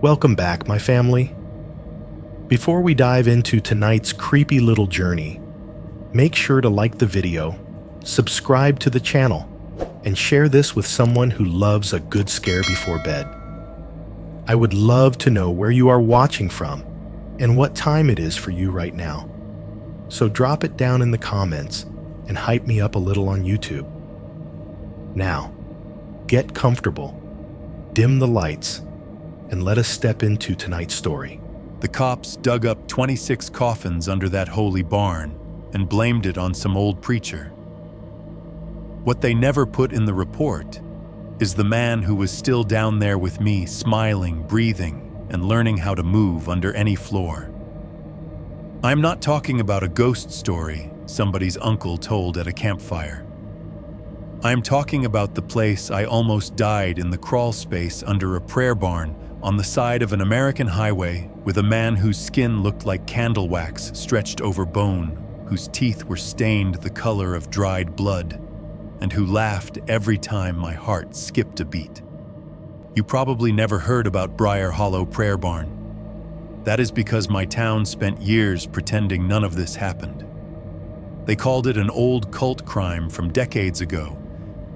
Welcome back, my family. Before we dive into tonight's creepy little journey, make sure to like the video, subscribe to the channel, and share this with someone who loves a good scare before bed. I would love to know where you are watching from and what time it is for you right now. So drop it down in the comments and hype me up a little on YouTube. Now, get comfortable, dim the lights, and let us step into tonight's story. The cops dug up 26 coffins under that holy barn and blamed it on some old preacher. What they never put in the report is the man who was still down there with me, smiling, breathing, and learning how to move under any floor. I'm not talking about a ghost story somebody's uncle told at a campfire. I'm talking about the place I almost died in the crawl space under a prayer barn on the side of an American highway with a man whose skin looked like candle wax stretched over bone, whose teeth were stained the color of dried blood, and who laughed every time my heart skipped a beat. You probably never heard about Briar Hollow Prayer Barn. That is because my town spent years pretending none of this happened. They called it an old cult crime from decades ago,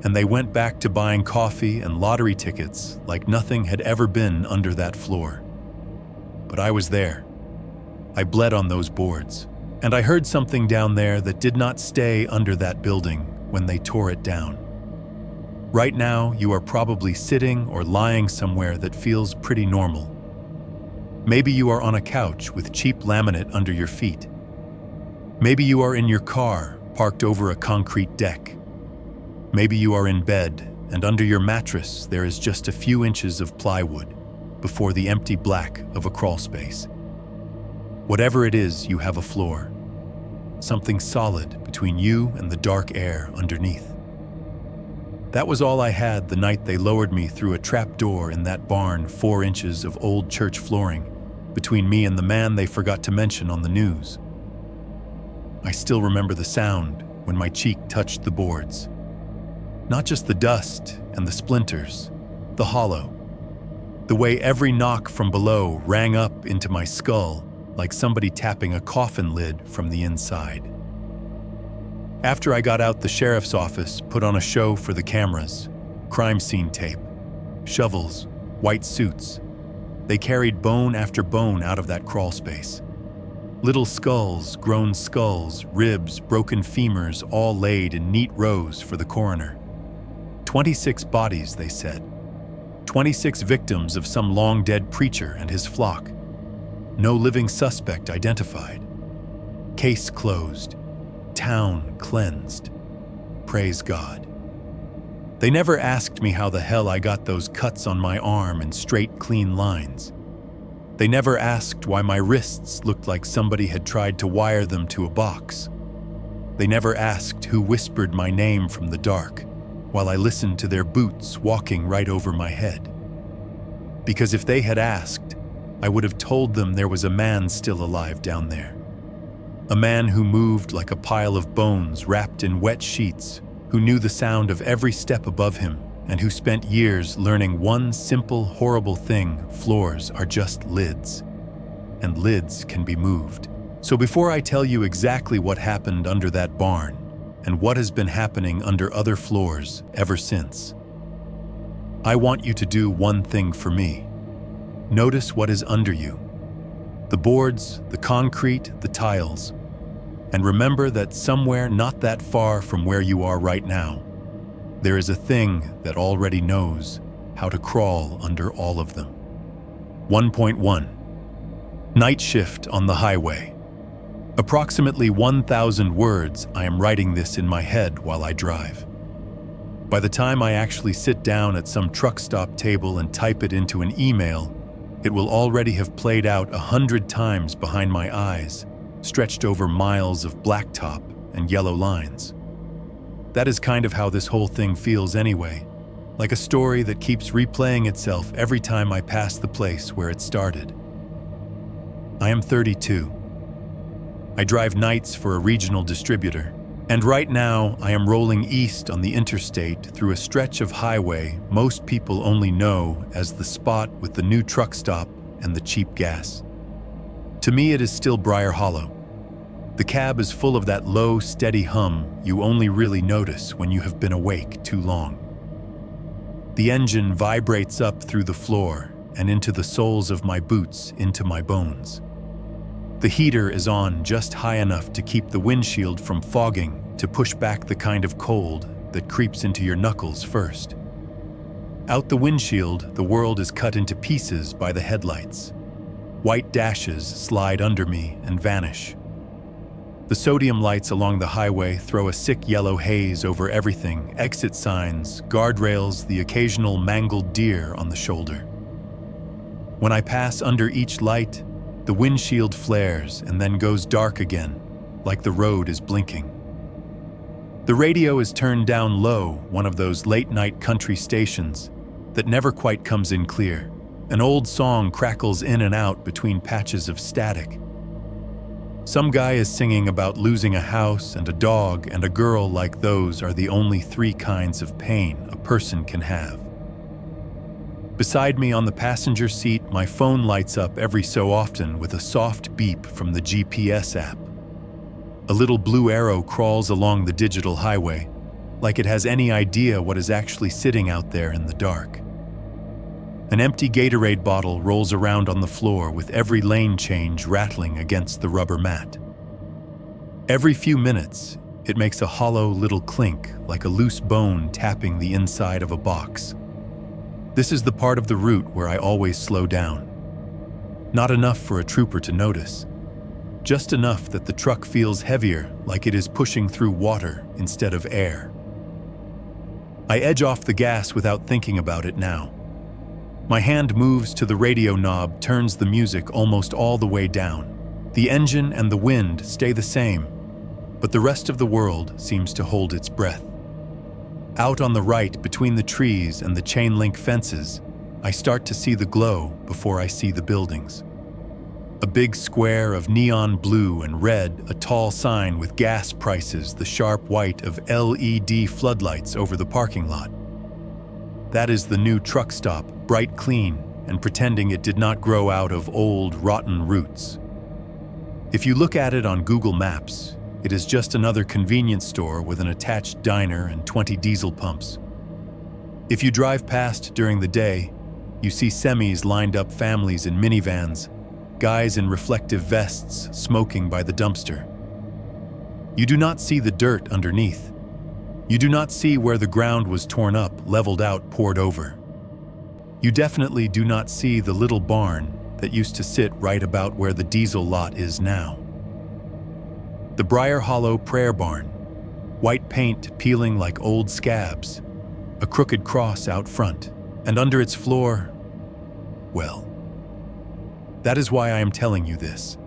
and they went back to buying coffee and lottery tickets like nothing had ever been under that floor. But I was there. I bled on those boards, and I heard something down there that did not stay under that building when they tore it down. Right now, you are probably sitting or lying somewhere that feels pretty normal. Maybe you are on a couch with cheap laminate under your feet. Maybe you are in your car, parked over a concrete deck. Maybe you are in bed, and under your mattress there is just a few inches of plywood before the empty black of a crawl space. Whatever it is, you have a floor. Something solid between you and the dark air underneath. That was all I had the night they lowered me through a trap door in that barn, 4 inches of old church flooring, between me and the man they forgot to mention on the news. I still remember the sound when my cheek touched the boards. Not just the dust and the splinters, the hollow. The way every knock from below rang up into my skull like somebody tapping a coffin lid from the inside. After I got out, the sheriff's office put on a show for the cameras, crime scene tape, shovels, white suits. They carried bone after bone out of that crawl space. Little skulls, grown skulls, ribs, broken femurs, all laid in neat rows for the coroner. 26 bodies, they said. 26 victims of some long-dead preacher and his flock. No living suspect identified. Case closed. Town cleansed. Praise God. They never asked me how the hell I got those cuts on my arm in straight, clean lines. They never asked why my wrists looked like somebody had tried to wire them to a box. They never asked who whispered my name from the dark while I listened to their boots walking right over my head. Because if they had asked, I would have told them there was a man still alive down there. A man who moved like a pile of bones wrapped in wet sheets, who knew the sound of every step above him, and who spent years learning one simple, horrible thing: floors are just lids, and lids can be moved. So before I tell you exactly what happened under that barn, and what has been happening under other floors ever since, I want you to do one thing for me. Notice what is under you. The boards, the concrete, the tiles. And remember that somewhere not that far from where you are right now, there is a thing that already knows how to crawl under all of them. 1.1. Night shift on the highway. Approximately 1,000 words. I am writing this in my head while I drive. By the time I actually sit down at some truck stop table and type it into an email, it will already have played out 100 times behind my eyes, stretched over miles of blacktop and yellow lines. That is kind of how this whole thing feels anyway, like a story that keeps replaying itself every time I pass the place where it started. I am 32. I drive nights for a regional distributor, and right now I am rolling east on the interstate through a stretch of highway most people only know as the spot with the new truck stop and the cheap gas. To me, it is still Briar Hollow. The cab is full of that low, steady hum you only really notice when you have been awake too long. The engine vibrates up through the floor and into the soles of my boots, into my bones. The heater is on just high enough to keep the windshield from fogging, to push back the kind of cold that creeps into your knuckles first. Out the windshield, the world is cut into pieces by the headlights. White dashes slide under me and vanish. The sodium lights along the highway throw a sick yellow haze over everything: exit signs, guardrails, the occasional mangled deer on the shoulder. When I pass under each light, the windshield flares and then goes dark again, like the road is blinking. The radio is turned down low, one of those late-night country stations that never quite comes in clear. An old song crackles in and out between patches of static. Some guy is singing about losing a house and a dog and a girl, like those are the only 3 kinds of pain a person can have. Beside me on the passenger seat, my phone lights up every so often with a soft beep from the GPS app. A little blue arrow crawls along the digital highway, like it has any idea what is actually sitting out there in the dark. An empty Gatorade bottle rolls around on the floor with every lane change rattling against the rubber mat. Every few minutes, it makes a hollow little clink, like a loose bone tapping the inside of a box. This is the part of the route where I always slow down. Not enough for a trooper to notice. Just enough that the truck feels heavier, like it is pushing through water instead of air. I edge off the gas without thinking about it now. My hand moves to the radio knob, turns the music almost all the way down. The engine and the wind stay the same, but the rest of the world seems to hold its breath. Out on the right, between the trees and the chain-link fences, I start to see the glow before I see the buildings. A big square of neon blue and red, a tall sign with gas prices, the sharp white of LED floodlights over the parking lot. That is the new truck stop, bright clean, and pretending it did not grow out of old, rotten roots. If you look at it on Google Maps, it is just another convenience store with an attached diner and 20 diesel pumps. If you drive past during the day, you see semis lined up, families in minivans, guys in reflective vests smoking by the dumpster. You do not see the dirt underneath. You do not see where the ground was torn up, leveled out, poured over. You definitely do not see the little barn that used to sit right about where the diesel lot is now. The Briar Hollow Prayer Barn, white paint peeling like old scabs, a crooked cross out front, and under its floor, well, that is why I am telling you this.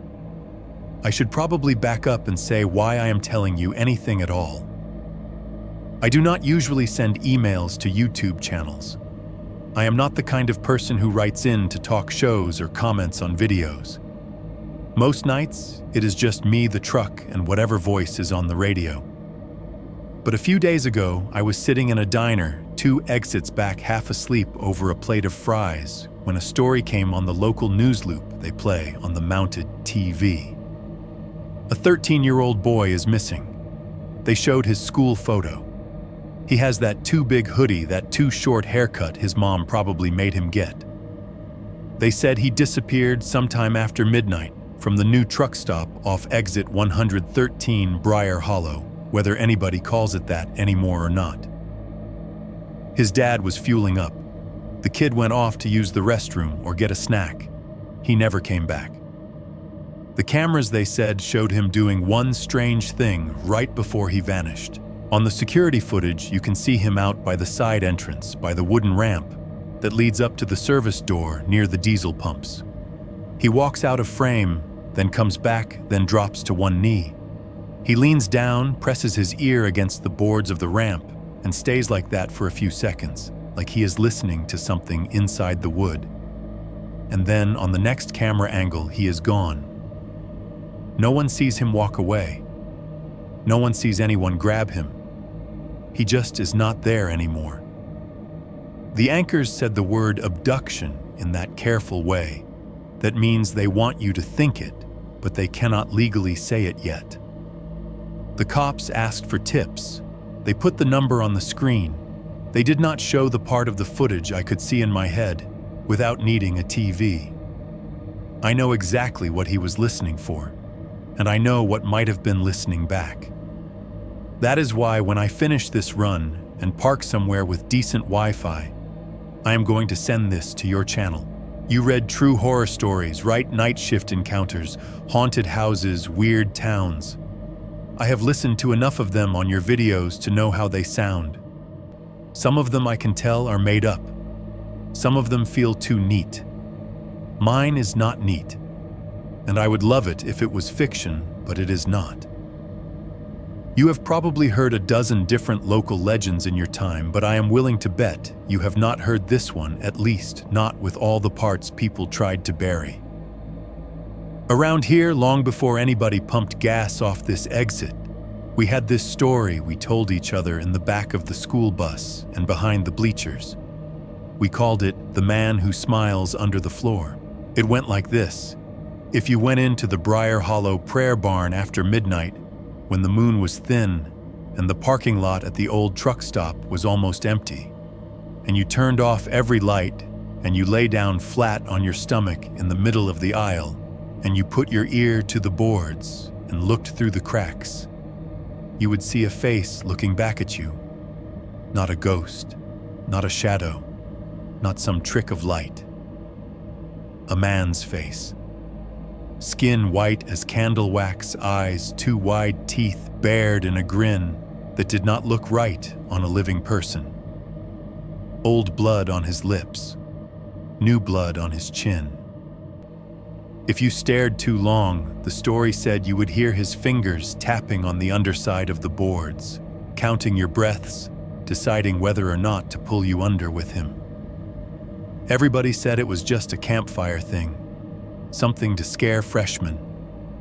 I should probably back up and say why I am telling you anything at all. I do not usually send emails to YouTube channels. I am not the kind of person who writes in to talk shows or comments on videos. Most nights, it is just me, the truck, and whatever voice is on the radio. But a few days ago, I was sitting in a diner, 2 exits back, half asleep over a plate of fries, when a story came on the local news loop they play on the mounted TV. A 13-year-old boy is missing. They showed his school photo. He has that too big hoodie, that too short haircut his mom probably made him get. They said he disappeared sometime after midnight from the new truck stop off exit 113 Briar Hollow, whether anybody calls it that anymore or not. His dad was fueling up. The kid went off to use the restroom or get a snack. He never came back. The cameras, they said, showed him doing one strange thing right before he vanished. On the security footage, you can see him out by the side entrance, by the wooden ramp that leads up to the service door near the diesel pumps. He walks out of frame, then comes back, then drops to one knee. He leans down, presses his ear against the boards of the ramp, and stays like that for a few seconds, like he is listening to something inside the wood. And then, on the next camera angle, he is gone. No one sees him walk away. No one sees anyone grab him. He just is not there anymore. The anchors said the word abduction in that careful way, That means they want you to think it, but they cannot legally say it yet. The cops asked for tips. They put the number on the screen. They did not show the part of the footage I could see in my head without needing a TV. I know exactly what he was listening for, and I know what might have been listening back. That is why when I finish this run and park somewhere with decent Wi-Fi, I am going to send this to your channel. You read true horror stories, right? Night shift encounters, haunted houses, weird towns. I have listened to enough of them on your videos to know how they sound. Some of them I can tell are made up. Some of them feel too neat. Mine is not neat, and I would love it if it was fiction, but it is not. You have probably heard a dozen different local legends in your time, but I am willing to bet you have not heard this one, at least not with all the parts people tried to bury. Around here, long before anybody pumped gas off this exit, we had this story we told each other in the back of the school bus and behind the bleachers. We called it The Man Who Smiles Under the Floor. It went like this. If you went into the Briar Hollow Prayer Barn after midnight, when the moon was thin and the parking lot at the old truck stop was almost empty, and you turned off every light and you lay down flat on your stomach in the middle of the aisle, and you put your ear to the boards and looked through the cracks, you would see a face looking back at you. Not a ghost, not a shadow, not some trick of light. A man's face. Skin white as candle wax, eyes, two wide teeth bared in a grin that did not look right on a living person. Old blood on his lips, new blood on his chin. If you stared too long, the story said you would hear his fingers tapping on the underside of the boards, counting your breaths, deciding whether or not to pull you under with him. Everybody said it was just a campfire thing. Something to scare freshmen,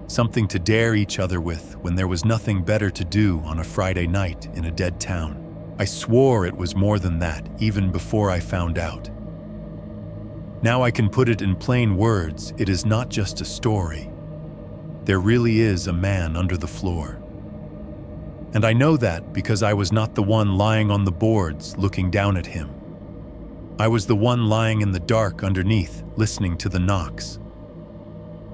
something to dare each other with when there was nothing better to do on a Friday night in a dead town. I swore it was more than that, even before I found out. Now I can put it in plain words, it is not just a story. There really is a man under the floor. And I know that because I was not the one lying on the boards looking down at him. I was the one lying in the dark underneath, listening to the knocks.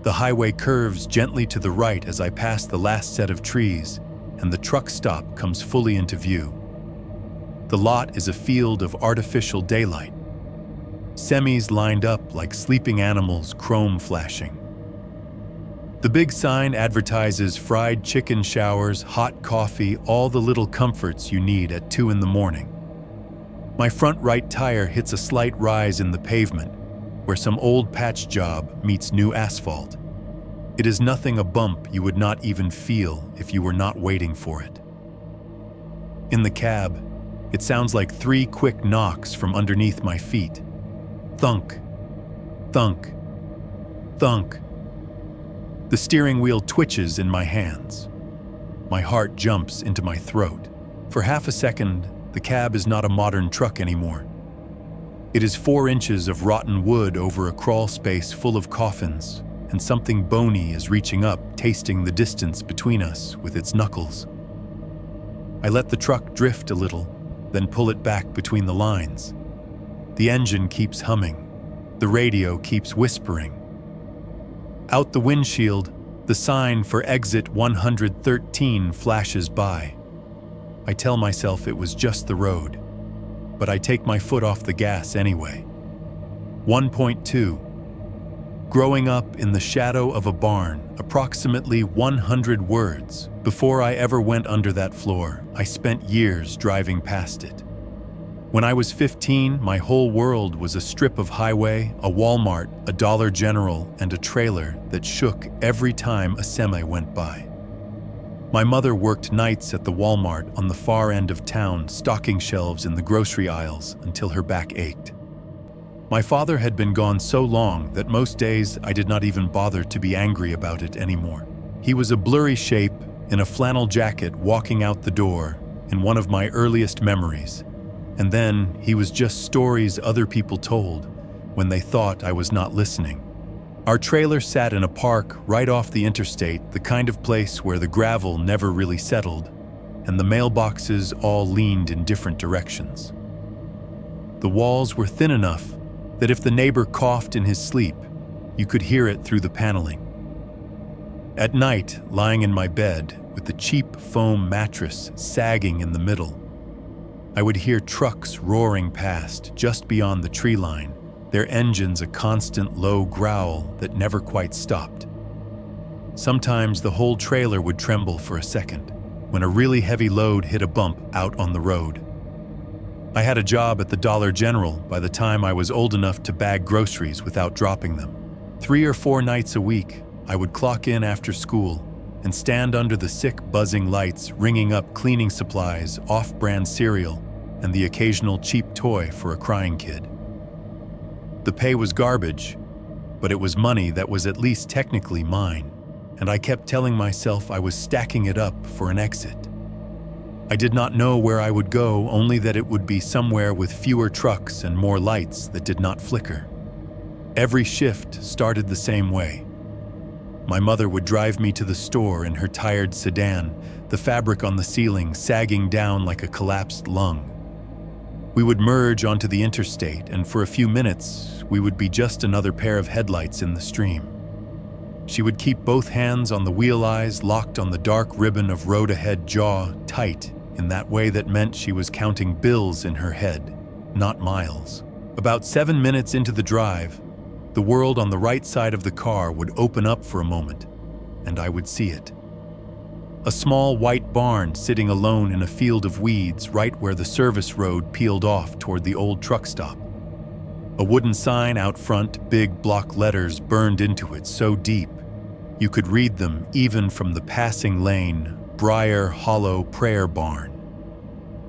The highway curves gently to the right as I pass the last set of trees, and the truck stop comes fully into view. The lot is a field of artificial daylight. Semis lined up like sleeping animals, chrome flashing. The big sign advertises fried chicken showers, hot coffee, all the little comforts you need at 2 in the morning. My front right tire hits a slight rise in the pavement, where some old patch job meets new asphalt. It is nothing a bump you would not even feel if you were not waiting for it. In the cab, it sounds like 3 quick knocks from underneath my feet. Thunk, thunk, thunk. The steering wheel twitches in my hands. My heart jumps into my throat. For half a second, the cab is not a modern truck anymore. It is 4 inches of rotten wood over a crawl space full of coffins, and something bony is reaching up, tasting the distance between us with its knuckles. I let the truck drift a little, then pull it back between the lines. The engine keeps humming. The radio keeps whispering. Out the windshield, the sign for exit 113 flashes by. I tell myself it was just the road, but I take my foot off the gas anyway. 1.2. Growing up in the shadow of a barn, approximately 100 words. Before I ever went under that floor, I spent years driving past it. When I was 15, my whole world was a strip of highway, a Walmart, a Dollar General, and a trailer that shook every time a semi went by. My mother worked nights at the Walmart on the far end of town, stocking shelves in the grocery aisles until her back ached. My father had been gone so long that most days I did not even bother to be angry about it anymore. He was a blurry shape in a flannel jacket walking out the door in one of my earliest memories. And then he was just stories other people told when they thought I was not listening. Our trailer sat in a park right off the interstate, the kind of place where the gravel never really settled, and the mailboxes all leaned in different directions. The walls were thin enough that if the neighbor coughed in his sleep, you could hear it through the paneling. At night, lying in my bed with the cheap foam mattress sagging in the middle, I would hear trucks roaring past just beyond the tree line, their engines a constant low growl that never quite stopped. Sometimes the whole trailer would tremble for a second when a really heavy load hit a bump out on the road. I had a job at the Dollar General by the time I was old enough to bag groceries without dropping them. 3 or 4 nights a week, I would clock in after school and stand under the sick, buzzing lights, ringing up cleaning supplies, off-brand cereal, and the occasional cheap toy for a crying kid. The pay was garbage, but it was money that was at least technically mine, and I kept telling myself I was stacking it up for an exit. I did not know where I would go, only that it would be somewhere with fewer trucks and more lights that did not flicker. Every shift started the same way. My mother would drive me to the store in her tired sedan, the fabric on the ceiling sagging down like a collapsed lung. We would merge onto the interstate, and for a few minutes, we would be just another pair of headlights in the stream. She would keep both hands on the wheel eyes locked on the dark ribbon of road ahead, jaw tight in that way that meant she was counting bills in her head, not miles. About 7 minutes into the drive, the world on the right side of the car would open up for a moment, and I would see it. A small white barn sitting alone in a field of weeds right where the service road peeled off toward the old truck stop. A wooden sign out front, big block letters burned into it so deep you could read them even from the passing lane, Briar Hollow Prayer Barn.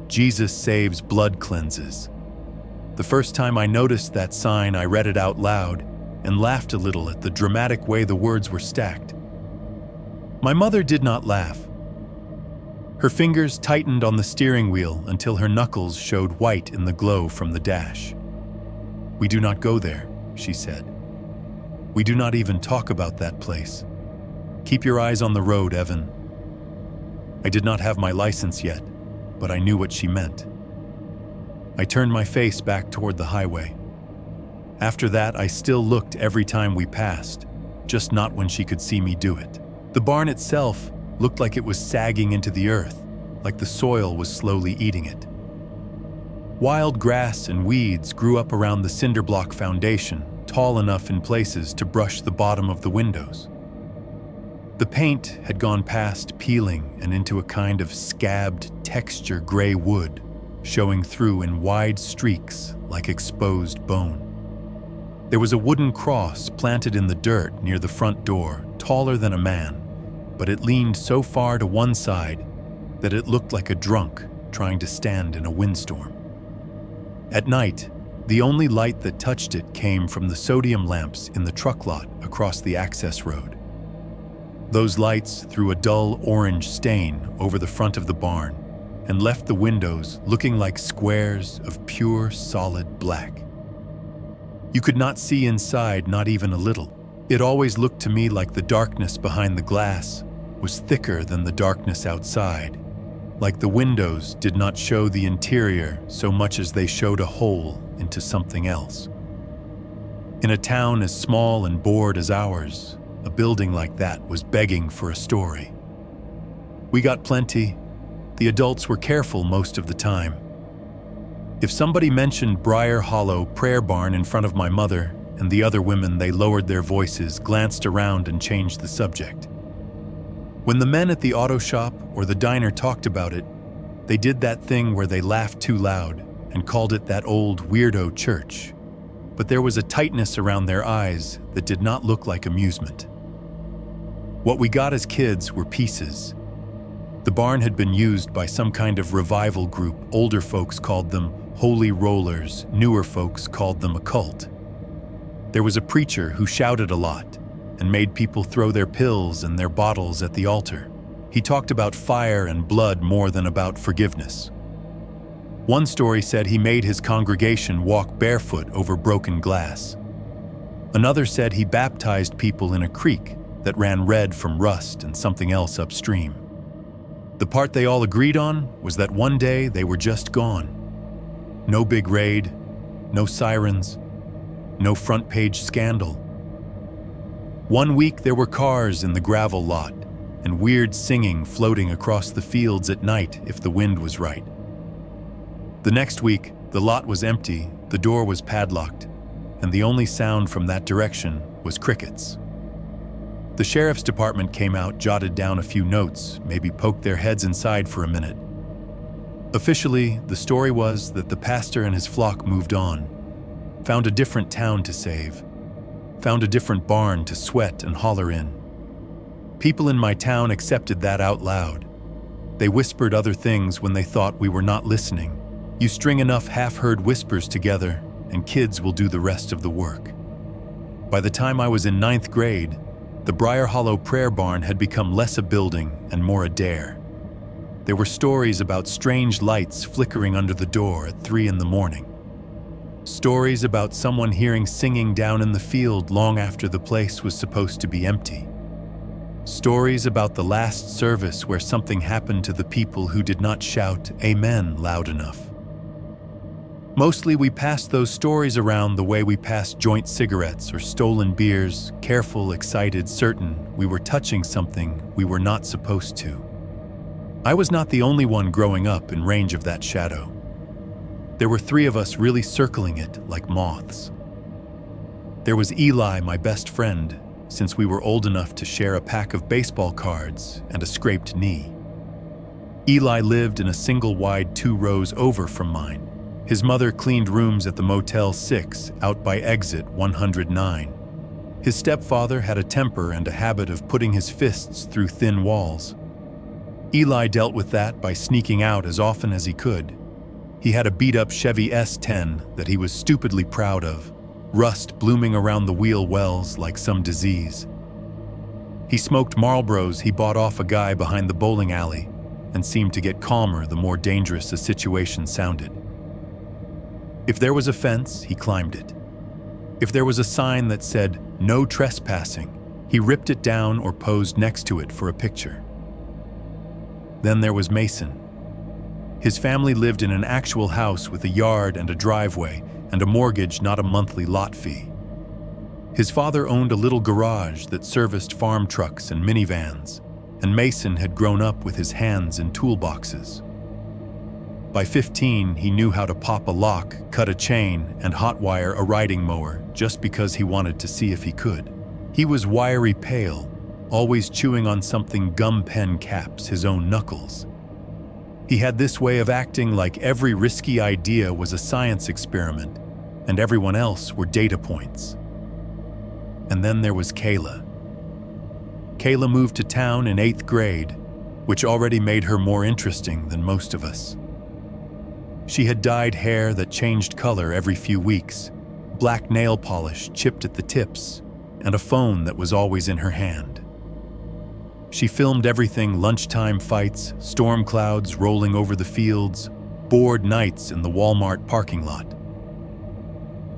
Jesus saves, blood cleanses. The first time I noticed that sign, I read it out loud and laughed a little at the dramatic way the words were stacked. My mother did not laugh. Her fingers tightened on the steering wheel until her knuckles showed white in the glow from the dash. "We do not go there," she said. "We do not even talk about that place. Keep your eyes on the road, Evan." I did not have my license yet, but I knew what she meant. I turned my face back toward the highway. After that, I still looked every time we passed, just not when she could see me do it. The barn itself looked like it was sagging into the earth, like the soil was slowly eating it. Wild grass and weeds grew up around the cinder block foundation, tall enough in places to brush the bottom of the windows. The paint had gone past peeling and into a kind of scabbed texture gray wood, showing through in wide streaks like exposed bone. There was a wooden cross planted in the dirt near the front door, taller than a man, but it leaned so far to one side that it looked like a drunk trying to stand in a windstorm. At night, the only light that touched it came from the sodium lamps in the truck lot across the access road. Those lights threw a dull orange stain over the front of the barn and left the windows looking like squares of pure, solid black. You could not see inside, not even a little. It always looked to me like the darkness behind the glass was thicker than the darkness outside, like the windows did not show the interior so much as they showed a hole into something else. In a town as small and bored as ours, a building like that was begging for a story. We got plenty. The adults were careful most of the time. If somebody mentioned Briar Hollow Prayer Barn in front of my mother and the other women, they lowered their voices, glanced around, and changed the subject. When the men at the auto shop or the diner talked about it, they did that thing where they laughed too loud and called it that old weirdo church. But there was a tightness around their eyes that did not look like amusement. What we got as kids were pieces. The barn had been used by some kind of revival group. Older folks called them holy rollers, newer folks called them a cult. There was a preacher who shouted a lot and made people throw their pills and their bottles at the altar. He talked about fire and blood more than about forgiveness. One story said he made his congregation walk barefoot over broken glass. Another said he baptized people in a creek that ran red from rust and something else upstream. The part they all agreed on was that one day they were just gone. No big raid, no sirens, no front-page scandal. One week there were cars in the gravel lot and weird singing floating across the fields at night if the wind was right. The next week, the lot was empty, the door was padlocked, and the only sound from that direction was crickets. The sheriff's department came out, jotted down a few notes, maybe poked their heads inside for a minute. Officially, the story was that the pastor and his flock moved on, found a different town to save, found a different barn to sweat and holler in. People in my town accepted that out loud. They whispered other things when they thought we were not listening. You string enough half-heard whispers together, and kids will do the rest of the work. By the time I was in 9th grade, the Briar Hollow Prayer Barn had become less a building and more a dare. There were stories about strange lights flickering under the door at 3 in the morning. Stories about someone hearing singing down in the field long after the place was supposed to be empty. Stories about the last service where something happened to the people who did not shout "Amen" loud enough. Mostly we passed those stories around the way we passed joint cigarettes or stolen beers, careful, excited, certain we were touching something we were not supposed to. I was not the only one growing up in range of that shadow. There were 3 of us really circling it like moths. There was Eli, my best friend, since we were old enough to share a pack of baseball cards and a scraped knee. Eli lived in a single wide 2 rows over from mine. His mother cleaned rooms at the Motel 6 out by exit 109. His stepfather had a temper and a habit of putting his fists through thin walls. Eli dealt with that by sneaking out as often as he could. He had a beat-up Chevy S10 that he was stupidly proud of, rust blooming around the wheel wells like some disease. He smoked Marlboros he bought off a guy behind the bowling alley and seemed to get calmer the more dangerous a situation sounded. If there was a fence, he climbed it. If there was a sign that said, "No trespassing," he ripped it down or posed next to it for a picture. Then there was Mason. His family lived in an actual house with a yard and a driveway and a mortgage, not a monthly lot fee. His father owned a little garage that serviced farm trucks and minivans, and Mason had grown up with his hands in toolboxes. By 15, he knew how to pop a lock, cut a chain, and hotwire a riding mower just because he wanted to see if he could. He was wiry pale, always chewing on something gum pen caps his own knuckles. He had this way of acting like every risky idea was a science experiment, and everyone else were data points. And then there was Kayla. Kayla moved to town in 8th grade, which already made her more interesting than most of us. She had dyed hair that changed color every few weeks, black nail polish chipped at the tips, and a phone that was always in her hand. She filmed everything: lunchtime fights, storm clouds rolling over the fields, bored nights in the Walmart parking lot.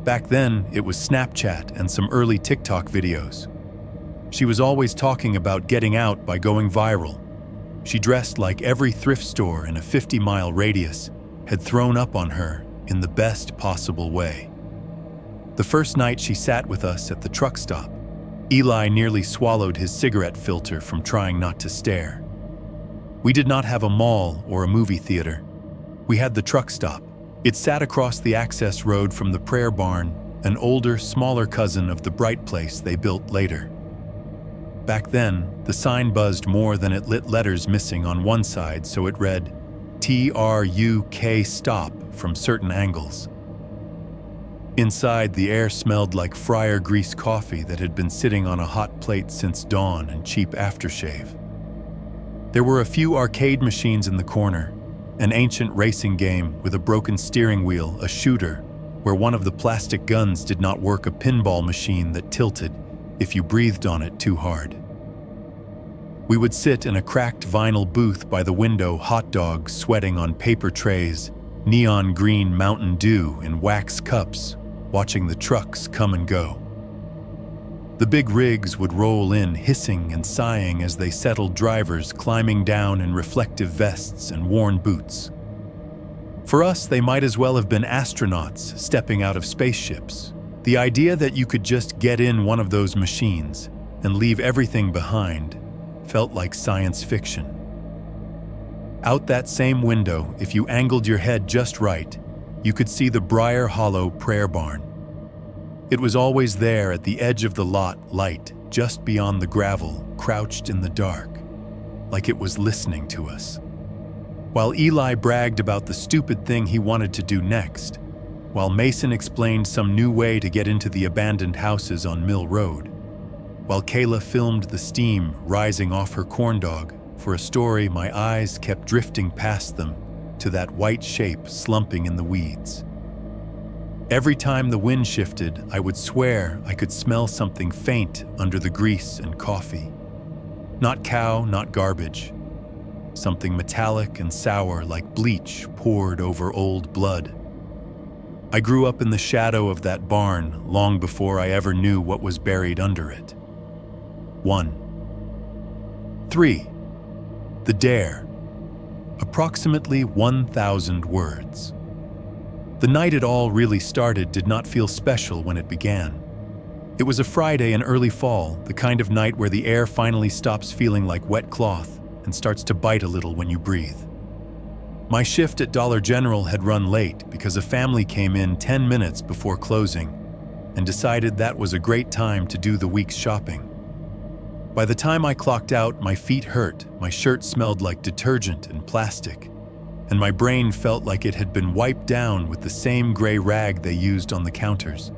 Back then, it was Snapchat and some early TikTok videos. She was always talking about getting out by going viral. She dressed like every thrift store in a 50-mile radius had thrown up on her in the best possible way. The first night she sat with us at the truck stop, Eli nearly swallowed his cigarette filter from trying not to stare. We did not have a mall or a movie theater. We had the truck stop. It sat across the access road from the prayer barn, an older, smaller cousin of the bright place they built later. Back then, the sign buzzed more than it lit letters missing on one side, so it read, "TRUK stop" from certain angles. Inside, the air smelled like fryer grease coffee that had been sitting on a hot plate since dawn and cheap aftershave. There were a few arcade machines in the corner, an ancient racing game with a broken steering wheel, a shooter, where one of the plastic guns did not work, a pinball machine that tilted if you breathed on it too hard. We would sit in a cracked vinyl booth by the window, hot dogs sweating on paper trays, neon green Mountain Dew in wax cups, watching the trucks come and go. The big rigs would roll in, hissing and sighing as they settled drivers climbing down in reflective vests and worn boots. For us, they might as well have been astronauts stepping out of spaceships. The idea that you could just get in one of those machines and leave everything behind felt like science fiction. Out that same window, if you angled your head just right, you could see the Briar Hollow Prayer Barn. It was always there at the edge of the lot, light just beyond the gravel, crouched in the dark, like it was listening to us. While Eli bragged about the stupid thing he wanted to do next, while Mason explained some new way to get into the abandoned houses on Mill Road, while Kayla filmed the steam rising off her corn dog for a story, my eyes kept drifting past them to that white shape slumping in the weeds. Every time the wind shifted, I would swear I could smell something faint under the grease and coffee. Not cow, not garbage. Something metallic and sour like bleach poured over old blood. I grew up in the shadow of that barn long before I ever knew what was buried under it. 1. 3. The Dare. Approximately 1,000 words. The night it all really started did not feel special when it began. It was a Friday in early fall, the kind of night where the air finally stops feeling like wet cloth and starts to bite a little when you breathe. My shift at Dollar General had run late because a family came in 10 minutes before closing and decided that was a great time to do the week's shopping. By the time I clocked out, my feet hurt, my shirt smelled like detergent and plastic, and my brain felt like it had been wiped down with the same gray rag they used on the counters.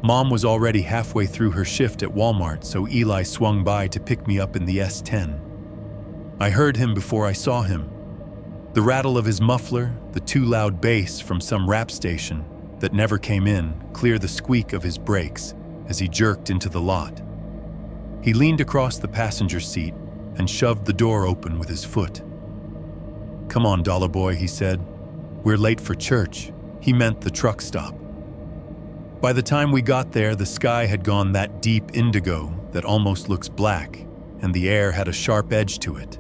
Mom was already halfway through her shift at Walmart, so Eli swung by to pick me up in the S10. I heard him before I saw him. The rattle of his muffler, the too loud bass from some rap station that never came in, clear the squeak of his brakes as he jerked into the lot. He leaned across the passenger seat and shoved the door open with his foot. "Come on, Dollar Boy," he said. "We're late for church." He meant the truck stop. By the time we got there, the sky had gone that deep indigo that almost looks black, and the air had a sharp edge to it.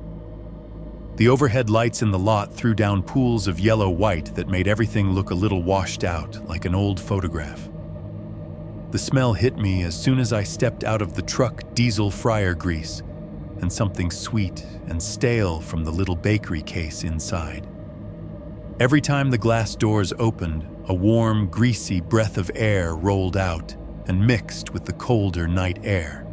The overhead lights in the lot threw down pools of yellow-white that made everything look a little washed out, like an old photograph. The smell hit me as soon as I stepped out of the truck diesel fryer grease, and something sweet and stale from the little bakery case inside. Every time the glass doors opened, a warm, greasy breath of air rolled out and mixed with the colder night air.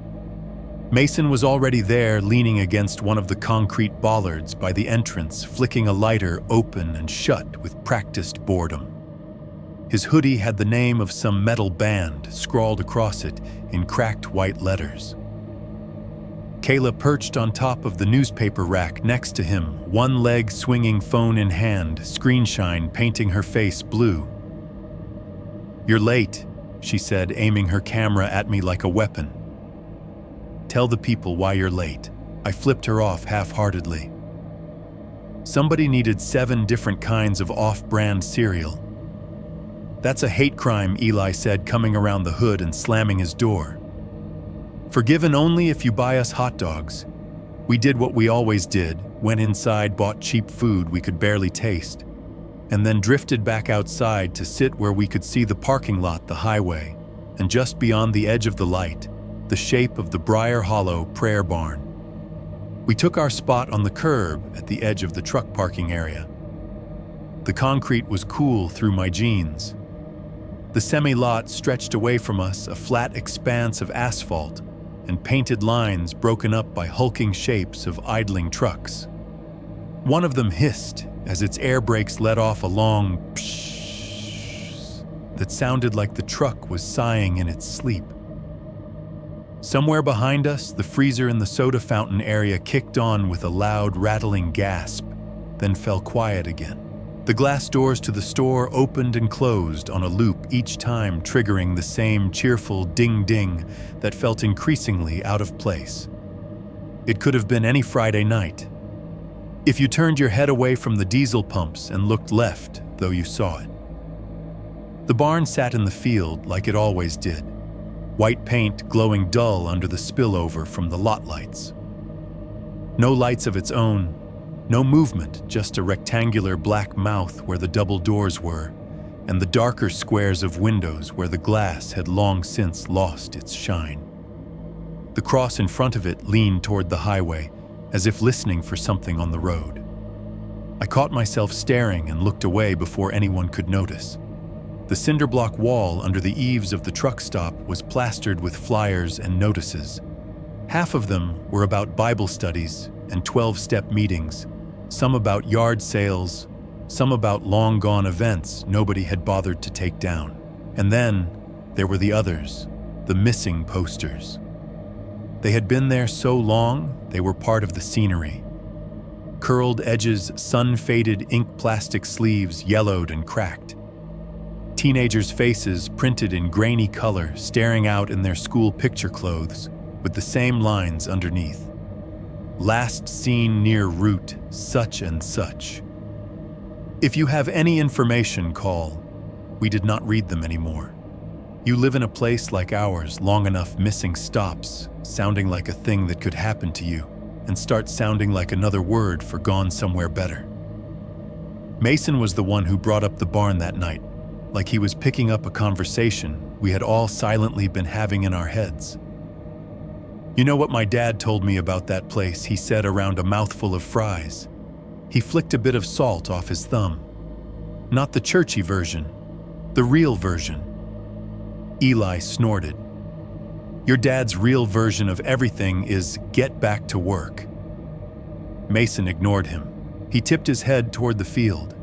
Mason was already there, leaning against one of the concrete bollards by the entrance, flicking a lighter open and shut with practiced boredom. His hoodie had the name of some metal band scrawled across it in cracked white letters. Kayla perched on top of the newspaper rack next to him, one leg swinging phone in hand, screenshine painting her face blue. "You're late," she said, aiming her camera at me like a weapon. "Tell the people why you're late." I flipped her off half-heartedly. Somebody needed 7 different kinds of off-brand cereal. "That's a hate crime," Eli said, coming around the hood and slamming his door. "Forgiven only if you buy us hot dogs." We did what we always did, went inside, bought cheap food we could barely taste, and then drifted back outside to sit where we could see the parking lot, the highway, and just beyond the edge of the light, the shape of the Briar Hollow Prayer Barn. We took our spot on the curb at the edge of the truck parking area. The concrete was cool through my jeans. The semi-lot stretched away from us, a flat expanse of asphalt and painted lines broken up by hulking shapes of idling trucks. One of them hissed as its air brakes let off a long pshhh that sounded like the truck was sighing in its sleep. Somewhere behind us, the freezer in the soda fountain area kicked on with a loud, rattling gasp, then fell quiet again. The glass doors to the store opened and closed on a loop, each time triggering the same cheerful ding-ding that felt increasingly out of place. It could have been any Friday night. If you turned your head away from the diesel pumps and looked left, though you saw it. The barn sat in the field like it always did. white paint glowing dull under the spillover from the lot lights. No lights of its own, no movement, just a rectangular black mouth where the double doors were, and the darker squares of windows where the glass had long since lost its shine. The cross in front of it leaned toward the highway, as if listening for something on the road. I caught myself staring and looked away before anyone could notice. The cinder block wall under the eaves of the truck stop was plastered with flyers and notices. Half of them were about Bible studies and 12-step meetings, some about yard sales, some about long-gone events nobody had bothered to take down. And then there were the others, the missing posters. They had been there so long, they were part of the scenery. Curled edges, sun-faded ink plastic sleeves yellowed and cracked. Teenagers' faces printed in grainy color staring out in their school picture clothes with the same lines underneath. Last seen near route, such and such. If you have any information, call. We did not read them anymore. You live in a place like ours long enough, missing stops, sounding like a thing that could happen to you, and start sounding like another word for gone somewhere better. Mason was the one who brought up the barn that night, like he was picking up a conversation we had all silently been having in our heads. You know what my dad told me about that place, he said around a mouthful of fries. He flicked a bit of salt off his thumb. Not the churchy version, the real version. Eli snorted. Your dad's real version of everything is get back to work. Mason ignored him. He tipped his head toward the field.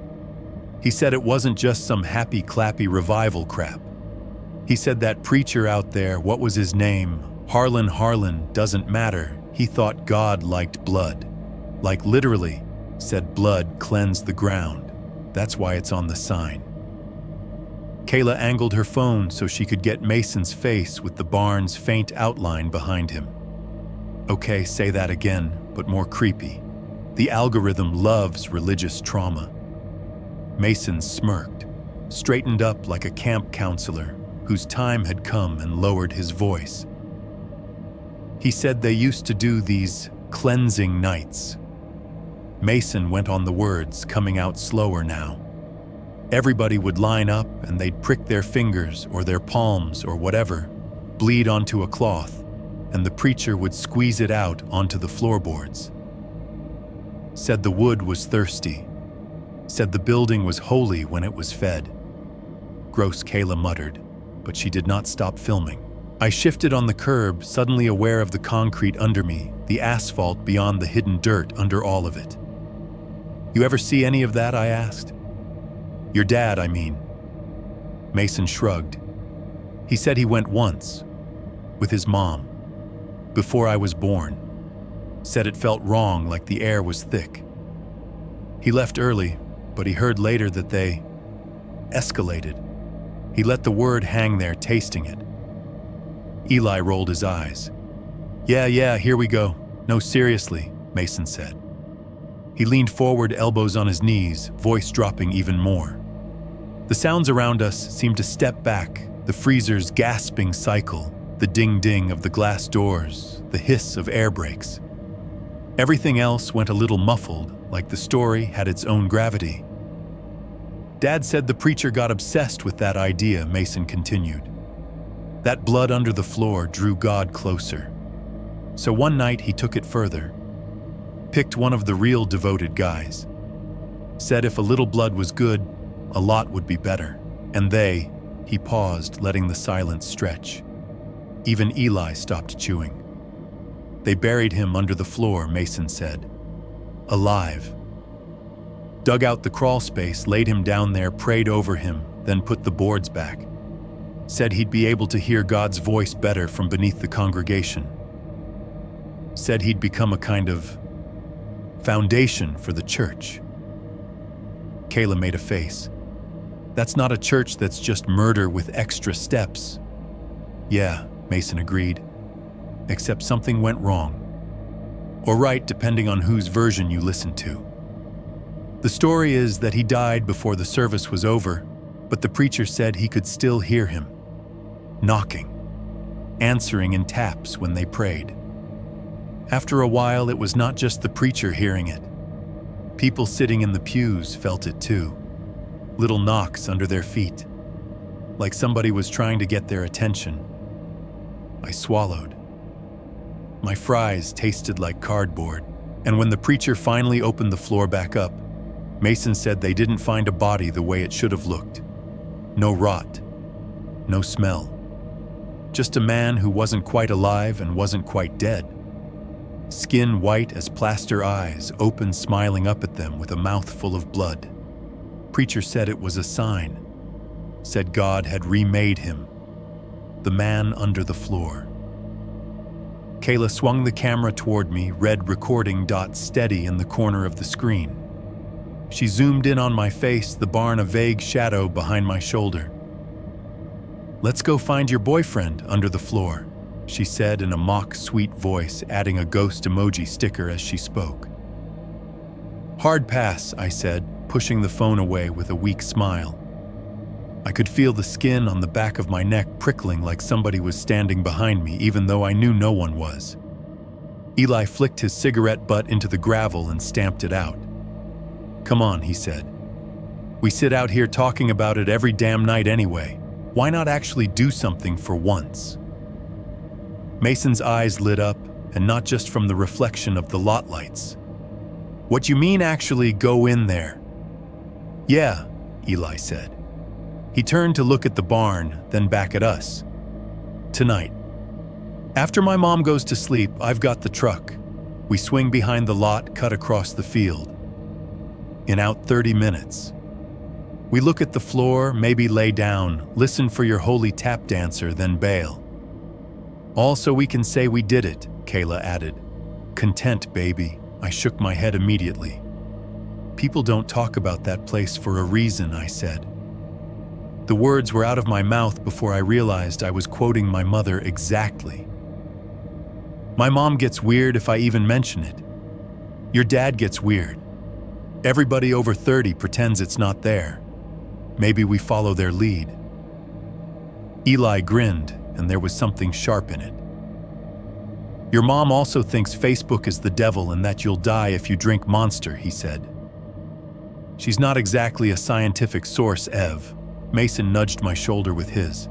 He said it wasn't just some happy-clappy revival crap. He said that preacher out there, what was his name? Harlan, doesn't matter. He thought God liked blood. Like literally, said blood cleansed the ground. That's why it's on the sign. Kayla angled her phone so she could get Mason's face with the barn's faint outline behind him. Okay, say that again, but more creepy. The algorithm loves religious trauma. Mason smirked, straightened up like a camp counselor whose time had come and lowered his voice. He said they used to do these cleansing nights. Mason went on the words, coming out slower now. Everybody would line up and they'd prick their fingers or their palms or whatever, bleed onto a cloth, and the preacher would squeeze it out onto the floorboards. Said the wood was thirsty. Said the building was holy when it was fed. Gross, Kayla muttered, but she did not stop filming. I shifted on the curb, suddenly aware of the concrete under me, the asphalt beyond the hidden dirt under all of it. You ever see any of that? I asked. Your dad, I mean. Mason shrugged. He said he went once, with his mom, before I was born. Said it felt wrong, like the air was thick. He left early, but he heard later that they escalated. He let the word hang there, tasting it. Eli rolled his eyes. Yeah, here we go. No, seriously, Mason said. He leaned forward, elbows on his knees, voice dropping even more. The sounds around us seemed to step back, the freezer's gasping cycle, the ding-ding of the glass doors, the hiss of air brakes. Everything else went a little muffled, like the story had its own gravity. Dad said the preacher got obsessed with that idea, Mason continued. That blood under the floor drew God closer. So one night he took it further. Picked one of the real devoted guys. Said if a little blood was good, a lot would be better. And he paused, letting the silence stretch. Even Eli stopped chewing. They buried him under the floor, Mason said. Alive. Dug out the crawl space, laid him down there, prayed over him, then put the boards back. Said he'd be able to hear God's voice better from beneath the congregation. Said he'd become a kind of foundation for the church. Kayla made a face. That's not a church that's just murder with extra steps. Yeah, Mason agreed. Except something went wrong. Or right, depending on whose version you listen to. The story is that he died before the service was over, but the preacher said he could still hear him. Knocking. answering in taps when they prayed. After a while, it was not just the preacher hearing it. People sitting in the pews felt it too. Little knocks under their feet, like somebody was trying to get their attention. I swallowed. My fries tasted like cardboard, and when the preacher finally opened the floor back up, Mason said they didn't find a body the way it should have looked. No rot, no smell. Just a man who wasn't quite alive and wasn't quite dead. Skin white as plaster, eyes open, smiling up at them with a mouth full of blood. Preacher said it was a sign. Said God had remade him. The man under the floor. Kayla swung the camera toward me, red recording dot steady in the corner of the screen. She zoomed in on my face, the barn a vague shadow behind my shoulder. "Let's go find your boyfriend under the floor," she said in a mock sweet voice, adding a ghost emoji sticker as she spoke. "Hard pass," I said, pushing the phone away with a weak smile. I could feel the skin on the back of my neck prickling like somebody was standing behind me, even though I knew no one was. Eli flicked his cigarette butt into the gravel and stamped it out. "Come on," he said. "We sit out here talking about it every damn night anyway. Why not actually do something for once?" Mason's eyes lit up, and not just from the reflection of the lot lights. "What you mean actually go in there?" "Yeah," Eli said. He turned to look at the barn, then back at us. "Tonight. After my mom goes to sleep, I've got the truck. We swing behind the lot, cut across the field. In out 30 minutes. We look at the floor, maybe lay down, listen for your holy tap dancer, then bail. All so we can say we did it," Kayla added. "Content, baby." I shook my head immediately. "People don't talk about that place for a reason," I said. The words were out of my mouth before I realized I was quoting my mother exactly. "My mom gets weird if I even mention it. Your dad gets weird. Everybody over 30 pretends it's not there. Maybe we follow their lead." Eli grinned, and there was something sharp in it. "Your mom also thinks Facebook is the devil and that you'll die if you drink Monster," he said. "She's not exactly a scientific source, Ev." Mason nudged my shoulder with his.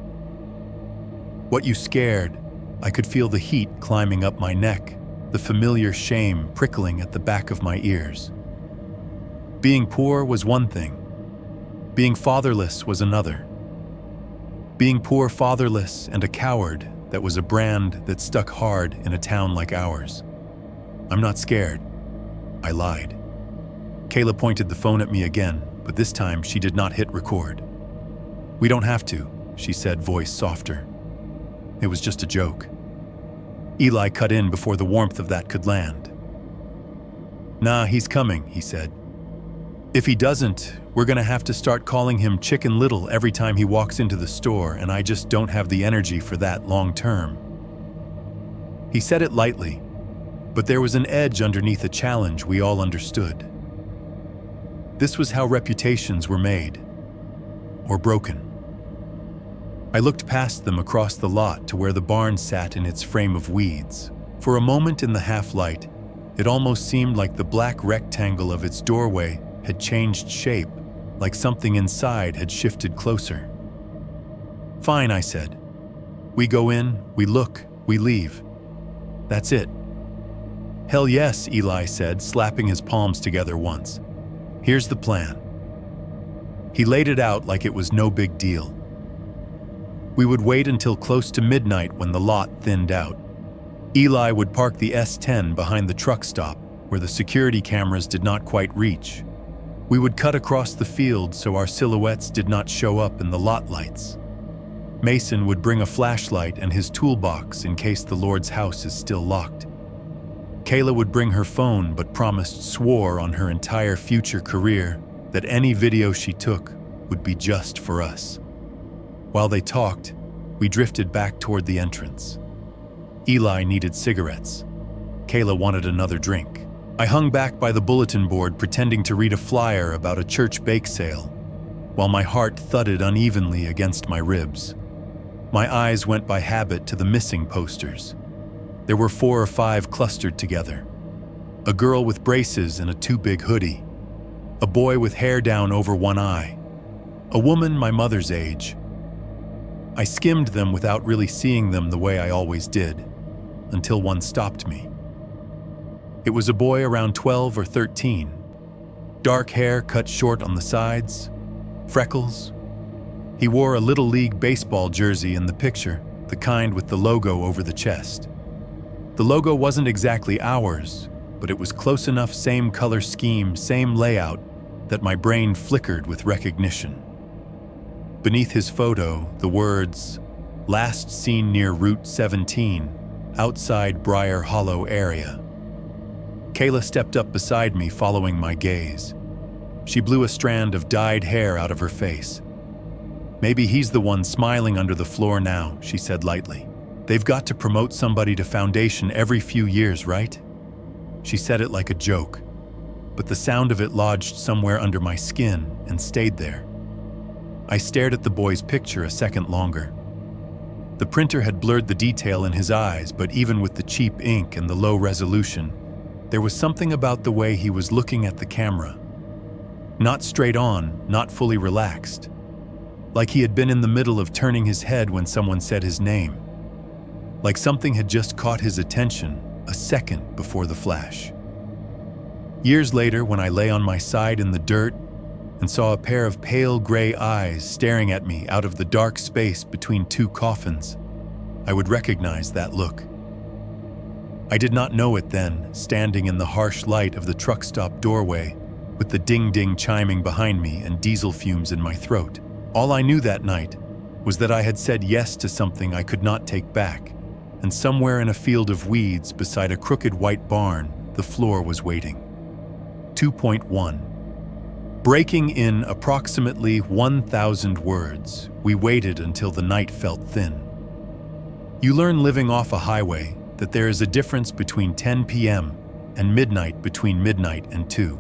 "What you scared?" I could feel the heat climbing up my neck, the familiar shame prickling at the back of my ears. Being poor was one thing. Being fatherless was another. Being poor, fatherless, and a coward, that was a brand that stuck hard in a town like ours. "I'm not scared." I lied. Kayla pointed the phone at me again, but this time she did not hit record. "We don't have to," she said, voice softer. "It was just a joke." Eli cut in before the warmth of that could land. "Nah, he's coming," he said. "If he doesn't, we're gonna have to start calling him Chicken Little every time he walks into the store, and I just don't have the energy for that long term." He said it lightly, but there was an edge underneath a challenge we all understood. This was how reputations were made. Or broken. I looked past them across the lot to where the barn sat in its frame of weeds. For a moment in the half-light, it almost seemed like the black rectangle of its doorway had changed shape, like something inside had shifted closer. "Fine," I said. "We go in, we look, we leave. That's it." "Hell yes," Eli said, slapping his palms together once. "Here's the plan." He laid it out like it was no big deal. We would wait until close to midnight when the lot thinned out. Eli would park the S10 behind the truck stop, where the security cameras did not quite reach. We would cut across the field so our silhouettes did not show up in the lot lights. Mason would bring a flashlight and his toolbox in case the Lord's house is still locked. Kayla would bring her phone but swore on her entire future career that any video she took would be just for us. While they talked, we drifted back toward the entrance. Eli needed cigarettes. Kayla wanted another drink. I hung back by the bulletin board pretending to read a flyer about a church bake sale, while my heart thudded unevenly against my ribs. My eyes went by habit to the missing posters. There were 4 or 5 clustered together. A girl with braces and a too big hoodie. A boy with hair down over one eye. A woman my mother's age. I skimmed them without really seeing them the way I always did, until one stopped me. It was a boy around 12 or 13. Dark hair cut short on the sides, freckles. He wore a Little League baseball jersey in the picture, the kind with the logo over the chest. The logo wasn't exactly ours, but it was close enough, same color scheme, same layout, that my brain flickered with recognition. Beneath his photo, the words, "Last seen near Route 17, outside Briar Hollow area." Kayla stepped up beside me, following my gaze. She blew a strand of dyed hair out of her face. "Maybe he's the one smiling under the floor now," she said lightly. "They've got to promote somebody to Foundation every few years, right?" She said it like a joke, but the sound of it lodged somewhere under my skin and stayed there. I stared at the boy's picture a second longer. The printer had blurred the detail in his eyes, but even with the cheap ink and the low resolution, there was something about the way he was looking at the camera. Not straight on, not fully relaxed. Like he had been in the middle of turning his head when someone said his name. Like something had just caught his attention a second before the flash. Years later, when I lay on my side in the dirt and saw a pair of pale gray eyes staring at me out of the dark space between 2 coffins, I would recognize that look. I did not know it then, standing in the harsh light of the truck stop doorway, with the ding-ding chiming behind me and diesel fumes in my throat. All I knew that night was that I had said yes to something I could not take back, and somewhere in a field of weeds beside a crooked white barn, the floor was waiting. 2.1. Breaking in approximately 1,000 words, we waited until the night felt thin. You learn living off a highway that there is a difference between 10 p.m. and midnight between midnight and 2.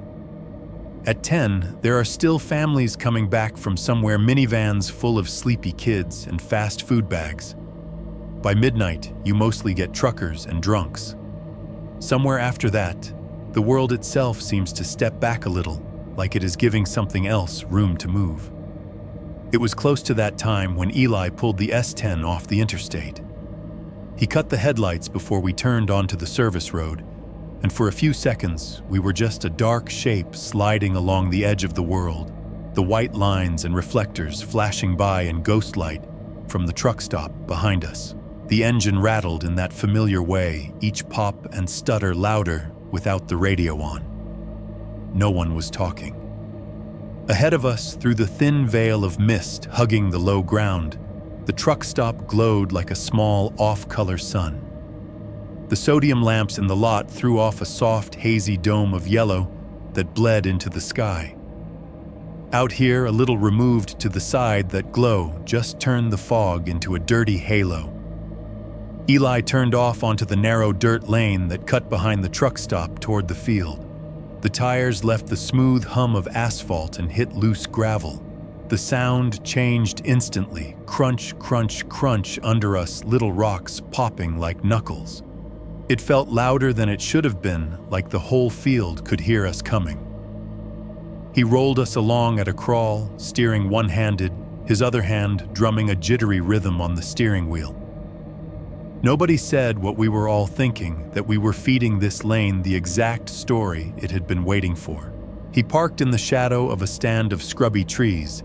At 10, there are still families coming back from somewhere, minivans full of sleepy kids and fast food bags. By midnight, you mostly get truckers and drunks. Somewhere after that, the world itself seems to step back a little, like it is giving something else room to move. It was close to that time when Eli pulled the S10 off the interstate. He cut the headlights before we turned onto the service road, and for a few seconds, we were just a dark shape sliding along the edge of the world, the white lines and reflectors flashing by in ghost light from the truck stop behind us. The engine rattled in that familiar way, each pop and stutter louder without the radio on. No one was talking. Ahead of us, through the thin veil of mist hugging the low ground, the truck stop glowed like a small off-color sun. The sodium lamps in the lot threw off a soft, hazy dome of yellow that bled into the sky. Out here, a little removed to the side, that glow just turned the fog into a dirty halo. Eli turned off onto the narrow dirt lane that cut behind the truck stop toward the field. The tires left the smooth hum of asphalt and hit loose gravel. The sound changed instantly, crunch, crunch, crunch under us, little rocks popping like knuckles. It felt louder than it should have been, like the whole field could hear us coming. He rolled us along at a crawl, steering one-handed, his other hand drumming a jittery rhythm on the steering wheel. Nobody said what we were all thinking, that we were feeding this lane the exact story it had been waiting for. He parked in the shadow of a stand of scrubby trees,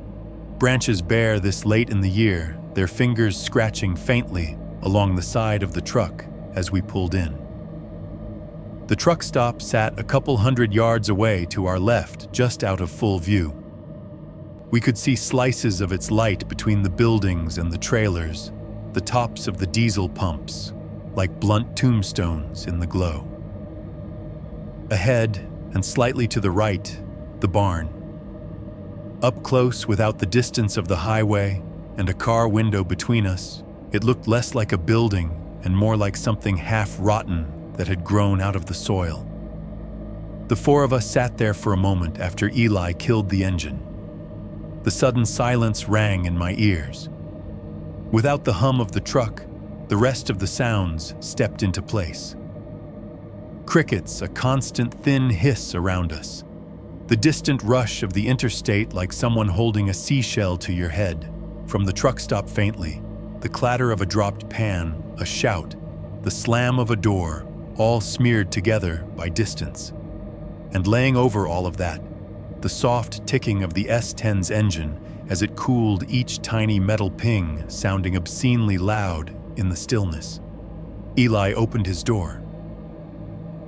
branches bare this late in the year, their fingers scratching faintly along the side of the truck as we pulled in. The truck stop sat a couple 100 yards away to our left, just out of full view. We could see slices of its light between the buildings and the trailers, the tops of the diesel pumps, like blunt tombstones in the glow. Ahead, and slightly to the right, the barn. Up close, without the distance of the highway and a car window between us, it looked less like a building and more like something half-rotten that had grown out of the soil. The 4 of us sat there for a moment after Eli killed the engine. The sudden silence rang in my ears. Without the hum of the truck, the rest of the sounds stepped into place. Crickets, a constant thin hiss around us. The distant rush of the interstate like someone holding a seashell to your head. From the truck stop faintly, the clatter of a dropped pan, a shout, the slam of a door, all smeared together by distance. And laying over all of that, the soft ticking of the S-10's engine as it cooled each tiny metal ping, sounding obscenely loud in the stillness. Eli opened his door.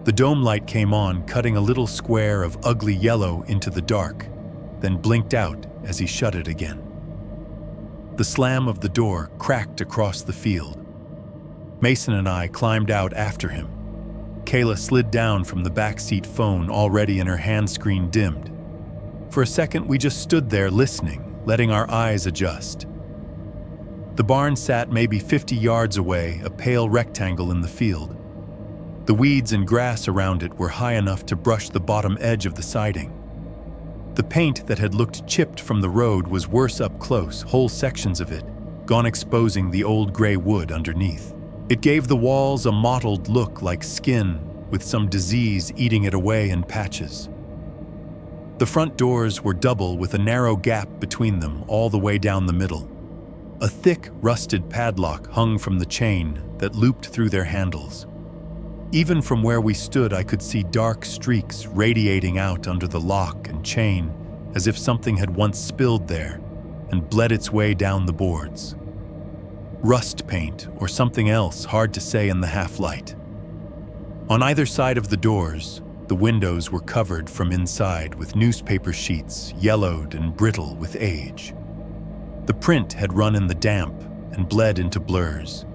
The dome light came on, cutting a little square of ugly yellow into the dark, then blinked out as he shut it again. The slam of the door cracked across the field. Mason and I climbed out after him. Kayla slid down from the backseat phone, already in her hand screen dimmed. For a second, we just stood there listening, letting our eyes adjust. The barn sat maybe 50 yards away, a pale rectangle in the field. The weeds and grass around it were high enough to brush the bottom edge of the siding. The paint that had looked chipped from the road was worse up close, whole sections of it, gone, exposing the old gray wood underneath. It gave the walls a mottled look like skin, with some disease eating it away in patches. The front doors were double with a narrow gap between them all the way down the middle. A thick, rusted padlock hung from the chain that looped through their handles. Even from where we stood, I could see dark streaks radiating out under the lock and chain, as if something had once spilled there and bled its way down the boards. Rust paint or something else, hard to say in the half-light. On either side of the doors, the windows were covered from inside with newspaper sheets, yellowed and brittle with age. The print had run in the damp and bled into blurs.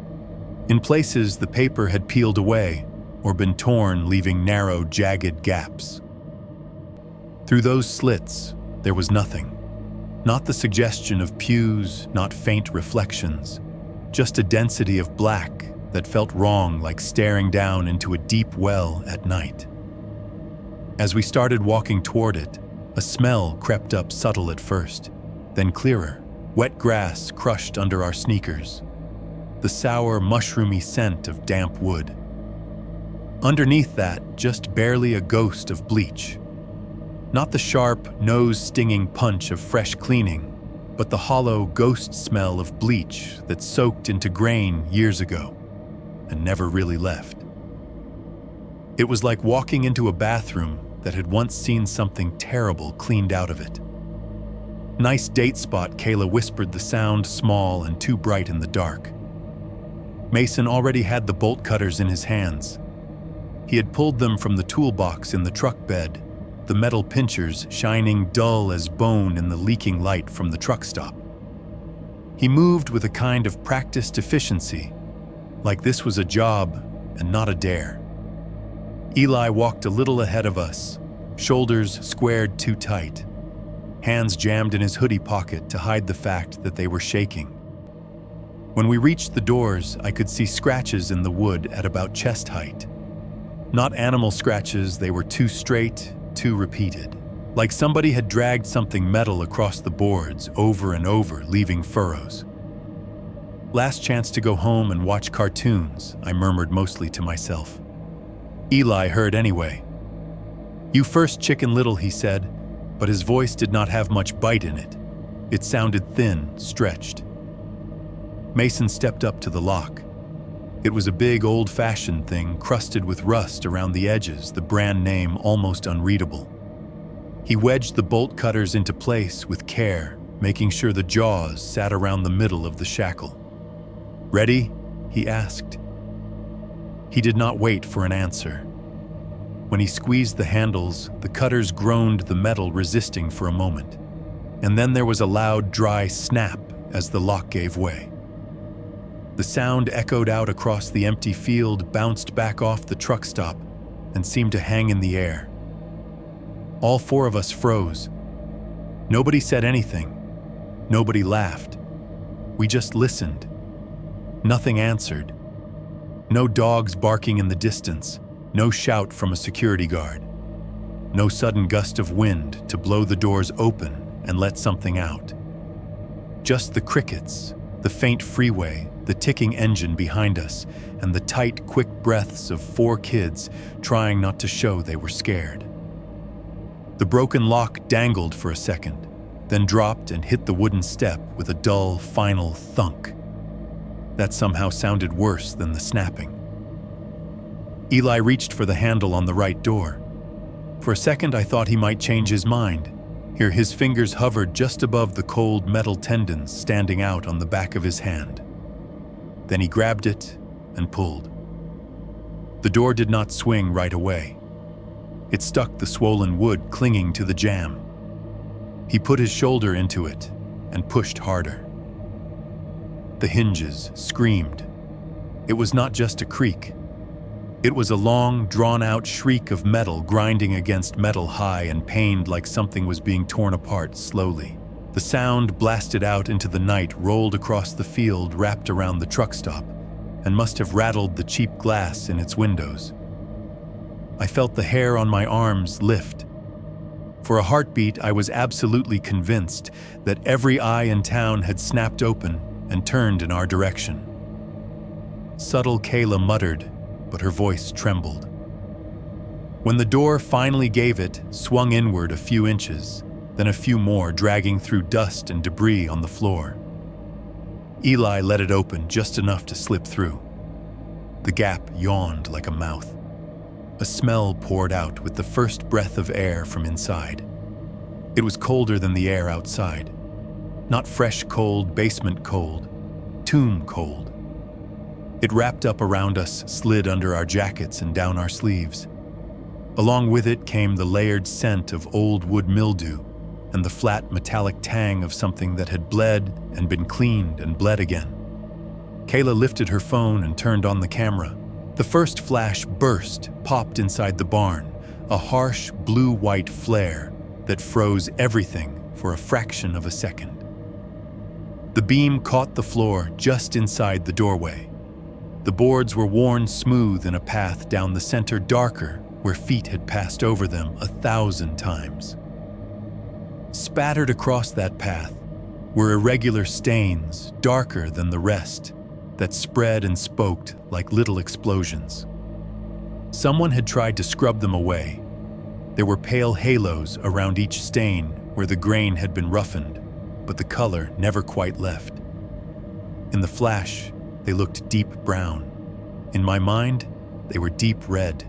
In places, the paper had peeled away or been torn, leaving narrow, jagged gaps. Through those slits, there was nothing. Not the suggestion of pews, not faint reflections, just a density of black that felt wrong, like staring down into a deep well at night. As we started walking toward it, a smell crept up, subtle at first, then clearer. Wet grass crushed under our sneakers. The sour, mushroomy scent of damp wood. Underneath that, just barely a ghost of bleach. Not the sharp, nose-stinging punch of fresh cleaning, but the hollow ghost smell of bleach that soaked into grain years ago and never really left. It was like walking into a bathroom that had once seen something terrible cleaned out of it. Nice date spot, Kayla whispered, the sound small and too bright in the dark. Mason already had the bolt cutters in his hands. He had pulled them from the toolbox in the truck bed, the metal pinchers shining dull as bone in the leaking light from the truck stop. He moved with a kind of practiced efficiency, like this was a job and not a dare. Eli walked a little ahead of us, shoulders squared too tight, hands jammed in his hoodie pocket to hide the fact that they were shaking. When we reached the doors, I could see scratches in the wood at about chest height. Not animal scratches, they were too straight, too repeated. Like somebody had dragged something metal across the boards over and over, leaving furrows. Last chance to go home and watch cartoons, I murmured mostly to myself. Eli heard anyway. "You first, Chicken Little," he said, but his voice did not have much bite in it. It sounded thin, stretched. Mason stepped up to the lock. It was a big, old-fashioned thing, crusted with rust around the edges, the brand name almost unreadable. He wedged the bolt cutters into place with care, making sure the jaws sat around the middle of the shackle. "Ready?" he asked. He did not wait for an answer. When he squeezed the handles, the cutters groaned, the metal resisting for a moment. And then there was a loud, dry snap as the lock gave way. The sound echoed out across the empty field, bounced back off the truck stop, and seemed to hang in the air. All four of us froze. Nobody said anything. Nobody laughed. We just listened. Nothing answered. No dogs barking in the distance. No shout from a security guard. No sudden gust of wind to blow the doors open and let something out. Just the crickets, The faint freeway, the ticking engine behind us, and the tight, quick breaths of 4 kids trying not to show they were scared. The broken lock dangled for a second, then dropped and hit the wooden step with a dull, final thunk. That somehow sounded worse than the snapping. Eli reached for the handle on the right door. For a second, I thought he might change his mind. Here, his fingers hovered just above the cold metal tendons standing out on the back of his hand. Then he grabbed it and pulled. The door did not swing right away. It stuck the swollen wood clinging to the jamb. He put his shoulder into it and pushed harder. The hinges screamed. It was not just a creak. It was a long, drawn-out shriek of metal grinding against metal, high and pained like something was being torn apart slowly. The sound blasted out into the night, rolled across the field, wrapped around the truck stop, and must have rattled the cheap glass in its windows. I felt the hair on my arms lift. For a heartbeat, I was absolutely convinced that every eye in town had snapped open and turned in our direction. Subtle Kayla muttered, but her voice trembled. When the door finally gave it, swung inward a few inches, then a few more, dragging through dust and debris on the floor. Eli let it open just enough to slip through. The gap yawned like a mouth. A smell poured out with the first breath of air from inside. It was colder than the air outside. Not fresh cold, basement cold, tomb cold. It wrapped up around us, slid under our jackets and down our sleeves. Along with it came the layered scent of old wood mildew and the flat metallic tang of something that had bled and been cleaned and bled again. Kayla lifted her phone and turned on the camera. The first flash burst, popped inside the barn, a harsh blue-white flare that froze everything for a fraction of a second. The beam caught the floor just inside the doorway. The boards were worn smooth in a path down the center, darker where feet had passed over them 1,000 times. Spattered across that path were irregular stains, darker than the rest, that spread and spoked like little explosions. Someone had tried to scrub them away. There were pale halos around each stain where the grain had been roughened, but the color never quite left. In the flash, they looked deep brown. In my mind, they were deep red.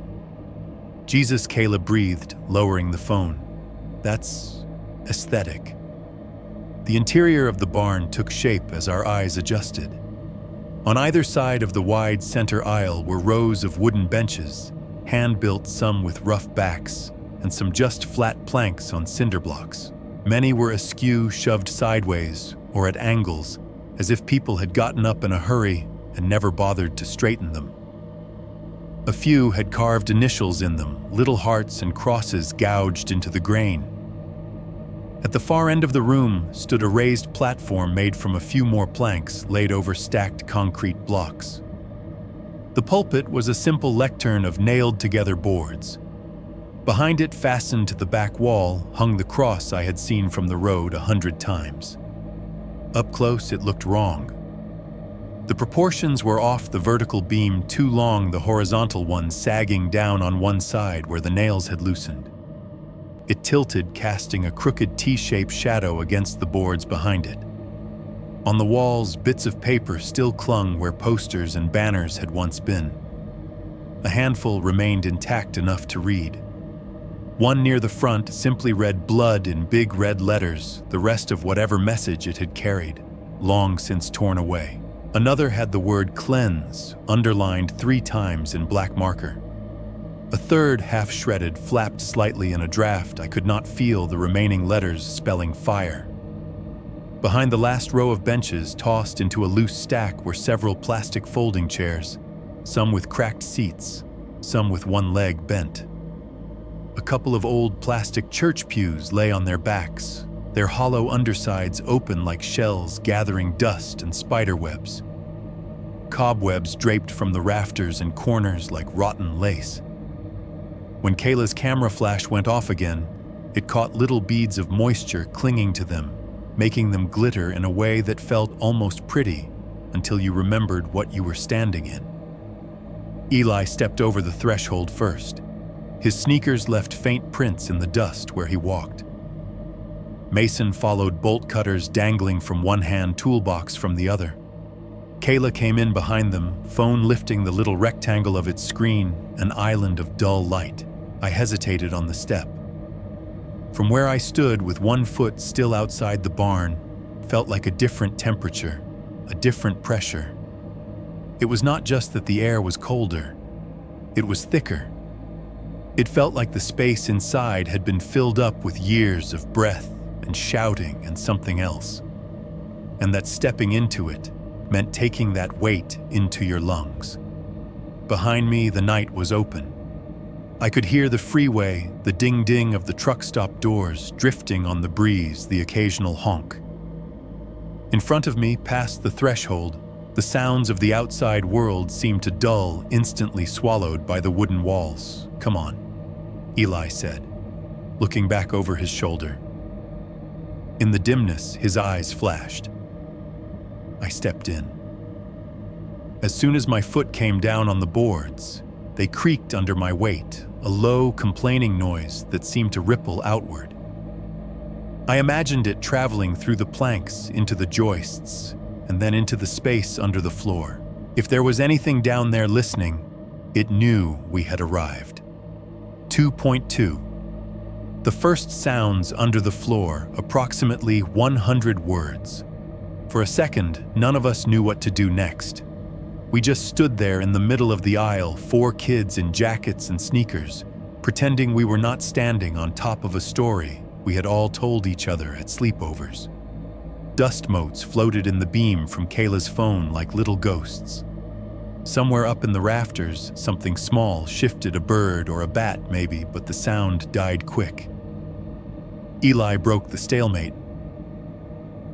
Jesus, Kayla breathed, lowering the phone. That's aesthetic. The interior of the barn took shape as our eyes adjusted. On either side of the wide center aisle were rows of wooden benches, hand-built, some with rough backs, and some just flat planks on cinder blocks. Many were askew, shoved sideways, or at angles, as if people had gotten up in a hurry and never bothered to straighten them. A few had carved initials in them, little hearts and crosses gouged into the grain. At the far end of the room stood a raised platform made from a few more planks laid over stacked concrete blocks. The pulpit was a simple lectern of nailed-together boards. Behind it, fastened to the back wall, hung the cross I had seen from the road 100 times. Up close, it looked wrong. The proportions were off, the vertical beam too long, the horizontal one sagging down on one side where the nails had loosened. It tilted, casting a crooked T-shaped shadow against the boards behind it. On the walls, bits of paper still clung where posters and banners had once been. A handful remained intact enough to read. One near the front simply read "blood" in big red letters, the rest of whatever message it had carried, long since torn away. Another had the word "cleanse" underlined 3 times in black marker. A third, half-shredded, flapped slightly in a draft. I could not feel the remaining letters spelling fire. Behind the last row of benches, tossed into a loose stack, were several plastic folding chairs, some with cracked seats, some with one leg bent. A couple of old plastic church pews lay on their backs, their hollow undersides open like shells gathering dust and spider webs. Cobwebs draped from the rafters and corners like rotten lace. When Kayla's camera flash went off again, it caught little beads of moisture clinging to them, making them glitter in a way that felt almost pretty until you remembered what you were standing in. Eli stepped over the threshold first. His sneakers left faint prints in the dust where he walked. Mason followed, bolt cutters dangling from one hand, toolbox from the other. Kayla came in behind them, phone lifting the little rectangle of its screen, an island of dull light. I hesitated on the step. From where I stood, with one foot still outside the barn, felt like a different temperature, a different pressure. It was not just that the air was colder, it was thicker. It felt like the space inside had been filled up with years of breath and shouting and something else, and that stepping into it meant taking that weight into your lungs. Behind me, the night was open. I could hear the freeway, the ding-ding of the truck stop doors drifting on the breeze, the occasional honk. In front of me, past the threshold, the sounds of the outside world seemed to dull, instantly swallowed by the wooden walls. "Come on," Eli said, looking back over his shoulder. In the dimness, his eyes flashed. I stepped in. As soon as my foot came down on the boards, they creaked under my weight, a low, complaining noise that seemed to ripple outward. I imagined it traveling through the planks into the joists, and then into the space under the floor. If there was anything down there listening, it knew we had arrived. 2.2. The first sounds under the floor, approximately 100 words. For a second, none of us knew what to do next. We just stood there in the middle of the aisle, 4 kids in jackets and sneakers, pretending we were not standing on top of a story we had all told each other at sleepovers. Dust motes floated in the beam from Kayla's phone like little ghosts. Somewhere up in the rafters, something small shifted, a bird or a bat maybe, but the sound died quick. Eli broke the stalemate.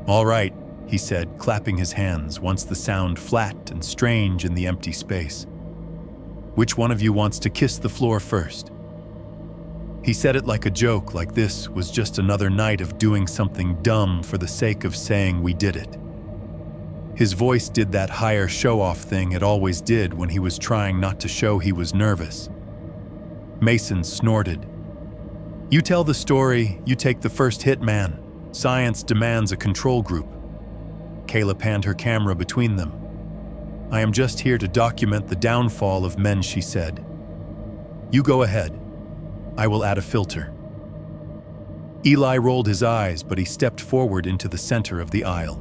"All right," he said, clapping his hands once the sound flat and strange in the empty space. "Which one of you wants to kiss the floor first?" He said it like a joke, like this was just another night of doing something dumb for the sake of saying we did it. His voice did that higher show-off thing it always did when he was trying not to show he was nervous. Mason snorted. "You tell the story, you take the first hit, man. Science demands a control group." Kayla panned her camera between them. "I am just here to document the downfall of men," she said. "You go ahead. I will add a filter." Eli rolled his eyes, but he stepped forward into the center of the aisle.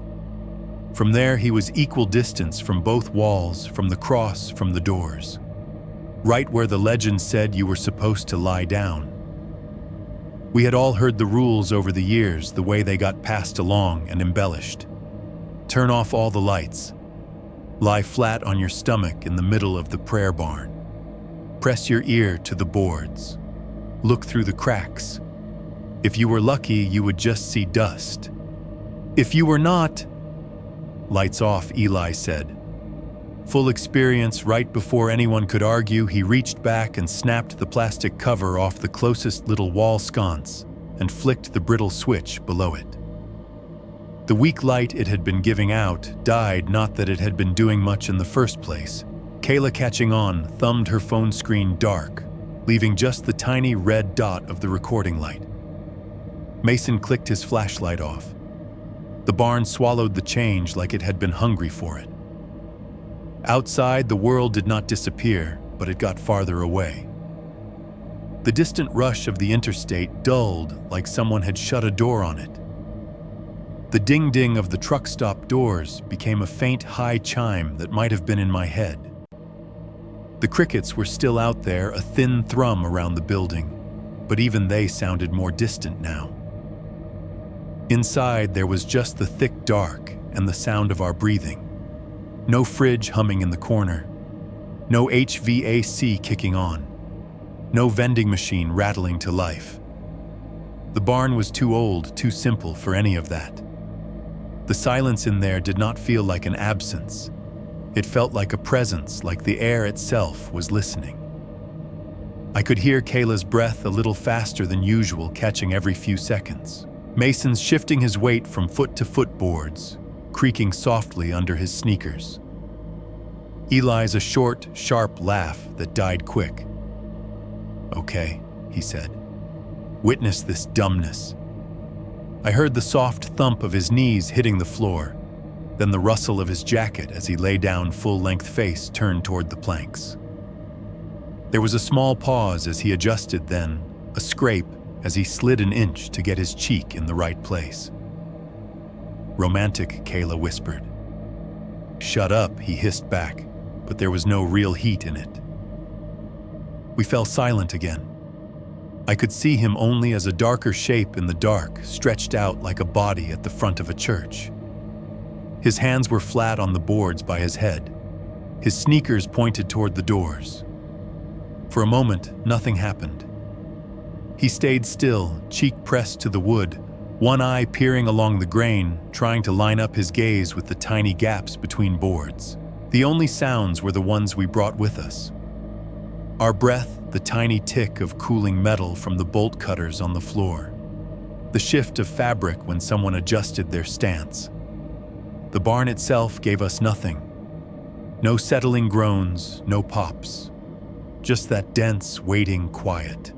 From there, he was equal distance from both walls, from the cross, from the doors. Right where the legend said you were supposed to lie down. We had all heard the rules over the years, the way they got passed along and embellished. Turn off all the lights. Lie flat on your stomach in the middle of the prayer barn. Press your ear to the boards. Look through the cracks. If you were lucky, you would just see dust. If you were not... Lights off, Eli said. Full experience, right before anyone could argue, he reached back and snapped the plastic cover off the closest little wall sconce and flicked the brittle switch below it. The weak light it had been giving out died, not that it had been doing much in the first place. Kayla, catching on, thumbed her phone screen dark, leaving just the tiny red dot of the recording light. Mason clicked his flashlight off. The barn swallowed the change like it had been hungry for it. Outside, the world did not disappear, but it got farther away. The distant rush of the interstate dulled like someone had shut a door on it. The ding-ding of the truck stop doors became a faint high chime that might have been in my head. The crickets were still out there, a thin thrum around the building, but even they sounded more distant now. Inside, there was just the thick dark and the sound of our breathing. No fridge humming in the corner. No HVAC kicking on. No vending machine rattling to life. The barn was too old, too simple for any of that. The silence in there did not feel like an absence. It felt like a presence, like the air itself was listening. I could hear Kayla's breath a little faster than usual, catching every few seconds. Mason's shifting his weight from foot to foot boards, creaking softly under his sneakers. Eli's a short, sharp laugh that died quick. "Okay," he said. "Witness this dumbness." I heard the soft thump of his knees hitting the floor, then the rustle of his jacket as he lay down full-length face turned toward the planks. There was a small pause as he adjusted, then a scrape as he slid an inch to get his cheek in the right place. "Romantic," Kayla whispered. "Shut up," he hissed back, but there was no real heat in it. We fell silent again. I could see him only as a darker shape in the dark, stretched out like a body at the front of a church. His hands were flat on the boards by his head. His sneakers pointed toward the doors. For a moment, nothing happened. He stayed still, cheek pressed to the wood, one eye peering along the grain, trying to line up his gaze with the tiny gaps between boards. The only sounds were the ones we brought with us. Our breath, the tiny tick of cooling metal from the bolt cutters on the floor. The shift of fabric when someone adjusted their stance. The barn itself gave us nothing. No settling groans, no pops. Just that dense, waiting quiet.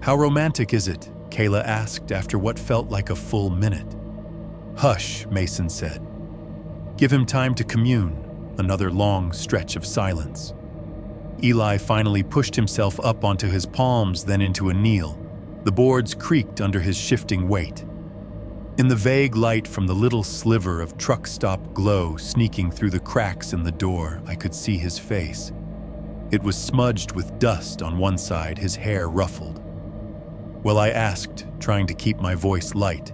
"How romantic is it?" Kayla asked after what felt like a full minute. "Hush," Mason said. "Give him time to commune." Another long stretch of silence. Eli finally pushed himself up onto his palms, then into a kneel. The boards creaked under his shifting weight. In the vague light from the little sliver of truck stop glow sneaking through the cracks in the door, I could see his face. It was smudged with dust on one side, his hair ruffled. "Well," I asked, trying to keep my voice light.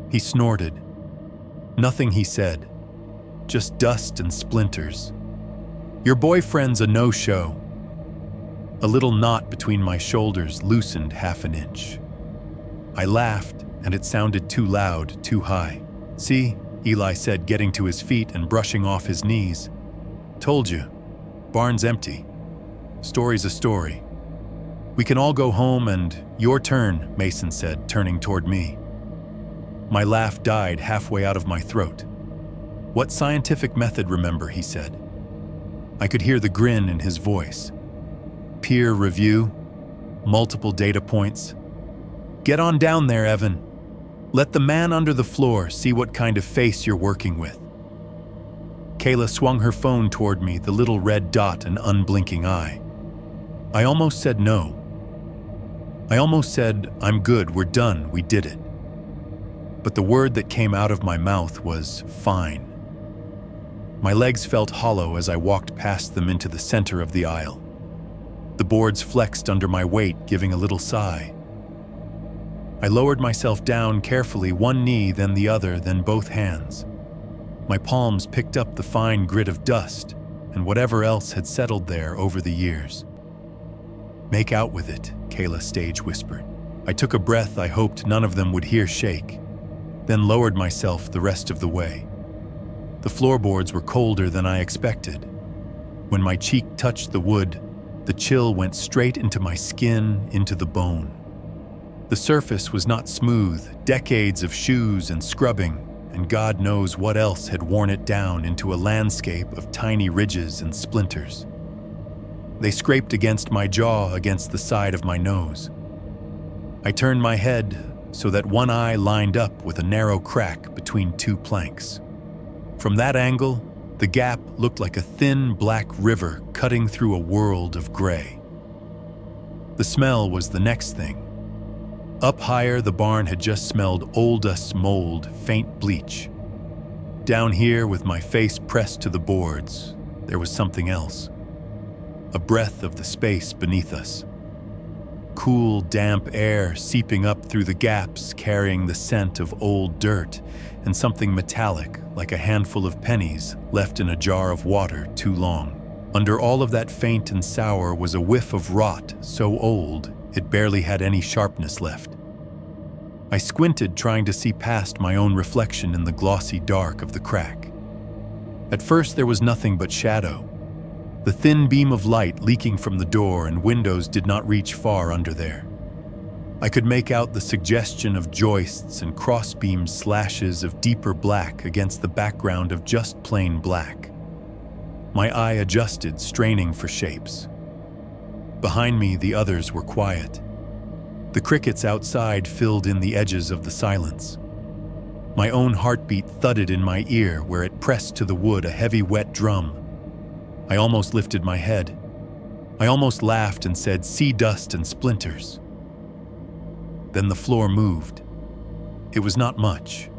He snorted. Nothing, he said. Just dust and splinters. "Your boyfriend's a no-show." A little knot between my shoulders loosened half an inch. I laughed, and it sounded too loud, too high. "See," Eli said, getting to his feet and brushing off his knees. "Told you. Barn's empty. Story's a story. We can all go home and—" "Your turn," Mason said, turning toward me. My laugh died halfway out of my throat. "What scientific method, remember?" he said. I could hear the grin in his voice. "Peer review, multiple data points. Get on down there, Evan. Let the man under the floor see what kind of face you're working with." Kayla swung her phone toward me, the little red dot an unblinking eye. I almost said no. I almost said, "I'm good, we're done, we did it." But the word that came out of my mouth was fine. My legs felt hollow as I walked past them into the center of the aisle. The boards flexed under my weight, giving a little sigh. I lowered myself down carefully, one knee, then the other, then both hands. My palms picked up the fine grit of dust and whatever else had settled there over the years. "Make out with it," Kayla stage whispered. I took a breath I hoped none of them would hear shake, then lowered myself the rest of the way. The floorboards were colder than I expected. When my cheek touched the wood, the chill went straight into my skin, into the bone. The surface was not smooth, decades of shoes and scrubbing, and God knows what else had worn it down into a landscape of tiny ridges and splinters. They scraped against my jaw, against the side of my nose. I turned my head so that one eye lined up with a narrow crack between two planks. From that angle, the gap looked like a thin black river cutting through a world of gray. The smell was the next thing. Up higher, the barn had just smelled oldest mold, faint bleach. Down here, with my face pressed to the boards, there was something else. A breath of the space beneath us. Cool, damp air seeping up through the gaps, carrying the scent of old dirt and something metallic, like a handful of pennies left in a jar of water too long. Under all of that faint and sour was a whiff of rot so old it barely had any sharpness left. I squinted, trying to see past my own reflection in the glossy dark of the crack. At first there was nothing but shadow. The thin beam of light leaking from the door and windows did not reach far under there. I could make out the suggestion of joists and crossbeam slashes of deeper black against the background of just plain black. My eye adjusted, straining for shapes. Behind me, the others were quiet. The crickets outside filled in the edges of the silence. My own heartbeat thudded in my ear where it pressed to the wood, a heavy, wet drum. I almost lifted my head. I almost laughed and said, "See dust and splinters." Then the floor moved. It was not much.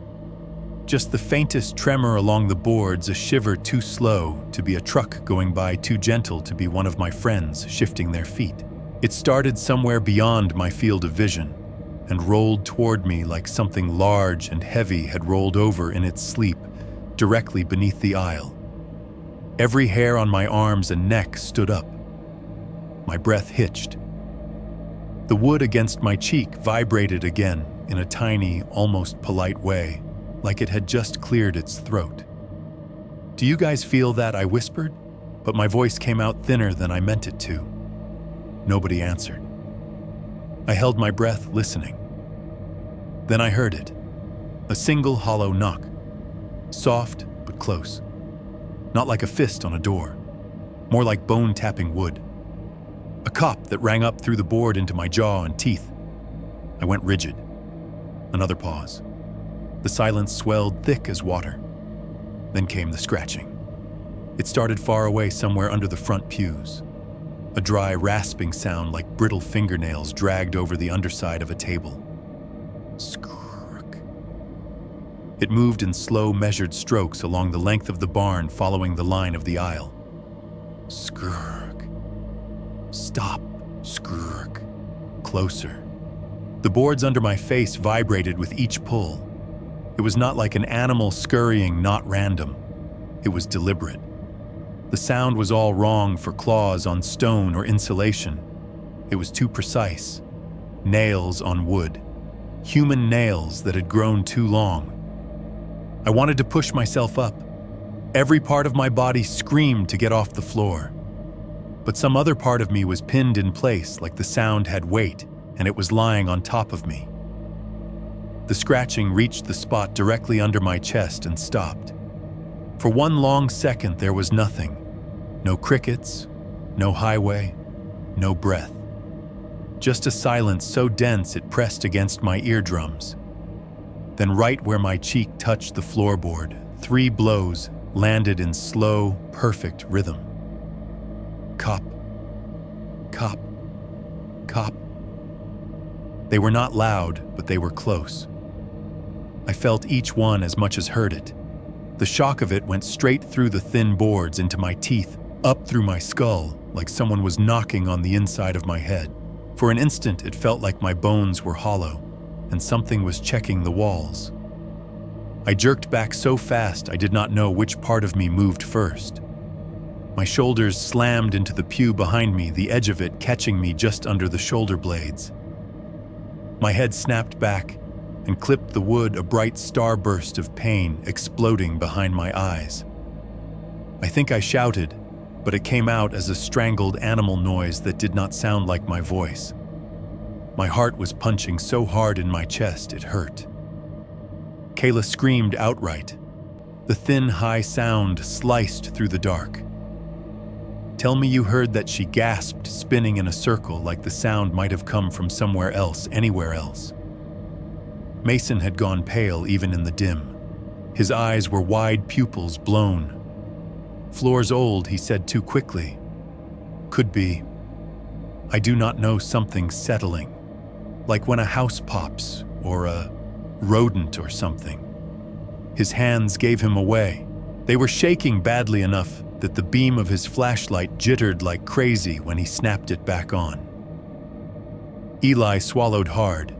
Just the faintest tremor along the boards, a shiver too slow to be a truck going by, too gentle to be one of my friends shifting their feet. It started somewhere beyond my field of vision and rolled toward me like something large and heavy had rolled over in its sleep directly beneath the aisle. Every hair on my arms and neck stood up. My breath hitched. The wood against my cheek vibrated again in a tiny, almost polite way, like it had just cleared its throat. "Do you guys feel that?" I whispered, but my voice came out thinner than I meant it to. Nobody answered. I held my breath, listening. Then I heard it. A single hollow knock. Soft, but close. Not like a fist on a door. More like bone tapping wood. A cop that rang up through the board into my jaw and teeth. I went rigid. Another pause. The silence swelled thick as water. Then came the scratching. It started far away, somewhere under the front pews. A dry, rasping sound like brittle fingernails dragged over the underside of a table. Skrrrk. It moved in slow, measured strokes along the length of the barn, following the line of the aisle. Skrrrk. Stop. Skrrrk. Closer. The boards under my face vibrated with each pull. It was not like an animal scurrying, not random. It was deliberate. The sound was all wrong for claws on stone or insulation. It was too precise. Nails on wood. Human nails that had grown too long. I wanted to push myself up. Every part of my body screamed to get off the floor. But some other part of me was pinned in place, like the sound had weight, and it was lying on top of me. The scratching reached the spot directly under my chest and stopped. For one long second, there was nothing. No crickets, no highway, no breath. Just a silence so dense it pressed against my eardrums. Then right where my cheek touched the floorboard, 3 blows landed in slow, perfect rhythm. Cop, cop, cop. They were not loud, but they were close. I felt each one as much as heard it. The shock of it went straight through the thin boards into my teeth, up through my skull, like someone was knocking on the inside of my head. For an instant, it felt like my bones were hollow, and something was checking the walls. I jerked back so fast I did not know which part of me moved first. My shoulders slammed into the pew behind me, the edge of it catching me just under the shoulder blades. My head snapped back and clipped the wood, a bright starburst of pain exploding behind my eyes. I think I shouted, but it came out as a strangled animal noise that did not sound like my voice. My heart was punching so hard in my chest it hurt. Kayla screamed outright. The thin, high sound sliced through the dark. Tell me you heard that, she gasped, spinning in a circle like the sound might have come from somewhere else, anywhere else. Mason had gone pale even in the dim. His eyes were wide pupils blown. "Floor's old," he said too quickly. "Could be. I do not know, something settling. Like when a house pops, or a rodent or something." His hands gave him away. They were shaking badly enough that the beam of his flashlight jittered like crazy when he snapped it back on. Eli swallowed hard.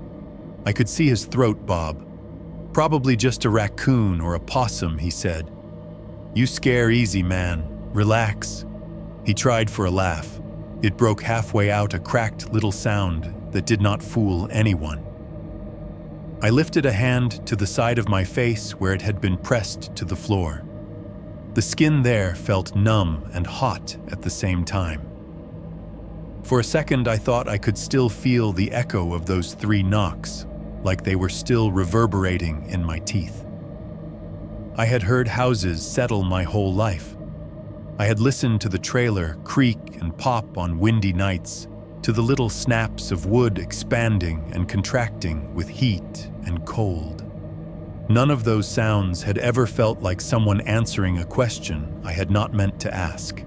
I could see his throat bob. "Probably just a raccoon or a possum," he said. "You scare easy, man. Relax." He tried for a laugh. It broke halfway out, a cracked little sound that did not fool anyone. I lifted a hand to the side of my face where it had been pressed to the floor. The skin there felt numb and hot at the same time. For a second, I thought I could still feel the echo of those 3 knocks, like they were still reverberating in my teeth. I had heard houses settle my whole life. I had listened to the trailer creak and pop on windy nights, to the little snaps of wood expanding and contracting with heat and cold. None of those sounds had ever felt like someone answering a question I had not meant to ask.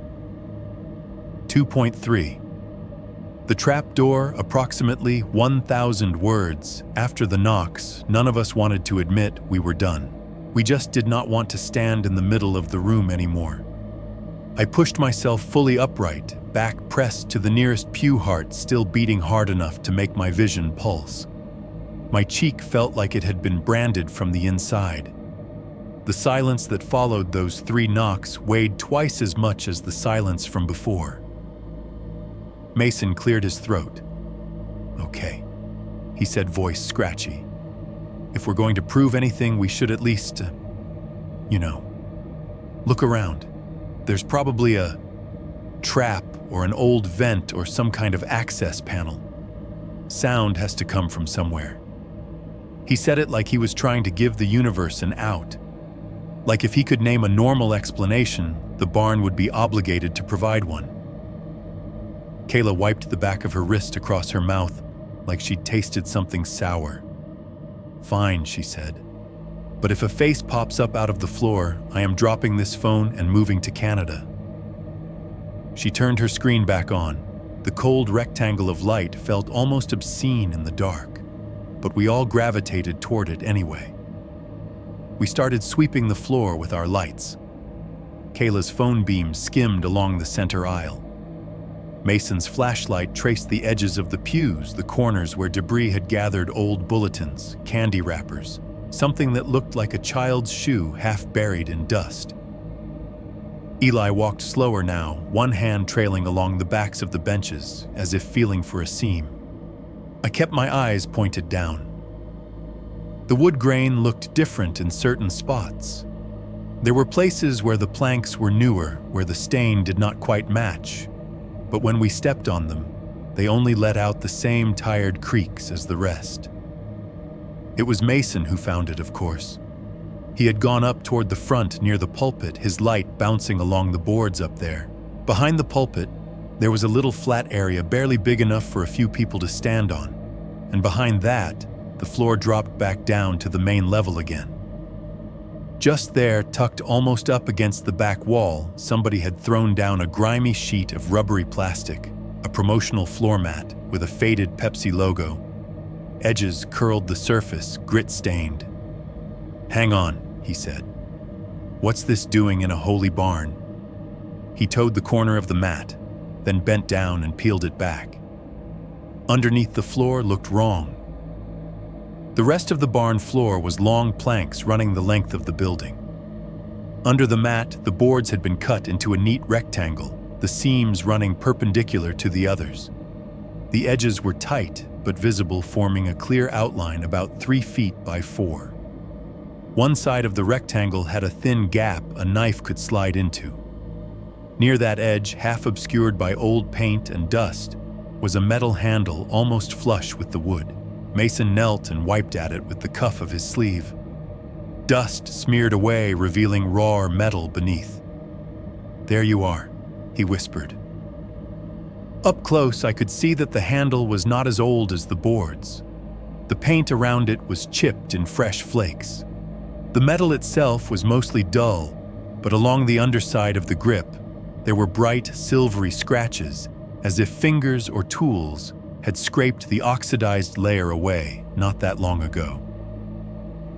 2.3. The trapdoor, approximately 1,000 words. After the knocks, none of us wanted to admit we were done. We just did not want to stand in the middle of the room anymore. I pushed myself fully upright, back pressed to the nearest pew heart still beating hard enough to make my vision pulse. My cheek felt like it had been branded from the inside. The silence that followed those 3 knocks weighed twice as much as the silence from before. Mason cleared his throat. "Okay," he said, voice scratchy. "If we're going to prove anything, we should at least, look around. There's probably a trap or an old vent or some kind of access panel. Sound has to come from somewhere." He said it like he was trying to give the universe an out. Like if he could name a normal explanation, the barn would be obligated to provide one. Kayla wiped the back of her wrist across her mouth like she'd tasted something sour. "Fine," she said. "But if a face pops up out of the floor, I am dropping this phone and moving to Canada." She turned her screen back on. The cold rectangle of light felt almost obscene in the dark, but we all gravitated toward it anyway. We started sweeping the floor with our lights. Kayla's phone beam skimmed along the center aisle. Mason's flashlight traced the edges of the pews, the corners where debris had gathered, old bulletins, candy wrappers, something that looked like a child's shoe half buried in dust. Eli walked slower now, one hand trailing along the backs of the benches, as if feeling for a seam. I kept my eyes pointed down. The wood grain looked different in certain spots. There were places where the planks were newer, where the stain did not quite match, but when we stepped on them, they only let out the same tired creaks as the rest. It was Mason who found it, of course. He had gone up toward the front near the pulpit, his light bouncing along the boards up there. Behind the pulpit, there was a little flat area barely big enough for a few people to stand on, and behind that, the floor dropped back down to the main level again. Just there, tucked almost up against the back wall, somebody had thrown down a grimy sheet of rubbery plastic, a promotional floor mat with a faded Pepsi logo. Edges curled the surface, grit-stained. "Hang on," he said. "What's this doing in a holy barn?" He towed the corner of the mat, then bent down and peeled it back. Underneath the floor looked wrong. The rest of the barn floor was long planks running the length of the building. Under the mat, the boards had been cut into a neat rectangle, the seams running perpendicular to the others. The edges were tight but visible, forming a clear outline about 3 feet by 4. One side of the rectangle had a thin gap a knife could slide into. Near that edge, half obscured by old paint and dust, was a metal handle almost flush with the wood. Mason knelt and wiped at it with the cuff of his sleeve. Dust smeared away, revealing raw metal beneath. "There you are," he whispered. Up close, I could see that the handle was not as old as the boards. The paint around it was chipped in fresh flakes. The metal itself was mostly dull, but along the underside of the grip, there were bright, silvery scratches, as if fingers or tools had scraped the oxidized layer away not that long ago.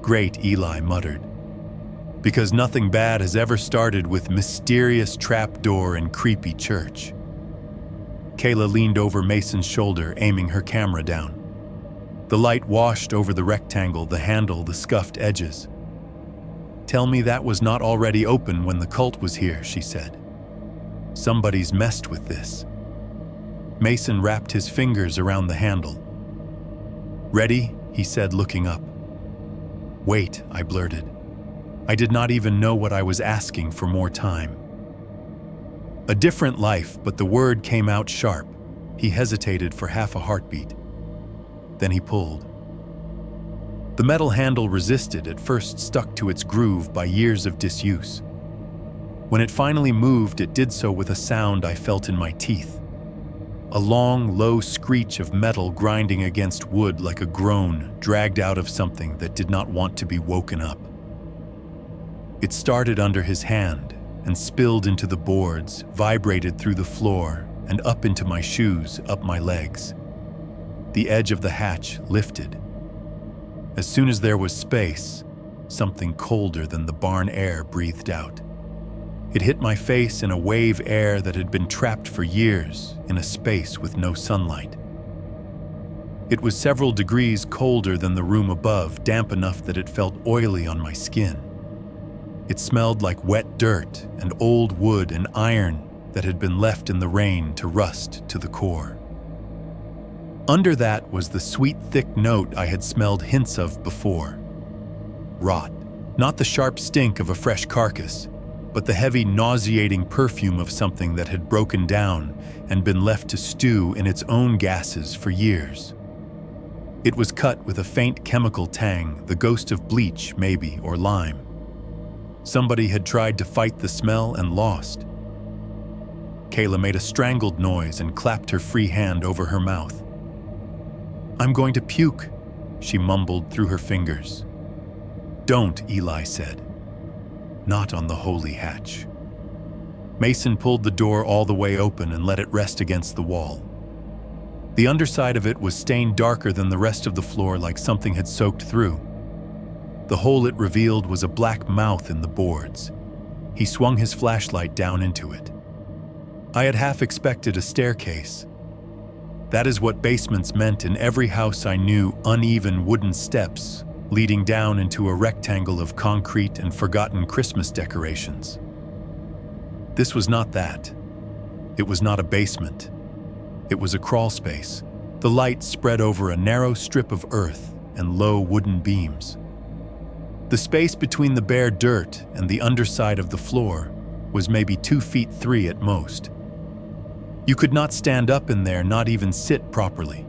"Great," Eli muttered. "Because nothing bad has ever started with mysterious trapdoor and creepy church." Kayla leaned over Mason's shoulder, aiming her camera down. The light washed over the rectangle, the handle, the scuffed edges. "Tell me that was not already open when the cult was here," she said. "Somebody's messed with this." Mason wrapped his fingers around the handle. "Ready?" he said, looking up. "Wait," I blurted. I did not even know what I was asking for more time. A different life, but the word came out sharp. He hesitated for half a heartbeat. Then he pulled. The metal handle resisted, at first stuck to its groove by years of disuse. When it finally moved, it did so with a sound I felt in my teeth. A long, low screech of metal grinding against wood like a groan dragged out of something that did not want to be woken up. It started under his hand and spilled into the boards, vibrated through the floor and up into my shoes, up my legs. The edge of the hatch lifted. As soon as there was space, something colder than the barn air breathed out. It hit my face in a wave air that had been trapped for years in a space with no sunlight. It was several degrees colder than the room above, damp enough that it felt oily on my skin. It smelled like wet dirt and old wood and iron that had been left in the rain to rust to the core. Under that was the sweet, thick note I had smelled hints of before. Rot. Not the sharp stink of a fresh carcass, but the heavy, nauseating perfume of something that had broken down and been left to stew in its own gases for years. It was cut with a faint chemical tang, the ghost of bleach, maybe, or lime. Somebody had tried to fight the smell and lost. Kayla made a strangled noise and clapped her free hand over her mouth. "I'm going to puke," she mumbled through her fingers. "Don't," Eli said. "Not on the holy hatch." Mason pulled the door all the way open and let it rest against the wall. The underside of it was stained darker than the rest of the floor, like something had soaked through. The hole it revealed was a black mouth in the boards. He swung his flashlight down into it. I had half expected a staircase. That is what basements meant in every house I knew, uneven wooden steps leading down into a rectangle of concrete and forgotten Christmas decorations. This was not that. It was not a basement. It was a crawl space. The light spread over a narrow strip of earth and low wooden beams. The space between the bare dirt and the underside of the floor was maybe 2 feet 3 at most. You could not stand up in there, not even sit properly.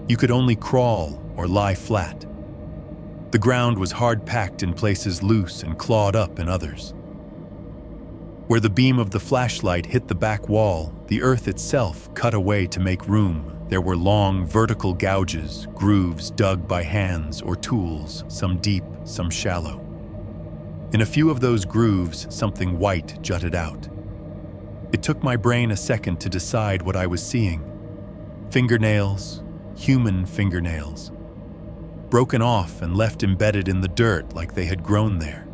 You could only crawl or lie flat. The ground was hard-packed in places, loose and clawed up in others. Where the beam of the flashlight hit the back wall, the earth itself cut away to make room. There were long, vertical gouges, grooves dug by hands or tools, some deep, some shallow. In a few of those grooves, something white jutted out. It took my brain a second to decide what I was seeing. Fingernails, human fingernails. Broken off and left embedded in the dirt like they had grown there.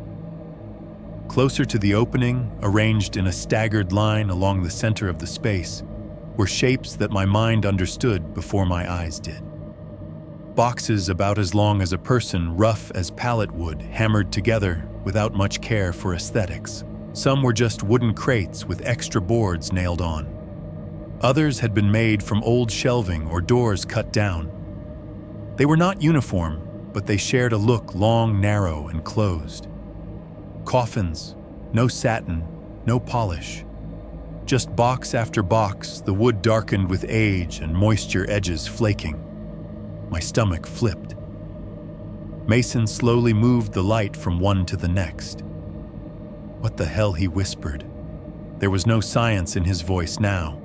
Closer to the opening, arranged in a staggered line along the center of the space, were shapes that my mind understood before my eyes did. Boxes about as long as a person, rough as pallet wood, hammered together without much care for aesthetics. Some were just wooden crates with extra boards nailed on. Others had been made from old shelving or doors cut down. They were not uniform, but they shared a look long, narrow, and closed. Coffins, no satin, no polish. Just box after box, the wood darkened with age and moisture edges flaking. My stomach flipped. Mason slowly moved the light from one to the next. "What the hell?" he whispered. There was no science in his voice now.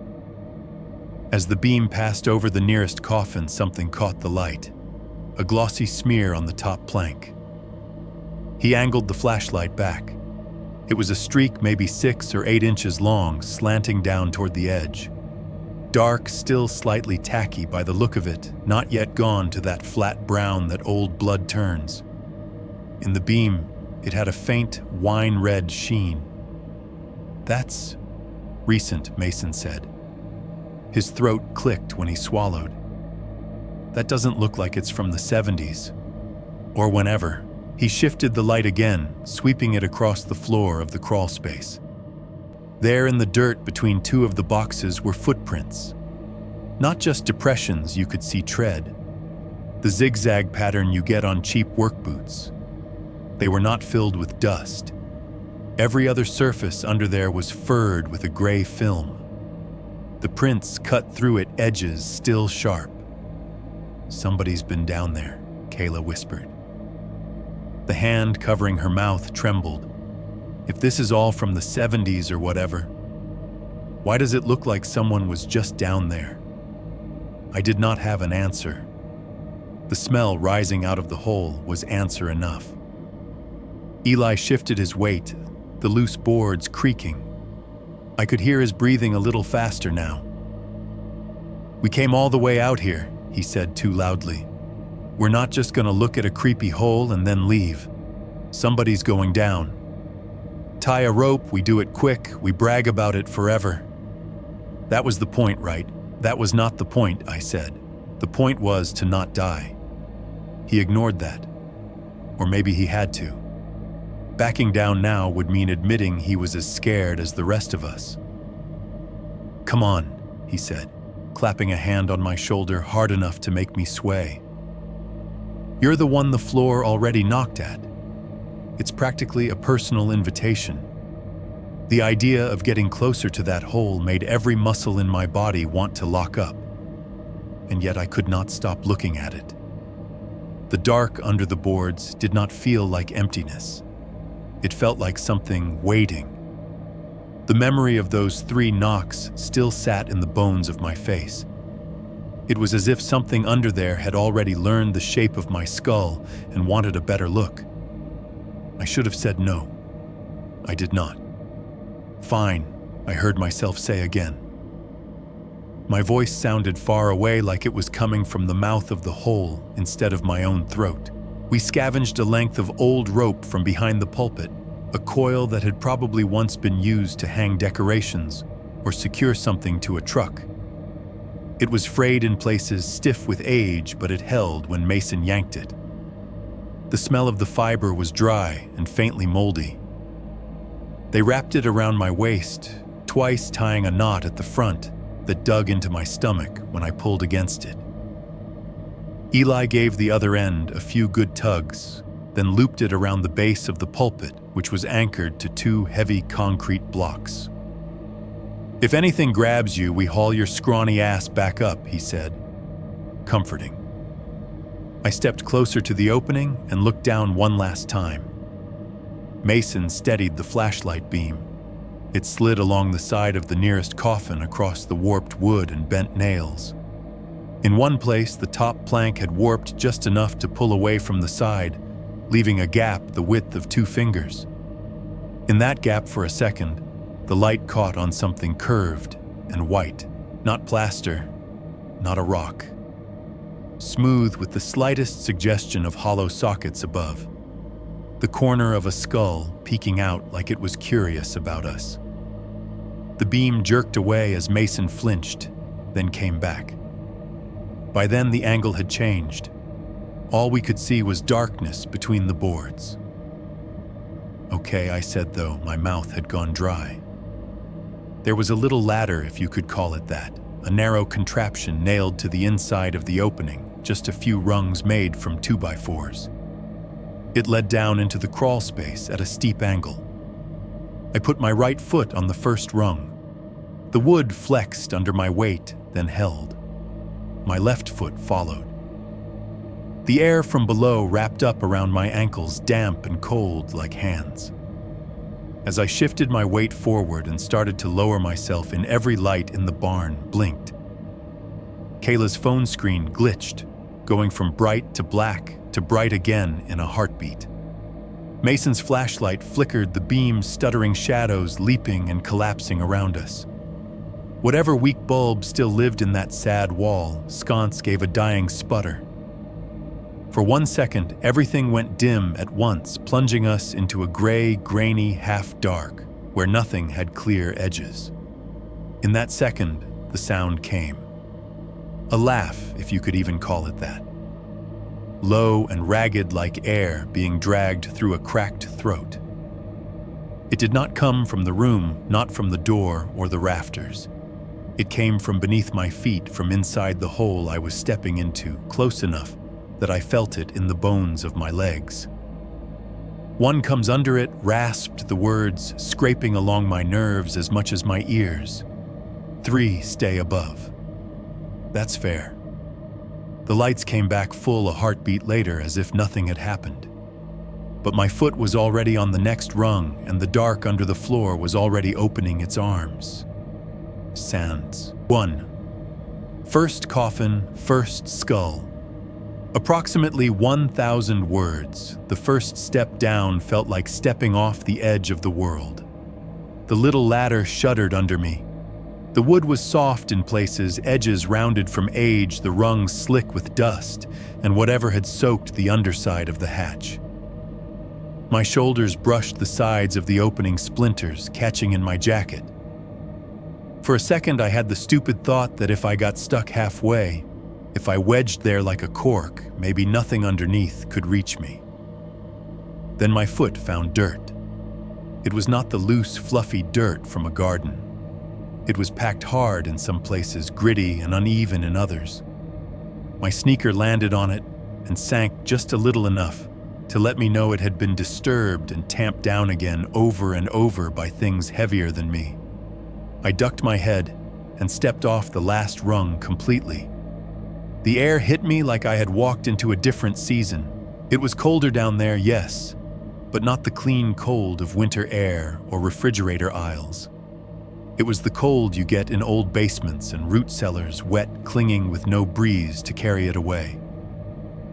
As the beam passed over the nearest coffin, something caught the light. A glossy smear on the top plank. He angled the flashlight back. It was a streak maybe 6 or 8 inches long, slanting down toward the edge. Dark, still slightly tacky by the look of it, not yet gone to that flat brown that old blood turns. In the beam, it had a faint wine-red sheen. "That's recent," Mason said. His throat clicked when he swallowed. "That doesn't look like it's from the 70s. Or whenever." He shifted the light again, sweeping it across the floor of the crawl space. There in the dirt between 2 of the boxes were footprints. Not just depressions you could see tread. The zigzag pattern you get on cheap work boots. They were not filled with dust. Every other surface under there was furred with a gray film. The prints cut through it, edges still sharp. "Somebody's been down there," Kayla whispered. The hand covering her mouth trembled. "If this is all from the 70s or whatever, why does it look like someone was just down there?" I did not have an answer. The smell rising out of the hole was answer enough. Eli shifted his weight, the loose boards creaking. I could hear his breathing a little faster now. "We came all the way out here," he said too loudly. "We're not just gonna look at a creepy hole and then leave. Somebody's going down. Tie a rope, we do it quick, we brag about it forever." "That was the point, right?" "That was not the point," I said. "The point was to not die." He ignored that. Or maybe he had to. Backing down now would mean admitting he was as scared as the rest of us. "Come on," he said, clapping a hand on my shoulder hard enough to make me sway. "You're the one the floor already knocked at. It's practically a personal invitation." The idea of getting closer to that hole made every muscle in my body want to lock up, and yet I could not stop looking at it. The dark under the boards did not feel like emptiness. It felt like something waiting. The memory of those 3 knocks still sat in the bones of my face. It was as if something under there had already learned the shape of my skull and wanted a better look. I should have said no. I did not. "Fine," I heard myself say again. My voice sounded far away, like it was coming from the mouth of the hole instead of my own throat. We scavenged a length of old rope from behind the pulpit, a coil that had probably once been used to hang decorations or secure something to a truck. It was frayed in places, stiff with age, but it held when Mason yanked it. The smell of the fiber was dry and faintly moldy. They wrapped it around my waist, twice tying a knot at the front that dug into my stomach when I pulled against it. Eli gave the other end a few good tugs, then looped it around the base of the pulpit, which was anchored to 2 heavy concrete blocks. "If anything grabs you, we haul your scrawny ass back up," he said, comforting. I stepped closer to the opening and looked down one last time. Mason steadied the flashlight beam. It slid along the side of the nearest coffin across the warped wood and bent nails. In one place, the top plank had warped just enough to pull away from the side, leaving a gap the width of 2 fingers. In that gap for a second, the light caught on something curved and white, not plaster, not a rock. Smooth with the slightest suggestion of hollow sockets above. The corner of a skull peeking out like it was curious about us. The beam jerked away as Mason flinched, then came back. By then the angle had changed. All we could see was darkness between the boards. "Okay," I said, though my mouth had gone dry. There was a little ladder, if you could call it that, a narrow contraption nailed to the inside of the opening, just a few rungs made from 2x4s. It led down into the crawl space at a steep angle. I put my right foot on the first rung. The wood flexed under my weight, then held. My left foot followed. The air from below wrapped up around my ankles, damp and cold like hands. As I shifted my weight forward and started to lower myself in, every light in the barn blinked. Kayla's phone screen glitched, going from bright to black to bright again in a heartbeat. Mason's flashlight flickered, the beam's stuttering shadows leaping and collapsing around us. Whatever weak bulb still lived in that sad wall, sconce gave a dying sputter. For 1 second, everything went dim at once, plunging us into a gray, grainy half-dark, where nothing had clear edges. In that second, the sound came. A laugh, if you could even call it that. Low and ragged like air being dragged through a cracked throat. It did not come from the room, not from the door or the rafters. It came from beneath my feet, from inside the hole I was stepping into, close enough that I felt it in the bones of my legs. "One comes under it," rasped the words, scraping along my nerves as much as my ears. 3 stay above. That's fair. The lights came back full a heartbeat later as if nothing had happened. But my foot was already on the next rung and the dark under the floor was already opening its arms. Sands. 1. First coffin, first skull. Approximately 1,000 words, the first step down felt like stepping off the edge of the world. The little ladder shuddered under me. The wood was soft in places, edges rounded from age, the rungs slick with dust, and whatever had soaked the underside of the hatch. My shoulders brushed the sides of the opening splinters, catching in my jacket. For a second, I had the stupid thought that if I got stuck halfway, if I wedged there like a cork, maybe nothing underneath could reach me. Then my foot found dirt. It was not the loose, fluffy dirt from a garden. It was packed hard in some places, gritty and uneven in others. My sneaker landed on it and sank just a little enough to let me know it had been disturbed and tamped down again over and over by things heavier than me. I ducked my head and stepped off the last rung completely. The air hit me like I had walked into a different season. It was colder down there, yes, but not the clean cold of winter air or refrigerator aisles. It was the cold you get in old basements and root cellars, wet, clinging with no breeze to carry it away.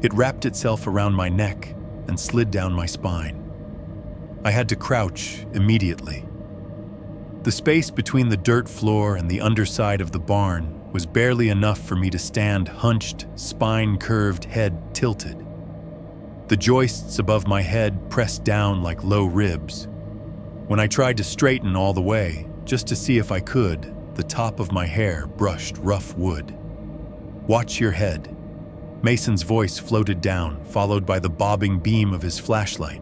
It wrapped itself around my neck and slid down my spine. I had to crouch immediately. The space between the dirt floor and the underside of the barn was barely enough for me to stand hunched, spine-curved, head tilted. The joists above my head pressed down like low ribs. When I tried to straighten all the way, just to see if I could, the top of my hair brushed rough wood. "Watch your head." Mason's voice floated down, followed by the bobbing beam of his flashlight.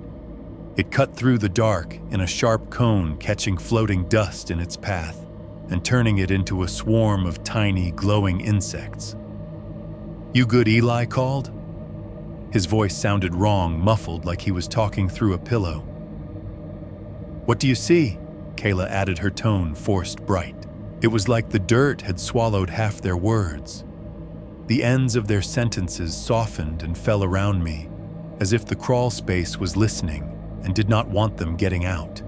It cut through the dark in a sharp cone, catching floating dust in its path and turning it into a swarm of tiny, glowing insects. "You good, Eli called?" His voice sounded wrong, muffled, like he was talking through a pillow. "What do you see?" Kayla added, her tone forced bright. It was like the dirt had swallowed half their words. The ends of their sentences softened and fell around me, as if the crawl space was listening and did not want them getting out.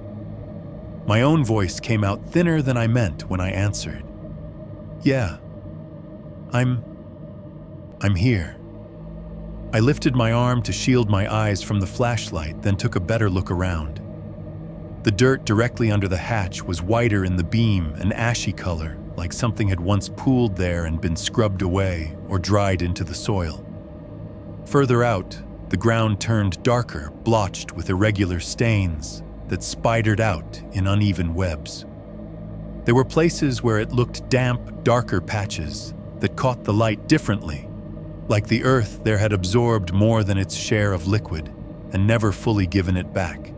My own voice came out thinner than I meant when I answered. "Yeah, I'm here." I lifted my arm to shield my eyes from the flashlight, then took a better look around. The dirt directly under the hatch was whiter in the beam, an ashy color, like something had once pooled there and been scrubbed away or dried into the soil. Further out, the ground turned darker, blotched with irregular stains that spidered out in uneven webs. There were places where it looked damp, darker patches that caught the light differently, like the earth there had absorbed more than its share of liquid and never fully given it back.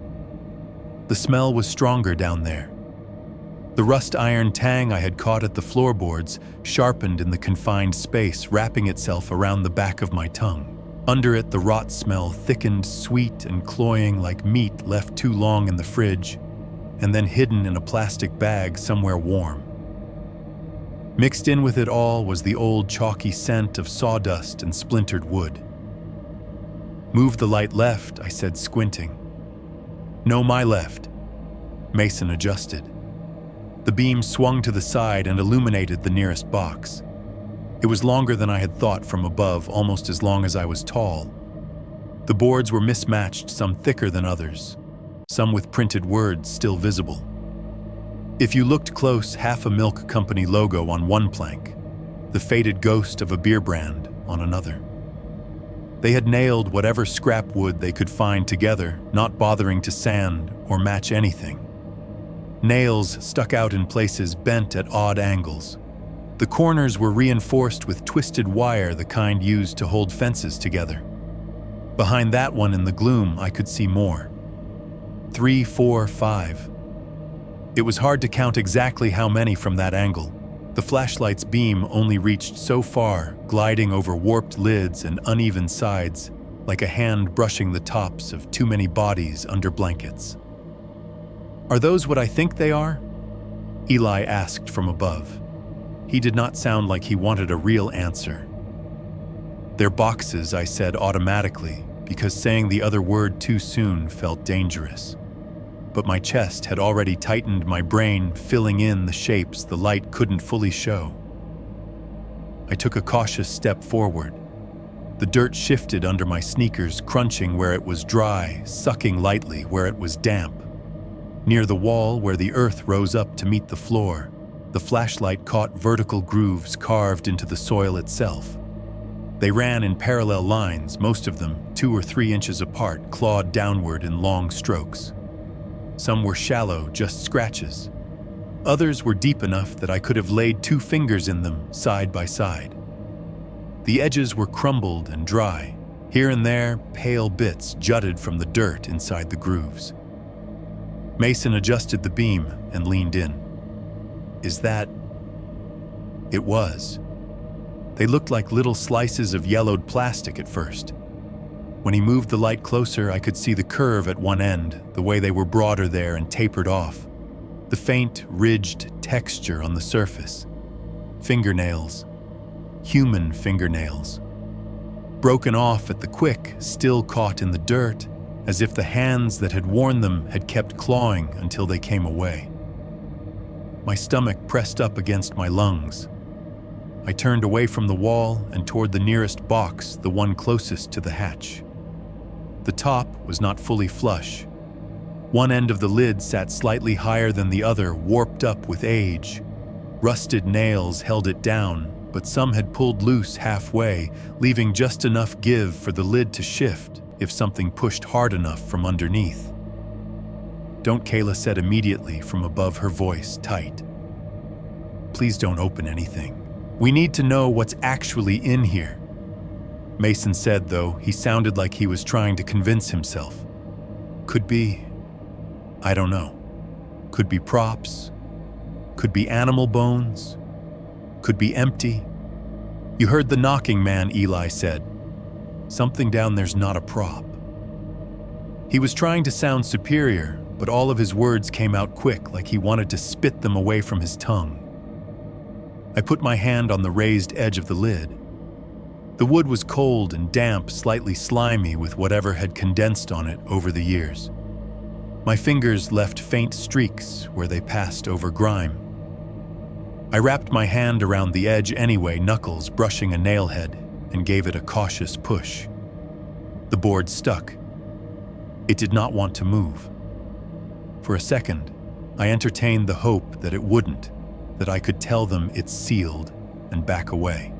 The smell was stronger down there. The rust iron tang I had caught at the floorboards sharpened in the confined space, wrapping itself around the back of my tongue. Under it, the rot smell thickened, sweet and cloying, like meat left too long in the fridge and then hidden in a plastic bag somewhere warm. Mixed in with it all was the old chalky scent of sawdust and splintered wood. "Move the light left," I said, squinting. "No, my left." Mason adjusted. The beam swung to the side and illuminated the nearest box. It was longer than I had thought from above, almost as long as I was tall. The boards were mismatched, some thicker than others, some with printed words still visible. If you looked close, half a milk company logo on one plank, the faded ghost of a beer brand on another. They had nailed whatever scrap wood they could find together, not bothering to sand or match anything. Nails stuck out in places bent at odd angles. The corners were reinforced with twisted wire, the kind used to hold fences together. Behind that one in the gloom, I could see more. 3, 4, 5. It was hard to count exactly how many from that angle. The flashlight's beam only reached so far, gliding over warped lids and uneven sides, like a hand brushing the tops of too many bodies under blankets. "Are those what I think they are?" Eli asked from above. He did not sound like he wanted a real answer. "They're boxes," I said automatically, because saying the other word too soon felt dangerous. But my chest had already tightened, my brain filling in the shapes the light couldn't fully show. I took a cautious step forward. The dirt shifted under my sneakers, crunching where it was dry, sucking lightly where it was damp. Near the wall, where the earth rose up to meet the floor, the flashlight caught vertical grooves carved into the soil itself. They ran in parallel lines, most of them 2 or 3 inches apart, clawed downward in long strokes. Some were shallow, just scratches. Others were deep enough that I could have laid 2 fingers in them side by side. The edges were crumbled and dry. Here and there, pale bits jutted from the dirt inside the grooves. Mason adjusted the beam and leaned in. "Is that?" It was. They looked like little slices of yellowed plastic at first. When he moved the light closer, I could see the curve at one end, the way they were broader there and tapered off. The faint, ridged texture on the surface. Fingernails. Human fingernails. Broken off at the quick, still caught in the dirt, as if the hands that had worn them had kept clawing until they came away. My stomach pressed up against my lungs. I turned away from the wall and toward the nearest box, the one closest to the hatch. The top was not fully flush. One end of the lid sat slightly higher than the other, warped up with age. Rusted nails held it down, but some had pulled loose halfway, leaving just enough give for the lid to shift if something pushed hard enough from underneath. "Don't," Kayla said immediately from above, her voice tight. "Please don't open anything. We need to know what's actually in here." Mason said, though he sounded like he was trying to convince himself. "Could be, I don't know. Could be props. Could be animal bones. Could be empty." "You heard the knocking, man," Eli said. "Something down there's not a prop." He was trying to sound superior, but all of his words came out quick, like he wanted to spit them away from his tongue. I put my hand on the raised edge of the lid. The wood was cold and damp, slightly slimy with whatever had condensed on it over the years. My fingers left faint streaks where they passed over grime. I wrapped my hand around the edge anyway, knuckles brushing a nail head, and gave it a cautious push. The board stuck. It did not want to move. For a second, I entertained the hope that it wouldn't, that I could tell them it's sealed and back away.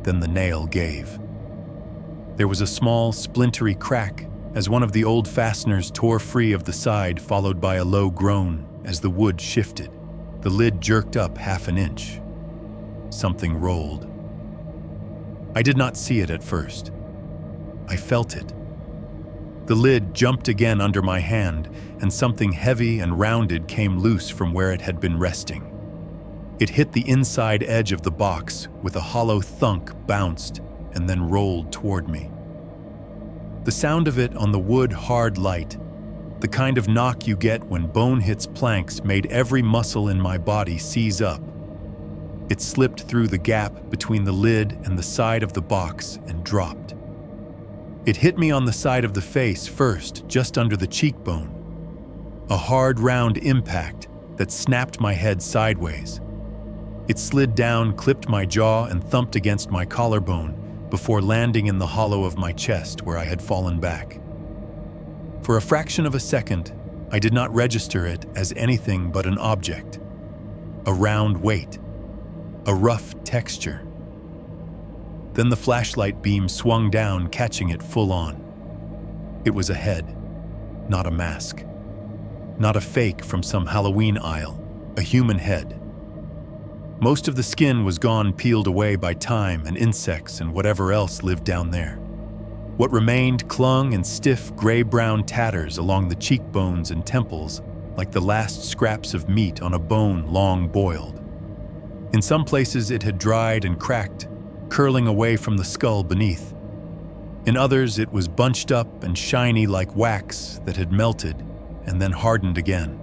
Then the nail gave. There was a small, splintery crack as one of the old fasteners tore free of the side, followed by a low groan as the wood shifted. The lid jerked up 1/2 inch. Something rolled. I did not see it at first. I felt it. The lid jumped again under my hand, and something heavy and rounded came loose from where it had been resting. It hit the inside edge of the box with a hollow thunk, bounced, and then rolled toward me. The sound of it on the wood hard light, the kind of knock you get when bone hits planks, made every muscle in my body seize up. It slipped through the gap between the lid and the side of the box and dropped. It hit me on the side of the face first, just under the cheekbone. A hard, round impact that snapped my head sideways. It slid down, clipped my jaw, and thumped against my collarbone before landing in the hollow of my chest where I had fallen back. For a fraction of a second, I did not register it as anything but an object. A round weight. A rough texture. Then the flashlight beam swung down, catching it full on. It was a head, not a mask. Not a fake from some Halloween aisle, a human head. Most of the skin was gone, peeled away by time and insects and whatever else lived down there. What remained clung in stiff gray-brown tatters along the cheekbones and temples, like the last scraps of meat on a bone long boiled. In some places it had dried and cracked, curling away from the skull beneath. In others it was bunched up and shiny like wax that had melted and then hardened again.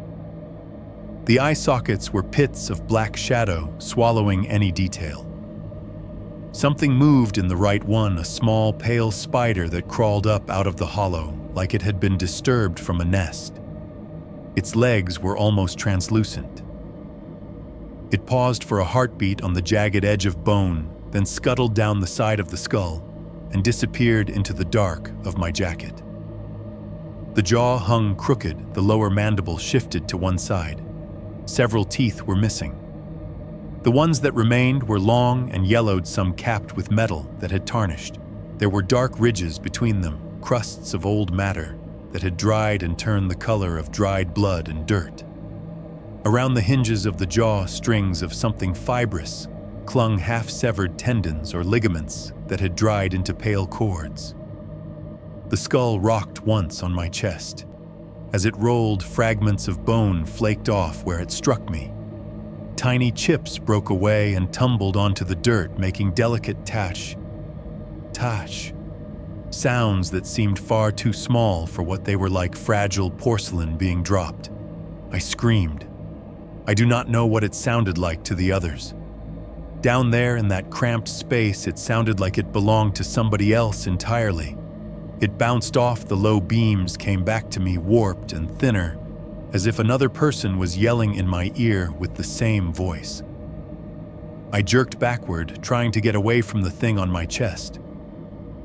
The eye sockets were pits of black shadow swallowing any detail. Something moved in the right one, a small, pale spider that crawled up out of the hollow like it had been disturbed from a nest. Its legs were almost translucent. It paused for a heartbeat on the jagged edge of bone, then scuttled down the side of the skull and disappeared into the dark of my jacket. The jaw hung crooked, the lower mandible shifted to one side. Several teeth were missing. The ones that remained were long and yellowed, some capped with metal that had tarnished. There were dark ridges between them, crusts of old matter that had dried and turned the color of dried blood and dirt. Around the hinges of the jaw, strings of something fibrous clung half-severed tendons or ligaments that had dried into pale cords. The skull rocked once on my chest. As it rolled, fragments of bone flaked off where it struck me. Tiny chips broke away and tumbled onto the dirt, making delicate tash sounds that seemed far too small for what they were, like fragile porcelain being dropped. I screamed. I do not know what it sounded like to the others. Down there in that cramped space, it sounded like it belonged to somebody else entirely. It bounced off the low beams, came back to me warped and thinner, as if another person was yelling in my ear with the same voice. I jerked backward, trying to get away from the thing on my chest.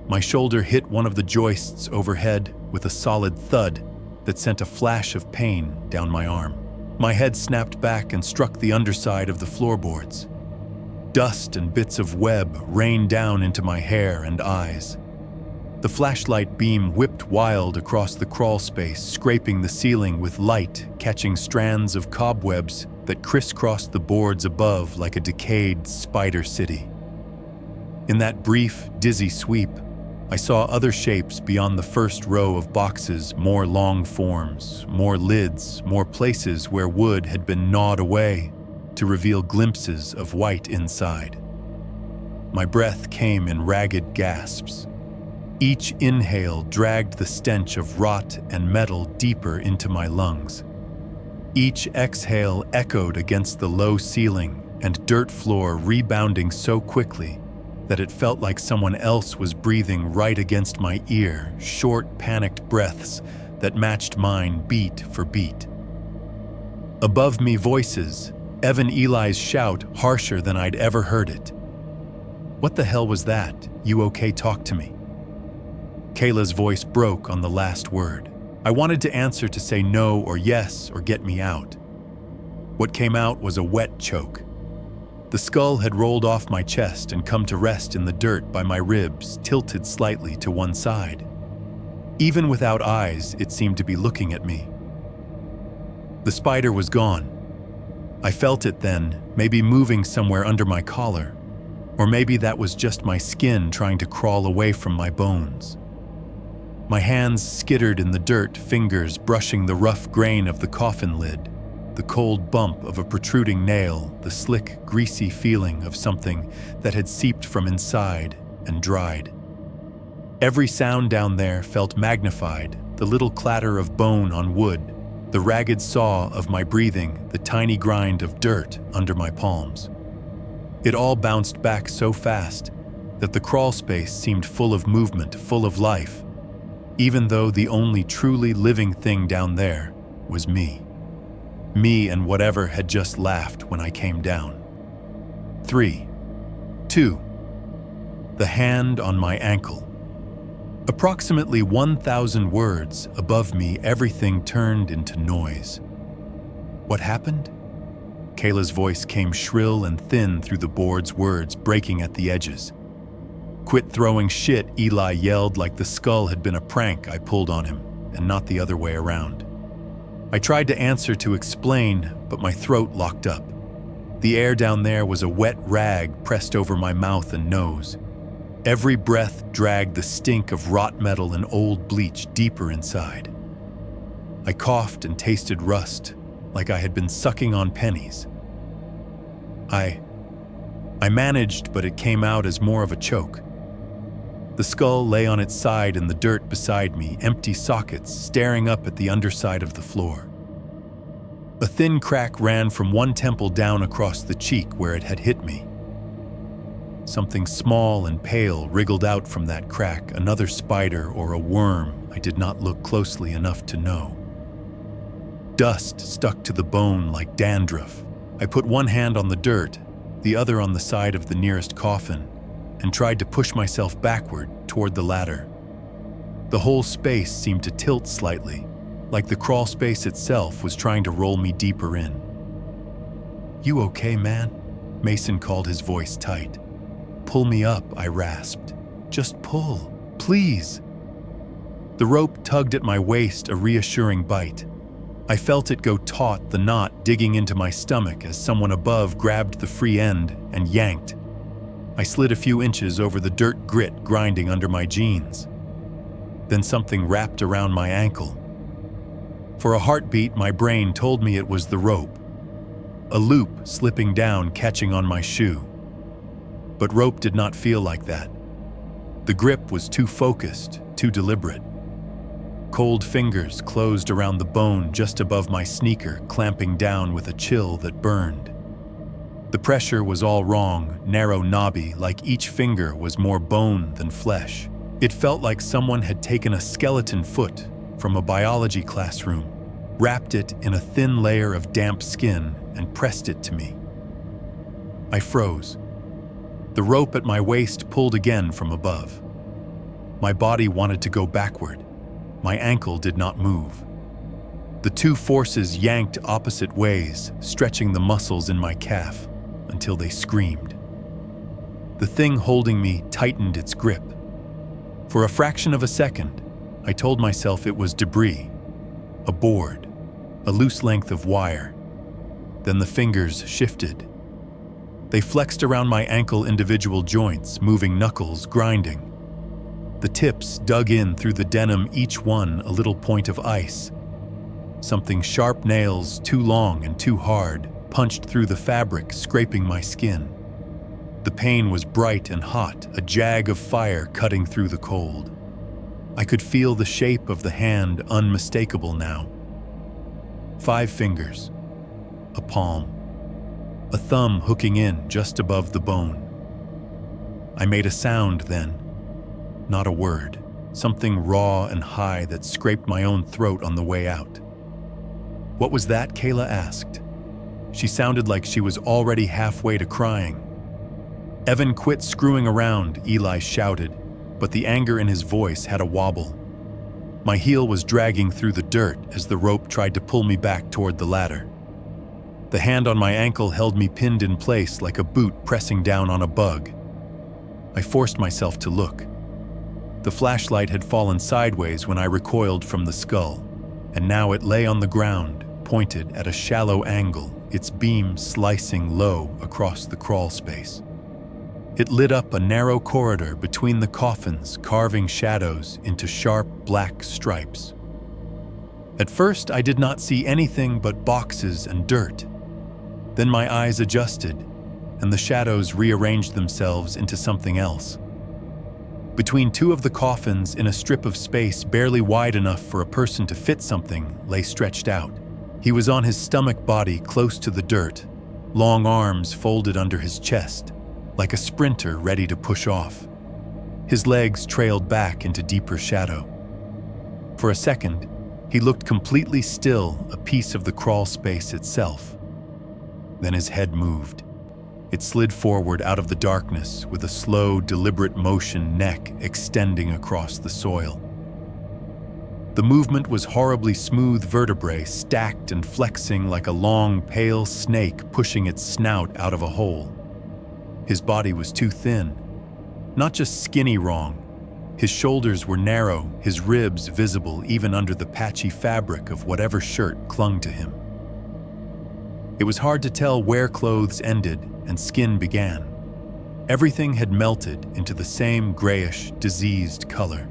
My shoulder hit one of the joists overhead with a solid thud that sent a flash of pain down my arm. My head snapped back and struck the underside of the floorboards. Dust and bits of web rained down into my hair and eyes. The flashlight beam whipped wild across the crawl space, scraping the ceiling with light, catching strands of cobwebs that crisscrossed the boards above like a decayed spider city. In that brief, dizzy sweep, I saw other shapes beyond the first row of boxes, more long forms, more lids, more places where wood had been gnawed away to reveal glimpses of white inside. My breath came in ragged gasps. Each inhale dragged the stench of rot and metal deeper into my lungs. Each exhale echoed against the low ceiling and dirt floor, rebounding so quickly that it felt like someone else was breathing right against my ear, short, panicked breaths that matched mine beat for beat. Above me, voices, Evan Eli's shout harsher than I'd ever heard it. "What the hell was that? You okay? Talk to me." Kayla's voice broke on the last word. I wanted to answer, to say no or yes or get me out. What came out was a wet choke. The skull had rolled off my chest and come to rest in the dirt by my ribs, tilted slightly to one side. Even without eyes, it seemed to be looking at me. The spider was gone. I felt it then, maybe moving somewhere under my collar, or maybe that was just my skin trying to crawl away from my bones. My hands skittered in the dirt, fingers brushing the rough grain of the coffin lid, the cold bump of a protruding nail, the slick, greasy feeling of something that had seeped from inside and dried. Every sound down there felt magnified, the little clatter of bone on wood, the ragged saw of my breathing, the tiny grind of dirt under my palms. It all bounced back so fast that the crawl space seemed full of movement, full of life, even though the only truly living thing down there was me. Me and whatever had just laughed when I came down. 3, 2. The hand on my ankle. Approximately 1,000 words above me, everything turned into noise. What happened? Kayla's voice came shrill and thin through the board's words, breaking at the edges. "Quit throwing shit," Eli yelled, like the skull had been a prank I pulled on him, and not the other way around. I tried to answer, to explain, but my throat locked up. The air down there was a wet rag pressed over my mouth and nose. Every breath dragged the stink of rot metal and old bleach deeper inside. I coughed and tasted rust, like I had been sucking on pennies. I managed, but it came out as more of a choke. The skull lay on its side in the dirt beside me, empty sockets staring up at the underside of the floor. A thin crack ran from one temple down across the cheek where it had hit me. Something small and pale wriggled out from that crack, another spider or a worm. I did not look closely enough to know. Dust stuck to the bone like dandruff. I put one hand on the dirt, the other on the side of the nearest coffin, and tried to push myself backward toward the ladder. The whole space seemed to tilt slightly, like the crawl space itself was trying to roll me deeper in. "You okay, man?" Mason called, his voice tight. "Pull me up," I rasped. "Just pull, please." The rope tugged at my waist, a reassuring bite. I felt it go taut, the knot digging into my stomach as someone above grabbed the free end and yanked. I slid a few inches over the dirt grit grinding under my jeans. Then something wrapped around my ankle. For a heartbeat, my brain told me it was the rope. A loop slipping down, catching on my shoe. But rope did not feel like that. The grip was too focused, too deliberate. Cold fingers closed around the bone just above my sneaker, clamping down with a chill that burned. The pressure was all wrong, narrow, knobby, like each finger was more bone than flesh. It felt like someone had taken a skeleton foot from a biology classroom, wrapped it in a thin layer of damp skin, and pressed it to me. I froze. The rope at my waist pulled again from above. My body wanted to go backward. My ankle did not move. The two forces yanked opposite ways, stretching the muscles in my calf until they screamed. The thing holding me tightened its grip. For a fraction of a second, I told myself it was debris, a board, a loose length of wire. Then the fingers shifted. They flexed around my ankle individual joints, moving knuckles, grinding. The tips dug in through the denim, each one a little point of ice. Something sharp, nails too long and too hard, punched through the fabric, scraping my skin. The pain was bright and hot, a jag of fire cutting through the cold. I could feel the shape of the hand, unmistakable now. 5 fingers, a palm, a thumb hooking in just above the bone. I made a sound then. Not a word, something raw and high that scraped my own throat on the way out. "What was that?" Kayla asked. She sounded like she was already halfway to crying. "Evan, quit screwing around," Eli shouted, but the anger in his voice had a wobble. My heel was dragging through the dirt as the rope tried to pull me back toward the ladder. The hand on my ankle held me pinned in place like a boot pressing down on a bug. I forced myself to look. The flashlight had fallen sideways when I recoiled from the skull, and now it lay on the ground, pointed at a shallow angle, its beam slicing low across the crawl space. It lit up a narrow corridor between the coffins, carving shadows into sharp black stripes. At first, I did not see anything but boxes and dirt. Then my eyes adjusted, and the shadows rearranged themselves into something else. Between 2 of the coffins, in a strip of space barely wide enough for a person to fit something, lay stretched out. He was on his stomach body, close to the dirt, long arms folded under his chest, like a sprinter ready to push off. His legs trailed back into deeper shadow. For a second, he looked completely still, a piece of the crawl space itself. Then his head moved. It slid forward out of the darkness with a slow, deliberate motion, neck extending across the soil. The movement was horribly smooth vertebrae stacked and flexing like a long, pale snake pushing its snout out of a hole. His body was too thin. Not just skinny wrong. His shoulders were narrow, his ribs visible even under the patchy fabric of whatever shirt clung to him. It was hard to tell where clothes ended and skin began. Everything had melted into the same grayish, diseased color.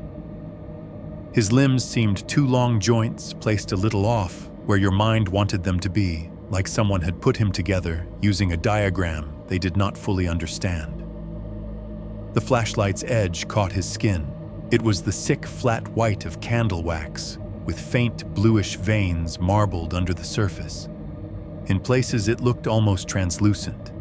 His limbs seemed 2 long joints placed a little off where your mind wanted them to be, like someone had put him together using a diagram they did not fully understand. The flashlight's edge caught his skin. It was the sick, flat white of candle wax, with faint bluish veins marbled under the surface. In places it looked almost translucent.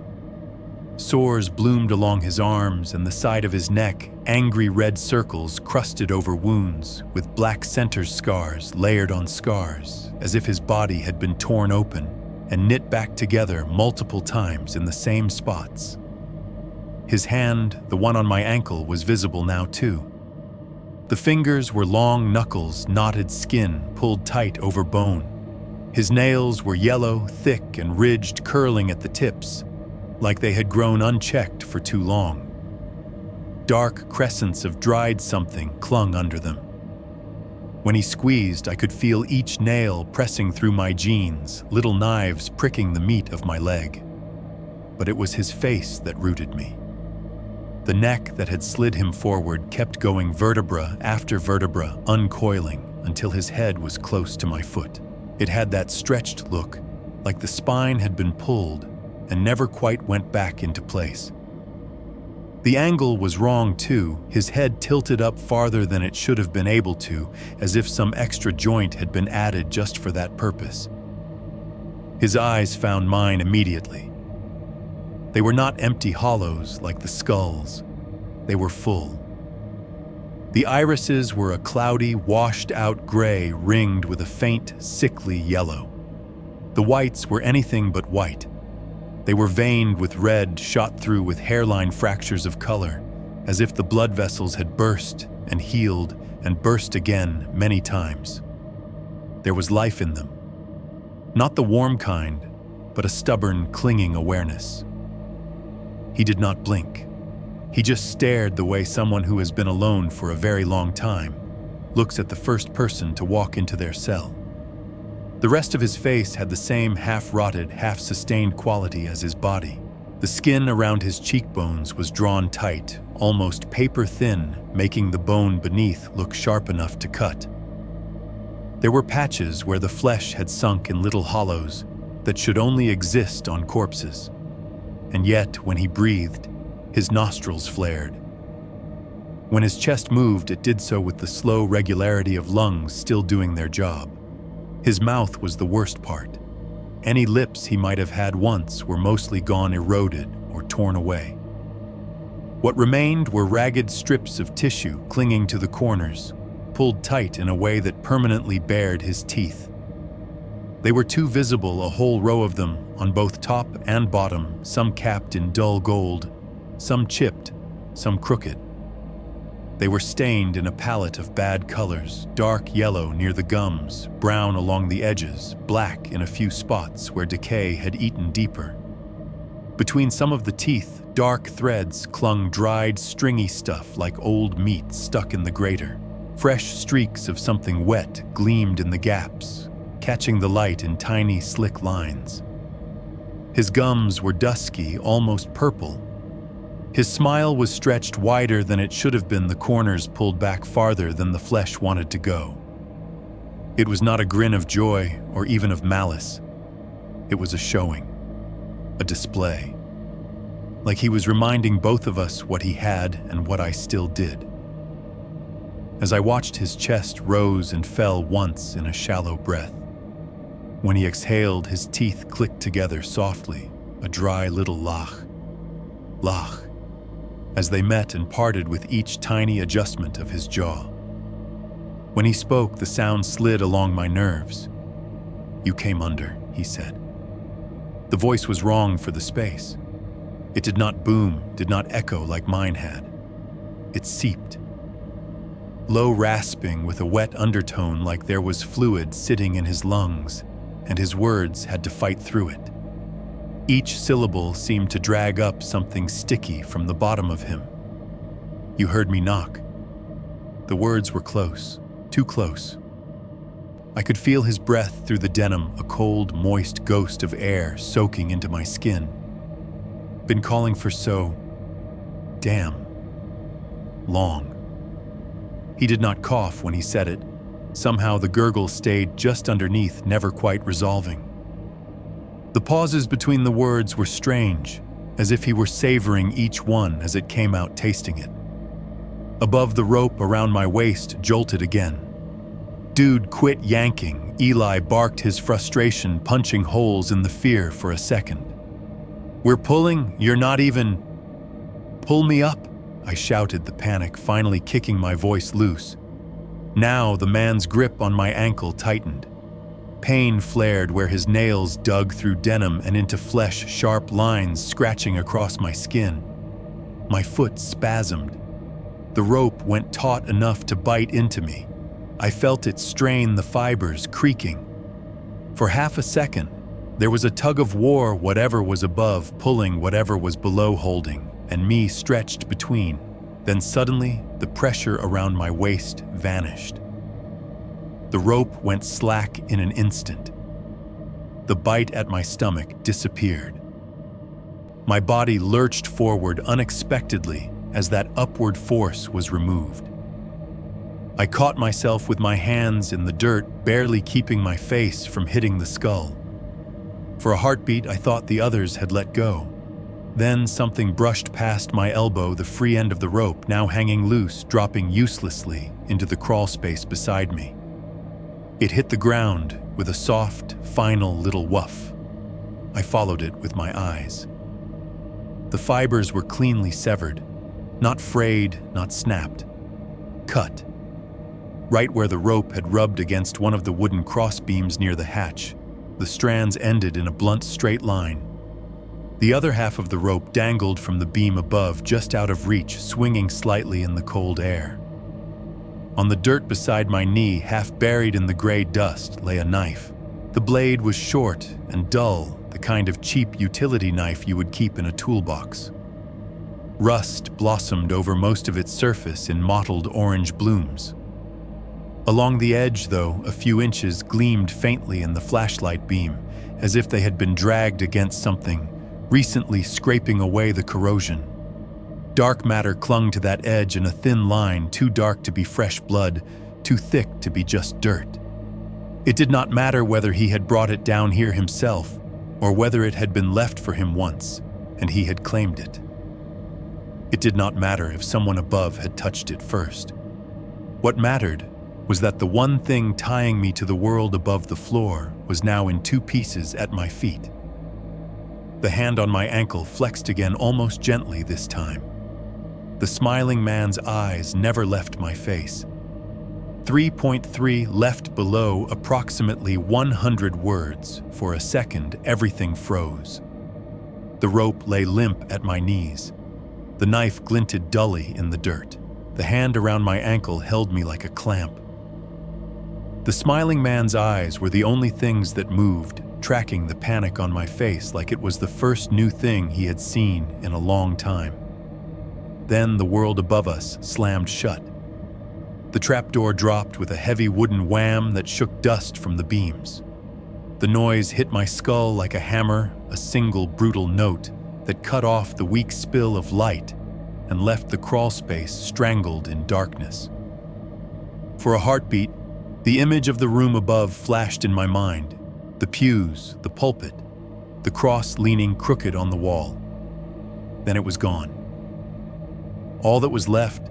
Sores bloomed along his arms and the side of his neck, angry red circles crusted over wounds, with black center scars layered on scars, as if his body had been torn open and knit back together multiple times in the same spots. His hand, the one on my ankle, was visible now too. The fingers were long knuckles, knotted skin pulled tight over bone. His nails were yellow, thick, and ridged, curling at the tips, like they had grown unchecked for too long. Dark crescents of dried something clung under them. When he squeezed, I could feel each nail pressing through my jeans, little knives pricking the meat of my leg. But it was his face that rooted me. The neck that had slid him forward kept going vertebra after vertebra, uncoiling until his head was close to my foot. It had that stretched look, like the spine had been pulled and never quite went back into place. The angle was wrong too, his head tilted up farther than it should have been able to, as if some extra joint had been added just for that purpose. His eyes found mine immediately. They were not empty hollows like the skulls. They were full. The irises were a cloudy, washed-out gray ringed with a faint, sickly yellow. The whites were anything but white. They were veined with red, shot through with hairline fractures of color, as if the blood vessels had burst and healed and burst again many times. There was life in them. Not the warm kind, but a stubborn, clinging awareness. He did not blink. He just stared the way someone who has been alone for a very long time looks at the first person to walk into their cell. The rest of his face had the same half-rotted, half-sustained quality as his body. The skin around his cheekbones was drawn tight, almost paper-thin, making the bone beneath look sharp enough to cut. There were patches where the flesh had sunk in little hollows that should only exist on corpses. And yet, when he breathed, his nostrils flared. When his chest moved, it did so with the slow regularity of lungs still doing their job. His mouth was the worst part. Any lips he might have had once were mostly gone, eroded or torn away. What remained were ragged strips of tissue clinging to the corners, pulled tight in a way that permanently bared his teeth. They were too visible, a whole row of them, on both top and bottom, some capped in dull gold, some chipped, some crooked. They were stained in a palette of bad colors, dark yellow near the gums, brown along the edges, black in a few spots where decay had eaten deeper. Between some of the teeth, dark threads clung dried, stringy stuff like old meat stuck in the grater. Fresh streaks of something wet gleamed in the gaps, catching the light in tiny, slick lines. His gums were dusky, almost purple. His smile was stretched wider than it should have been, the corners pulled back farther than the flesh wanted to go. It was not a grin of joy or even of malice. It was a showing, a display. Like he was reminding both of us what he had and what I still did. As I watched, his chest rose and fell once in a shallow breath. When he exhaled, his teeth clicked together softly, a dry little lach, lach, as they met and parted with each tiny adjustment of his jaw. When he spoke, the sound slid along my nerves. "You came under," he said. The voice was wrong for the space. It did not boom, did not echo like mine had. It seeped. Low rasping with a wet undertone, like there was fluid sitting in his lungs, and his words had to fight through it. Each syllable seemed to drag up something sticky from the bottom of him. "You heard me knock." The words were close, too close. I could feel his breath through the denim, a cold, moist ghost of air soaking into my skin. Been calling for so damn long. He did not cough when he said it. Somehow the gurgle stayed just underneath, never quite resolving. The pauses between the words were strange, as if he were savoring each one as it came out, tasting it. Above, the rope around my waist jolted again. Dude, quit yanking, Eli barked, his frustration punching holes in the fear for a second. We're pulling, you're not even... Pull me up, I shouted, the panic finally kicking my voice loose. Now the man's grip on my ankle tightened. Pain flared where his nails dug through denim and into flesh, sharp lines scratching across my skin. My foot spasmed. The rope went taut enough to bite into me. I felt it strain the fibers, creaking. For half a second, there was a tug of war, whatever was above pulling whatever was below holding, and me stretched between. Then suddenly, the pressure around my waist vanished. The rope went slack in an instant. The bite at my stomach disappeared. My body lurched forward unexpectedly as that upward force was removed. I caught myself with my hands in the dirt, barely keeping my face from hitting the skull. For a heartbeat, I thought the others had let go. Then something brushed past my elbow, the free end of the rope now hanging loose, dropping uselessly into the crawl space beside me. It hit the ground with a soft, final little woof. I followed it with my eyes. The fibers were cleanly severed, not frayed, not snapped. Cut. Right where the rope had rubbed against one of the wooden crossbeams near the hatch, the strands ended in a blunt straight line. The other half of the rope dangled from the beam above, just out of reach, swinging slightly in the cold air. On the dirt beside my knee, half buried in the gray dust, lay a knife. The blade was short and dull, the kind of cheap utility knife you would keep in a toolbox. Rust blossomed over most of its surface in mottled orange blooms. Along the edge, though, a few inches gleamed faintly in the flashlight beam, as if they had been dragged against something, recently scraping away the corrosion. Dark matter clung to that edge in a thin line, too dark to be fresh blood, too thick to be just dirt. It did not matter whether he had brought it down here himself, or whether it had been left for him once, and he had claimed it. It did not matter if someone above had touched it first. What mattered was that the one thing tying me to the world above the floor was now in two pieces at my feet. The hand on my ankle flexed again, almost gently this time. The smiling man's eyes never left my face. 3.3 left below approximately 100 words. For a second, everything froze. The rope lay limp at my knees. The knife glinted dully in the dirt. The hand around my ankle held me like a clamp. The smiling man's eyes were the only things that moved, tracking the panic on my face like it was the first new thing he had seen in a long time. Then the world above us slammed shut. The trapdoor dropped with a heavy wooden wham that shook dust from the beams. The noise hit my skull like a hammer, a single brutal note that cut off the weak spill of light and left the crawl space strangled in darkness. For a heartbeat, the image of the room above flashed in my mind. The pews, the pulpit, the cross leaning crooked on the wall. Then it was gone. All that was left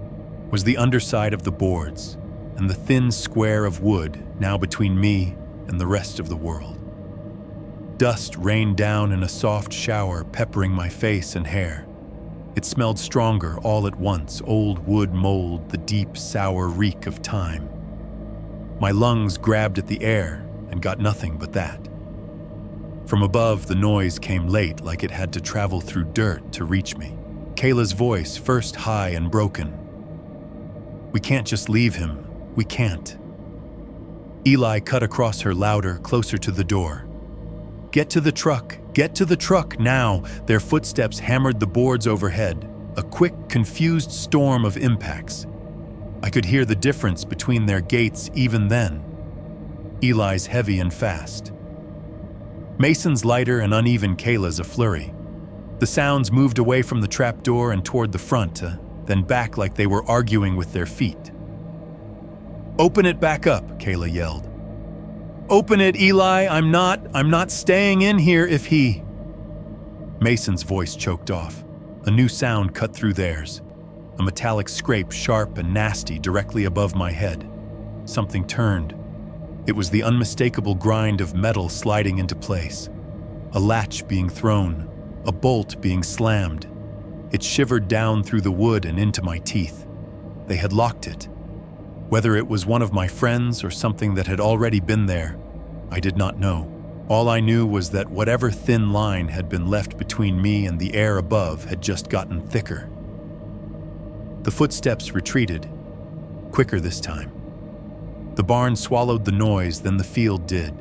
was the underside of the boards and the thin square of wood now between me and the rest of the world. Dust rained down in a soft shower, peppering my face and hair. It smelled stronger all at once, old wood mold, the deep, sour reek of time. My lungs grabbed at the air and got nothing but that. From above, the noise came late, like it had to travel through dirt to reach me. Kayla's voice, first high and broken. We can't just leave him. We can't. Eli cut across her louder, closer to the door. Get to the truck. Get to the truck now. Their footsteps hammered the boards overhead. A quick, confused storm of impacts. I could hear the difference between their gaits even then. Eli's heavy and fast. Mason's lighter and uneven, Kayla's a flurry. The sounds moved away from the trapdoor and toward the front, then back like they were arguing with their feet. Open it back up, Kayla yelled. Open it, Eli, I'm not staying in here if he... Mason's voice choked off. A new sound cut through theirs. A metallic scrape, sharp and nasty, directly above my head. Something turned, It was the unmistakable grind of metal sliding into place, a latch being thrown, a bolt being slammed. It shivered down through the wood and into my teeth. They had locked it. Whether it was one of my friends or something that had already been there, I did not know. All I knew was that whatever thin line had been left between me and the air above had just gotten thicker. The footsteps retreated, quicker this time. The barn swallowed the noise than the field did.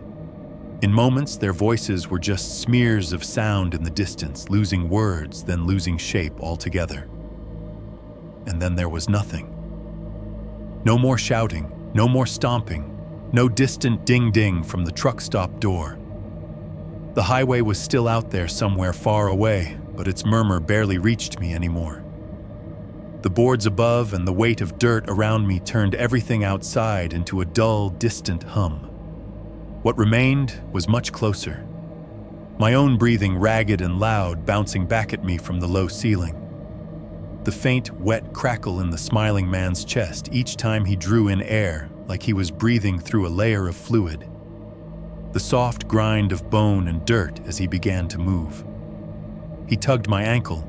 In moments, their voices were just smears of sound in the distance, losing words, then losing shape altogether. And then there was nothing. No more shouting, no more stomping, no distant ding-ding from the truck stop door. The highway was still out there somewhere far away, but its murmur barely reached me anymore. The boards above and the weight of dirt around me turned everything outside into a dull, distant hum. What remained was much closer. My own breathing ragged and loud, bouncing back at me from the low ceiling. The faint, wet crackle in the smiling man's chest each time he drew in air, like he was breathing through a layer of fluid. The soft grind of bone and dirt as he began to move. He tugged my ankle.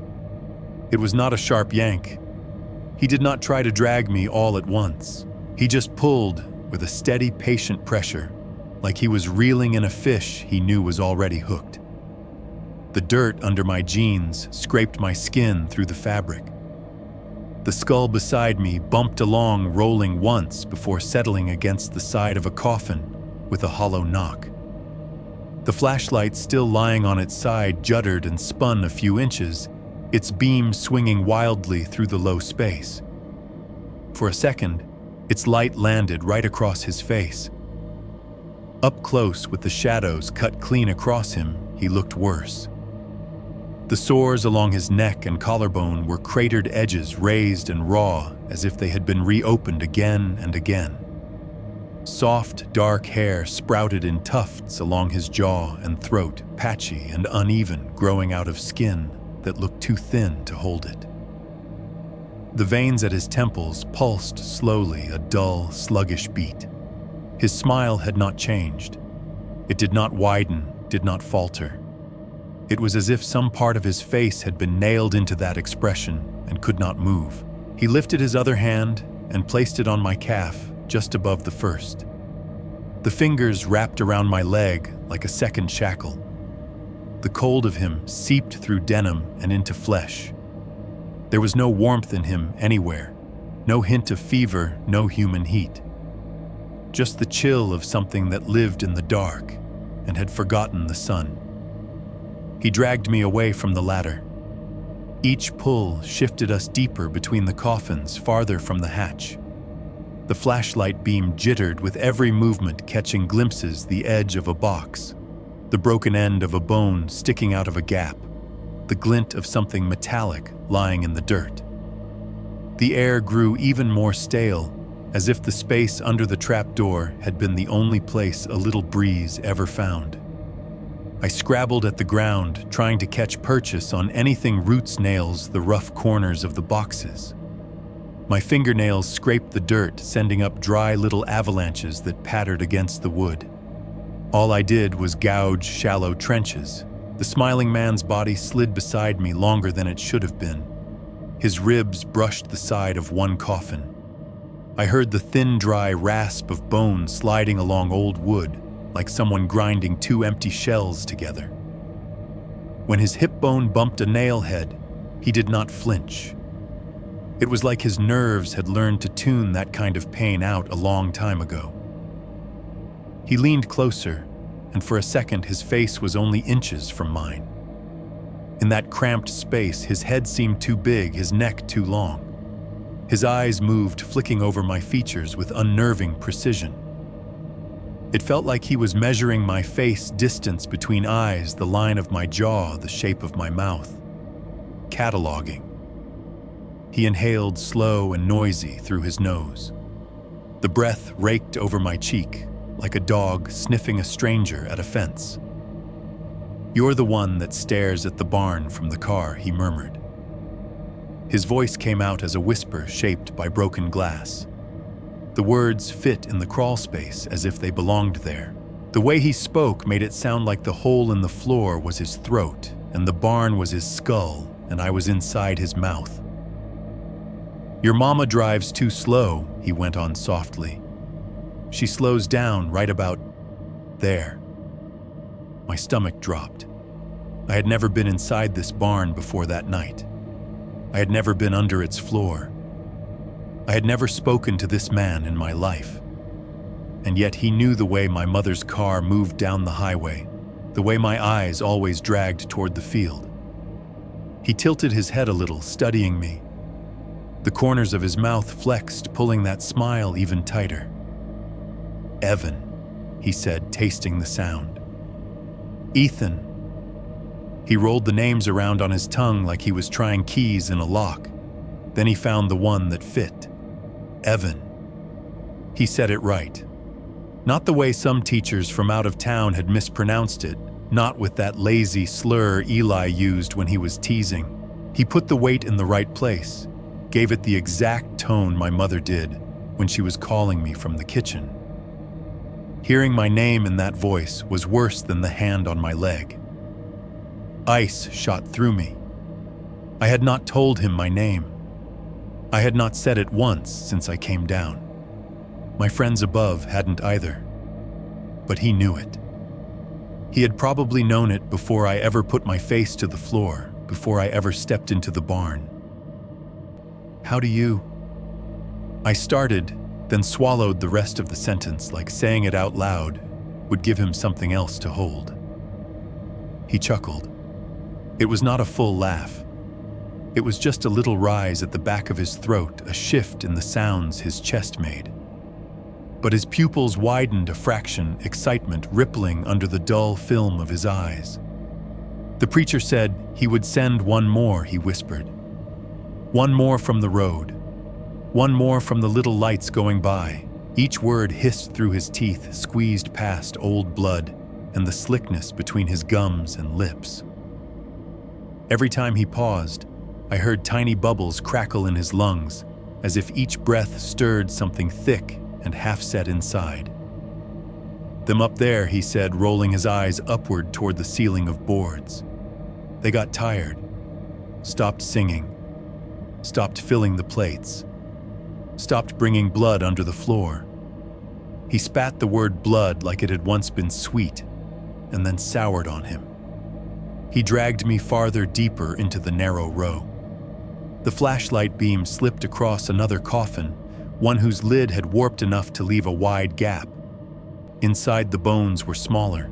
It was not a sharp yank. He did not try to drag me all at once. He just pulled with a steady, patient pressure, like he was reeling in a fish he knew was already hooked. The dirt under my jeans scraped my skin through the fabric. The skull beside me bumped along, rolling once before settling against the side of a coffin with a hollow knock. The flashlight, still lying on its side, juddered and spun a few inches, its beam swinging wildly through the low space. For a second, its light landed right across his face. Up close, with the shadows cut clean across him, he looked worse. The sores along his neck and collarbone were cratered edges, raised and raw, as if they had been reopened again and again. Soft, dark hair sprouted in tufts along his jaw and throat, patchy and uneven, growing out of skin that looked too thin to hold it. The veins at his temples pulsed slowly, a dull, sluggish beat. His smile had not changed. It did not widen, did not falter. It was as if some part of his face had been nailed into that expression and could not move. He lifted his other hand and placed it on my calf, just above the first. The fingers wrapped around my leg like a second shackle. The cold of him seeped through denim and into flesh. There was no warmth in him anywhere, no hint of fever, no human heat. Just the chill of something that lived in the dark and had forgotten the sun. He dragged me away from the ladder. Each pull shifted us deeper between the coffins, farther from the hatch. The flashlight beam jittered with every movement, catching glimpses the edge of a box, the broken end of a bone sticking out of a gap, the glint of something metallic lying in the dirt. The air grew even more stale, as if the space under the trapdoor had been the only place a little breeze ever found. I scrabbled at the ground, trying to catch purchase on anything roots nails the rough corners of the boxes. My fingernails scraped the dirt, sending up dry little avalanches that pattered against the wood. All I did was gouge shallow trenches. The smiling man's body slid beside me longer than it should have been. His ribs brushed the side of one coffin. I heard the thin, dry rasp of bone sliding along old wood, like someone grinding two empty shells together. When his hip bone bumped a nail head, he did not flinch. It was like his nerves had learned to tune that kind of pain out a long time ago. He leaned closer, and for a second his face was only inches from mine. In that cramped space, his head seemed too big, his neck too long. His eyes moved, flicking over my features with unnerving precision. It felt like he was measuring my face, distance between eyes, the line of my jaw, the shape of my mouth. Cataloging. He inhaled slow and noisy through his nose. The breath raked over my cheek, like a dog sniffing a stranger at a fence. "You're the one that stares at the barn from the car," he murmured. His voice came out as a whisper shaped by broken glass. The words fit in the crawl space as if they belonged there. The way he spoke made it sound like the hole in the floor was his throat, and the barn was his skull, and I was inside his mouth. "Your mama drives too slow," he went on softly. "She slows down right about there." My stomach dropped. I had never been inside this barn before that night. I had never been under its floor. I had never spoken to this man in my life. And yet he knew the way my mother's car moved down the highway, the way my eyes always dragged toward the field. He tilted his head a little, studying me. The corners of his mouth flexed, pulling that smile even tighter. "Evan," he said, tasting the sound. "Ethan." He rolled the names around on his tongue like he was trying keys in a lock. Then he found the one that fit. "Evan." He said it right. Not the way some teachers from out of town had mispronounced it, not with that lazy slur Eli used when he was teasing. He put the weight in the right place, gave it the exact tone my mother did when she was calling me from the kitchen. Hearing my name in that voice was worse than the hand on my leg. Ice shot through me. I had not told him my name. I had not said it once since I came down. My friends above hadn't either. But he knew it. He had probably known it before I ever put my face to the floor, before I ever stepped into the barn. "How do you?" I started, then swallowed the rest of the sentence like saying it out loud would give him something else to hold. He chuckled. It was not a full laugh. It was just a little rise at the back of his throat, a shift in the sounds his chest made. But his pupils widened a fraction, excitement rippling under the dull film of his eyes. The preacher said he would send one more, he whispered. One more from the road. One more from the little lights going by. Each word hissed through his teeth, squeezed past old blood and the slickness between his gums and lips. Every time he paused, I heard tiny bubbles crackle in his lungs, as if each breath stirred something thick and half-set inside. "Them up there," he said, rolling his eyes upward toward the ceiling of boards. They got tired, stopped singing, stopped filling the plates, stopped bringing blood under the floor. He spat the word blood like it had once been sweet, and then soured on him. He dragged me farther deeper into the narrow row. The flashlight beam slipped across another coffin, one whose lid had warped enough to leave a wide gap. Inside, the bones were smaller.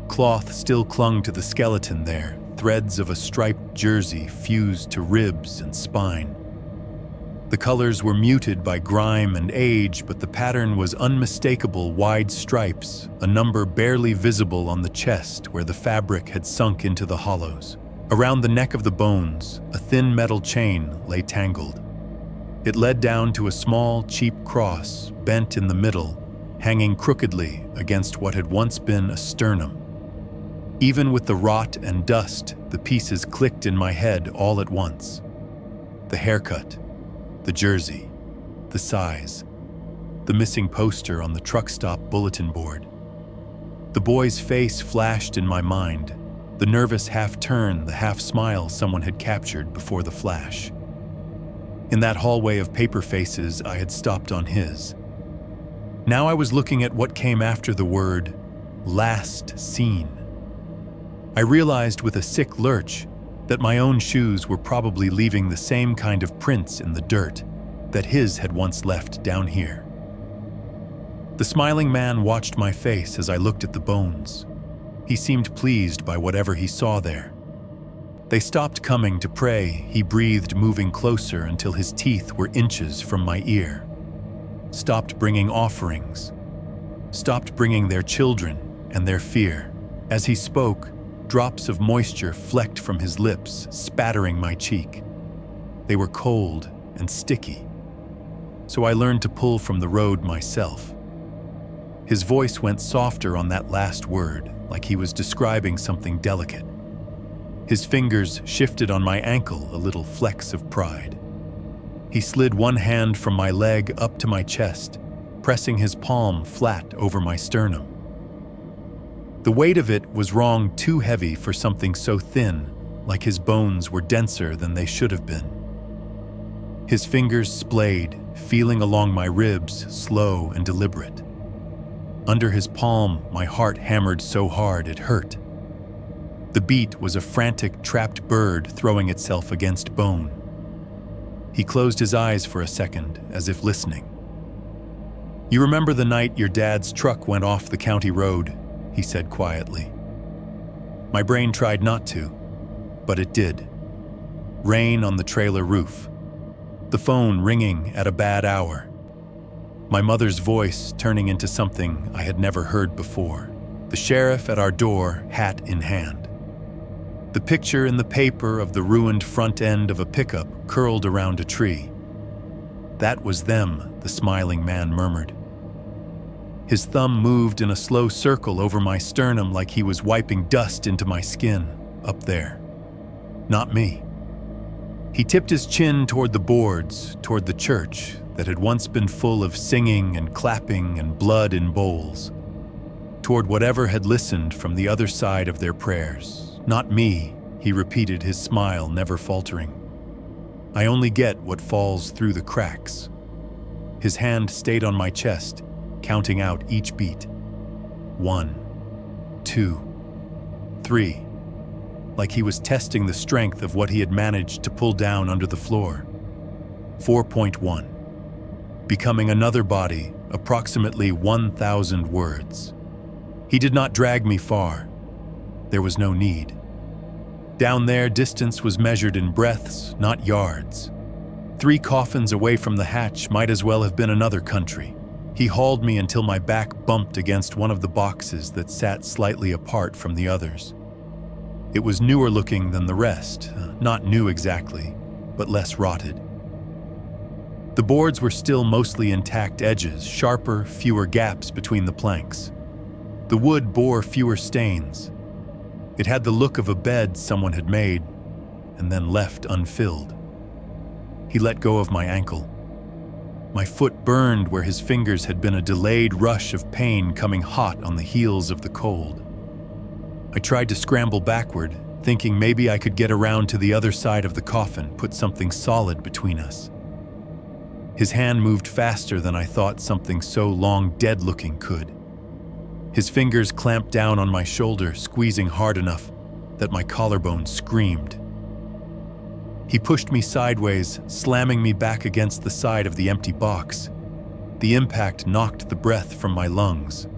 Cloth still clung to the skeleton there, threads of a striped jersey fused to ribs and spine. The colors were muted by grime and age, but the pattern was unmistakable: wide stripes, a number barely visible on the chest where the fabric had sunk into the hollows. Around the neck of the bones, a thin metal chain lay tangled. It led down to a small, cheap cross, bent in the middle, hanging crookedly against what had once been a sternum. Even with the rot and dust, the pieces clicked in my head all at once. The haircut, the jersey, the size, the missing poster on the truck stop bulletin board. The boy's face flashed in my mind, the nervous half-turn, the half-smile someone had captured before the flash. In that hallway of paper faces, I had stopped on his. Now I was looking at what came after the word, last seen. I realized with a sick lurch that my own shoes were probably leaving the same kind of prints in the dirt that his had once left down here. The smiling man watched my face as I looked at the bones. He seemed pleased by whatever he saw there. They stopped coming to pray, he breathed, moving closer until his teeth were inches from my ear. Stopped bringing offerings. Stopped bringing their children and their fear. As he spoke, drops of moisture flecked from his lips, spattering my cheek. They were cold and sticky, so I learned to pull from the road myself. His voice went softer on that last word, like he was describing something delicate. His fingers shifted on my ankle, a little flecks of pride. He slid one hand from my leg up to my chest, pressing his palm flat over my sternum. The weight of it was wrong too heavy for something so thin, like his bones were denser than they should have been. His fingers splayed, feeling along my ribs, slow and deliberate. Under his palm, my heart hammered so hard it hurt. The beat was a frantic, trapped bird throwing itself against bone. He closed his eyes for a second, as if listening. "You remember the night your dad's truck went off the county road?" he said quietly. My brain tried not to, but it did. Rain on the trailer roof. The phone ringing at a bad hour. My mother's voice turning into something I had never heard before. The sheriff at our door, hat in hand. The picture in the paper of the ruined front end of a pickup curled around a tree. "That was them," the smiling man murmured. His thumb moved in a slow circle over my sternum like he was wiping dust into my skin, up there. Not me. He tipped his chin toward the boards, toward the church that had once been full of singing and clapping and blood in bowls, toward whatever had listened from the other side of their prayers. "Not me," he repeated, his smile never faltering. "I only get what falls through the cracks." His hand stayed on my chest, counting out each beat. 1, 2, 3. Like he was testing the strength of what he had managed to pull down under the floor. 4.1. Becoming another body, approximately 1,000 words. He did not drag me far. There was no need. Down there, distance was measured in breaths, not yards. 3 coffins away from the hatch might as well have been another country. He hauled me until my back bumped against one of the boxes that sat slightly apart from the others. It was newer looking than the rest, not new exactly, but less rotted. The boards were still mostly intact edges, sharper, fewer gaps between the planks. The wood bore fewer stains. It had the look of a bed someone had made and then left unfilled. He let go of my ankle. My foot burned where his fingers had been, a delayed rush of pain coming hot on the heels of the cold. I tried to scramble backward, thinking maybe I could get around to the other side of the coffin, put something solid between us. His hand moved faster than I thought something so long dead-looking could. His fingers clamped down on my shoulder, squeezing hard enough that my collarbone screamed. He pushed me sideways, slamming me back against the side of the empty box. The impact knocked the breath from my lungs.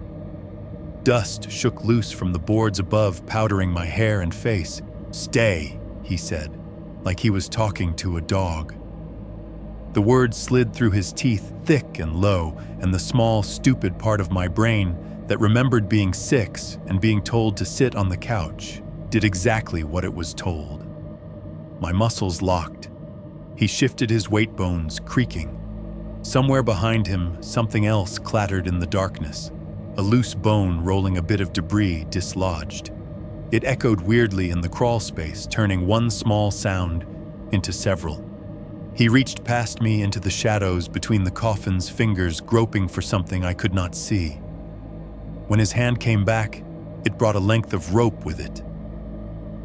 Dust shook loose from the boards above, powdering my hair and face. "Stay," he said, like he was talking to a dog. The words slid through his teeth, thick and low, and the small, stupid part of my brain that remembered being 6 and being told to sit on the couch did exactly what it was told. My muscles locked. He shifted his weight bones, creaking. Somewhere behind him, something else clattered in the darkness, a loose bone rolling a bit of debris dislodged. It echoed weirdly in the crawl space, turning one small sound into several. He reached past me into the shadows between the coffin's fingers, groping for something I could not see. When his hand came back, it brought a length of rope with it.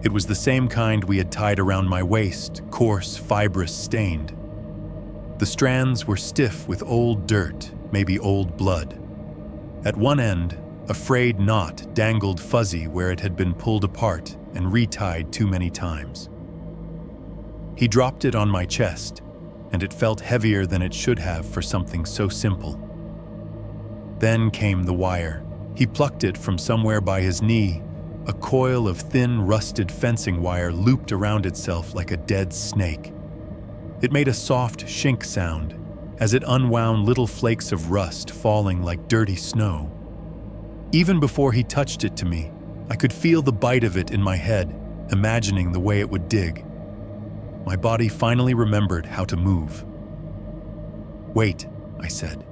It was the same kind we had tied around my waist, coarse, fibrous, stained. The strands were stiff with old dirt, maybe old blood. At one end, a frayed knot dangled fuzzy where it had been pulled apart and retied too many times. He dropped it on my chest, and it felt heavier than it should have for something so simple. Then came the wire. He plucked it from somewhere by his knee. A coil of thin, rusted fencing wire looped around itself like a dead snake. It made a soft shink sound as it unwound, little flakes of rust falling like dirty snow. Even before he touched it to me, I could feel the bite of it in my head, imagining the way it would dig. My body finally remembered how to move. "Wait," I said.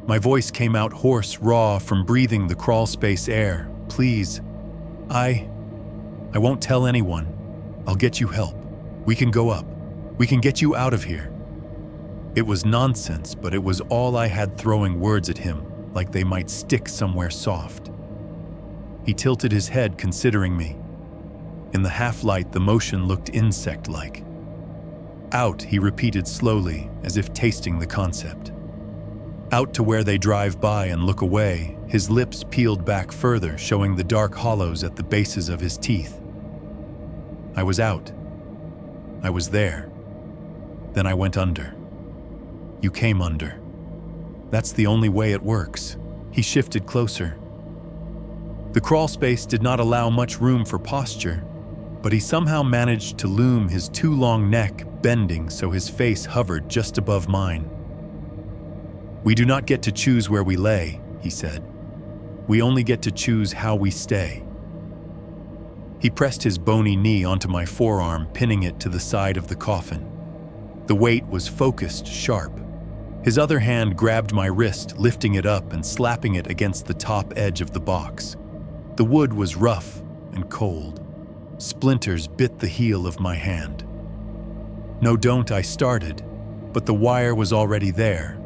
My voice came out hoarse, raw from breathing the crawl space air. "Please. I won't tell anyone. I'll get you help. We can go up. We can get you out of here." It was nonsense, but it was all I had, throwing words at him like they might stick somewhere soft. He tilted his head, considering me. In the half-light, the motion looked insect-like. Out, he repeated slowly, as if tasting the concept. Out to where they drive by and look away, his lips peeled back further, showing the dark hollows at the bases of his teeth. I was out. I was there. Then I went under. You came under. That's the only way it works. He shifted closer. The crawl space did not allow much room for posture, but he somehow managed to loom, his too long neck bending so his face hovered just above mine. We do not get to choose where we lay, he said. We only get to choose how we stay. He pressed his bony knee onto my forearm, pinning it to the side of the coffin. The weight was focused, sharp. His other hand grabbed my wrist, lifting it up and slapping it against the top edge of the box. The wood was rough and cold. Splinters bit the heel of my hand. No, don't, I started, but the wire was already there.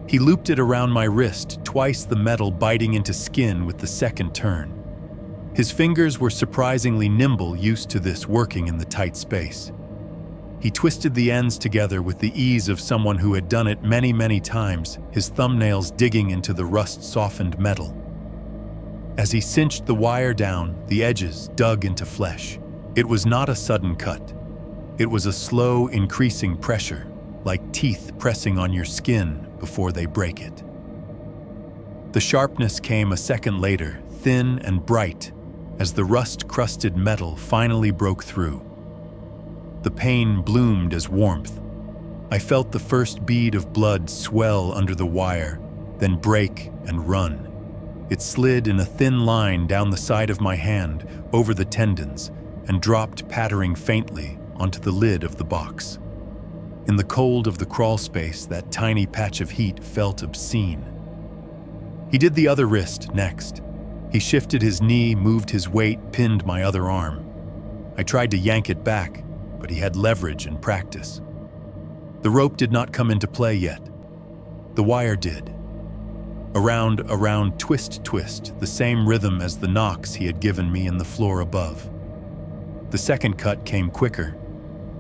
He looped it around my wrist, twice the metal biting into skin with the second turn. His fingers were surprisingly nimble, used to this, working in the tight space. He twisted the ends together with the ease of someone who had done it many, many times, his thumbnails digging into the rust-softened metal. As he cinched the wire down, the edges dug into flesh. It was not a sudden cut. It was a slow, increasing pressure, like teeth pressing on your skin before they break it. The sharpness came a second later, thin and bright, as the rust-crusted metal finally broke through. The pain bloomed as warmth. I felt the first bead of blood swell under the wire, then break and run. It slid in a thin line down the side of my hand, over the tendons, and dropped pattering faintly onto the lid of the box. In the cold of the crawl space, that tiny patch of heat felt obscene. He did the other wrist next. He shifted his knee, moved his weight, pinned my other arm. I tried to yank it back, but he had leverage and practice. The rope did not come into play yet. The wire did. Around, around, twist, twist, the same rhythm as the knocks he had given me in the floor above. The second cut came quicker.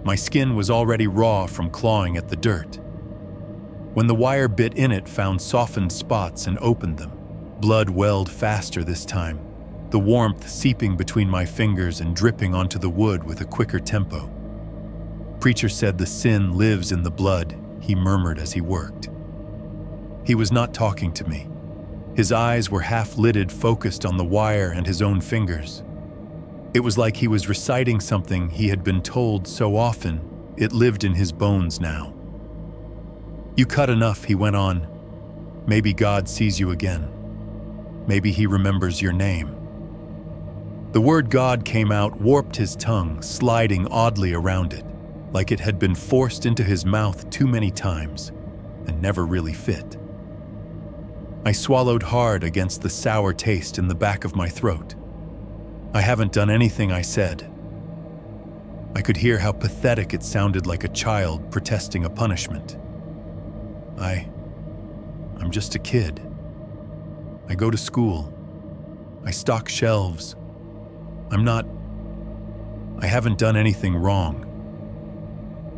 My skin was already raw from clawing at the dirt. When the wire bit in it, found softened spots and opened them. Blood welled faster this time, the warmth seeping between my fingers and dripping onto the wood with a quicker tempo. Preacher said the sin lives in the blood, he murmured as he worked. He was not talking to me. His eyes were half-lidded, focused on the wire and his own fingers. It was like he was reciting something he had been told so often, it lived in his bones now. You cut enough, he went on. Maybe God sees you again. Maybe he remembers your name. The word God came out, warped his tongue, sliding oddly around it, like it had been forced into his mouth too many times and never really fit. I swallowed hard against the sour taste in the back of my throat. I haven't done anything, I said. I could hear how pathetic it sounded, like a child protesting a punishment. I'm just a kid. I go to school. I stock shelves. I haven't done anything wrong.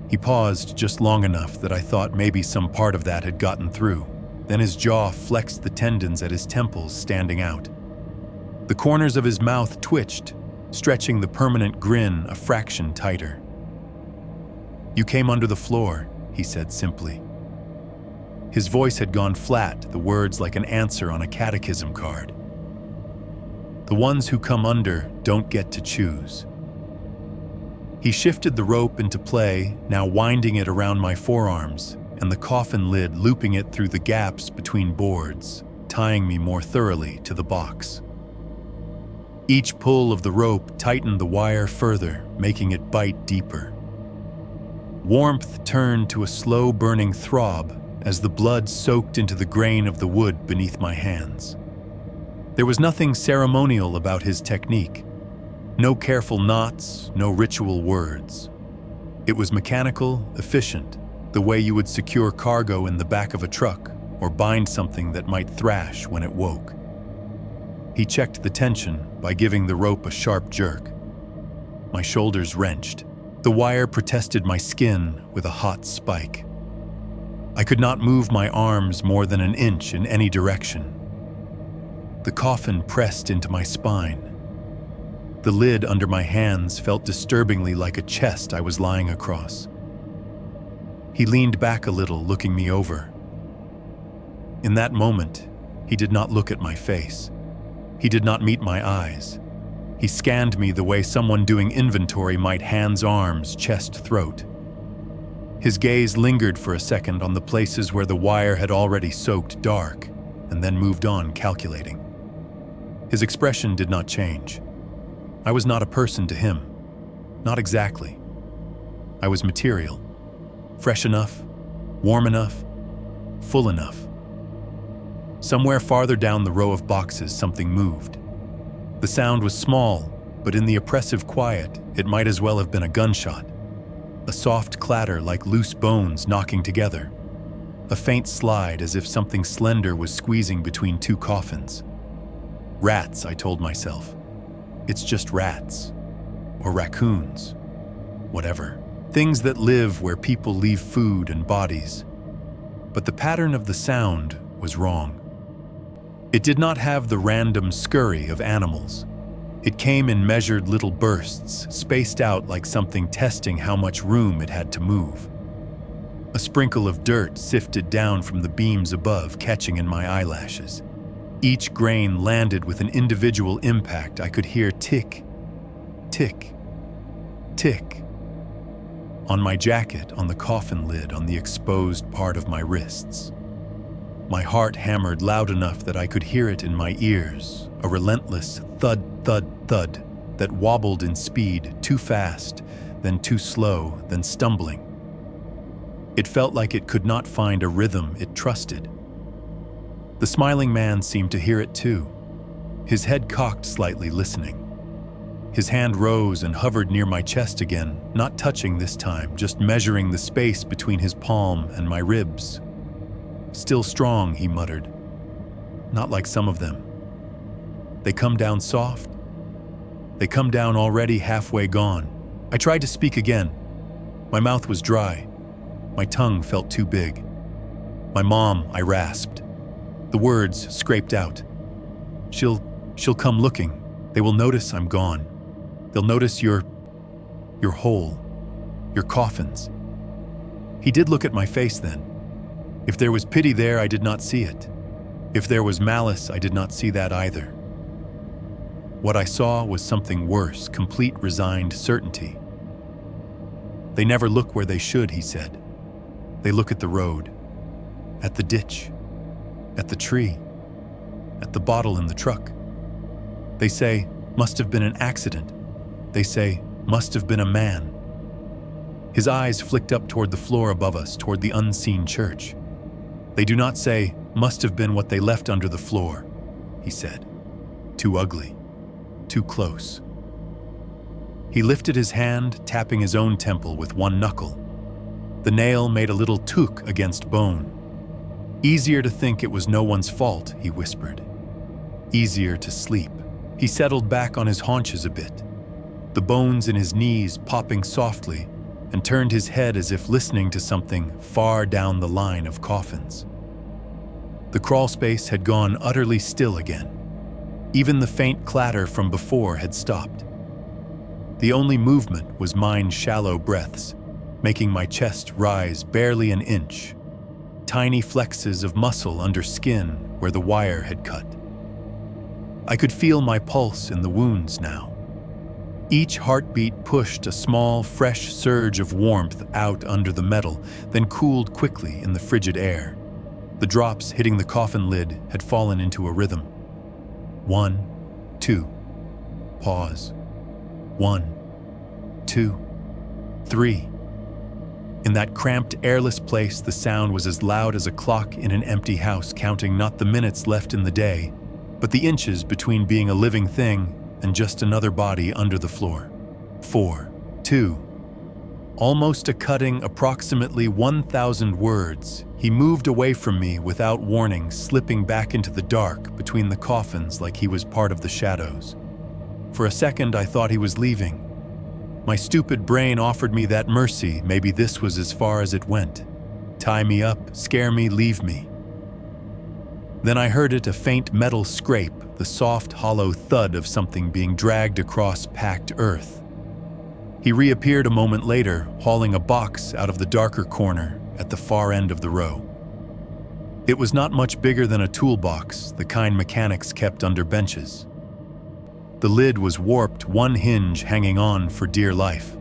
He paused just long enough that I thought maybe some part of that had gotten through. Then his jaw flexed, the tendons at his temples standing out. The corners of his mouth twitched, stretching the permanent grin a fraction tighter. You came under the floor, he said simply. His voice had gone flat, the words like an answer on a catechism card. The ones who come under don't get to choose. He shifted the rope into play, now winding it around my forearms, and the coffin lid, looping it through the gaps between boards, tying me more thoroughly to the box. Each pull of the rope tightened the wire further, making it bite deeper. Warmth turned to a slow burning throb as the blood soaked into the grain of the wood beneath my hands. There was nothing ceremonial about his technique. No careful knots, no ritual words. It was mechanical, efficient, the way you would secure cargo in the back of a truck or bind something that might thrash when it woke. He checked the tension by giving the rope a sharp jerk. My shoulders wrenched. The wire protested my skin with a hot spike. I could not move my arms more than an inch in any direction. The coffin pressed into my spine. The lid under my hands felt disturbingly like a chest I was lying across. He leaned back a little, looking me over. In that moment, he did not look at my face. He did not meet my eyes. He scanned me the way someone doing inventory might: hands, arms, chest, throat. His gaze lingered for a second on the places where the wire had already soaked dark, and then moved on, calculating. His expression did not change. I was not a person to him. Not exactly. I was material. Fresh enough, warm enough, full enough. Somewhere farther down the row of boxes, something moved. The sound was small, but in the oppressive quiet, it might as well have been a gunshot. A soft clatter like loose bones knocking together. A faint slide as if something slender was squeezing between two coffins. Rats, I told myself. It's just rats. Or raccoons. Whatever. Things that live where people leave food and bodies. But the pattern of the sound was wrong. It did not have the random scurry of animals. It came in measured little bursts, spaced out like something testing how much room it had to move. A sprinkle of dirt sifted down from the beams above, catching in my eyelashes. Each grain landed with an individual impact. I could hear tick, tick, tick. On my jacket, on the coffin lid, on the exposed part of my wrists. My heart hammered loud enough that I could hear it in my ears, a relentless thud, thud, thud that wobbled in speed, too fast, then too slow, then stumbling. It felt like it could not find a rhythm it trusted. The smiling man seemed to hear it too, his head cocked slightly, listening. His hand rose and hovered near my chest again, not touching this time, just measuring the space between his palm and my ribs. Still strong, he muttered. Not like some of them. They come down soft. They come down already halfway gone. I tried to speak again. My mouth was dry. My tongue felt too big. My mom, I rasped. The words scraped out. She'll come looking. They will notice I'm gone. They'll notice your hole, your coffins. He did look at my face then. If there was pity there, I did not see it. If there was malice, I did not see that either. What I saw was something worse, complete resigned certainty. They never look where they should, he said. They look at the road, at the ditch, at the tree, at the bottle in the truck. They say, must have been an accident. They say, must have been a man. His eyes flicked up toward the floor above us, toward the unseen church. They do not say, must have been what they left under the floor, he said. Too ugly, too close. He lifted his hand, tapping his own temple with one knuckle. The nail made a little took against bone. Easier to think it was no one's fault, he whispered. Easier to sleep. He settled back on his haunches a bit, the bones in his knees popping softly, and turned his head as if listening to something far down the line of coffins. The crawlspace had gone utterly still again. Even the faint clatter from before had stopped. The only movement was mine shallow breaths, making my chest rise barely an inch. Tiny flexes of muscle under skin where the wire had cut. I could feel my pulse in the wounds now. Each heartbeat pushed a small, fresh surge of warmth out under the metal, then cooled quickly in the frigid air. The drops hitting the coffin lid had fallen into a rhythm. 1, 2. Pause. 1, 2, 3. In that cramped, airless place, the sound was as loud as a clock in an empty house, counting not the minutes left in the day, but the inches between being a living thing and just another body under the floor. 4, 2. Almost a cutting approximately 1,000 words, he moved away from me without warning, slipping back into the dark between the coffins like he was part of the shadows. For a second, I thought he was leaving. My stupid brain offered me that mercy. Maybe this was as far as it went. Tie me up, scare me, leave me. Then I heard it, a faint metal scrape, the soft, hollow thud of something being dragged across packed earth. He reappeared a moment later, hauling a box out of the darker corner at the far end of the row. It was not much bigger than a toolbox, the kind mechanics kept under benches. The lid was warped, one hinge hanging on for dear life.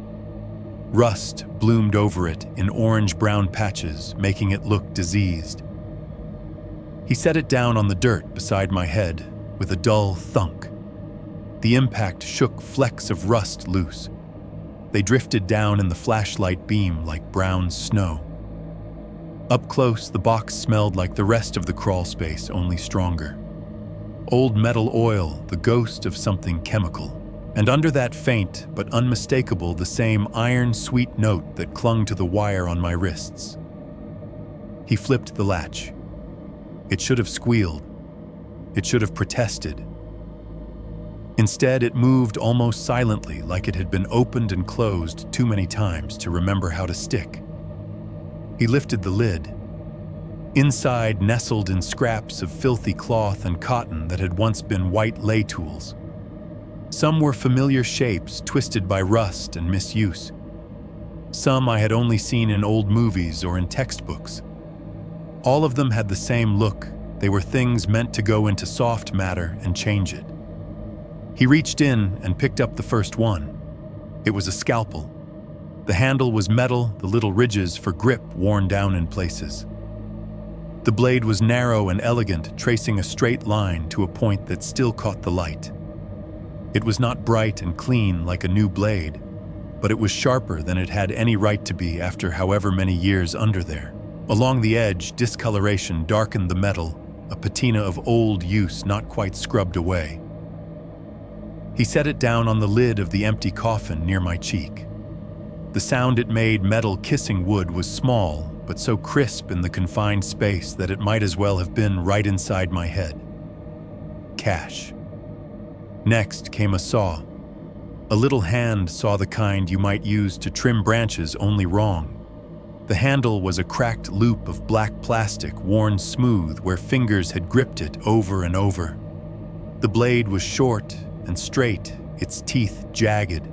Rust bloomed over it in orange-brown patches, making it look diseased. He set it down on the dirt beside my head with a dull thunk. The impact shook flecks of rust loose. They drifted down in the flashlight beam like brown snow. Up close, the box smelled like the rest of the crawl space, only stronger. Old metal oil, the ghost of something chemical. And under that faint but unmistakable, the same iron-sweet note that clung to the wire on my wrists. He flipped the latch. It should have squealed. It should have protested. Instead, it moved almost silently, like it had been opened and closed too many times to remember how to stick. He lifted the lid. Inside, nestled in scraps of filthy cloth and cotton that had once been white lay tools. Some were familiar shapes twisted by rust and misuse. Some I had only seen in old movies or in textbooks. All of them had the same look. They were things meant to go into soft matter and change it. He reached in and picked up the first one. It was a scalpel. The handle was metal, the little ridges for grip worn down in places. The blade was narrow and elegant, tracing a straight line to a point that still caught the light. It was not bright and clean like a new blade, but it was sharper than it had any right to be after however many years under there. Along the edge, discoloration darkened the metal, a patina of old use not quite scrubbed away. He set it down on the lid of the empty coffin near my cheek. The sound it made, metal kissing wood, was small, but so crisp in the confined space that it might as well have been right inside my head. Cash. Next came a saw. A little hand saw, the kind you might use to trim branches, only wrong. The handle was a cracked loop of black plastic, worn smooth where fingers had gripped it over and over. The blade was short and straight, its teeth jagged.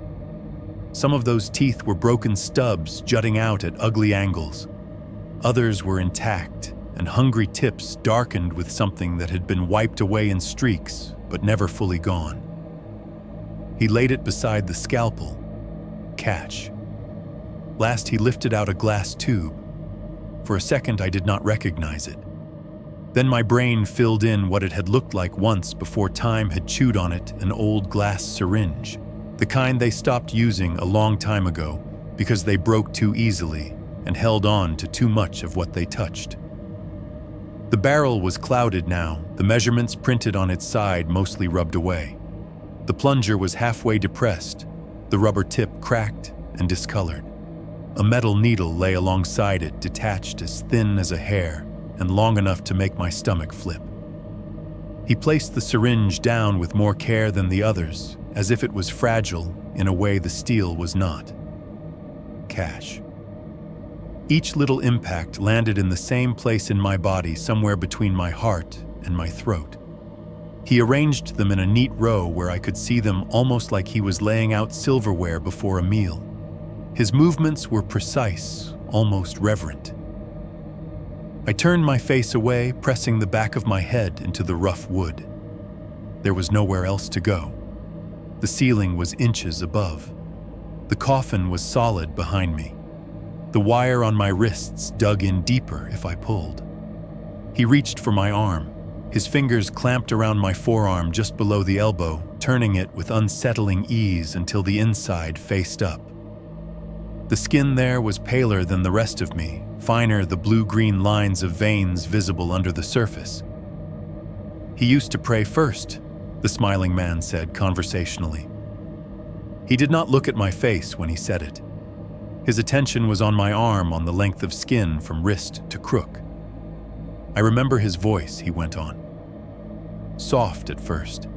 Some of those teeth were broken stubs jutting out at ugly angles. Others were intact, and hungry tips darkened with something that had been wiped away in streaks, but never fully gone. He laid it beside the scalpel. Catch. Last, he lifted out a glass tube. For a second, I did not recognize it. Then my brain filled in what it had looked like once before time had chewed on it, an old glass syringe. The kind they stopped using a long time ago because they broke too easily and held on to too much of what they touched. The barrel was clouded now, the measurements printed on its side mostly rubbed away. The plunger was halfway depressed, the rubber tip cracked and discolored. A metal needle lay alongside it, detached, as thin as a hair, and long enough to make my stomach flip. He placed the syringe down with more care than the others, as if it was fragile in a way the steel was not. Cash. Each little impact landed in the same place in my body, somewhere between my heart and my throat. He arranged them in a neat row where I could see them, almost like he was laying out silverware before a meal. His movements were precise, almost reverent. I turned my face away, pressing the back of my head into the rough wood. There was nowhere else to go. The ceiling was inches above. The coffin was solid behind me. The wire on my wrists dug in deeper if I pulled. He reached for my arm. His fingers clamped around my forearm just below the elbow, turning it with unsettling ease until the inside faced up. The skin there was paler than the rest of me, finer, the blue-green lines of veins visible under the surface. He used to pray first, the smiling man said conversationally. He did not look at my face when he said it. His attention was on my arm on the length of skin from wrist to crook. I remember his voice, he went on. Soft at first,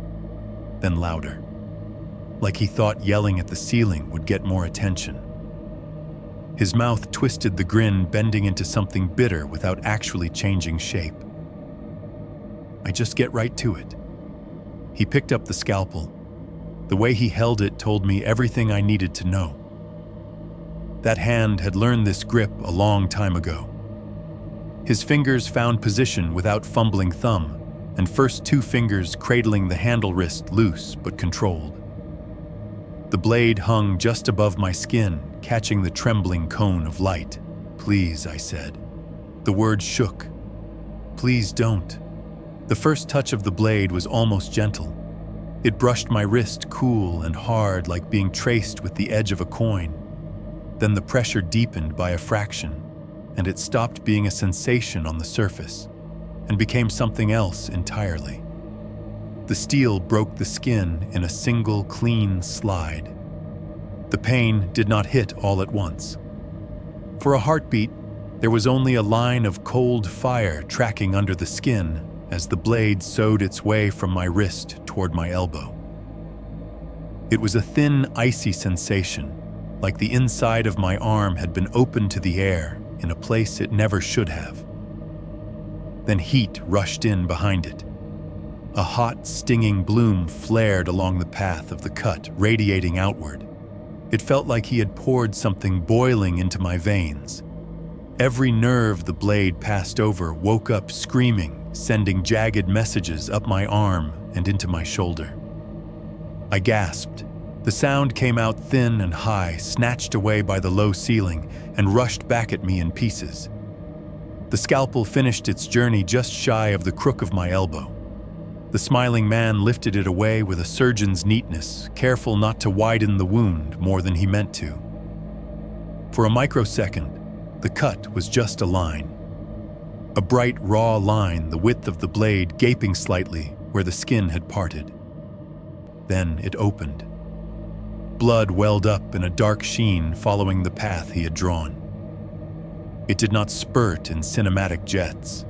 then louder. Like he thought yelling at the ceiling would get more attention. His mouth twisted, the grin bending into something bitter without actually changing shape. I just get right to it. He picked up the scalpel. The way he held it told me everything I needed to know. That hand had learned this grip a long time ago. His fingers found position without fumbling thumb, and first two fingers cradling the handle wrist loose but controlled. The blade hung just above my skin, catching the trembling cone of light. "Please," I said. The words shook. "Please don't." The first touch of the blade was almost gentle. It brushed my wrist cool and hard, like being traced with the edge of a coin. Then the pressure deepened by a fraction, and it stopped being a sensation on the surface and became something else entirely. The steel broke the skin in a single clean slide. The pain did not hit all at once. For a heartbeat, there was only a line of cold fire tracking under the skin as the blade sewed its way from my wrist toward my elbow. It was a thin, icy sensation, like the inside of my arm had been opened to the air in a place it never should have. Then heat rushed in behind it. A hot, stinging bloom flared along the path of the cut, radiating outward. It felt like he had poured something boiling into my veins. Every nerve the blade passed over woke up screaming, sending jagged messages up my arm and into my shoulder. I gasped. The sound came out thin and high, snatched away by the low ceiling, and rushed back at me in pieces. The scalpel finished its journey just shy of the crook of my elbow. The smiling man lifted it away with a surgeon's neatness, careful not to widen the wound more than he meant to. For a microsecond, the cut was just a line. A bright, raw line, the width of the blade gaping slightly where the skin had parted. Then it opened. Blood welled up in a dark sheen following the path he had drawn. It did not spurt in cinematic jets.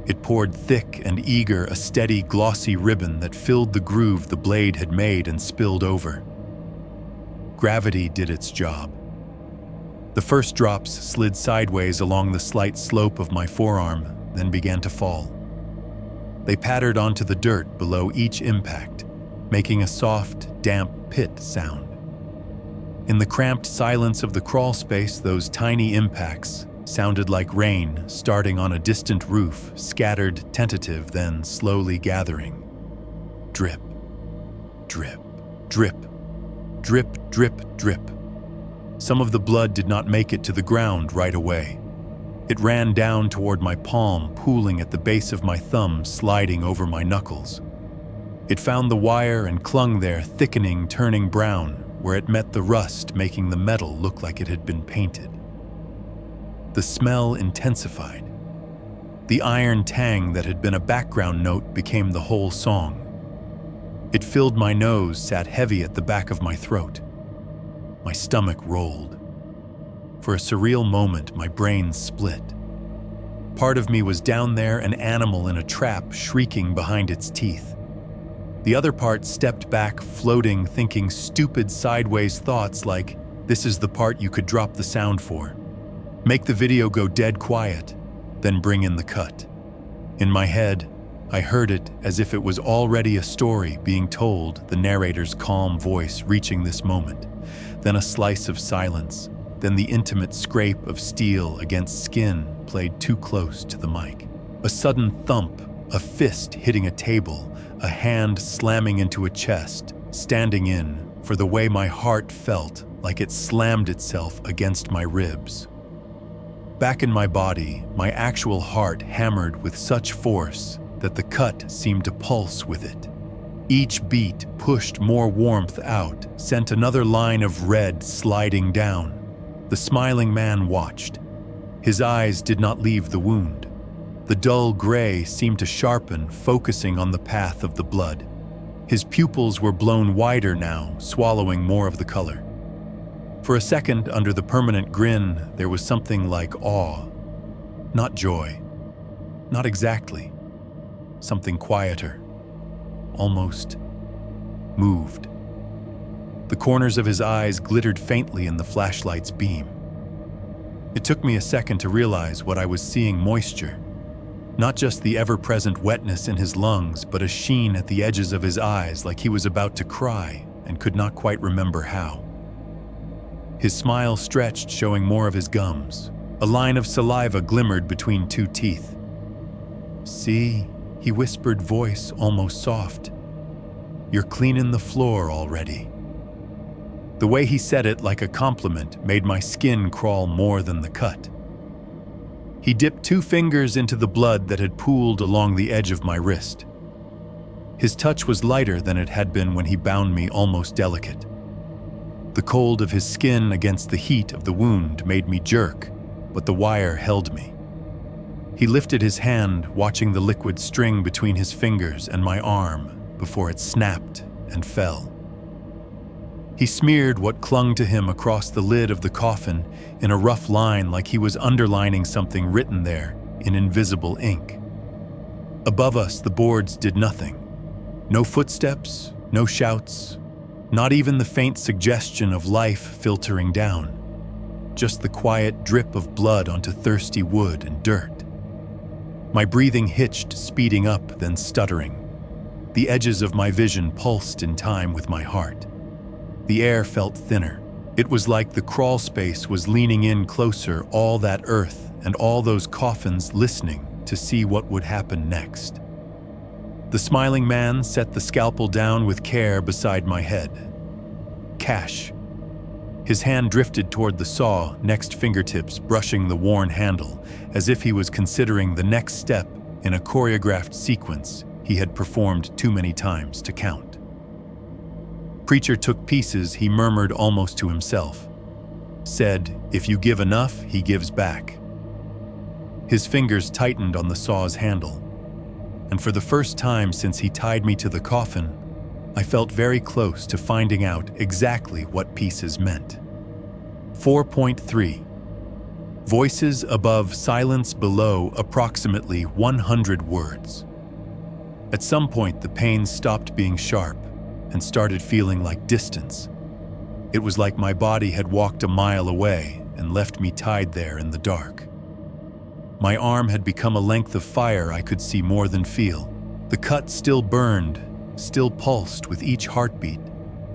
It poured thick and eager, a steady, glossy ribbon that filled the groove the blade had made and spilled over. Gravity did its job. The first drops slid sideways along the slight slope of my forearm, then began to fall. They pattered onto the dirt below each impact, making a soft, damp pit sound. In the cramped silence of the crawl space, those tiny impacts sounded like rain starting on a distant roof, scattered, tentative, then slowly gathering. Drip, drip, drip, drip, drip, drip. Some of the blood did not make it to the ground right away. It ran down toward my palm, pooling at the base of my thumb, sliding over my knuckles. It found the wire and clung there, thickening, turning brown, where it met the rust, making the metal look like it had been painted. The smell intensified. The iron tang that had been a background note became the whole song. It filled my nose, sat heavy at the back of my throat. My stomach rolled. For a surreal moment, my brain split. Part of me was down there, an animal in a trap, shrieking behind its teeth. The other part stepped back, floating, thinking stupid sideways thoughts like, this is the part you could drop the sound for. Make the video go dead quiet, then bring in the cut. In my head, I heard it as if it was already a story being told, the narrator's calm voice reaching this moment. Then a slice of silence, then the intimate scrape of steel against skin played too close to the mic. A sudden thump, a fist hitting a table, a hand slamming into a chest, standing in for the way my heart felt like it slammed itself against my ribs. Back in my body, my actual heart hammered with such force that the cut seemed to pulse with it. Each beat pushed more warmth out, sent another line of red sliding down. The smiling man watched. His eyes did not leave the wound. The dull gray seemed to sharpen, focusing on the path of the blood. His pupils were blown wider now, swallowing more of the color. For a second, under the permanent grin, there was something like awe. Not joy. Not exactly. Something quieter. Almost moved. The corners of his eyes glittered faintly in the flashlight's beam. It took me a second to realize what I was seeing: moisture. Not just the ever-present wetness in his lungs, but a sheen at the edges of his eyes, like he was about to cry and could not quite remember how. His smile stretched, showing more of his gums. A line of saliva glimmered between two teeth. "See," he whispered, voice almost soft. "You're cleaning the floor already." The way he said it, like a compliment, made my skin crawl more than the cut. He dipped 2 fingers into the blood that had pooled along the edge of my wrist. His touch was lighter than it had been when he bound me, almost delicate. The cold of his skin against the heat of the wound made me jerk, but the wire held me. He lifted his hand, watching the liquid string between his fingers and my arm before it snapped and fell. He smeared what clung to him across the lid of the coffin in a rough line, like he was underlining something written there in invisible ink. Above us, the boards did nothing. No footsteps, no shouts, not even the faint suggestion of life filtering down. Just the quiet drip of blood onto thirsty wood and dirt. My breathing hitched, speeding up, then stuttering. The edges of my vision pulsed in time with my heart. The air felt thinner. It was like the crawl space was leaning in closer, all that earth and all those coffins listening to see what would happen next. The smiling man set the scalpel down with care beside my head. Cash. His hand drifted toward the saw, next fingertips brushing the worn handle, as if he was considering the next step in a choreographed sequence he had performed too many times to count. Preacher took pieces, he murmured almost to himself. Said, "If you give enough, he gives back." His fingers tightened on the saw's handle, and for the first time since he tied me to the coffin, I felt very close to finding out exactly what pieces meant. 4.3. Voices above, silence below, approximately 100 words. At some point, the pain stopped being sharp and started feeling like distance. It was like my body had walked a mile away and left me tied there in the dark. My arm had become a length of fire I could see more than feel. The cut still burned, still pulsed with each heartbeat,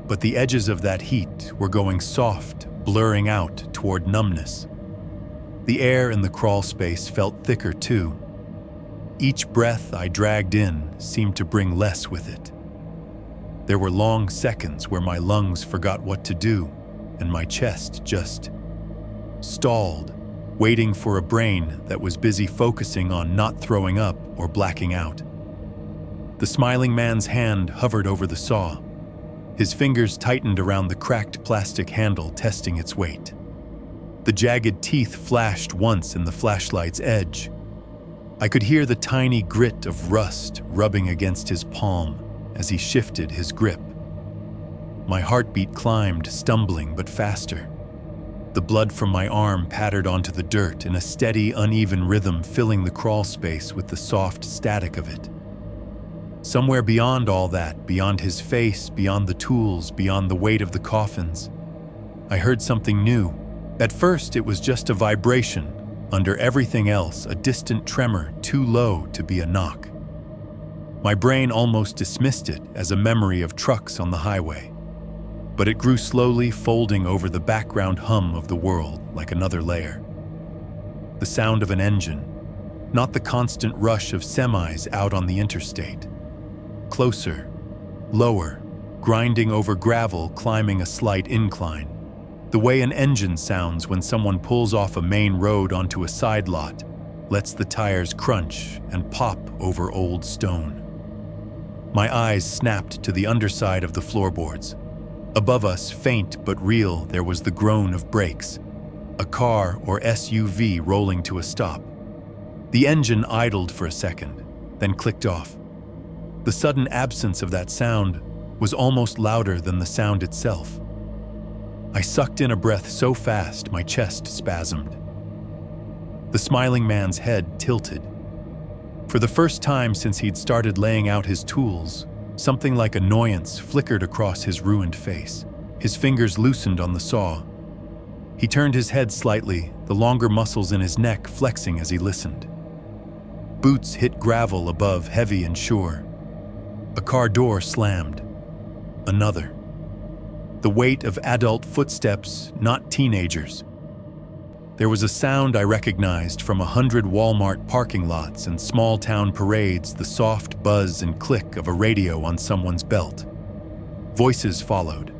but the edges of that heat were going soft, blurring out toward numbness. The air in the crawl space felt thicker too. Each breath I dragged in seemed to bring less with it. There were long seconds where my lungs forgot what to do, and my chest just stalled, waiting for a brain that was busy focusing on not throwing up or blacking out. The smiling man's hand hovered over the saw. His fingers tightened around the cracked plastic handle, testing its weight. The jagged teeth flashed once in the flashlight's edge. I could hear the tiny grit of rust rubbing against his palm as he shifted his grip. My heartbeat climbed, stumbling but faster. The blood from my arm pattered onto the dirt in a steady, uneven rhythm, filling the crawl space with the soft static of it. Somewhere beyond all that, beyond his face, beyond the tools, beyond the weight of the coffins, I heard something new. At first, it was just a vibration. Under everything else, a distant tremor too low to be a knock. My brain almost dismissed it as a memory of trucks on the highway. But it grew slowly, folding over the background hum of the world like another layer. The sound of an engine, not the constant rush of semis out on the interstate. Closer, lower, grinding over gravel, climbing a slight incline. The way an engine sounds when someone pulls off a main road onto a side lot, lets the tires crunch and pop over old stone. My eyes snapped to the underside of the floorboards. Above us, faint but real, there was the groan of brakes. A car or SUV rolling to a stop. The engine idled for a second, then clicked off. The sudden absence of that sound was almost louder than the sound itself. I sucked in a breath so fast my chest spasmed. The smiling man's head tilted. For the first time since he'd started laying out his tools, something like annoyance flickered across his ruined face. His fingers loosened on the saw. He turned his head slightly, the longer muscles in his neck flexing as he listened. Boots hit gravel above, heavy and sure. A car door slammed. Another. The weight of adult footsteps, not teenagers. There was a sound I recognized from 100 Walmart parking lots and small-town parades, the soft buzz and click of a radio on someone's belt. Voices followed.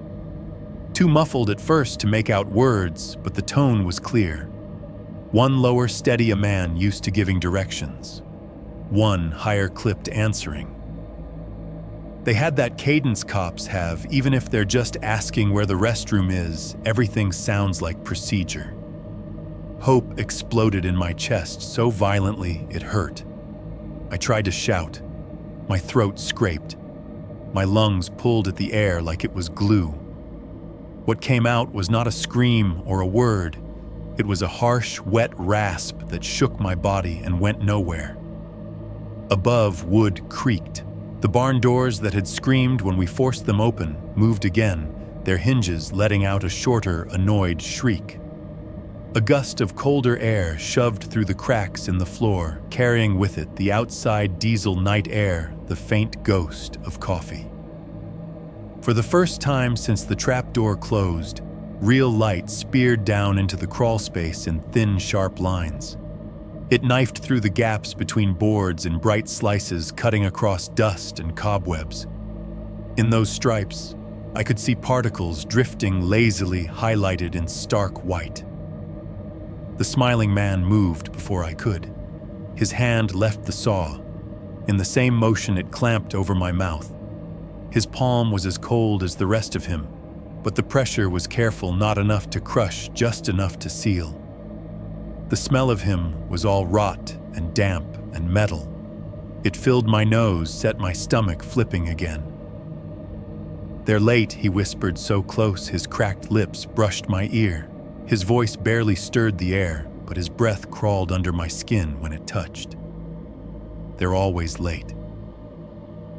Too muffled at first to make out words, but the tone was clear. One lower, steady, a man used to giving directions. One higher-clipped answering. They had that cadence cops have, even if they're just asking where the restroom is, everything sounds like procedure. Hope exploded in my chest so violently it hurt. I tried to shout. My throat scraped. My lungs pulled at the air like it was glue. What came out was not a scream or a word. It was a harsh, wet rasp that shook my body and went nowhere. Above, wood creaked. The barn doors that had screamed when we forced them open moved again, their hinges letting out a shorter, annoyed shriek. A gust of colder air shoved through the cracks in the floor, carrying with it the outside diesel night air, the faint ghost of coffee. For the first time since the trapdoor closed, real light speared down into the crawlspace in thin, sharp lines. It knifed through the gaps between boards in bright slices, cutting across dust and cobwebs. In those stripes, I could see particles drifting lazily, highlighted in stark white. The smiling man moved before I could. His hand left the saw. In the same motion, it clamped over my mouth. His palm was as cold as the rest of him, but the pressure was careful, not enough to crush, just enough to seal. The smell of him was all rot and damp and metal. It filled my nose, set my stomach flipping again. "They're late," he whispered so close his cracked lips brushed my ear. His voice barely stirred the air, but his breath crawled under my skin when it touched. "They're always late."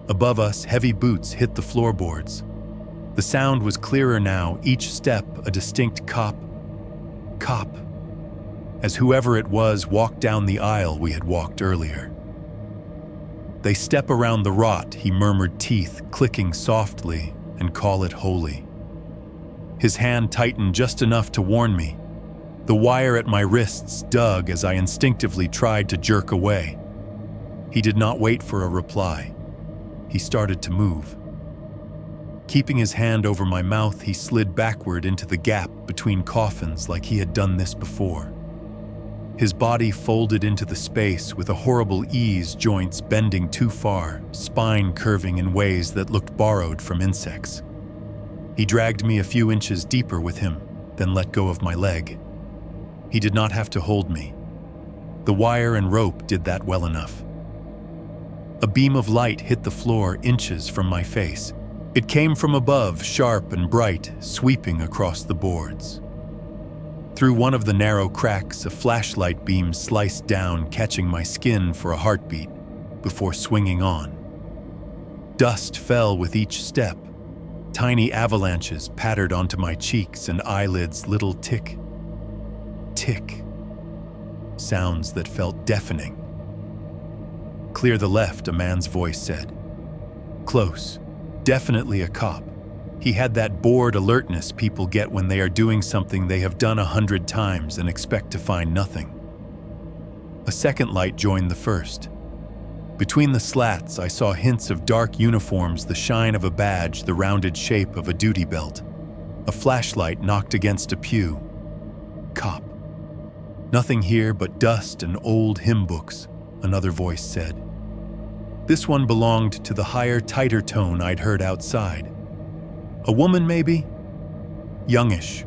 Above us, heavy boots hit the floorboards. The sound was clearer now, each step a distinct cop, as whoever it was walked down the aisle we had walked earlier. "They step around the rot," he murmured, teeth clicking softly, "and call it holy." His hand tightened just enough to warn me. The wire at my wrists dug as I instinctively tried to jerk away. He did not wait for a reply. He started to move. Keeping his hand over my mouth, he slid backward into the gap between coffins like he had done this before. His body folded into the space with a horrible ease, joints bending too far, spine curving in ways that looked borrowed from insects. He dragged me a few inches deeper with him, then let go of my leg. He did not have to hold me. The wire and rope did that well enough. A beam of light hit the floor inches from my face. It came from above, sharp and bright, sweeping across the boards. Through one of the narrow cracks, a flashlight beam sliced down, catching my skin for a heartbeat, before swinging on. Dust fell with each step. Tiny avalanches pattered onto my cheeks and eyelids, little tick, tick, sounds that felt deafening. "Clear the left," a man's voice said. Close, definitely a cop. He had that bored alertness people get when they are doing something they have done 100 times and expect to find nothing. A second light joined the first. Between the slats, I saw hints of dark uniforms, the shine of a badge, the rounded shape of a duty belt. A flashlight knocked against a pew. "Cop." "Nothing here but dust and old hymn books," another voice said. This one belonged to the higher, tighter tone I'd heard outside. A woman, maybe? Youngish.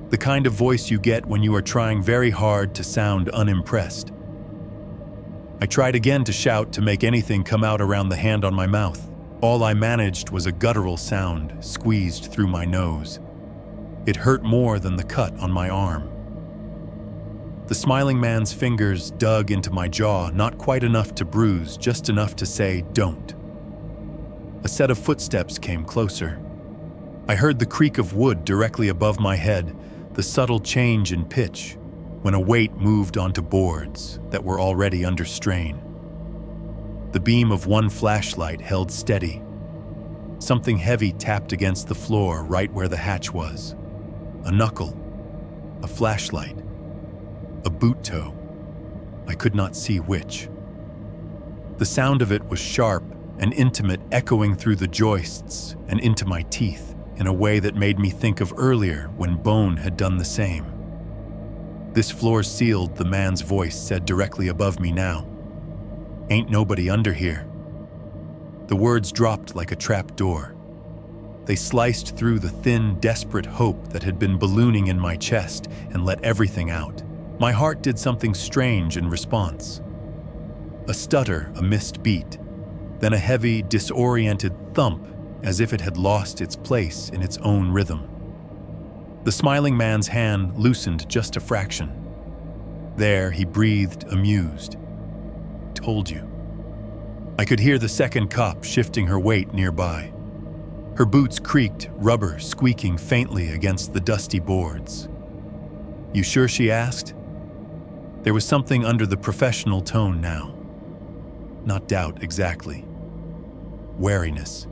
The kind of voice you get when you are trying very hard to sound unimpressed. I tried again to shout, to make anything come out around the hand on my mouth. All I managed was a guttural sound squeezed through my nose. It hurt more than the cut on my arm. The smiling man's fingers dug into my jaw, not quite enough to bruise, just enough to say, "Don't." A set of footsteps came closer. I heard the creak of wood directly above my head, the subtle change in pitch, when a weight moved onto boards that were already under strain. The beam of one flashlight held steady. Something heavy tapped against the floor right where the hatch was. A knuckle, a flashlight, a boot toe. I could not see which. The sound of it was sharp and intimate, echoing through the joists and into my teeth in a way that made me think of earlier when bone had done the same. "This floor's sealed," the man's voice said directly above me now. "Ain't nobody under here." The words dropped like a trap door. They sliced through the thin, desperate hope that had been ballooning in my chest and let everything out. My heart did something strange in response. A stutter, a missed beat, then a heavy, disoriented thump as if it had lost its place in its own rhythm. The smiling man's hand loosened just a fraction. There, he breathed, amused. "Told you." I could hear the second cop shifting her weight nearby. Her boots creaked, rubber squeaking faintly against the dusty boards. "You sure?" she asked. There was something under the professional tone now. Not doubt exactly. Wariness.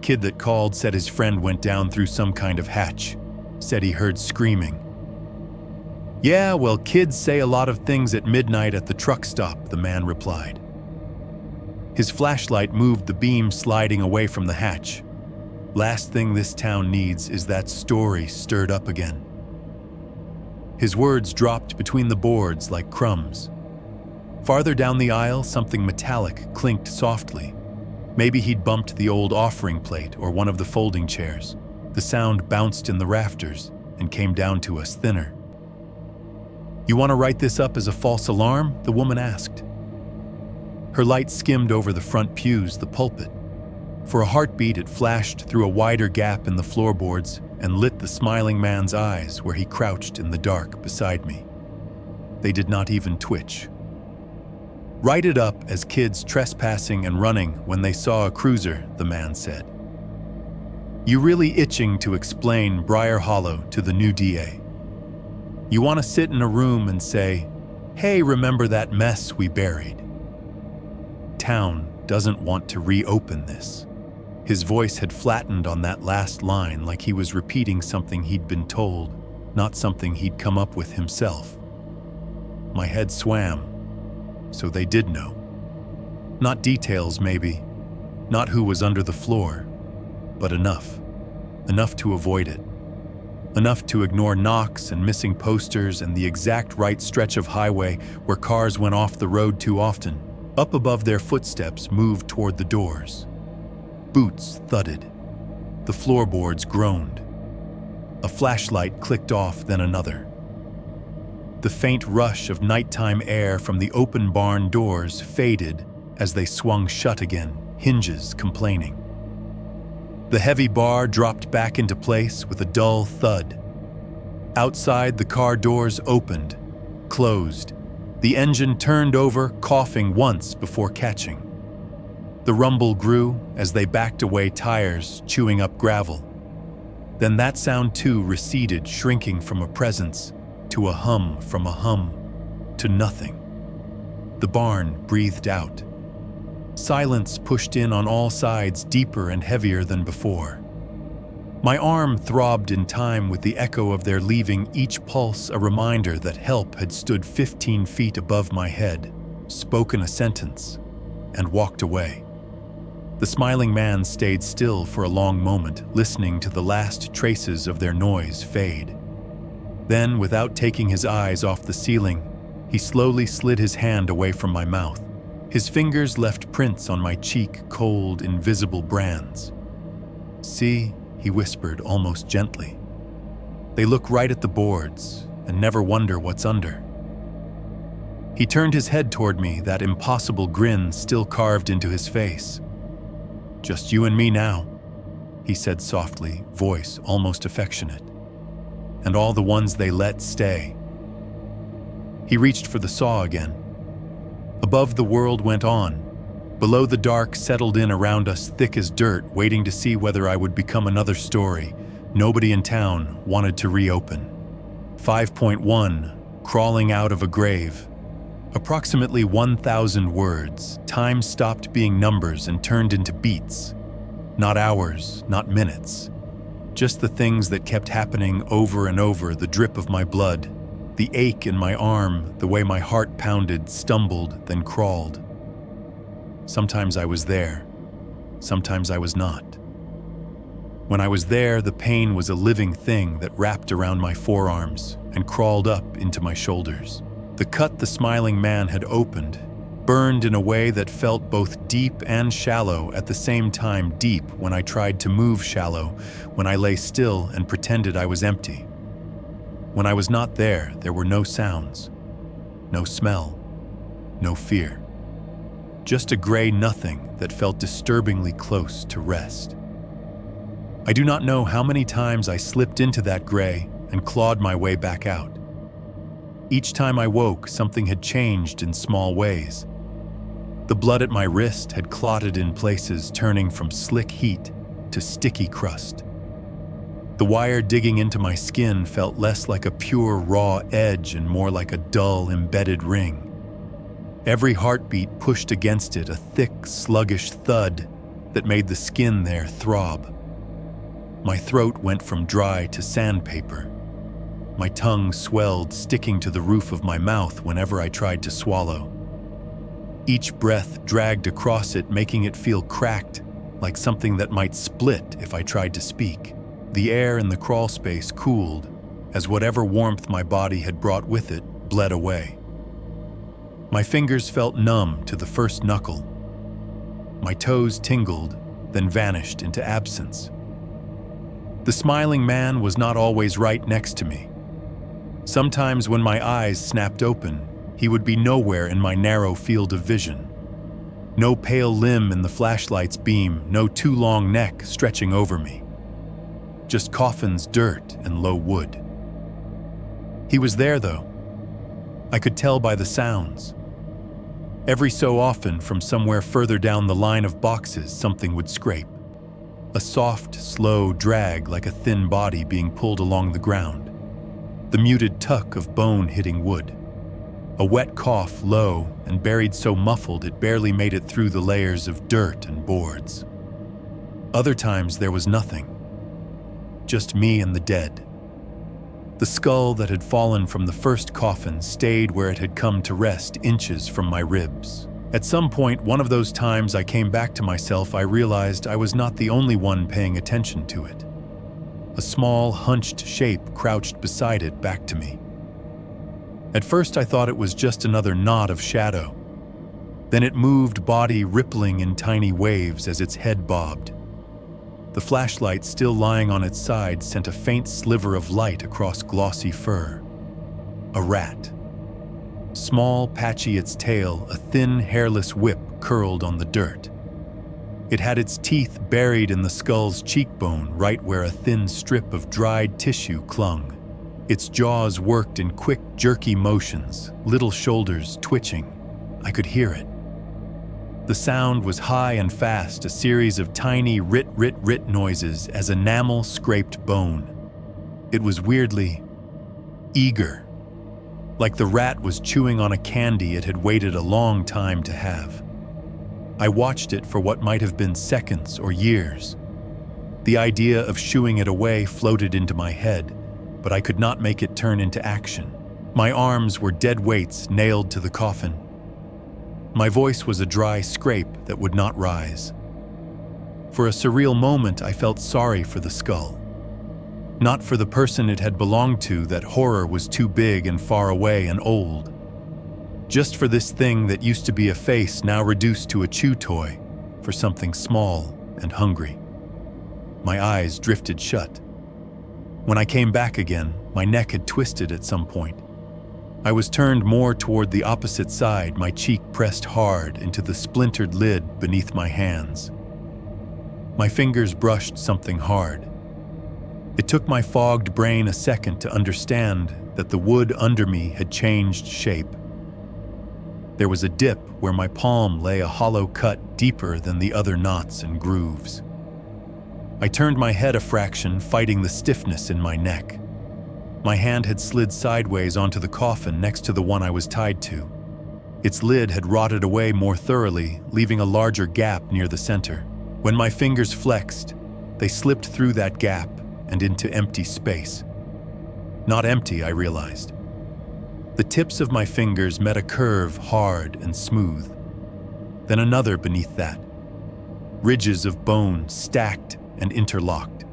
Kid that called said his friend went down through some kind of hatch. Said he heard screaming. "Yeah, well, kids say a lot of things at midnight at the truck stop," the man replied. His flashlight moved the beam sliding away from the hatch. "Last thing this town needs is that story stirred up again." His words dropped between the boards like crumbs. Farther down the aisle, something metallic clinked softly. Maybe he'd bumped the old offering plate or one of the folding chairs. The sound bounced in the rafters and came down to us thinner. "You want to write this up as a false alarm?" the woman asked. Her light skimmed over the front pews, the pulpit. For a heartbeat, it flashed through a wider gap in the floorboards and lit the smiling man's eyes where he crouched in the dark beside me. They did not even twitch. "Write it up as kids trespassing and running when they saw a cruiser," the man said. "You really itching to explain Briar Hollow to the new DA. You want to sit in a room and say, 'Hey, remember that mess we buried?' Town doesn't want to reopen this." His voice had flattened on that last line like he was repeating something he'd been told, not something he'd come up with himself. My head swam. So they did know. Not details, maybe. Not who was under the floor. But enough. Enough to avoid it. Enough to ignore knocks and missing posters and the exact right stretch of highway where cars went off the road too often. Up above their footsteps moved toward the doors. Boots thudded. The floorboards groaned. A flashlight clicked off, then another. The faint rush of nighttime air from the open barn doors faded as they swung shut again, hinges complaining. The heavy bar dropped back into place with a dull thud. Outside, the car doors opened, closed. The engine turned over, coughing once before catching. The rumble grew as they backed away, tires chewing up gravel. Then that sound too receded, shrinking from a presence to a hum, from a hum to nothing. The barn breathed out. Silence pushed in on all sides, deeper and heavier than before. My arm throbbed in time with the echo of their leaving, each pulse a reminder that help had stood 15 feet above my head, spoken a sentence, and walked away. The smiling man stayed still for a long moment, listening to the last traces of their noise fade. Then, without taking his eyes off the ceiling, he slowly slid his hand away from my mouth. His fingers left prints on my cheek, cold, invisible brands. "See," he whispered almost gently. "They look right at the boards and never wonder what's under." He turned his head toward me, that impossible grin still carved into his face. "Just you and me now," he said softly, voice almost affectionate. and all the ones they let stay. He reached for the saw again. Above, the world went on. Below, the dark settled in around us thick as dirt, waiting to see whether I would become another story nobody in town wanted to reopen. 5.1 Crawling out of a grave. Approximately 1,000 words. Time stopped being numbers and turned into beats. Not hours, not minutes. Just the things that kept happening over and over, the drip of my blood, the ache in my arm, the way my heart pounded, stumbled, then crawled. Sometimes I was there. Sometimes I was not. When I was there, the pain was a living thing that wrapped around my forearms and crawled up into my shoulders. The cut the smiling man had opened, burned in a way that felt both deep and shallow at the same time. Deep when I tried to move, shallow when I lay still and pretended I was empty. When I was not there, there were no sounds, no smell, no fear. Just a gray nothing that felt disturbingly close to rest. I do not know how many times I slipped into that gray and clawed my way back out. Each time I woke, something had changed in small ways. The blood at my wrist had clotted in places, turning from slick heat to sticky crust. The wire digging into my skin felt less like a pure, raw edge and more like a dull, embedded ring. Every heartbeat pushed against it a thick, sluggish thud that made the skin there throb. My throat went from dry to sandpaper. My tongue swelled, sticking to the roof of my mouth whenever I tried to swallow. Each breath dragged across it, making it feel cracked, like something that might split if I tried to speak. The air in the crawl space cooled as whatever warmth my body had brought with it bled away. My fingers felt numb to the first knuckle. My toes tingled, then vanished into absence. The smiling man was not always right next to me. Sometimes when my eyes snapped open, he would be nowhere in my narrow field of vision. No pale limb in the flashlight's beam, no too long neck stretching over me. Just coffins, dirt, and low wood. He was there, though. I could tell by the sounds. Every so often, from somewhere further down the line of boxes, something would scrape. A soft, slow drag like a thin body being pulled along the ground. The muted tuck of bone hitting wood. A wet cough, low and buried so muffled it barely made it through the layers of dirt and boards. Other times there was nothing. Just me and the dead. The skull that had fallen from the first coffin stayed where it had come to rest, inches from my ribs. At some point, one of those times I came back to myself, I realized I was not the only one paying attention to it. A small, hunched shape crouched beside it, back to me. At first I thought it was just another knot of shadow. Then it moved, body rippling in tiny waves as its head bobbed. The flashlight, still lying on its side, sent a faint sliver of light across glossy fur. A rat. Small, patchy its tail, a thin, hairless whip curled on the dirt. It had its teeth buried in the skull's cheekbone, right where a thin strip of dried tissue clung. Its jaws worked in quick, jerky motions, little shoulders twitching. I could hear it. The sound was high and fast, a series of tiny rit noises as enamel scraped bone. It was weirdly eager, like the rat was chewing on a candy it had waited a long time to have. I watched it for what might have been seconds or years. The idea of shooing it away floated into my head, but I could not make it turn into action. My arms were dead weights nailed to the coffin. My voice was a dry scrape that would not rise. For a surreal moment, I felt sorry for the skull. Not for the person it had belonged to, that horror was too big and far away and old. Just for this thing that used to be a face, now reduced to a chew toy, for something small and hungry. My eyes drifted shut. When I came back again, my neck had twisted at some point. I was turned more toward the opposite side, my cheek pressed hard into the splintered lid beneath my hands. My fingers brushed something hard. It took my fogged brain a second to understand that the wood under me had changed shape. There was a dip where my palm lay a hollow cut deeper than the other knots and grooves. I turned my head a fraction, fighting the stiffness in my neck. My hand had slid sideways onto the coffin next to the one I was tied to. Its lid had rotted away more thoroughly, leaving a larger gap near the center. When my fingers flexed, they slipped through that gap and into empty space. Not empty, I realized. The tips of my fingers met a curve, hard and smooth. Then another beneath that. Ridges of bone stacked and interlocked.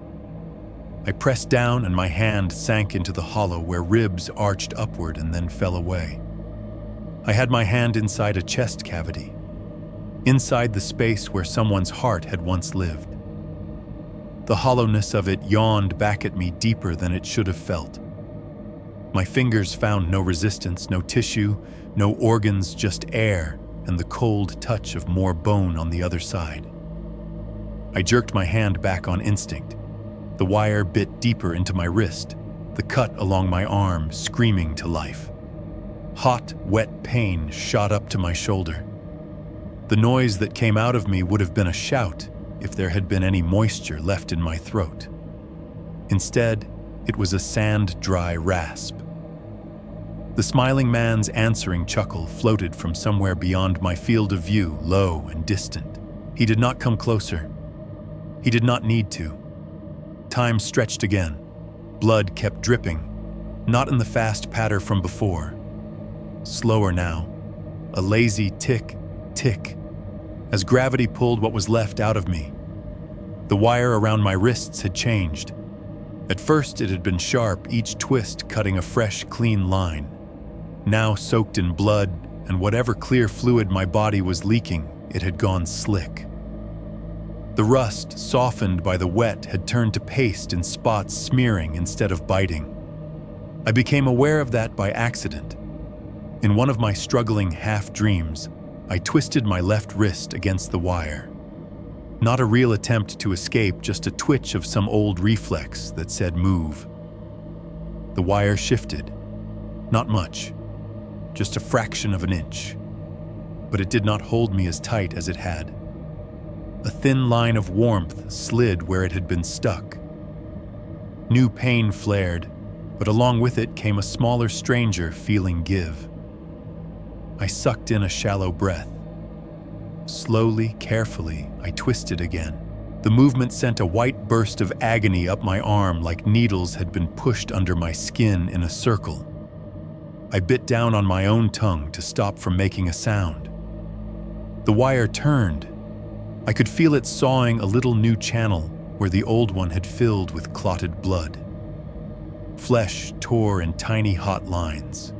I pressed down and my hand sank into the hollow where ribs arched upward and then fell away. I had my hand inside a chest cavity, inside the space where someone's heart had once lived. The hollowness of it yawned back at me deeper than it should have felt. My fingers found no resistance, no tissue, no organs, just air and the cold touch of more bone on the other side. I jerked my hand back on instinct. The wire bit deeper into my wrist, the cut along my arm screaming to life. Hot, wet pain shot up to my shoulder. The noise that came out of me would have been a shout if there had been any moisture left in my throat. Instead, it was a sand-dry rasp. The smiling man's answering chuckle floated from somewhere beyond my field of view, low and distant. He did not come closer. He did not need to. Time stretched again. Blood kept dripping, not in the fast patter from before. Slower now, a lazy tick, tick, as gravity pulled what was left out of me. The wire around my wrists had changed. At first it had been sharp, each twist cutting a fresh, clean line. Now soaked in blood and whatever clear fluid my body was leaking, it had gone slick. The rust, softened by the wet, had turned to paste in spots, smearing instead of biting. I became aware of that by accident. In one of my struggling half-dreams, I twisted my left wrist against the wire. Not a real attempt to escape, just a twitch of some old reflex that said move. The wire shifted. Not much, just a fraction of an inch. But it did not hold me as tight as it had. A thin line of warmth slid where it had been stuck. New pain flared, but along with it came a smaller stranger feeling give. I sucked in a shallow breath. Slowly, carefully, I twisted again. The movement sent a white burst of agony up my arm like needles had been pushed under my skin in a circle. I bit down on my own tongue to stop from making a sound. The wire turned. I could feel it sawing a little new channel where the old one had filled with clotted blood. Flesh tore in tiny hot lines.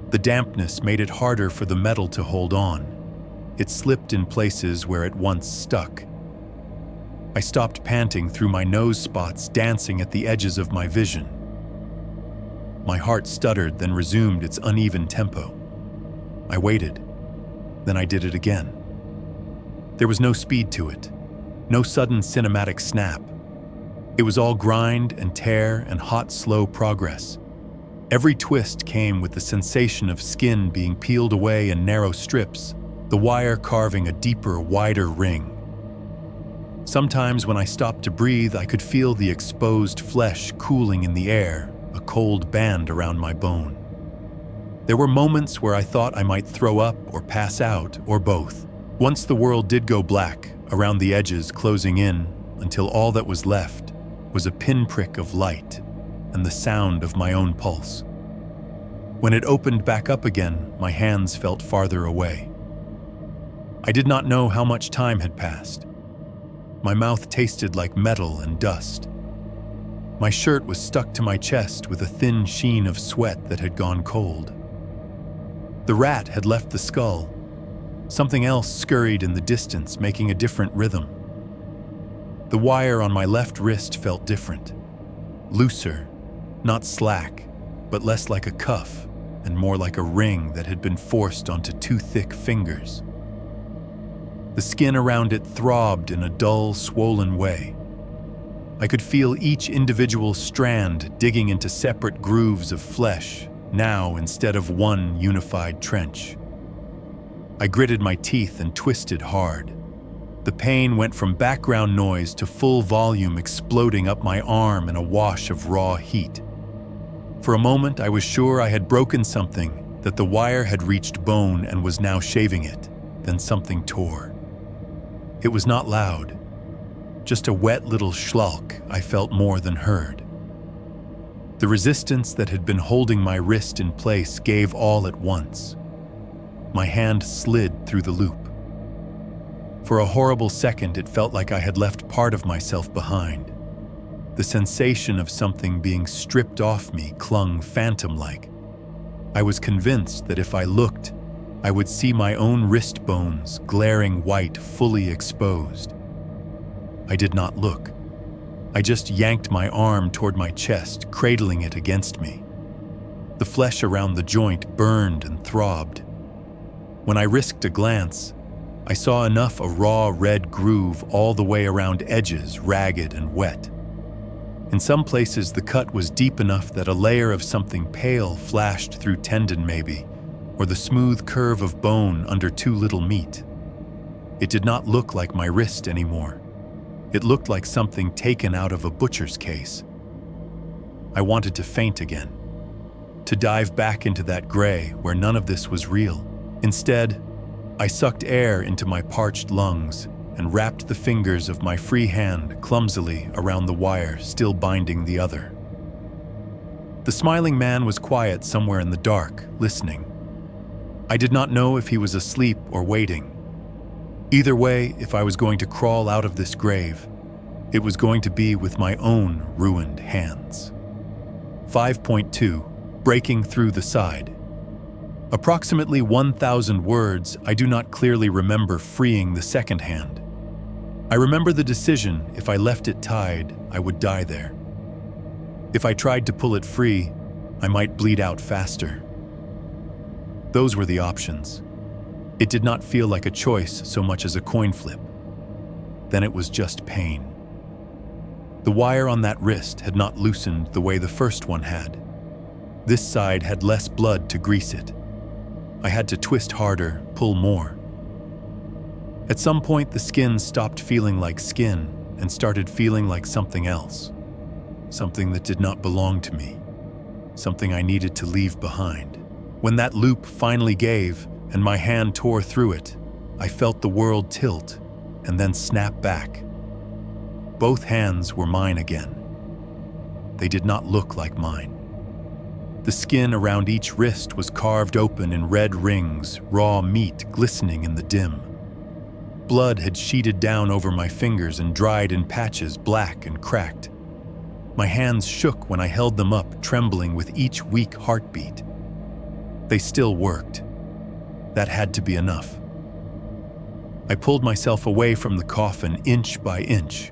The dampness made it harder for the metal to hold on. It slipped in places where it once stuck. I stopped panting through my nose spots dancing at the edges of my vision. My heart stuttered, then resumed its uneven tempo. I waited. Then I did it again. There was no speed to it, no sudden cinematic snap. It was all grind and tear and hot, slow progress. Every twist came with the sensation of skin being peeled away in narrow strips, the wire carving a deeper, wider ring. Sometimes when I stopped to breathe, I could feel the exposed flesh cooling in the air, a cold band around my bone. There were moments where I thought I might throw up or pass out, or both. Once the world did go black, around the edges closing in, until all that was left was a pinprick of light and the sound of my own pulse. When it opened back up again, my hands felt farther away. I did not know how much time had passed. My mouth tasted like metal and dust. My shirt was stuck to my chest with a thin sheen of sweat that had gone cold. The rat had left the skull. Something else scurried in the distance, making a different rhythm. The wire on my left wrist felt different. Looser, not slack, but less like a cuff and more like a ring that had been forced onto two thick fingers. The skin around it throbbed in a dull, swollen way. I could feel each individual strand digging into separate grooves of flesh, now instead of one unified trench. I gritted my teeth and twisted hard. The pain went from background noise to full volume exploding up my arm in a wash of raw heat. For a moment, I was sure I had broken something, that the wire had reached bone and was now shaving it. Then something tore. It was not loud, just a wet little schlock I felt more than heard. The resistance that had been holding my wrist in place gave all at once. My hand slid through the loop. For a horrible second, it felt like I had left part of myself behind. The sensation of something being stripped off me clung phantom-like. I was convinced that if I looked, I would see my own wrist bones, glaring white, fully exposed. I did not look. I just yanked my arm toward my chest, cradling it against me. The flesh around the joint burned and throbbed. When I risked a glance, I saw enough a raw red groove all the way around edges, ragged and wet. In some places, the cut was deep enough that a layer of something pale flashed through tendon maybe, or the smooth curve of bone under too little meat. It did not look like my wrist anymore. It looked like something taken out of a butcher's case. I wanted to faint again, to dive back into that gray where none of this was real. Instead, I sucked air into my parched lungs and wrapped the fingers of my free hand clumsily around the wire still binding the other. The smiling man was quiet somewhere in the dark, listening. I did not know if he was asleep or waiting. Either way, if I was going to crawl out of this grave, it was going to be with my own ruined hands. 5.2. Breaking through the side. Approximately 1,000 words, I do not clearly remember freeing the second hand. I remember the decision: if I left it tied, I would die there. If I tried to pull it free, I might bleed out faster. Those were the options. It did not feel like a choice so much as a coin flip. Then it was just pain. The wire on that wrist had not loosened the way the first one had. This side had less blood to grease it. I had to twist harder, pull more. At some point, the skin stopped feeling like skin and started feeling like something else. Something that did not belong to me. Something I needed to leave behind. When that loop finally gave and my hand tore through it, I felt the world tilt and then snap back. Both hands were mine again. They did not look like mine. The skin around each wrist was carved open in red rings, raw meat glistening in the dim. Blood had sheeted down over my fingers and dried in patches, black and cracked. My hands shook when I held them up, trembling with each weak heartbeat. They still worked. That had to be enough. I pulled myself away from the coffin inch by inch.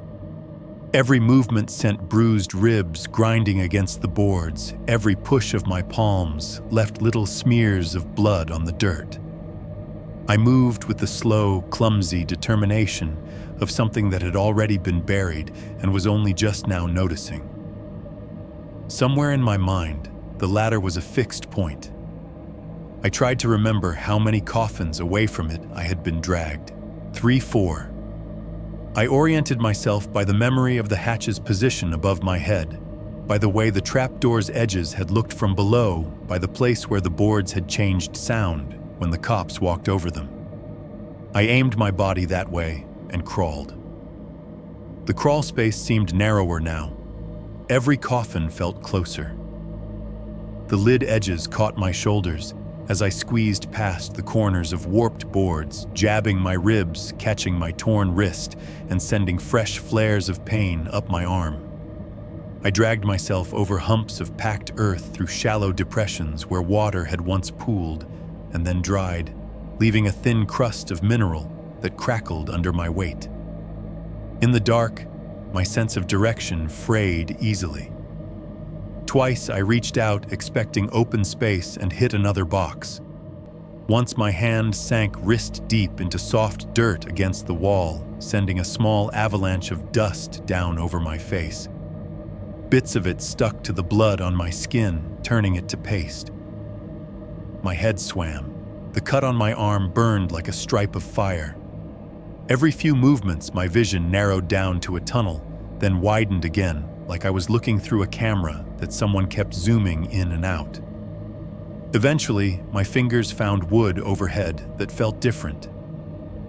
Every movement sent bruised ribs grinding against the boards. Every push of my palms left little smears of blood on the dirt. I moved with the slow, clumsy determination of something that had already been buried and was only just now noticing. Somewhere in my mind, the ladder was a fixed point. I tried to remember how many coffins away from it I had been dragged. 3, 4. I oriented myself by the memory of the hatch's position above my head, by the way the trapdoor's edges had looked from below, by the place where the boards had changed sound when the cops walked over them. I aimed my body that way and crawled. The crawl space seemed narrower now. Every coffin felt closer. The lid edges caught my shoulders as I squeezed past the corners of warped boards, jabbing my ribs, catching my torn wrist, and sending fresh flares of pain up my arm. I dragged myself over humps of packed earth through shallow depressions where water had once pooled and then dried, leaving a thin crust of mineral that crackled under my weight. In the dark, my sense of direction frayed easily. Twice I reached out, expecting open space, and hit another box. Once my hand sank wrist deep into soft dirt against the wall, sending a small avalanche of dust down over my face. Bits of it stuck to the blood on my skin, turning it to paste. My head swam. The cut on my arm burned like a stripe of fire. Every few movements, my vision narrowed down to a tunnel, then widened again, like I was looking through a camera that someone kept zooming in and out. Eventually, my fingers found wood overhead that felt different.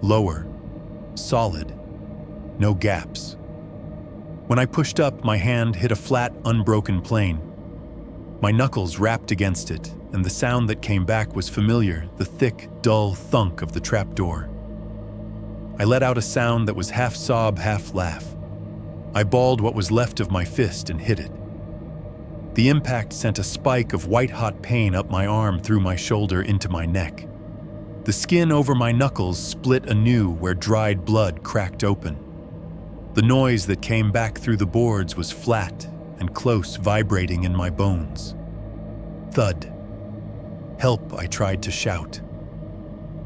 Lower. Solid. No gaps. When I pushed up, my hand hit a flat, unbroken plane. My knuckles rapped against it, and the sound that came back was familiar, the thick, dull thunk of the trapdoor. I let out a sound that was half sob, half laugh. I balled what was left of my fist and hit it. The impact sent a spike of white-hot pain up my arm through my shoulder into my neck. The skin over my knuckles split anew where dried blood cracked open. The noise that came back through the boards was flat and close, vibrating in my bones. Thud. Help, I tried to shout.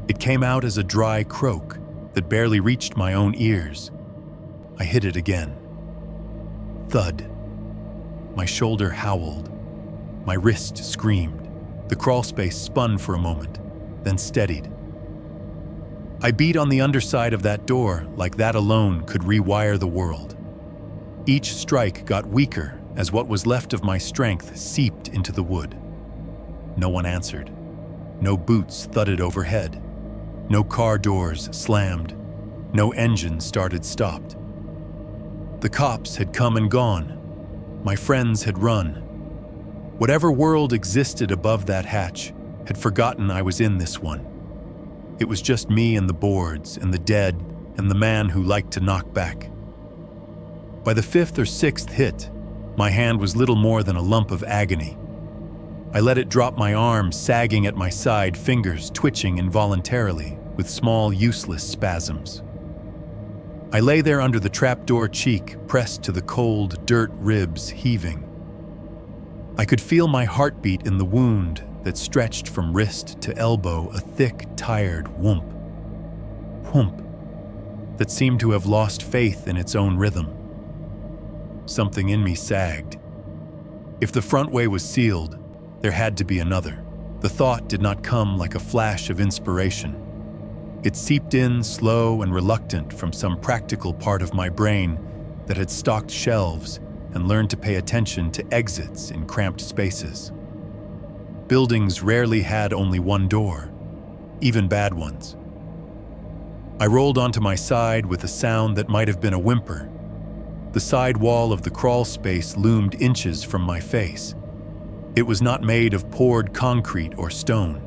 It came out as a dry croak that barely reached my own ears. I hit it again. Thud. My shoulder howled. My wrist screamed. The crawlspace spun for a moment, then steadied. I beat on the underside of that door like that alone could rewire the world. Each strike got weaker as what was left of my strength seeped into the wood. No one answered. No boots thudded overhead. No car doors slammed. No engine started-stopped. The cops had come and gone. My friends had run. Whatever world existed above that hatch had forgotten I was in this one. It was just me and the boards and the dead and the man who liked to knock back. By the fifth or sixth hit, my hand was little more than a lump of agony. I let it drop my arm, sagging at my side, fingers twitching involuntarily with small, useless spasms. I lay there under the trapdoor cheek, pressed to the cold dirt ribs, heaving. I could feel my heartbeat in the wound that stretched from wrist to elbow, a thick, tired whoomp. Whoomp that seemed to have lost faith in its own rhythm. Something in me sagged. If the front way was sealed, there had to be another. The thought did not come like a flash of inspiration. It seeped in slow and reluctant from some practical part of my brain that had stocked shelves and learned to pay attention to exits in cramped spaces. Buildings rarely had only one door, even bad ones. I rolled onto my side with a sound that might have been a whimper. The side wall of the crawl space loomed inches from my face. It was not made of poured concrete or stone.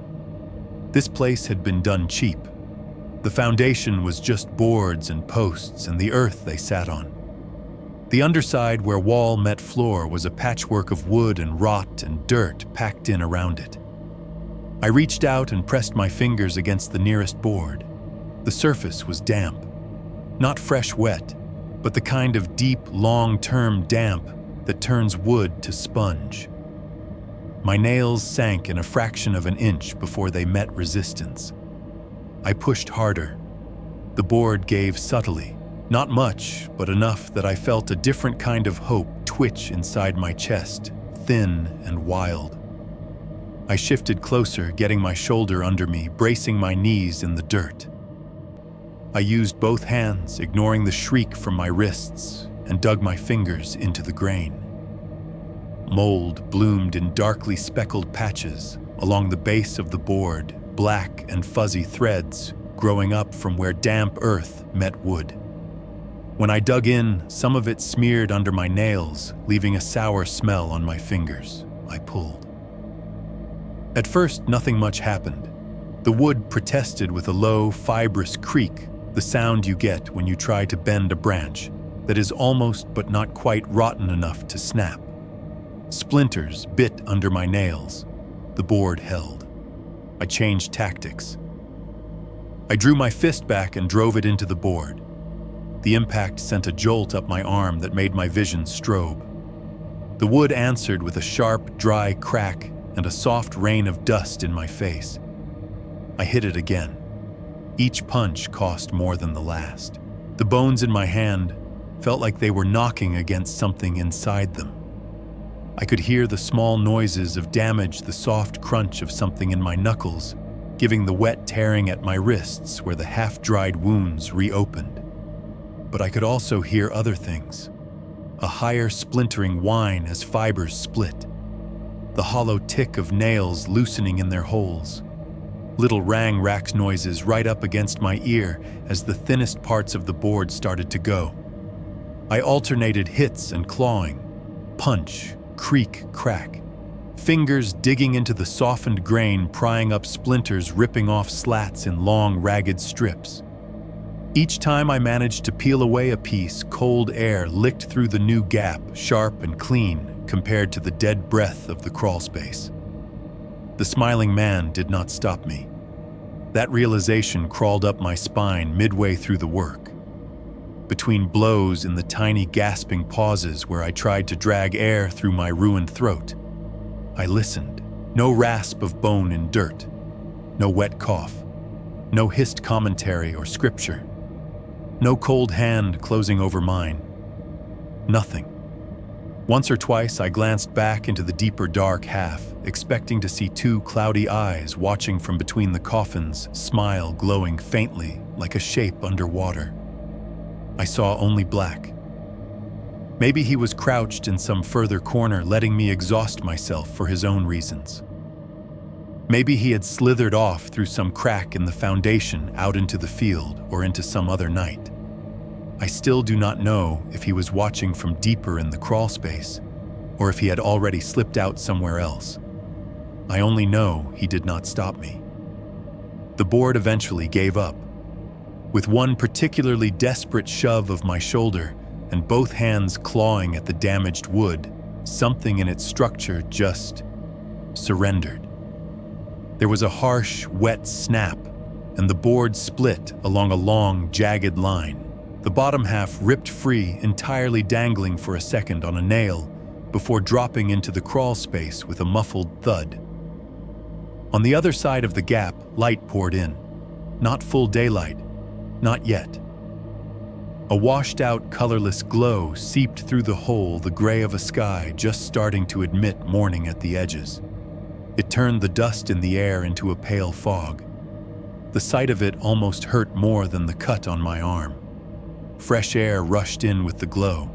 This place had been done cheap. The foundation was just boards and posts and the earth they sat on. The underside where wall met floor was a patchwork of wood and rot and dirt packed in around it. I reached out and pressed my fingers against the nearest board. The surface was damp. Not fresh wet, but the kind of deep, long-term damp that turns wood to sponge. My nails sank in a fraction of an inch before they met resistance. I pushed harder. The board gave subtly. Not much, but enough that I felt a different kind of hope twitch inside my chest, thin and wild. I shifted closer, getting my shoulder under me, bracing my knees in the dirt. I used both hands, ignoring the shriek from my wrists, and dug my fingers into the grain. Mold bloomed in darkly speckled patches along the base of the board, black and fuzzy threads growing up from where damp earth met wood. When I dug in, some of it smeared under my nails, leaving a sour smell on my fingers. I pulled. At first, nothing much happened. The wood protested with a low, fibrous creak, the sound you get when you try to bend a branch that is almost but not quite rotten enough to snap. Splinters bit under my nails. The board held. I changed tactics. I drew my fist back and drove it into the board. The impact sent a jolt up my arm that made my vision strobe. The wood answered with a sharp, dry crack and a soft rain of dust in my face. I hit it again. Each punch cost more than the last. The bones in my hand felt like they were knocking against something inside them. I could hear the small noises of damage, the soft crunch of something in my knuckles, giving the wet tearing at my wrists where the half-dried wounds reopened. But I could also hear other things. A higher splintering whine as fibers split. The hollow tick of nails loosening in their holes. Little rang-rack noises right up against my ear as the thinnest parts of the board started to go. I alternated hits and clawing. Punch, creak, crack. Fingers digging into the softened grain, prying up splinters, ripping off slats in long, ragged strips. Each time I managed to peel away a piece, cold air licked through the new gap, sharp and clean compared to the dead breath of the crawlspace. The smiling man did not stop me. That realization crawled up my spine midway through the work. Between blows in the tiny gasping pauses where I tried to drag air through my ruined throat, I listened. No rasp of bone in dirt. No wet cough. No hissed commentary or scripture. No cold hand closing over mine. Nothing. Once or twice I glanced back into the deeper dark half, expecting to see two cloudy eyes watching from between the coffins, smile glowing faintly like a shape underwater. I saw only black. Maybe he was crouched in some further corner, letting me exhaust myself for his own reasons. Maybe he had slithered off through some crack in the foundation out into the field or into some other night. I still do not know if he was watching from deeper in the crawlspace or if he had already slipped out somewhere else. I only know he did not stop me. The board eventually gave up. With one particularly desperate shove of my shoulder and both hands clawing at the damaged wood, something in its structure just surrendered. There was a harsh, wet snap, and the board split along a long, jagged line. The bottom half ripped free, entirely dangling for a second on a nail, before dropping into the crawl space with a muffled thud. On the other side of the gap, light poured in. Not full daylight, not yet. A washed-out, colorless glow seeped through the hole, the gray of a sky just starting to admit morning at the edges. It turned the dust in the air into a pale fog. The sight of it almost hurt more than the cut on my arm. Fresh air rushed in with the glow.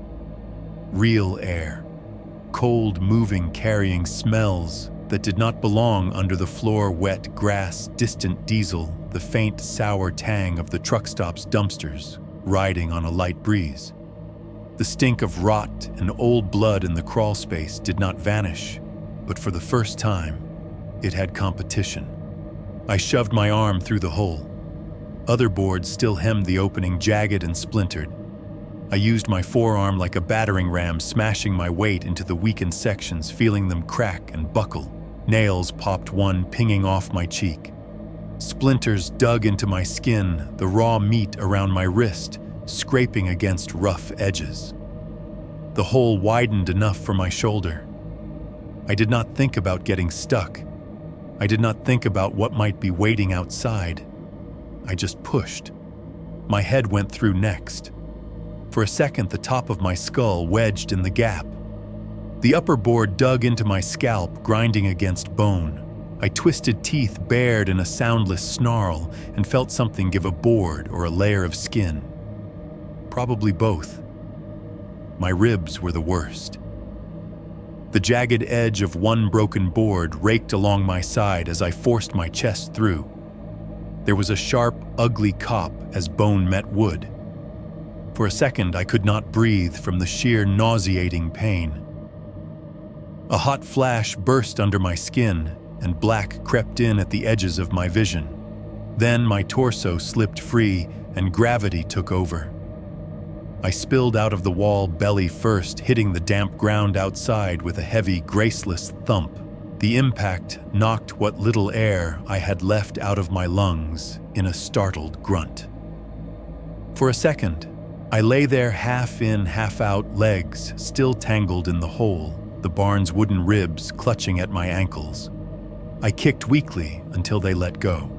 Real air. Cold, moving, carrying smells that did not belong under the floor, wet grass, distant diesel, the faint, sour tang of the truck stop's dumpsters, riding on a light breeze. The stink of rot and old blood in the crawl space did not vanish, but for the first time, it had competition. I shoved my arm through the hole. Other boards still hemmed the opening, jagged and splintered. I used my forearm like a battering ram, smashing my weight into the weakened sections, feeling them crack and buckle. Nails popped one, pinging off my cheek. Splinters dug into my skin, the raw meat around my wrist, scraping against rough edges. The hole widened enough for my shoulder. I did not think about getting stuck. I did not think about what might be waiting outside. I just pushed. My head went through next. For a second, the top of my skull wedged in the gap. The upper board dug into my scalp, grinding against bone. I twisted teeth bared in a soundless snarl and felt something give a board or a layer of skin. Probably both. My ribs were the worst. The jagged edge of one broken board raked along my side as I forced my chest through. There was a sharp, ugly cop as bone met wood. For a second, I could not breathe from the sheer nauseating pain. A hot flash burst under my skin, and black crept in at the edges of my vision. Then my torso slipped free, and gravity took over. I spilled out of the wall belly first, hitting the damp ground outside with a heavy, graceless thump. The impact knocked what little air I had left out of my lungs in a startled grunt. For a second, I lay there, half in, half out, legs still tangled in the hole, the barn's wooden ribs clutching at my ankles. I kicked weakly until they let go.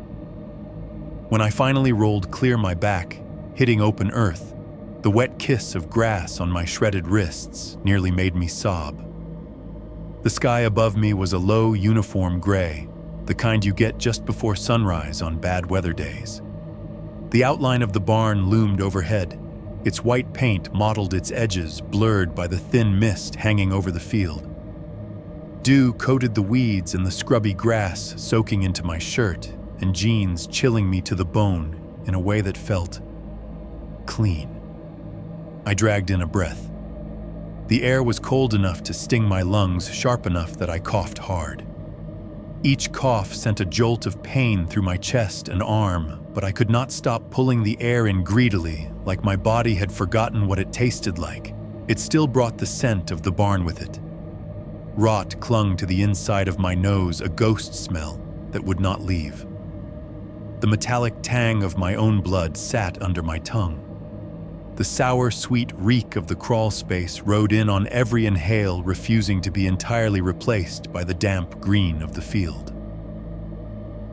When I finally rolled clear my back, hitting open earth, the wet kiss of grass on my shredded wrists nearly made me sob. The sky above me was a low, uniform gray, the kind you get just before sunrise on bad weather days. The outline of the barn loomed overhead. Its white paint mottled its edges, blurred by the thin mist hanging over the field. Dew coated the weeds and the scrubby grass, soaking into my shirt and jeans, chilling me to the bone in a way that felt clean. I dragged in a breath. The air was cold enough to sting my lungs, sharp enough that I coughed hard. Each cough sent a jolt of pain through my chest and arm, but I could not stop pulling the air in greedily, like my body had forgotten what it tasted like. It still brought the scent of the barn with it. Rot clung to the inside of my nose, a ghost smell that would not leave. The metallic tang of my own blood sat under my tongue. The sour, sweet reek of the crawl space rode in on every inhale, refusing to be entirely replaced by the damp green of the field.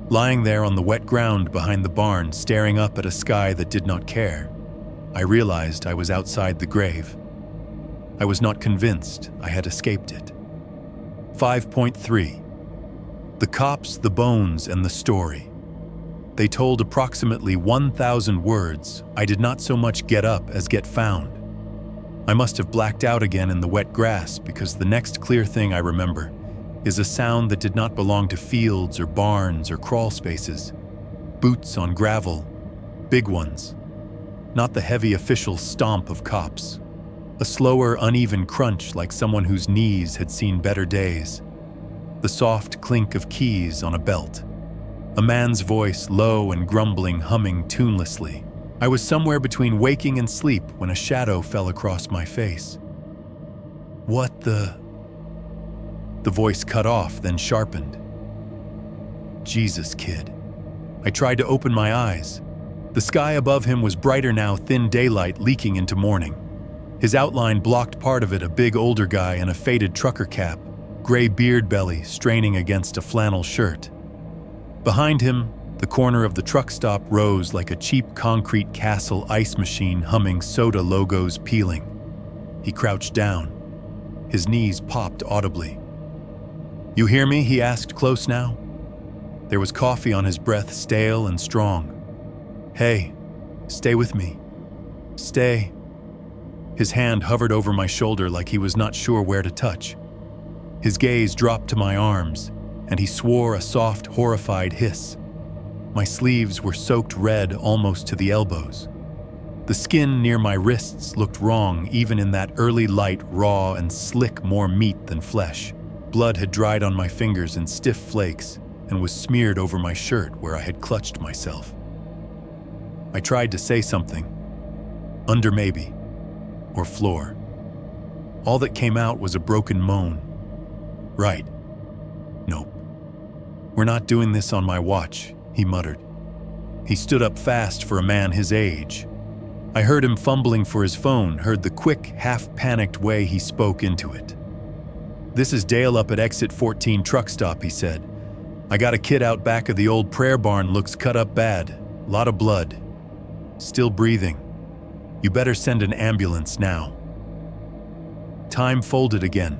Lying there on the wet ground behind the barn, staring up at a sky that did not care, I realized I was outside the grave. I was not convinced I had escaped it. 5.3. The cops, the bones, and the story. They told approximately 1,000 words. I did not so much get up as get found. I must have blacked out again in the wet grass, because the next clear thing I remember is a sound that did not belong to fields or barns or crawl spaces. Boots on gravel, big ones. Not the heavy official stomp of cops. A slower, uneven crunch like someone whose knees had seen better days. The soft clink of keys on a belt. A man's voice, low and grumbling, humming tunelessly. I was somewhere between waking and sleep when a shadow fell across my face. What the... The voice cut off, then sharpened. Jesus, kid. I tried to open my eyes. The sky above him was brighter now, thin daylight leaking into morning. His outline blocked part of it, a big older guy in a faded trucker cap, gray beard belly straining against a flannel shirt. Behind him, the corner of the truck stop rose like a cheap concrete castle ice machine humming, soda logos peeling. He crouched down. His knees popped audibly. "You hear me?" he asked, close now. There was coffee on his breath, stale and strong. "Hey, stay with me. Stay." His hand hovered over my shoulder like he was not sure where to touch. His gaze dropped to my arms, and he swore a soft, horrified hiss. My sleeves were soaked red almost to the elbows. The skin near my wrists looked wrong, even in that early light, raw and slick, more meat than flesh. Blood had dried on my fingers in stiff flakes and was smeared over my shirt where I had clutched myself. I tried to say something. Under maybe. Or floor. All that came out was a broken moan. Right. Nope. "We're not doing this on my watch," he muttered. He stood up fast for a man his age. I heard him fumbling for his phone, heard the quick, half-panicked way he spoke into it. "This is Dale up at exit 14 truck stop," he said. "I got a kid out back of the old prayer barn, looks cut up bad. Lot of blood. Still breathing. You better send an ambulance now." Time folded again.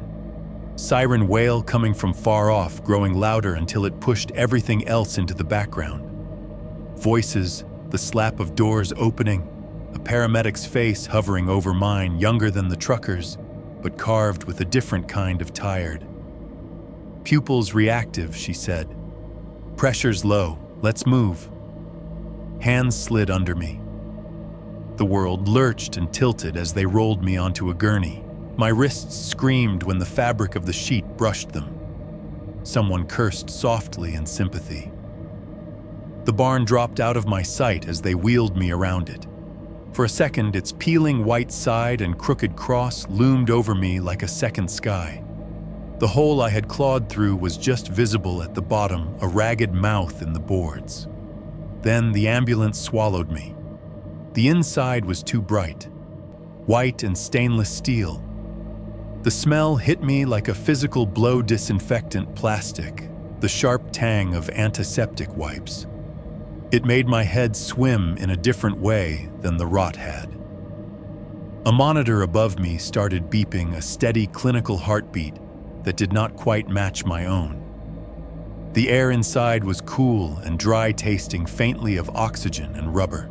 Siren wail coming from far off, growing louder until it pushed everything else into the background. Voices, the slap of doors opening, a paramedic's face hovering over mine, younger than the trucker's, but carved with a different kind of tired. "Pupils reactive," she said. "Pressure's low. Let's move." Hands slid under me. The world lurched and tilted as they rolled me onto a gurney. My wrists screamed when the fabric of the sheet brushed them. Someone cursed softly in sympathy. The barn dropped out of my sight as they wheeled me around it. For a second, its peeling white side and crooked cross loomed over me like a second sky. The hole I had clawed through was just visible at the bottom, a ragged mouth in the boards. Then the ambulance swallowed me. The inside was too bright, white and stainless steel. The smell hit me like a physical blow, disinfectant plastic, the sharp tang of antiseptic wipes. It made my head swim in a different way than the rot had. A monitor above me started beeping a steady clinical heartbeat that did not quite match my own. The air inside was cool and dry, tasting faintly of oxygen and rubber.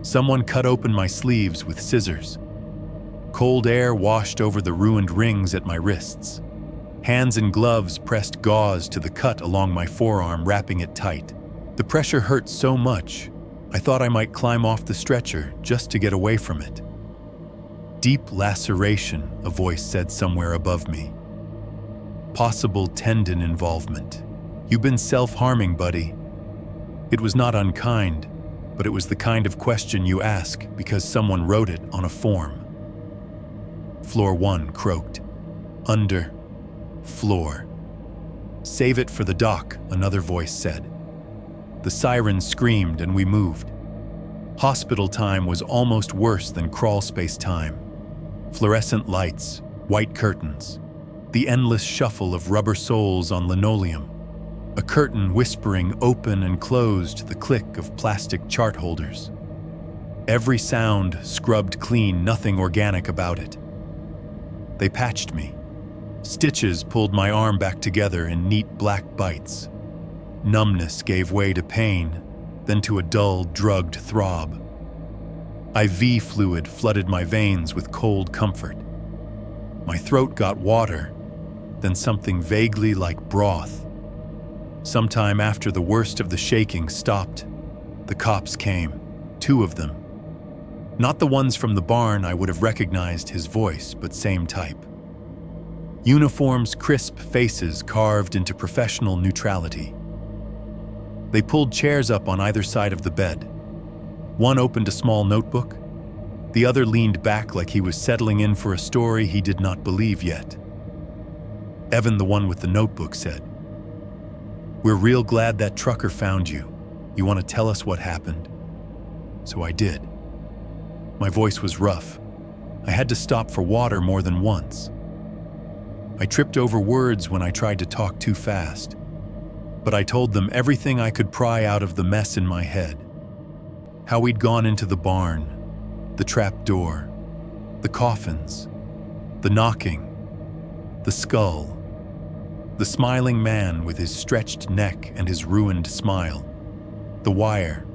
Someone cut open my sleeves with scissors. Cold air washed over the ruined rings at my wrists. Hands and gloves pressed gauze to the cut along my forearm, wrapping it tight. The pressure hurt so much, I thought I might climb off the stretcher just to get away from it. Deep laceration, a voice said somewhere above me. Possible tendon involvement. You've been self-harming, buddy. It was not unkind, but it was the kind of question you ask because someone wrote it on a form. Floor 1 croaked. Under. Floor. Save it for the doc, another voice said. The siren screamed and we moved. Hospital time was almost worse than crawlspace time. Fluorescent lights, white curtains, the endless shuffle of rubber soles on linoleum, a curtain whispering open and closed, the click of plastic chart holders. Every sound scrubbed clean, nothing organic about it. They patched me. Stitches pulled my arm back together in neat black bites. Numbness gave way to pain, then to a dull, drugged throb. IV fluid flooded my veins with cold comfort. My throat got water, then something vaguely like broth. Sometime after the worst of the shaking stopped, the cops came, 2 of them. Not the ones from the barn, I would have recognized his voice, but same type. Uniforms, crisp faces carved into professional neutrality. They pulled chairs up on either side of the bed. One opened a small notebook. The other leaned back like he was settling in for a story he did not believe yet. Evan, the one with the notebook, said, "We're real glad that trucker found you. You want to tell us what happened?" So I did. My voice was rough. I had to stop for water more than once. I tripped over words when I tried to talk too fast. But I told them everything I could pry out of the mess in my head. How we'd gone into the barn, the trap door, the coffins, the knocking, the skull, the smiling man with his stretched neck and his ruined smile, the wire,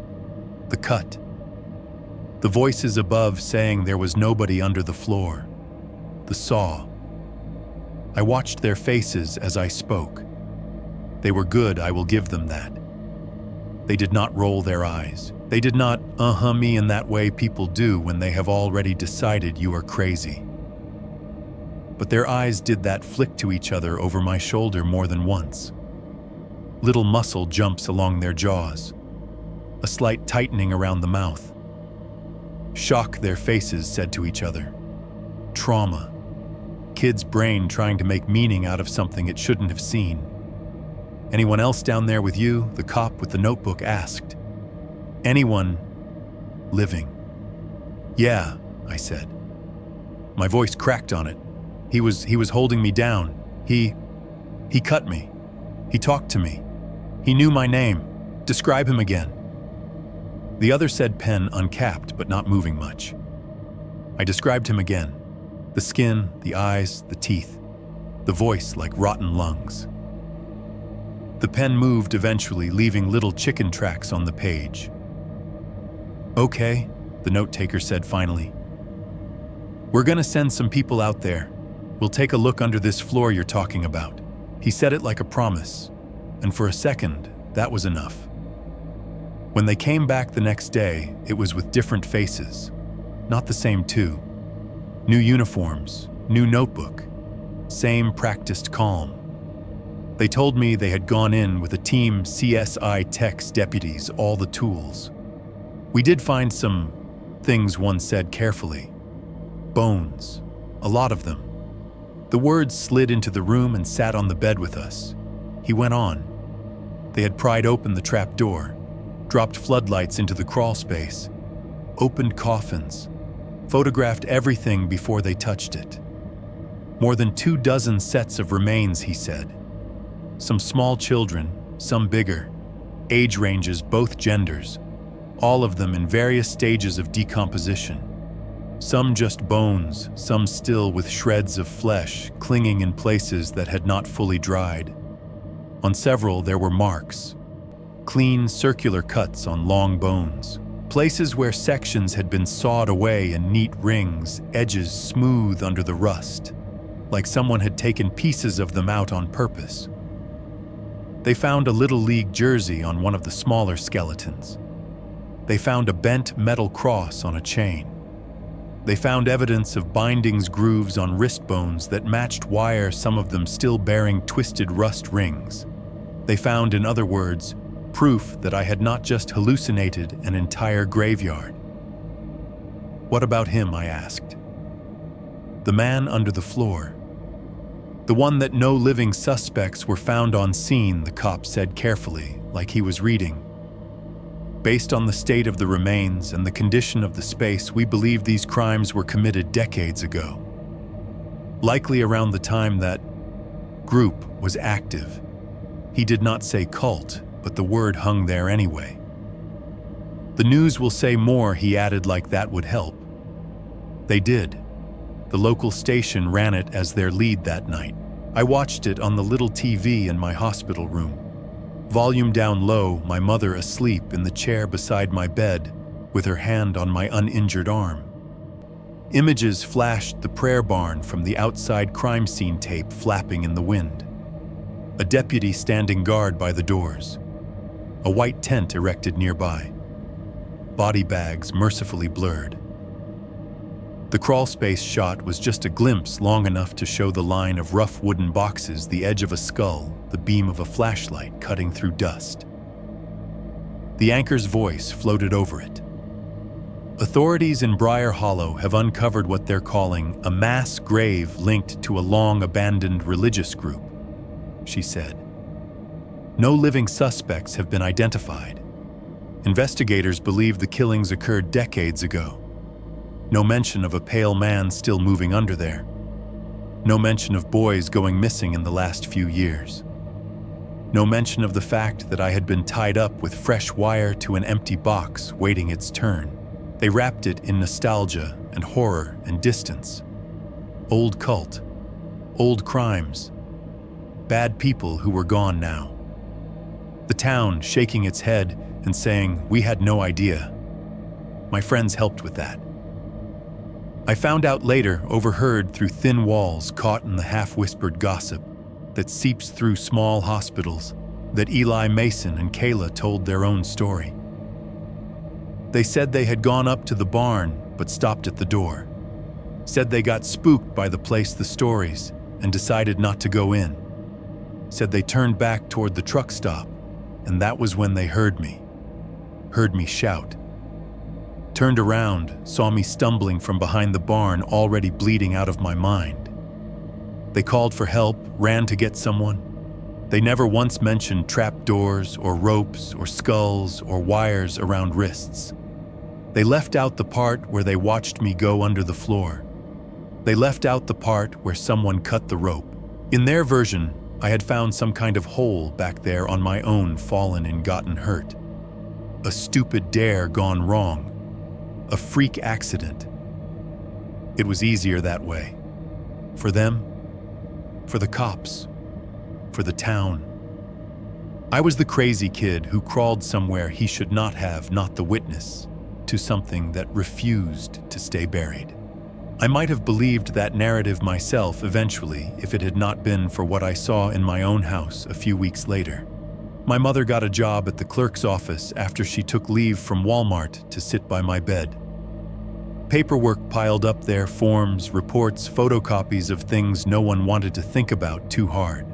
the cut, the voices above saying there was nobody under the floor, the saw. I watched their faces as I spoke. They were good, I will give them that. They did not roll their eyes. They did not me in that way people do when they have already decided you are crazy. But their eyes did that flick to each other over my shoulder more than once. Little muscle jumps along their jaws, a slight tightening around the mouth. Shock their faces said to each other. Trauma. Kid's brain trying to make meaning out of something it shouldn't have seen. Anyone else down there with you? The cop with the notebook asked. Anyone living? Yeah, I said. My voice cracked on it. He was holding me down. He cut me. He talked to me. He knew my name. Describe him again. The other said pen uncapped but not moving much. I described him again. The skin, the eyes, the teeth. The voice like rotten lungs. The pen moved eventually, leaving little chicken tracks on the page. Okay, the note-taker said finally. We're gonna send some people out there. We'll take a look under this floor you're talking about. He said it like a promise, and for a second, that was enough. When they came back the next day, it was with different faces. Not the same 2. New uniforms, new notebook, same practiced calm. They told me they had gone in with a team CSI techs deputies, all the tools. We did find some things, one said carefully. Bones, a lot of them. The words slid into the room and sat on the bed with us. He went on. They had pried open the trap door, dropped floodlights into the crawl space, opened coffins, photographed everything before they touched it. More than 24 sets of remains, he said. Some small children, some bigger, age ranges, both genders, all of them in various stages of decomposition. Some just bones, some still with shreds of flesh clinging in places that had not fully dried. On several there were marks, clean circular cuts on long bones, places where sections had been sawed away in neat rings, edges smooth under the rust, like someone had taken pieces of them out on purpose. They found a Little League jersey on one of the smaller skeletons. They found a bent metal cross on a chain. They found evidence of bindings grooves on wrist bones that matched wire, some of them still bearing twisted rust rings. They found, in other words, proof that I had not just hallucinated an entire graveyard. What about him, I asked. The man under the floor. The one that no living suspects were found on scene, the cop said carefully, like he was reading. Based on the state of the remains and the condition of the space, we believe these crimes were committed decades ago. Likely around the time that group was active. He did not say cult, but the word hung there anyway. The news will say more, he added, like that would help. They did. The local station ran it as their lead that night. I watched it on the little TV in my hospital room. Volume down low, my mother asleep in the chair beside my bed, with her hand on my uninjured arm. Images flashed the prayer barn from the outside crime scene tape flapping in the wind. A deputy standing guard by the doors. A white tent erected nearby. Body bags mercifully blurred. The crawlspace shot was just a glimpse long enough to show the line of rough wooden boxes, the edge of a skull, the beam of a flashlight cutting through dust. The anchor's voice floated over it. Authorities in Briar Hollow have uncovered what they're calling a mass grave linked to a long-abandoned religious group, she said. No living suspects have been identified. Investigators believe the killings occurred decades ago. No mention of a pale man still moving under there. No mention of boys going missing in the last few years. No mention of the fact that I had been tied up with fresh wire to an empty box waiting its turn. They wrapped it in nostalgia and horror and distance. Old cult, old crimes, bad people who were gone now. The town shaking its head and saying, "We had no idea." My friends helped with that. I found out later, overheard through thin walls, caught in the half-whispered gossip that seeps through small hospitals, that Eli Mason and Kayla told their own story. They said they had gone up to the barn but stopped at the door. Said they got spooked by the place, the stories, and decided not to go in. Said they turned back toward the truck stop, and that was when they heard me shout. Turned around, saw me stumbling from behind the barn, already bleeding out of my mind. They called for help, ran to get someone. They never once mentioned trap doors or ropes or skulls or wires around wrists. They left out the part where they watched me go under the floor. They left out the part where someone cut the rope. In their version, I had found some kind of hole back there on my own, fallen and gotten hurt. A stupid dare gone wrong. A freak accident. It was easier that way. For them, for the cops, for the town. I was the crazy kid who crawled somewhere he should not have, not the witness, to something that refused to stay buried. I might have believed that narrative myself eventually if it had not been for what I saw in my own house a few weeks later. My mother got a job at the clerk's office after she took leave from Walmart to sit by my bed. Paperwork piled up there, forms, reports, photocopies of things no one wanted to think about too hard.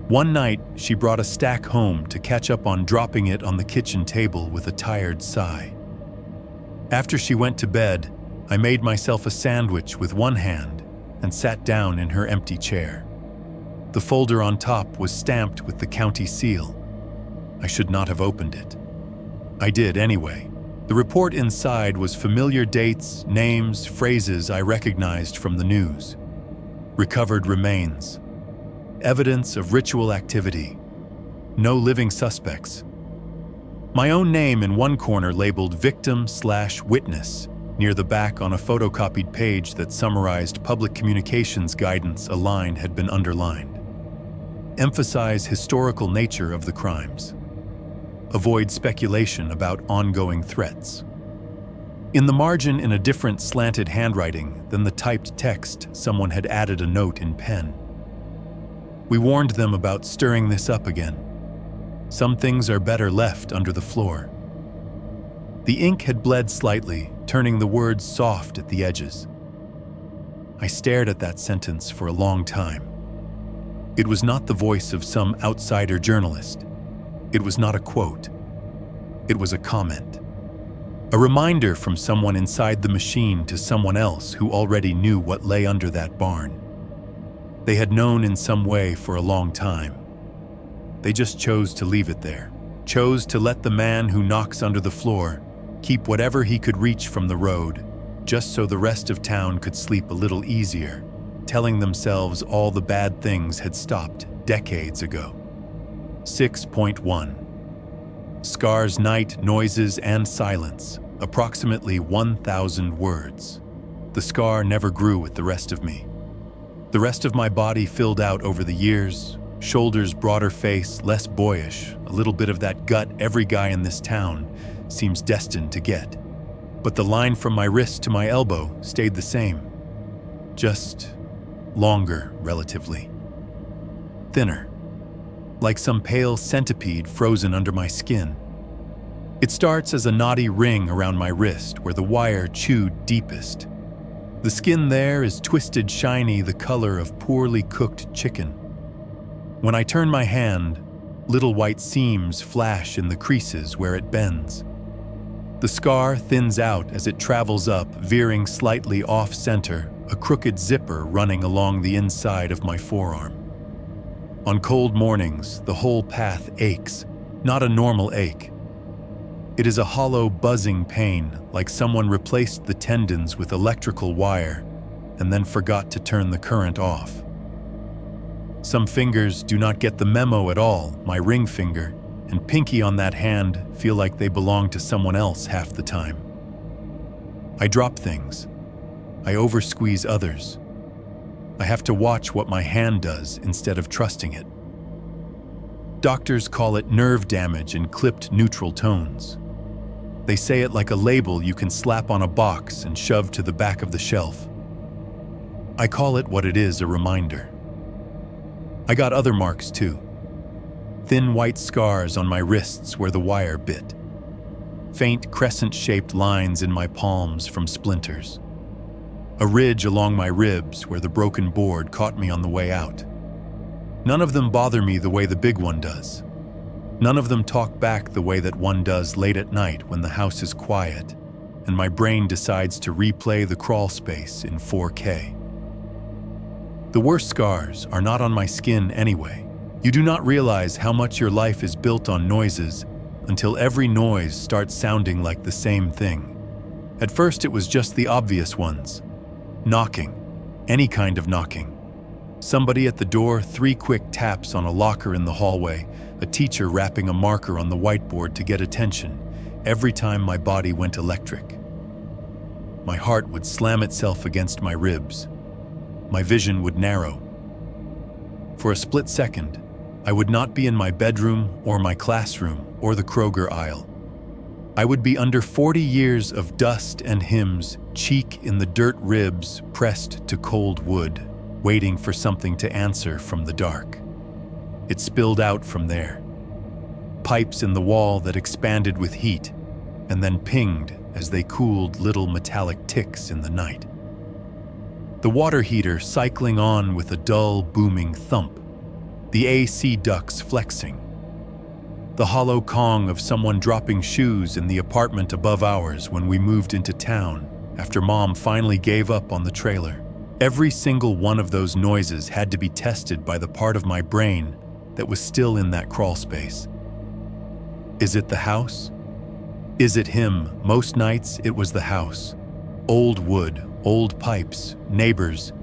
One night, she brought a stack home to catch up on dropping it on the kitchen table with a tired sigh. After she went to bed, I made myself a sandwich with one hand and sat down in her empty chair. The folder on top was stamped with the county seal. I should not have opened it. I did anyway. The report inside was familiar dates, names, phrases I recognized from the news. Recovered remains. Evidence of ritual activity. No living suspects. My own name in one corner labeled victim/witness, near the back on a photocopied page that summarized public communications guidance, a line had been underlined. Emphasize historical nature of the crimes. Avoid speculation about ongoing threats. In the margin, in a different slanted handwriting than the typed text, someone had added a note in pen. We warned them about stirring this up again. Some things are better left under the floor. The ink had bled slightly, turning the words soft at the edges. I stared at that sentence for a long time. It was not the voice of some outsider journalist. It was not a quote. It was a comment. A reminder from someone inside the machine to someone else who already knew what lay under that barn. They had known in some way for a long time. They just chose to leave it there, chose to let the man who knocks under the floor keep whatever he could reach from the road, just so the rest of town could sleep a little easier, telling themselves all the bad things had stopped decades ago. 6.1. Scar's night, noises, and silence, approximately 1,000 words. The scar never grew with the rest of me. The rest of my body filled out over the years, shoulders broader, face less boyish, a little bit of that gut every guy in this town seems destined to get. But the line from my wrist to my elbow stayed the same, just longer relatively. Thinner, like some pale centipede frozen under my skin. It starts as a knotty ring around my wrist where the wire chewed deepest. The skin there is twisted shiny, the color of poorly cooked chicken. When I turn my hand, little white seams flash in the creases where it bends. The scar thins out as it travels up, veering slightly off-center, a crooked zipper running along the inside of my forearm. On cold mornings, the whole path aches, not a normal ache. It is a hollow, buzzing pain, like someone replaced the tendons with electrical wire and then forgot to turn the current off. Some fingers do not get the memo at all. My ring finger and pinky on that hand feel like they belong to someone else half the time. I drop things. I oversqueeze others. I have to watch what my hand does instead of trusting it. Doctors call it nerve damage in clipped neutral tones. They say it like a label you can slap on a box and shove to the back of the shelf. I call it what it is, a reminder. I got other marks too. Thin white scars on my wrists where the wire bit. Faint crescent-shaped lines in my palms from splinters. A ridge along my ribs where the broken board caught me on the way out. None of them bother me the way the big one does. None of them talk back the way that one does late at night when the house is quiet and my brain decides to replay the crawlspace in 4K. The worst scars are not on my skin anyway. You do not realize how much your life is built on noises until every noise starts sounding like the same thing. At first it was just the obvious ones. Knocking, any kind of knocking. Somebody at the door, 3 quick taps on a locker in the hallway, a teacher rapping a marker on the whiteboard to get attention. Every time my body went electric. My heart would slam itself against my ribs. My vision would narrow. For a split second, I would not be in my bedroom or my classroom or the Kroger aisle. I would be under 40 years of dust and hymns, cheek in the dirt, ribs pressed to cold wood, waiting for something to answer from the dark. It spilled out from there. Pipes in the wall that expanded with heat and then pinged as they cooled, little metallic ticks in the night. The water heater cycling on with a dull, booming thump. The AC ducts flexing. The hollow cong of someone dropping shoes in the apartment above ours when we moved into town after Mom finally gave up on the trailer. Every single one of those noises had to be tested by the part of my brain that was still in that crawl space. Is it the house? Is it him? Most nights it was the house. Old wood, old pipes, neighbors,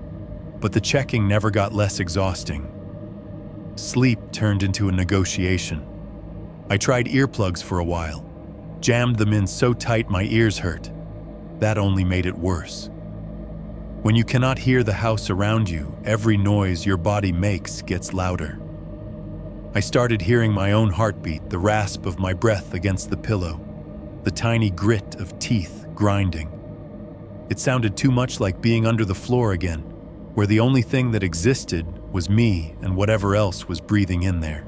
but the checking never got less exhausting. Sleep turned into a negotiation. I tried earplugs for a while, jammed them in so tight my ears hurt. That only made it worse. When you cannot hear the house around you, every noise your body makes gets louder. I started hearing my own heartbeat, the rasp of my breath against the pillow, the tiny grit of teeth grinding. It sounded too much like being under the floor again, where the only thing that existed was me and whatever else was breathing in there.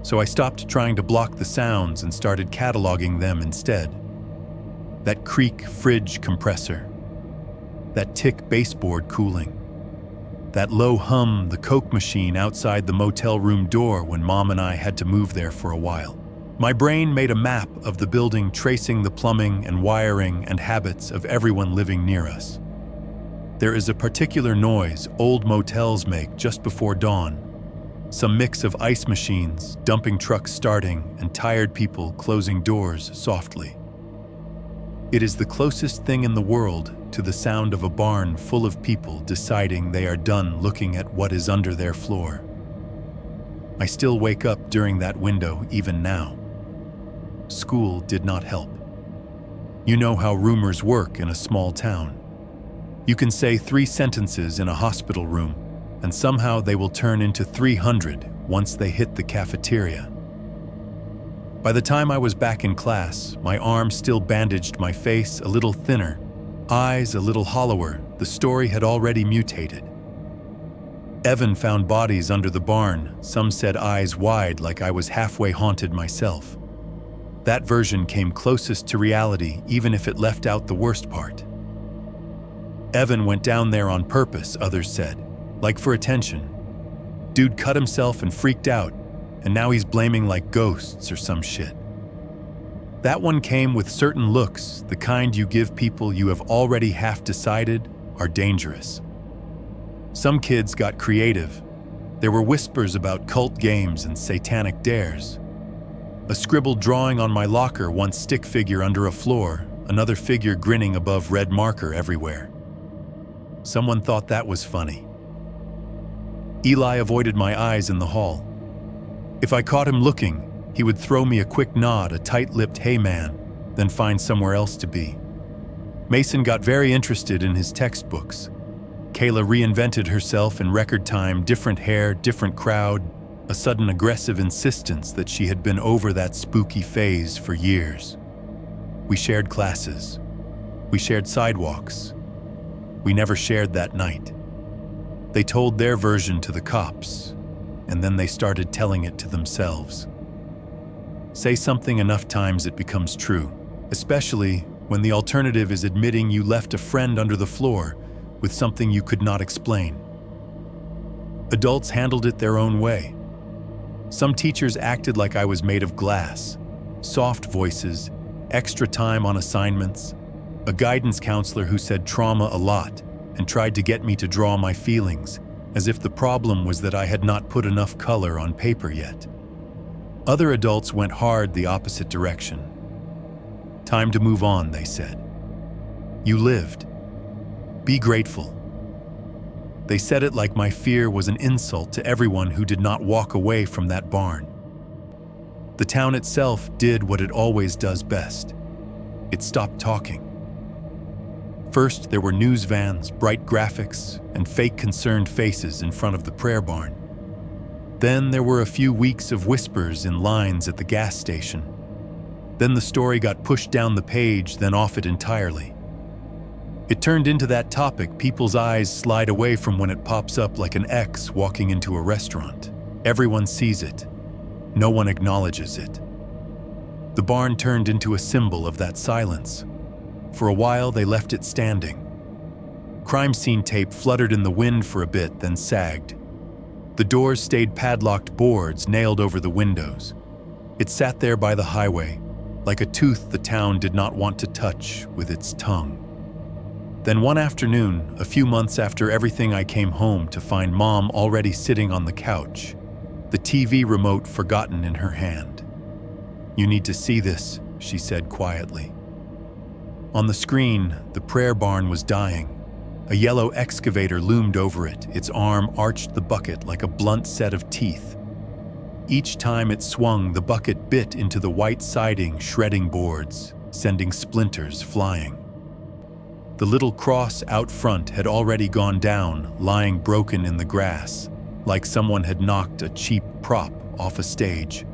So I stopped trying to block the sounds and started cataloging them instead. That creak fridge compressor, that tick baseboard cooling, that low hum the Coke machine outside the motel room door when Mom and I had to move there for a while. My brain made a map of the building, tracing the plumbing and wiring and habits of everyone living near us. There is a particular noise old motels make just before dawn, some mix of ice machines, dumping trucks starting, and tired people closing doors softly. It is the closest thing in the world to the sound of a barn full of people deciding they are done looking at what is under their floor. I still wake up during that window even now. School did not help. You know how rumors work in a small town. You can say 3 sentences in a hospital room, and somehow they will turn into 300 once they hit the cafeteria. By the time I was back in class, my arm still bandaged, my face a little thinner, eyes a little hollower. The story had already mutated. Evan found bodies under the barn. Some said eyes wide, like I was halfway haunted myself. That version came closest to reality, even if it left out the worst part. Evan went down there on purpose, others said, like for attention. Dude cut himself and freaked out, and now he's blaming like ghosts or some shit. That one came with certain looks, the kind you give people you have already half decided are dangerous. Some kids got creative. There were whispers about cult games and satanic dares. A scribbled drawing on my locker, one stick figure under a floor, another figure grinning above red marker everywhere. Someone thought that was funny. Eli avoided my eyes in the hall. If I caught him looking, he would throw me a quick nod, a tight-lipped "hey man," then find somewhere else to be. Mason got very interested in his textbooks. Kayla reinvented herself in record time, different hair, different crowd, a sudden aggressive insistence that she had been over that spooky phase for years. We shared classes. We shared sidewalks. We never shared that night. They told their version to the cops, and then they started telling it to themselves. Say something enough times it becomes true, especially when the alternative is admitting you left a friend under the floor with something you could not explain. Adults handled it their own way. Some teachers acted like I was made of glass, soft voices, extra time on assignments, a guidance counselor who said trauma a lot and tried to get me to draw my feelings, as if the problem was that I had not put enough color on paper yet. Other adults went hard the opposite direction. Time to move on, they said. You lived. Be grateful. They said it like my fear was an insult to everyone who did not walk away from that barn. The town itself did what it always does best. It stopped talking. First, there were news vans, bright graphics, and fake concerned faces in front of the prayer barn. Then there were a few weeks of whispers in lines at the gas station. Then the story got pushed down the page, then off it entirely. It turned into that topic people's eyes slide away from when it pops up like an X walking into a restaurant. Everyone sees it. No one acknowledges it. The barn turned into a symbol of that silence. For a while, they left it standing. Crime scene tape fluttered in the wind for a bit, then sagged. The doors stayed padlocked, boards nailed over the windows. It sat there by the highway, like a tooth the town did not want to touch with its tongue. Then one afternoon, a few months after everything, I came home to find Mom already sitting on the couch, the TV remote forgotten in her hand. "You need to see this," she said quietly. On the screen, the prayer barn was dying. A yellow excavator loomed over it, its arm arched the bucket like a blunt set of teeth. each time it swung, the bucket bit into the white siding, shredding boards, sending splinters flying. The little cross out front had already gone down, lying broken in the grass, like someone had knocked a cheap prop off a stage.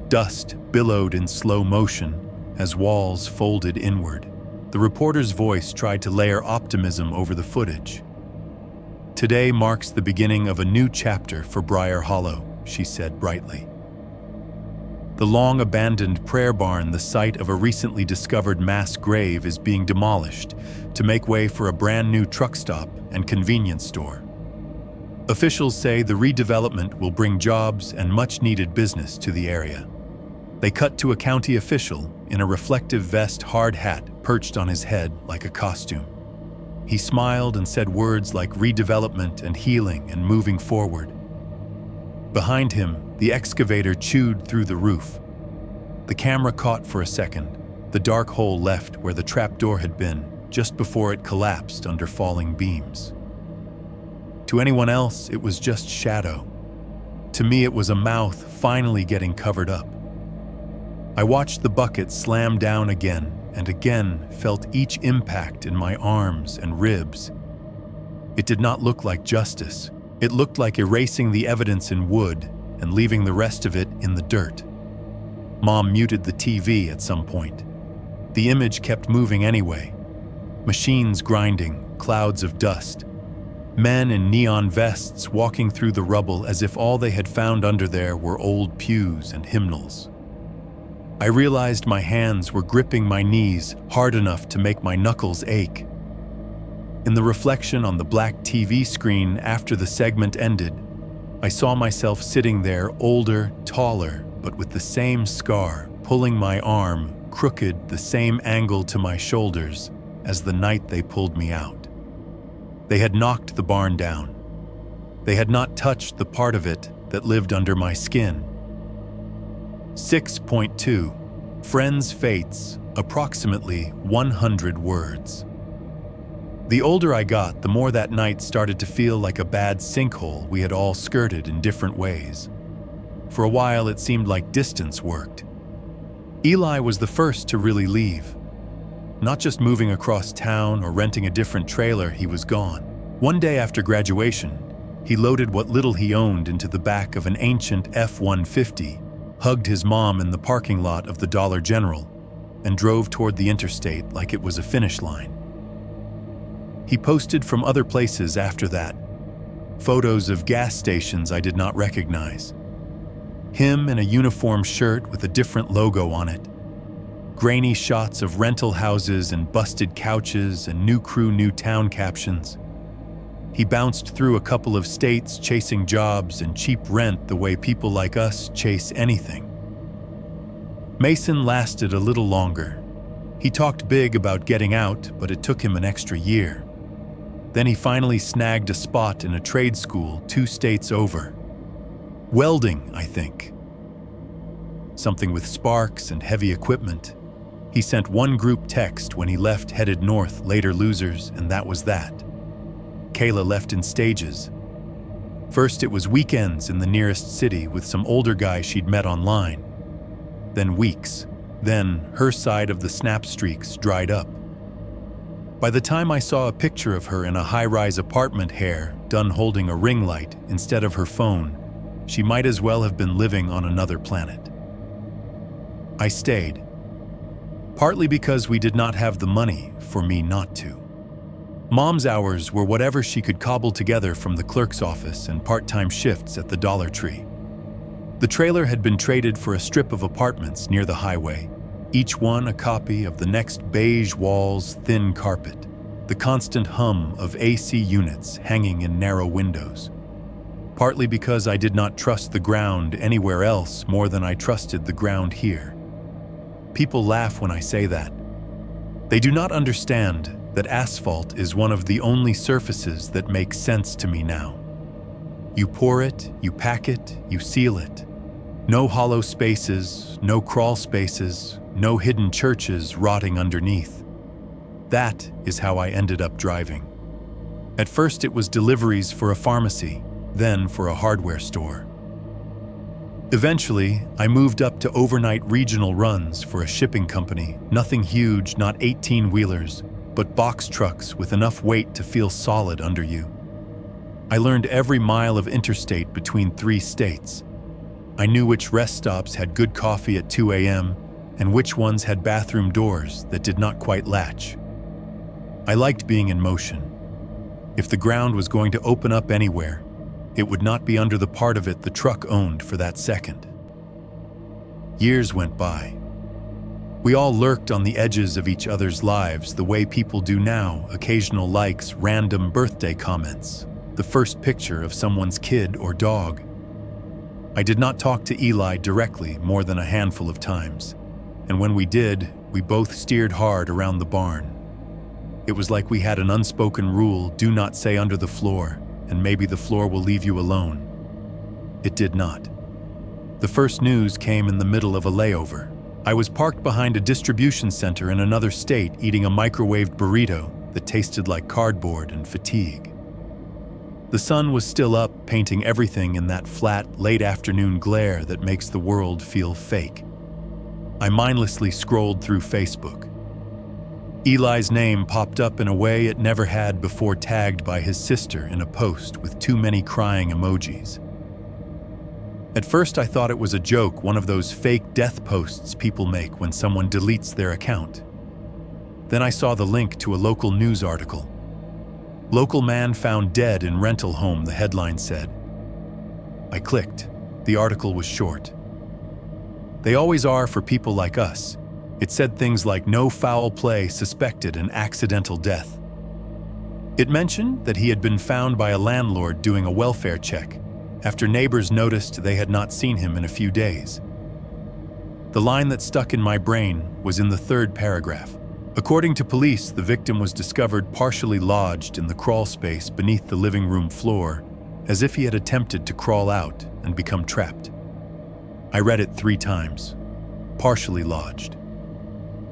Dust billowed in slow motion as walls folded inward. The reporter's voice tried to layer optimism over the footage. "Today marks the beginning of a new chapter for Briar Hollow," she said brightly. The long-abandoned prayer barn, the site of a recently discovered mass grave, is being demolished to make way for a brand-new truck stop and convenience store. Officials say the redevelopment will bring jobs and much-needed business to the area. They cut to a county official in a reflective vest, hard hat perched on his head like a costume. He smiled and said words like redevelopment and healing and moving forward. Behind him, the excavator chewed through the roof. The camera caught for a second the dark hole left where the trapdoor had been just before it collapsed under falling beams. To anyone else, it was just shadow. To me, it was a mouth finally getting covered up. I watched the bucket slam down again and again, felt each impact in my arms and ribs. It did not look like justice. It looked like erasing the evidence in wood and leaving the rest of it in the dirt. Mom muted the TV at some point. The image kept moving anyway. Machines grinding, clouds of dust. Men in neon vests walking through the rubble as if all they had found under there were old pews and hymnals. I realized my hands were gripping my knees hard enough to make my knuckles ache. In the reflection on the black TV screen after the segment ended, I saw myself sitting there, older, taller, but with the same scar, pulling my arm, crooked, the same angle to my shoulders as the night they pulled me out. They had knocked the barn down. They had not touched the part of it that lived under my skin. 6.2 Friends' Fates, approximately 100 words. The older I got, the more that night started to feel like a bad sinkhole we had all skirted in different ways. For a while, it seemed like distance worked. Eli was the first to really leave. Not just moving across town or renting a different trailer, he was gone. One day after graduation, he loaded what little he owned into the back of an ancient F-150, hugged his mom in the parking lot of the Dollar General, and drove toward the interstate like it was a finish line. He posted from other places after that, photos of gas stations I did not recognize. Him in a uniform shirt with a different logo on it. Grainy shots of rental houses and busted couches and new crew, new town captions. He bounced through a couple of states chasing jobs and cheap rent the way people like us chase anything. Mason lasted a little longer. He talked big about getting out, but it took him an extra year. Then he finally snagged a spot in a trade school 2 states over. Welding, I think. Something with sparks and heavy equipment. He sent one group text when he left, headed north, later losers, and that was that. Kayla left in stages. First it was weekends in the nearest city with some older guy she'd met online. Then weeks. Then her side of the snap streaks dried up. By the time I saw a picture of her in a high-rise apartment, hair done holding a ring light instead of her phone, she might as well have been living on another planet. I stayed. Partly because we did not have the money for me not to. Mom's hours were whatever she could cobble together from the clerk's office and part-time shifts at the Dollar Tree. The trailer had been traded for a strip of apartments near the highway, each one a copy of the next, beige walls, thin carpet, the constant hum of AC units hanging in narrow windows. Partly because I did not trust the ground anywhere else more than I trusted the ground here. People laugh when I say that. They do not understand that asphalt is one of the only surfaces that make sense to me now. You pour it, you pack it, you seal it. No hollow spaces, no crawl spaces, no hidden churches rotting underneath. That is how I ended up driving. At first it was deliveries for a pharmacy, then for a hardware store. Eventually, I moved up to overnight regional runs for a shipping company. Nothing huge, not 18-wheelers, but box trucks with enough weight to feel solid under you. I learned every mile of interstate between 3 states. I knew which rest stops had good coffee at 2 a.m. and which ones had bathroom doors that did not quite latch. I liked being in motion. If the ground was going to open up anywhere, it would not be under the part of it the truck owned for that second. Years went by. We all lurked on the edges of each other's lives the way people do now, occasional likes, random birthday comments, the first picture of someone's kid or dog. I did not talk to Eli directly more than a handful of times, and when we did, we both steered hard around the barn. It was like we had an unspoken rule, do not say under the floor, and maybe the floor will leave you alone. It did not. The first news came in the middle of a layover. I was parked behind a distribution center in another state eating a microwaved burrito that tasted like cardboard and fatigue. The sun was still up, painting everything in that flat, late afternoon glare that makes the world feel fake. I mindlessly scrolled through Facebook. Eli's name popped up in a way it never had before, tagged by his sister in a post with too many crying emojis. At first I thought it was a joke, one of those fake death posts people make when someone deletes their account. Then I saw the link to a local news article. "Local man found dead in rental home," the headline said. I clicked. The article was short. They always are for people like us. It said things like no foul play suspected and accidental death. It mentioned that he had been found by a landlord doing a welfare check after neighbors noticed they had not seen him in a few days. The line that stuck in my brain was in the 3rd paragraph. According to police, the victim was discovered partially lodged in the crawl space beneath the living room floor, as if he had attempted to crawl out and become trapped. I read it 3 times. Partially lodged.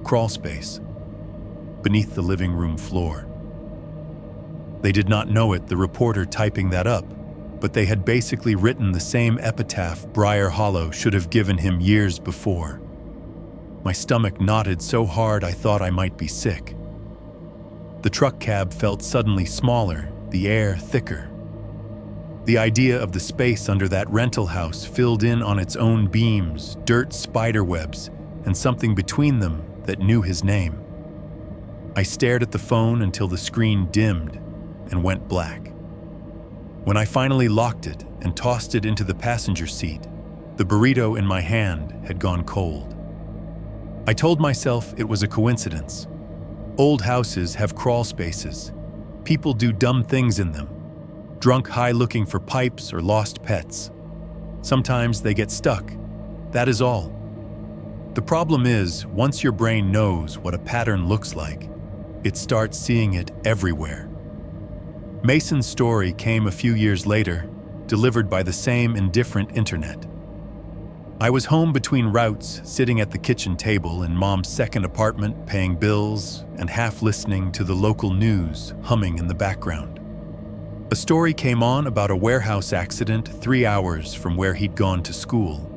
Crawl space. Beneath the living room floor. They did not know it, the reporter typing that up, but they had basically written the same epitaph Briar Hollow should have given him years before. My stomach knotted so hard I thought I might be sick. The truck cab felt suddenly smaller, the air thicker. The idea of the space under that rental house filled in on its own beams, dirt spiderwebs, and something between them that knew his name. I stared at the phone until the screen dimmed and went black. When I finally locked it and tossed it into the passenger seat, the burrito in my hand had gone cold. I told myself it was a coincidence. Old houses have crawl spaces. People do dumb things in them. Drunk high looking for pipes or lost pets. Sometimes they get stuck. That is all. The problem is, once your brain knows what a pattern looks like, it starts seeing it everywhere. Mason's story came a few years later, delivered by the same indifferent internet. I was home between routes, sitting at the kitchen table in Mom's second apartment, paying bills and half listening to the local news humming in the background. A story came on about a warehouse accident 3 hours from where he'd gone to school.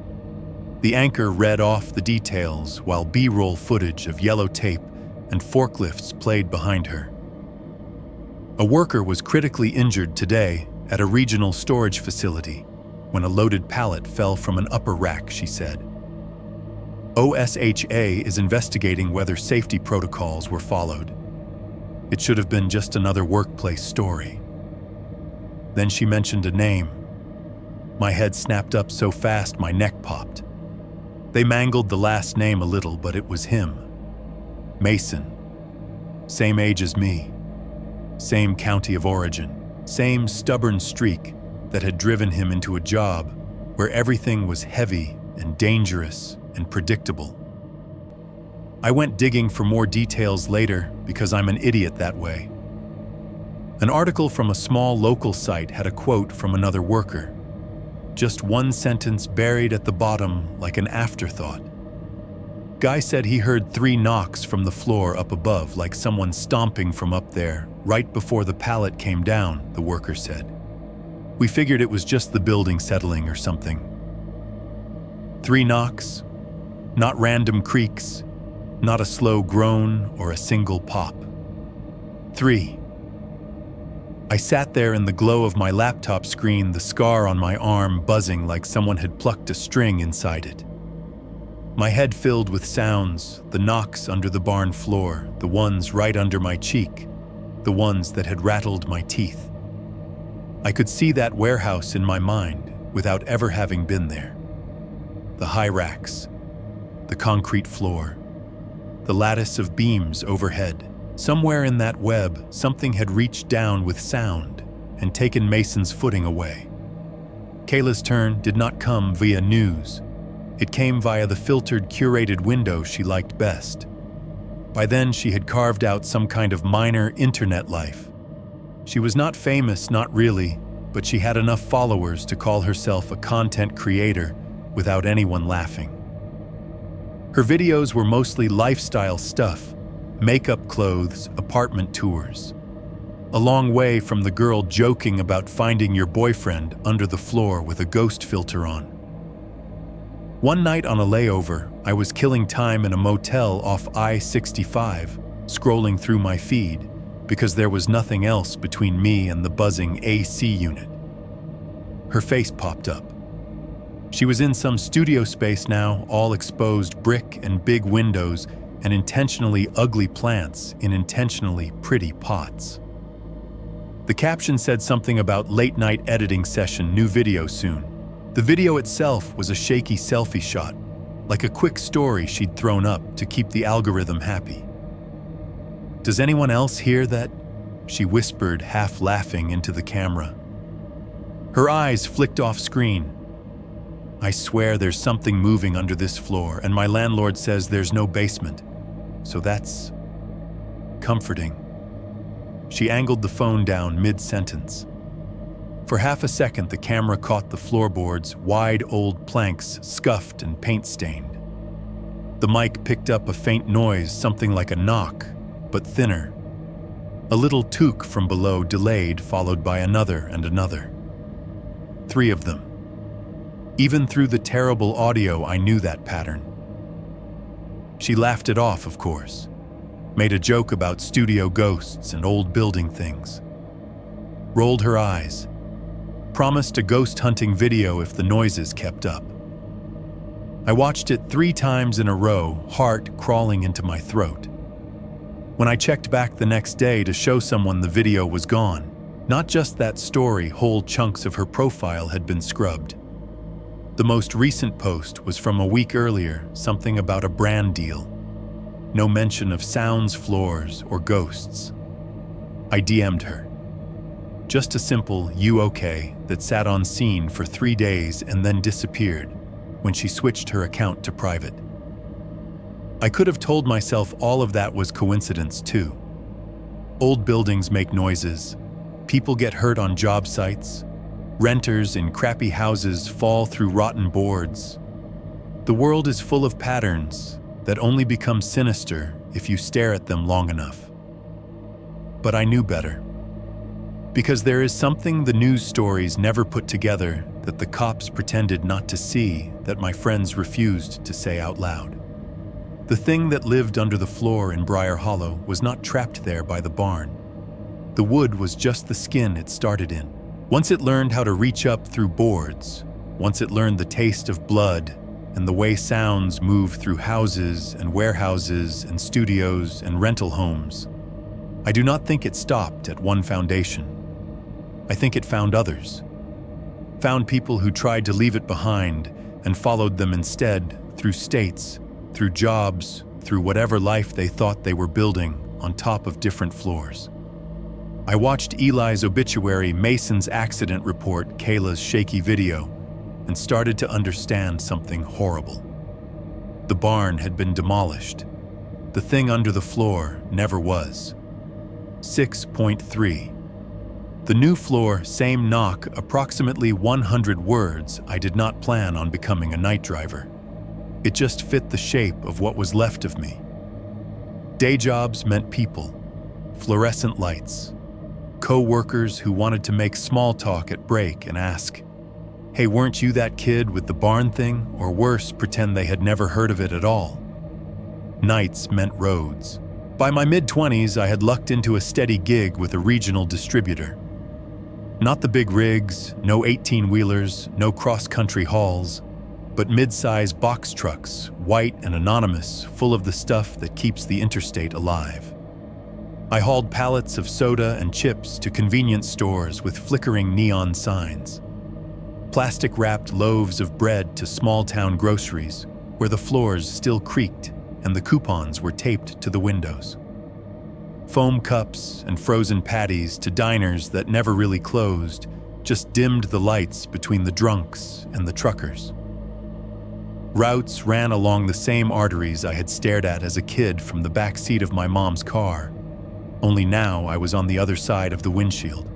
The anchor read off the details while B-roll footage of yellow tape and forklifts played behind her. A worker was critically injured today at a regional storage facility when a loaded pallet fell from an upper rack, she said. OSHA is investigating whether safety protocols were followed. It should have been just another workplace story. Then she mentioned a name. My head snapped up so fast my neck popped. They mangled the last name a little, but it was him. Mason. Same age as me. Same county of origin. Same stubborn streak that had driven him into a job where everything was heavy and dangerous and predictable. I went digging for more details later because I'm an idiot that way. An article from a small local site had a quote from another worker. Just one sentence buried at the bottom like an afterthought. Guy said he heard 3 knocks from the floor up above, like someone stomping from up there, right before the pallet came down, the worker said. We figured it was just the building settling or something. 3 knocks, not random creaks, not a slow groan or a single pop. 3. I sat there in the glow of my laptop screen, the scar on my arm buzzing like someone had plucked a string inside it. My head filled with sounds, the knocks under the barn floor, the ones right under my cheek, the ones that had rattled my teeth. I could see that warehouse in my mind without ever having been there. The high racks, the concrete floor, the lattice of beams overhead. Somewhere in that web, something had reached down with sound and taken Mason's footing away. Kayla's turn did not come via news. It came via the filtered, curated window she liked best. By then, she had carved out some kind of minor internet life. She was not famous, not really, but she had enough followers to call herself a content creator without anyone laughing. Her videos were mostly lifestyle stuff, makeup, clothes, apartment tours. A long way from the girl joking about finding your boyfriend under the floor with a ghost filter on. One night on a layover, I was killing time in a motel off I-65, scrolling through my feed, because there was nothing else between me and the buzzing AC unit. Her face popped up. She was in some studio space now, all exposed brick and big windows and intentionally ugly plants in intentionally pretty pots. The caption said something about late night editing session, new video soon. The video itself was a shaky selfie shot, like a quick story she'd thrown up to keep the algorithm happy. "Does anyone else hear that?" she whispered, half laughing into the camera. Her eyes flicked off screen. "I swear there's something moving under this floor, and my landlord says there's no basement. So that's comforting." She angled the phone down mid-sentence. For half a second, the camera caught the floorboards, wide old planks, scuffed and paint-stained. The mic picked up a faint noise, something like a knock, but thinner. A little toque from below, delayed, followed by another and another. 3 of them. Even through the terrible audio, I knew that pattern. She laughed it off, of course. Made a joke about studio ghosts and old building things. Rolled her eyes. Promised a ghost hunting video if the noises kept up. I watched it 3 times in a row, heart crawling into my throat. When I checked back the next day to show someone, the video was gone. Not just that story, whole chunks of her profile had been scrubbed. The most recent post was from a week earlier, something about a brand deal. No mention of sounds, floors, or ghosts. I DM'd her. Just a simple "you okay" that sat on scene for 3 days and then disappeared when she switched her account to private. I could have told myself all of that was coincidence too. Old buildings make noises. People get hurt on job sites. Renters in crappy houses fall through rotten boards. The world is full of patterns that only become sinister if you stare at them long enough. But I knew better. Because there is something the news stories never put together that the cops pretended not to see, that my friends refused to say out loud. The thing that lived under the floor in Briar Hollow was not trapped there by the barn. The wood was just the skin it started in. Once it learned how to reach up through boards, once it learned the taste of blood and the way sounds move through houses and warehouses and studios and rental homes, I do not think it stopped at one foundation. I think it found others. Found people who tried to leave it behind and followed them instead, through states, through jobs, through whatever life they thought they were building on top of different floors. I watched Eli's obituary, Mason's accident report, Kayla's shaky video, and started to understand something horrible. The barn had been demolished. The thing under the floor never was. 6.3. The new floor, same knock, approximately 100 words. I did not plan on becoming a night driver. It just fit the shape of what was left of me. Day jobs meant people, fluorescent lights, co-workers who wanted to make small talk at break and ask, Hey, weren't you that kid with the barn thing? Or worse, pretend they had never heard of it at all. Nights meant roads. By my mid-20s, I had lucked into a steady gig with a regional distributor. Not the big rigs, no 18-wheelers, no cross-country hauls, but mid-size box trucks, white and anonymous, full of the stuff that keeps the interstate alive. I hauled pallets of soda and chips to convenience stores with flickering neon signs. Plastic-wrapped loaves of bread to small-town groceries, where the floors still creaked and the coupons were taped to the windows. Foam cups and frozen patties to diners that never really closed, just dimmed the lights between the drunks and the truckers. Routes ran along the same arteries I had stared at as a kid from the back seat of my mom's car, only now I was on the other side of the windshield.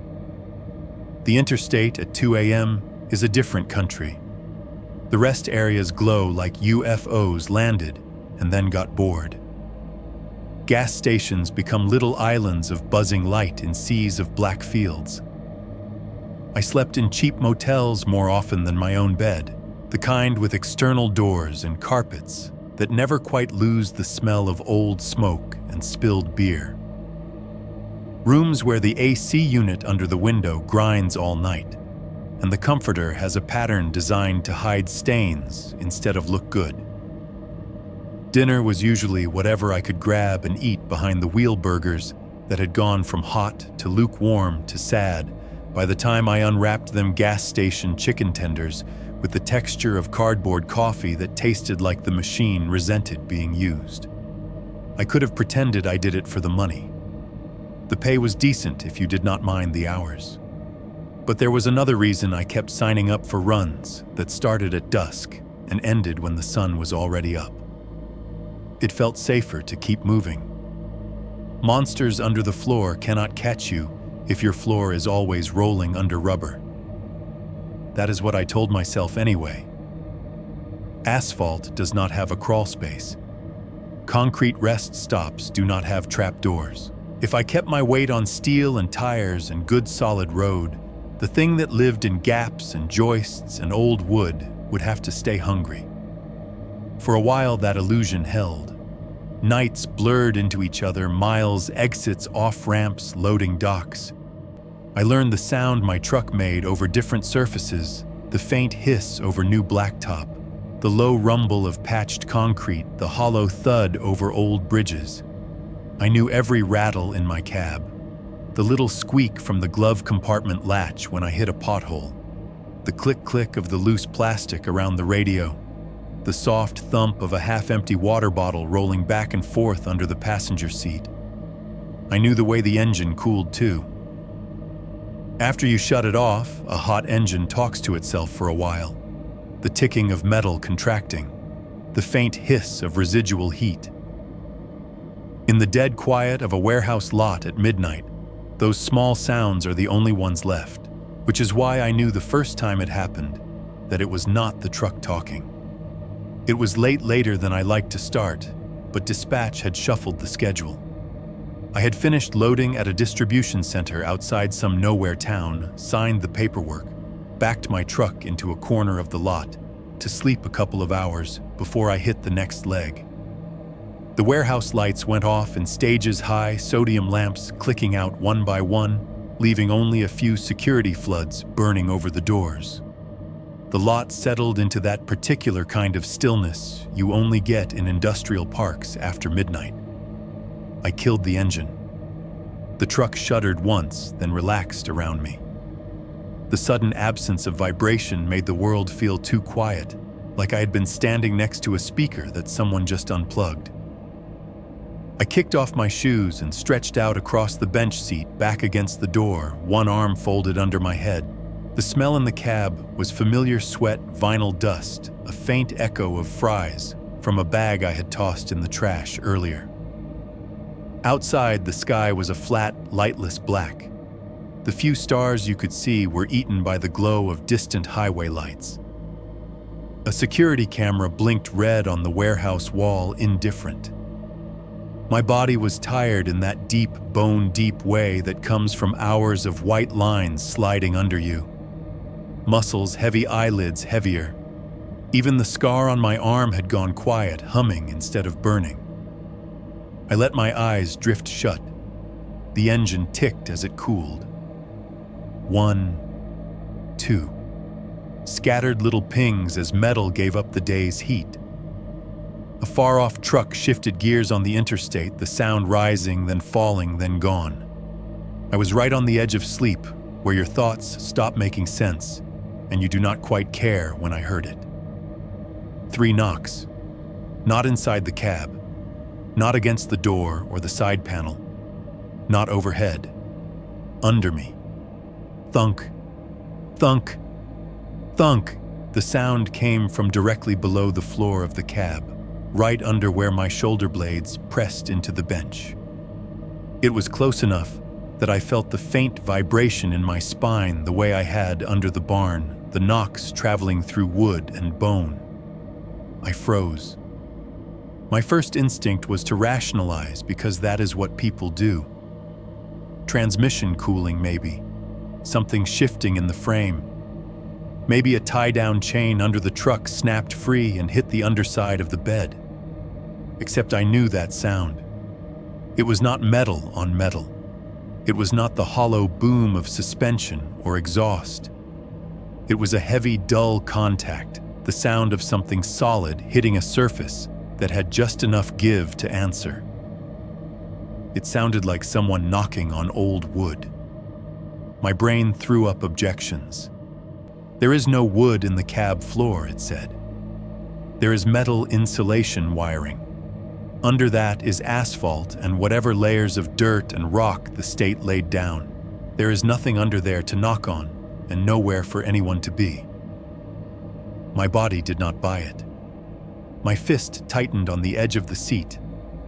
The interstate at 2 a.m. is a different country. The rest areas glow like UFOs landed and then got bored. Gas stations become little islands of buzzing light in seas of black fields. I slept in cheap motels more often than my own bed, the kind with external doors and carpets that never quite lose the smell of old smoke and spilled beer. Rooms where the AC unit under the window grinds all night, and the comforter has a pattern designed to hide stains instead of look good. Dinner was usually whatever I could grab and eat behind the wheel burgers that had gone from hot to lukewarm to sad by the time I unwrapped them gas station chicken tenders with the texture of cardboard coffee that tasted like the machine resented being used. I could have pretended I did it for the money. The pay was decent if you did not mind the hours. But there was another reason I kept signing up for runs that started at dusk and ended when the sun was already up. It felt safer to keep moving. Monsters under the floor cannot catch you if your floor is always rolling under rubber. That is what I told myself anyway. Asphalt does not have a crawl space. Concrete rest stops do not have trapdoors. If I kept my weight on steel and tires and good solid road, the thing that lived in gaps and joists and old wood would have to stay hungry. For a while that illusion held. Nights blurred into each other, miles, exits, off-ramps, loading docks. I learned the sound my truck made over different surfaces, the faint hiss over new blacktop, the low rumble of patched concrete, the hollow thud over old bridges. I knew every rattle in my cab, the little squeak from the glove compartment latch when I hit a pothole, the click-click of the loose plastic around the radio, the soft thump of a half-empty water bottle rolling back and forth under the passenger seat. I knew the way the engine cooled too. After you shut it off, a hot engine talks to itself for a while, the ticking of metal contracting, the faint hiss of residual heat. In the dead quiet of a warehouse lot at midnight, those small sounds are the only ones left, which is why I knew the first time it happened that it was not the truck talking. It was later than I liked to start, but dispatch had shuffled the schedule. I had finished loading at a distribution center outside some nowhere town, signed the paperwork, backed my truck into a corner of the lot to sleep a couple of hours before I hit the next leg. The warehouse lights went off in stages high, sodium lamps clicking out one by one, leaving only a few security floods burning over the doors. The lot settled into that particular kind of stillness you only get in industrial parks after midnight. I killed the engine. The truck shuddered once, then relaxed around me. The sudden absence of vibration made the world feel too quiet, like I had been standing next to a speaker that someone just unplugged. I kicked off my shoes and stretched out across the bench seat back against the door, one arm folded under my head. The smell in the cab was familiar sweat, vinyl dust, a faint echo of fries from a bag I had tossed in the trash earlier. Outside, the sky was a flat, lightless black. The few stars you could see were eaten by the glow of distant highway lights. A security camera blinked red on the warehouse wall, indifferent. My body was tired in that deep, bone-deep way that comes from hours of white lines sliding under you. muscles heavy, eyelids heavier. Even the scar on my arm had gone quiet, humming instead of burning. I let my eyes drift shut. The engine ticked as it cooled. 1, 2. Scattered little pings as metal gave up the day's heat. A far-off truck shifted gears on the interstate, the sound rising, then falling, then gone. I was right on the edge of sleep, where your thoughts stop making sense, and you do not quite care when I heard it. 3 knocks. Not inside the cab. Not against the door or the side panel. Not overhead. Under me. Thunk. Thunk. Thunk. The sound came from directly below the floor of the cab, right under where my shoulder blades pressed into the bench. It was close enough that I felt the faint vibration in my spine the way I had under the barn, the knocks traveling through wood and bone. I froze. My first instinct was to rationalize because that is what people do. Transmission cooling, maybe. Something shifting in the frame. Maybe a tie-down chain under the truck snapped free and hit the underside of the bed. Except I knew that sound. It was not metal on metal. It was not the hollow boom of suspension or exhaust. It was a heavy, dull contact, the sound of something solid hitting a surface that had just enough give to answer. It sounded like someone knocking on old wood. My brain threw up objections. There is no wood in the cab floor, it said. There is metal insulation wiring. Under that is asphalt and whatever layers of dirt and rock the state laid down. There is nothing under there to knock on, and nowhere for anyone to be. My body did not buy it. My fist tightened on the edge of the seat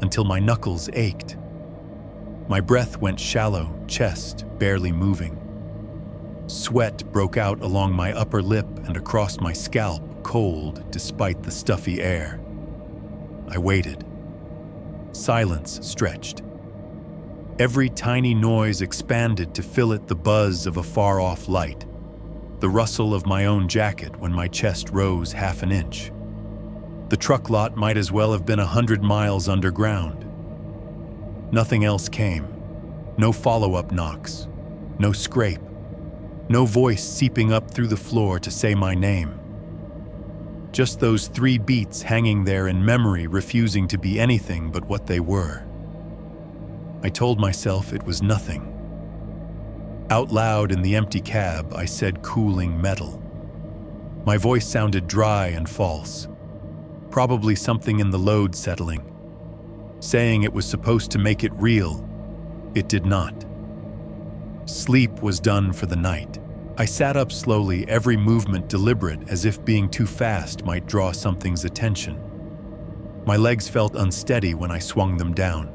until my knuckles ached. My breath went shallow, chest barely moving. Sweat broke out along my upper lip and across my scalp, cold despite the stuffy air. I waited. Silence stretched. Every tiny noise expanded to fill it, the buzz of a far-off light, the rustle of my own jacket when my chest rose half an inch. The truck lot might as well have been 100 miles underground. Nothing else came. No follow-up knocks. No scrape. No voice seeping up through the floor to say my name. Just those 3 beats hanging there in memory, refusing to be anything but what they were. I told myself it was nothing. Out loud in the empty cab, I said cooling metal. My voice sounded dry and false. Probably something in the load settling. Saying it was supposed to make it real, it did not. Sleep was done for the night. I sat up slowly, every movement deliberate, as if being too fast might draw something's attention. My legs felt unsteady when I swung them down.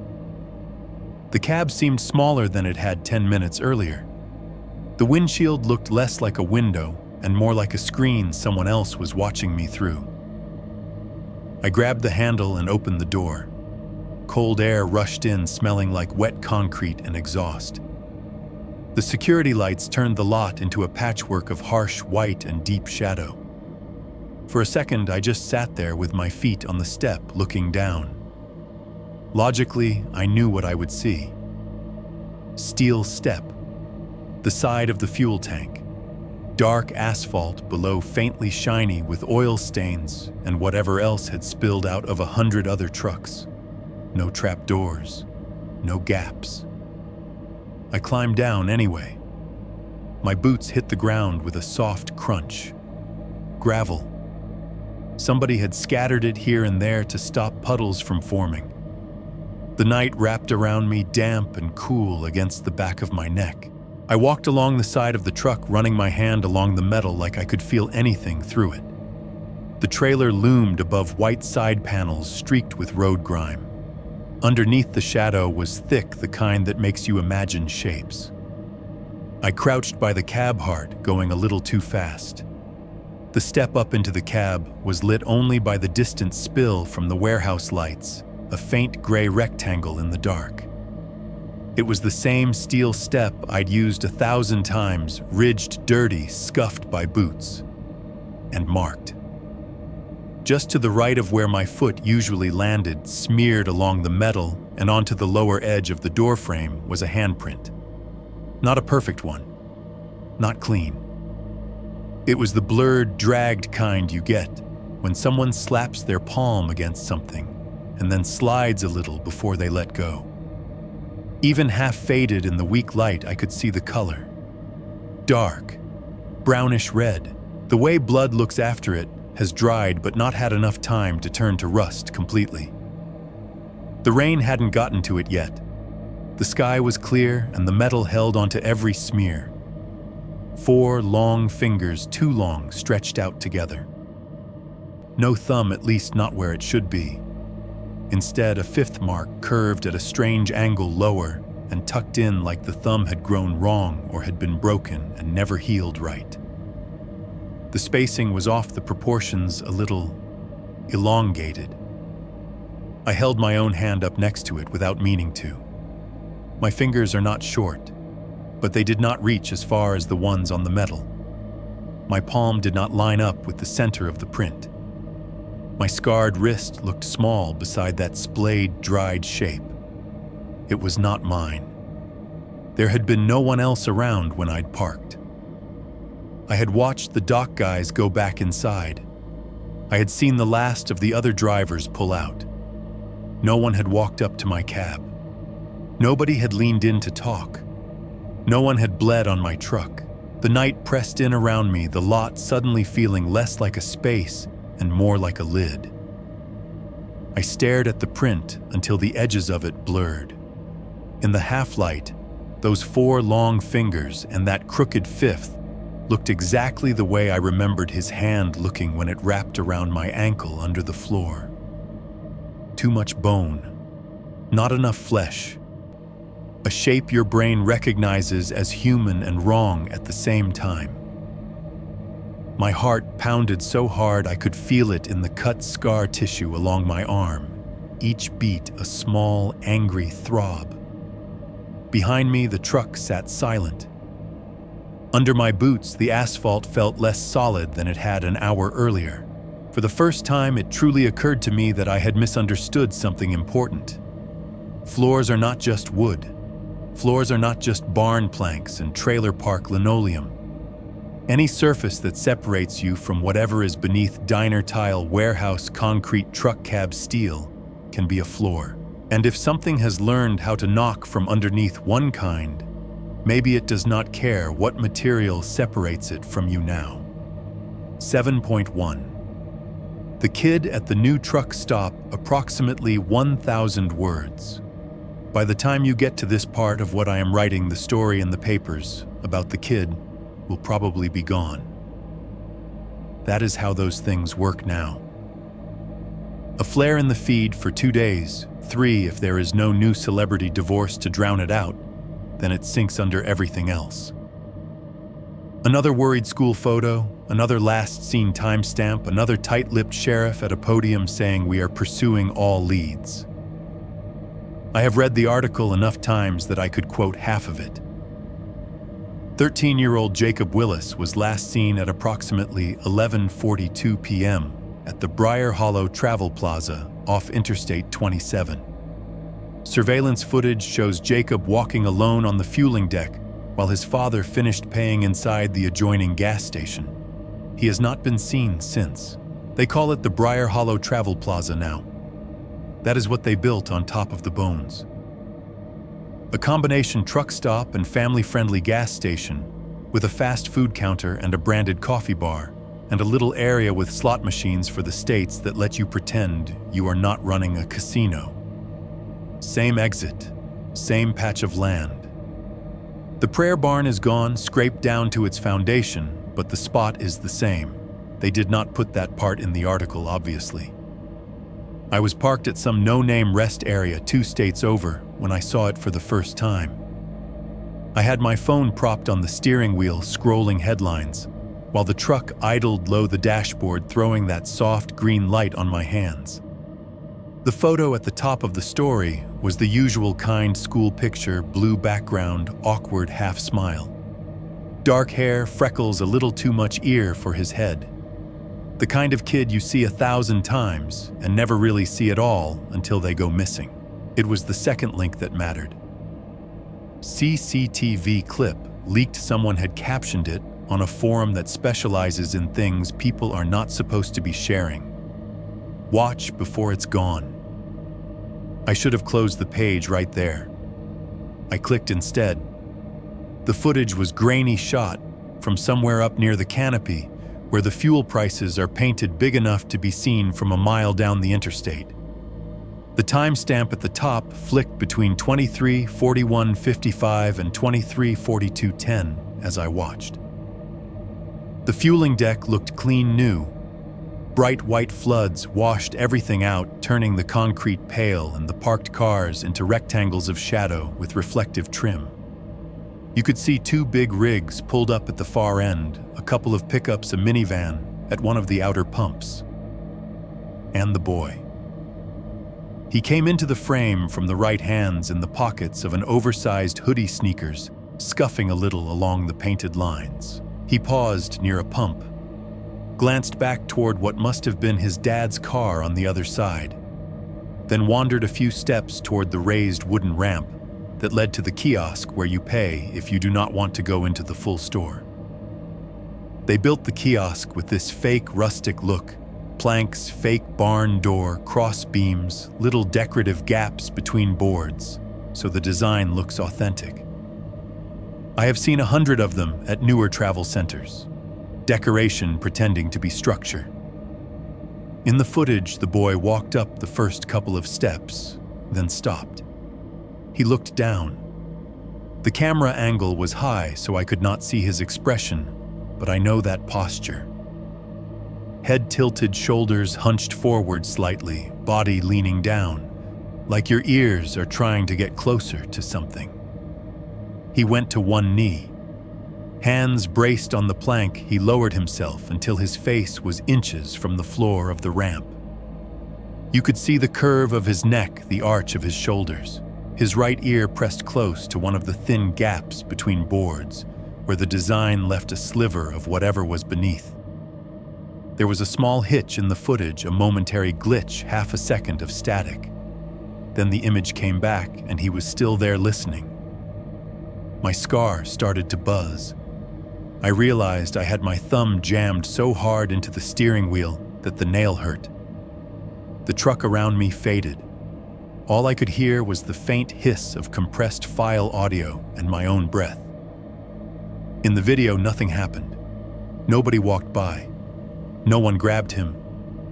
The cab seemed smaller than it had 10 minutes earlier. The windshield looked less like a window and more like a screen someone else was watching me through. I grabbed the handle and opened the door. Cold air rushed in, smelling like wet concrete and exhaust. The security lights turned the lot into a patchwork of harsh white and deep shadow. For a second, I just sat there with my feet on the step, looking down. Logically, I knew what I would see. Steel step. The side of the fuel tank. Dark asphalt below, faintly shiny with oil stains and whatever else had spilled out of 100 other trucks. No trapdoors. No gaps. I climbed down anyway. My boots hit the ground with a soft crunch. Gravel. Somebody had scattered it here and there to stop puddles from forming. The night wrapped around me, damp and cool against the back of my neck. I walked along the side of the truck, running my hand along the metal like I could feel anything through it. The trailer loomed above white side panels streaked with road grime. Underneath the shadow was thick, the kind that makes you imagine shapes. I crouched by the cab heart, going a little too fast. The step up into the cab was lit only by the distant spill from the warehouse lights, a faint gray rectangle in the dark. It was the same steel step I'd used 1,000 times, ridged, dirty, scuffed by boots, and marked. Just to the right of where my foot usually landed, smeared along the metal and onto the lower edge of the doorframe, was a handprint. Not a perfect one. Not clean. It was the blurred, dragged kind you get when someone slaps their palm against something and then slides a little before they let go. Even half faded in the weak light, I could see the color. Dark, brownish red. The way blood looks after it has dried but not had enough time to turn to rust completely. The rain hadn't gotten to it yet. The sky was clear and the metal held onto every smear. 4 long fingers, too long, stretched out together. No thumb, at least not where it should be. Instead, a 5th mark curved at a strange angle lower and tucked in like the thumb had grown wrong or had been broken and never healed right. The spacing was off the proportions, a little elongated. I held my own hand up next to it without meaning to. My fingers are not short, but they did not reach as far as the ones on the metal. My palm did not line up with the center of the print. My scarred wrist looked small beside that splayed, dried shape. It was not mine. There had been no one else around when I'd parked. I had watched the dock guys go back inside. I had seen the last of the other drivers pull out. No one had walked up to my cab. Nobody had leaned in to talk. No one had bled on my truck. The night pressed in around me, the lot suddenly feeling less like a space and more like a lid. I stared at the print until the edges of it blurred. In the half-light, those 4 long fingers and that crooked 5th looked exactly the way I remembered his hand looking when it wrapped around my ankle under the floor. Too much bone, not enough flesh. A shape your brain recognizes as human and wrong at the same time. My heart pounded so hard I could feel it in the cut scar tissue along my arm, each beat a small, angry throb. Behind me, the truck sat silent. Under my boots, the asphalt felt less solid than it had an hour earlier. For the first time, it truly occurred to me that I had misunderstood something important. Floors are not just wood. Floors are not just barn planks and trailer park linoleum. Any surface that separates you from whatever is beneath diner tile, warehouse, concrete, truck cab steel can be a floor. And if something has learned how to knock from underneath one kind, maybe it does not care what material separates it from you now. 7.1. The kid at the new truck stop, approximately 1,000 words. By the time you get to this part of what I am writing, the story in the papers about the kid will probably be gone. That is how those things work now. A flare in the feed for 2 days, 3 if there is no new celebrity divorce to drown it out, then it sinks under everything else. Another worried school photo, another last seen timestamp, another tight-lipped sheriff at a podium saying we are pursuing all leads. I have read the article enough times that I could quote half of it. 13-year-old Jacob Willis was last seen at approximately 11:42 p.m. at the Briar Hollow Travel Plaza off Interstate 27. Surveillance footage shows Jacob walking alone on the fueling deck while his father finished paying inside the adjoining gas station. He has not been seen since. They call it the Briar Hollow Travel Plaza now. That is what they built on top of the bones. A combination truck stop and family-friendly gas station with a fast food counter and a branded coffee bar and a little area with slot machines for the states that let you pretend you are not running a casino. Same exit, same patch of land. The prayer barn is gone, scraped down to its foundation, but the spot is the same. They did not put that part in the article, obviously. I was parked at some no-name rest area 2 states over when I saw it for the first time. I had my phone propped on the steering wheel, scrolling headlines, while the truck idled low the dashboard, throwing that soft green light on my hands. The photo at the top of the story was the usual kind school picture, blue background, awkward half smile. Dark hair, freckles, a little too much ear for his head. The kind of kid you see 1,000 times and never really see at all until they go missing. It was the second link that mattered. CCTV clip leaked. Someone had captioned it on a forum that specializes in things people are not supposed to be sharing. Watch before it's gone. I should have closed the page right there. I clicked instead. The footage was grainy shot from somewhere up near the canopy, where the fuel prices are painted big enough to be seen from a mile down the interstate. The timestamp at the top flicked between 23:41:55 and 23:42:10 as I watched. The fueling deck looked clean new. Bright white floods washed everything out, turning the concrete pale and the parked cars into rectangles of shadow with reflective trim. You could see 2 big rigs pulled up at the far end, a couple of pickups, a minivan at one of the outer pumps. And the boy. He came into the frame from the right, hands in the pockets of an oversized hoodie, sneakers scuffing a little along the painted lines. He paused near a pump, glanced back toward what must have been his dad's car on the other side, then wandered a few steps toward the raised wooden ramp that led to the kiosk where you pay if you do not want to go into the full store. They built the kiosk with this fake rustic look: planks, fake barn door, cross beams, little decorative gaps between boards, so the design looks authentic. I have seen 100 of them at newer travel centers. Decoration pretending to be structure. In the footage, the boy walked up the first couple of steps, then stopped. He looked down. The camera angle was high, so I could not see his expression, but I know that posture. Head tilted, shoulders hunched forward slightly, body leaning down, like your ears are trying to get closer to something. He went to one knee. Hands braced on the plank, he lowered himself until his face was inches from the floor of the ramp. You could see the curve of his neck, the arch of his shoulders. His right ear pressed close to one of the thin gaps between boards, where the design left a sliver of whatever was beneath. There was a small hitch in the footage, a momentary glitch, half a second of static. Then the image came back, and he was still there listening. My scar started to buzz. I realized I had my thumb jammed so hard into the steering wheel that the nail hurt. The truck around me faded. All I could hear was the faint hiss of compressed file audio and my own breath. In the video, nothing happened. Nobody walked by. No one grabbed him.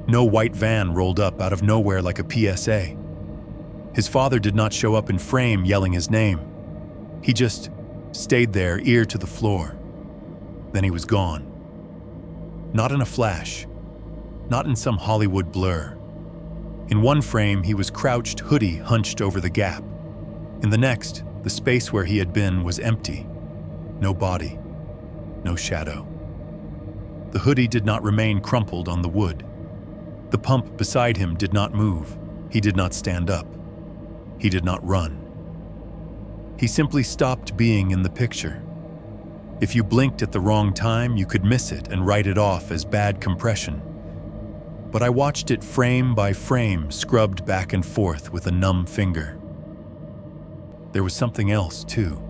No white van rolled up out of nowhere like a PSA. His father did not show up in frame yelling his name. He just stayed there, ear to the floor. Then he was gone. Not in a flash. Not in some Hollywood blur. In one frame, he was crouched, hoodie hunched over the gap. In the next, the space where he had been was empty. No body. No shadow. The hoodie did not remain crumpled on the wood. The pump beside him did not move. He did not stand up. He did not run. He simply stopped being in the picture. If you blinked at the wrong time, you could miss it and write it off as bad compression. But I watched it frame by frame, scrubbed back and forth with a numb finger. There was something else, too.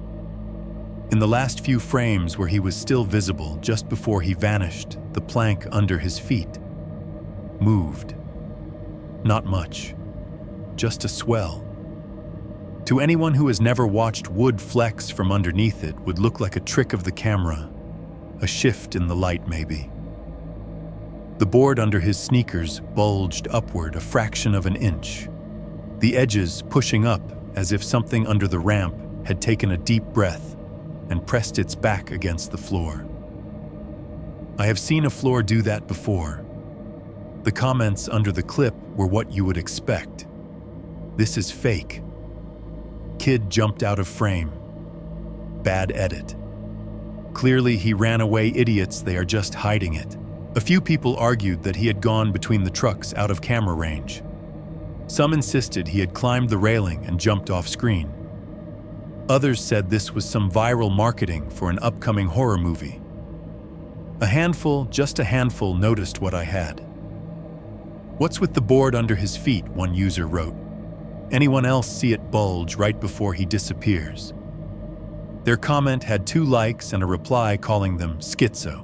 In the last few frames where he was still visible, just before he vanished, the plank under his feet moved. Not much, just a swell. To anyone who has never watched wood flex from underneath, it would look like a trick of the camera, a shift in the light maybe. The board under his sneakers bulged upward a fraction of an inch, the edges pushing up as if something under the ramp had taken a deep breath and pressed its back against the floor. I have seen a floor do that before. The comments under the clip were what you would expect. This is fake. Kid jumped out of frame. Bad edit. Clearly he ran away, idiots, they are just hiding it. A few people argued that he had gone between the trucks out of camera range. Some insisted he had climbed the railing and jumped off screen. Others said this was some viral marketing for an upcoming horror movie. Just a handful, noticed what I had. "What's with the board under his feet?" one user wrote. "Anyone else see it bulge right before he disappears?" Their comment had 2 likes and a reply calling them schizo.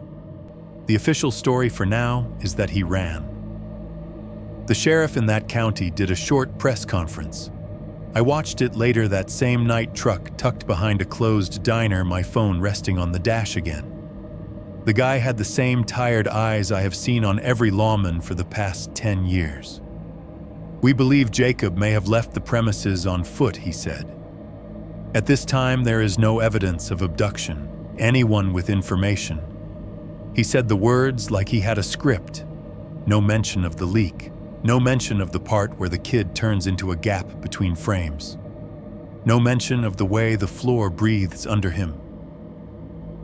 The official story for now is that he ran. The sheriff in that county did a short press conference. I watched it later that same night, truck tucked behind a closed diner, my phone resting on the dash again. The guy had the same tired eyes I have seen on every lawman for the past 10 years. "We believe Jacob may have left the premises on foot," he said. "At this time, there is no evidence of abduction. Anyone with information." He said the words like he had a script. No mention of the leak. No mention of the part where the kid turns into a gap between frames. No mention of the way the floor breathes under him.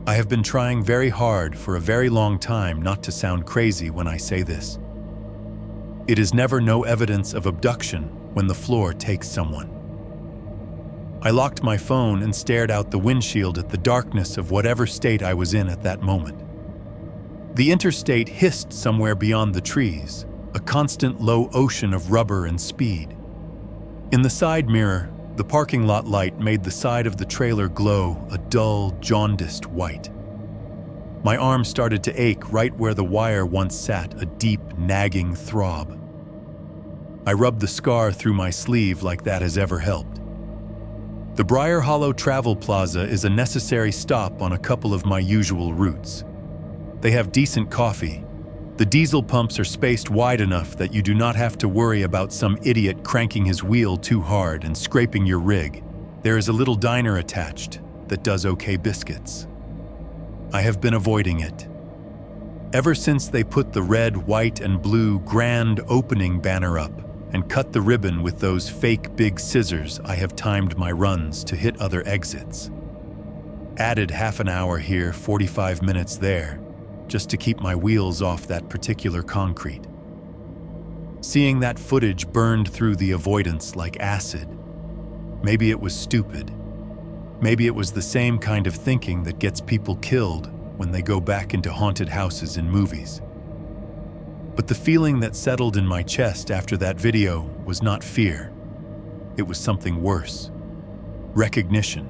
I have been trying very hard for a very long time not to sound crazy when I say this. It is never no evidence of abduction when the floor takes someone. I locked my phone and stared out the windshield at the darkness of whatever state I was in at that moment. The interstate hissed somewhere beyond the trees, a constant low ocean of rubber and speed. In the side mirror, the parking lot light made the side of the trailer glow a dull, jaundiced white. My arm started to ache right where the wire once sat, a deep, nagging throb. I rubbed the scar through my sleeve like that has ever helped. The Briar Hollow Travel Plaza is a necessary stop on a couple of my usual routes. They have decent coffee. The diesel pumps are spaced wide enough that you do not have to worry about some idiot cranking his wheel too hard and scraping your rig. There is a little diner attached that does okay biscuits. I have been avoiding it. Ever since they put the red, white, and blue grand opening banner up and cut the ribbon with those fake big scissors, I have timed my runs to hit other exits. Added half an hour here, 45 minutes there, just to keep my wheels off that particular concrete. Seeing that footage burned through the avoidance like acid. Maybe it was stupid. Maybe it was the same kind of thinking that gets people killed when they go back into haunted houses in movies. But the feeling that settled in my chest after that video was not fear. It was something worse. Recognition.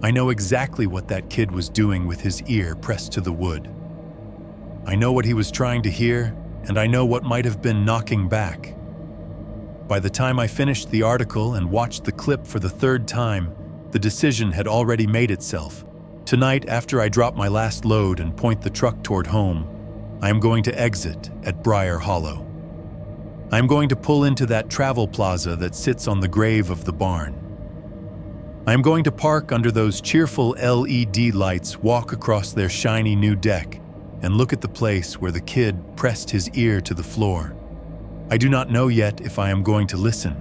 I know exactly what that kid was doing with his ear pressed to the wood. I know what he was trying to hear, and I know what might have been knocking back. By the time I finished the article and watched the clip for the 3rd time, the decision had already made itself. Tonight, after I drop my last load and point the truck toward home, I am going to exit at Briar Hollow. I am going to pull into that travel plaza that sits on the grave of the barn. I am going to park under those cheerful LED lights, walk across their shiny new deck, and look at the place where the kid pressed his ear to the floor. I do not know yet if I am going to listen,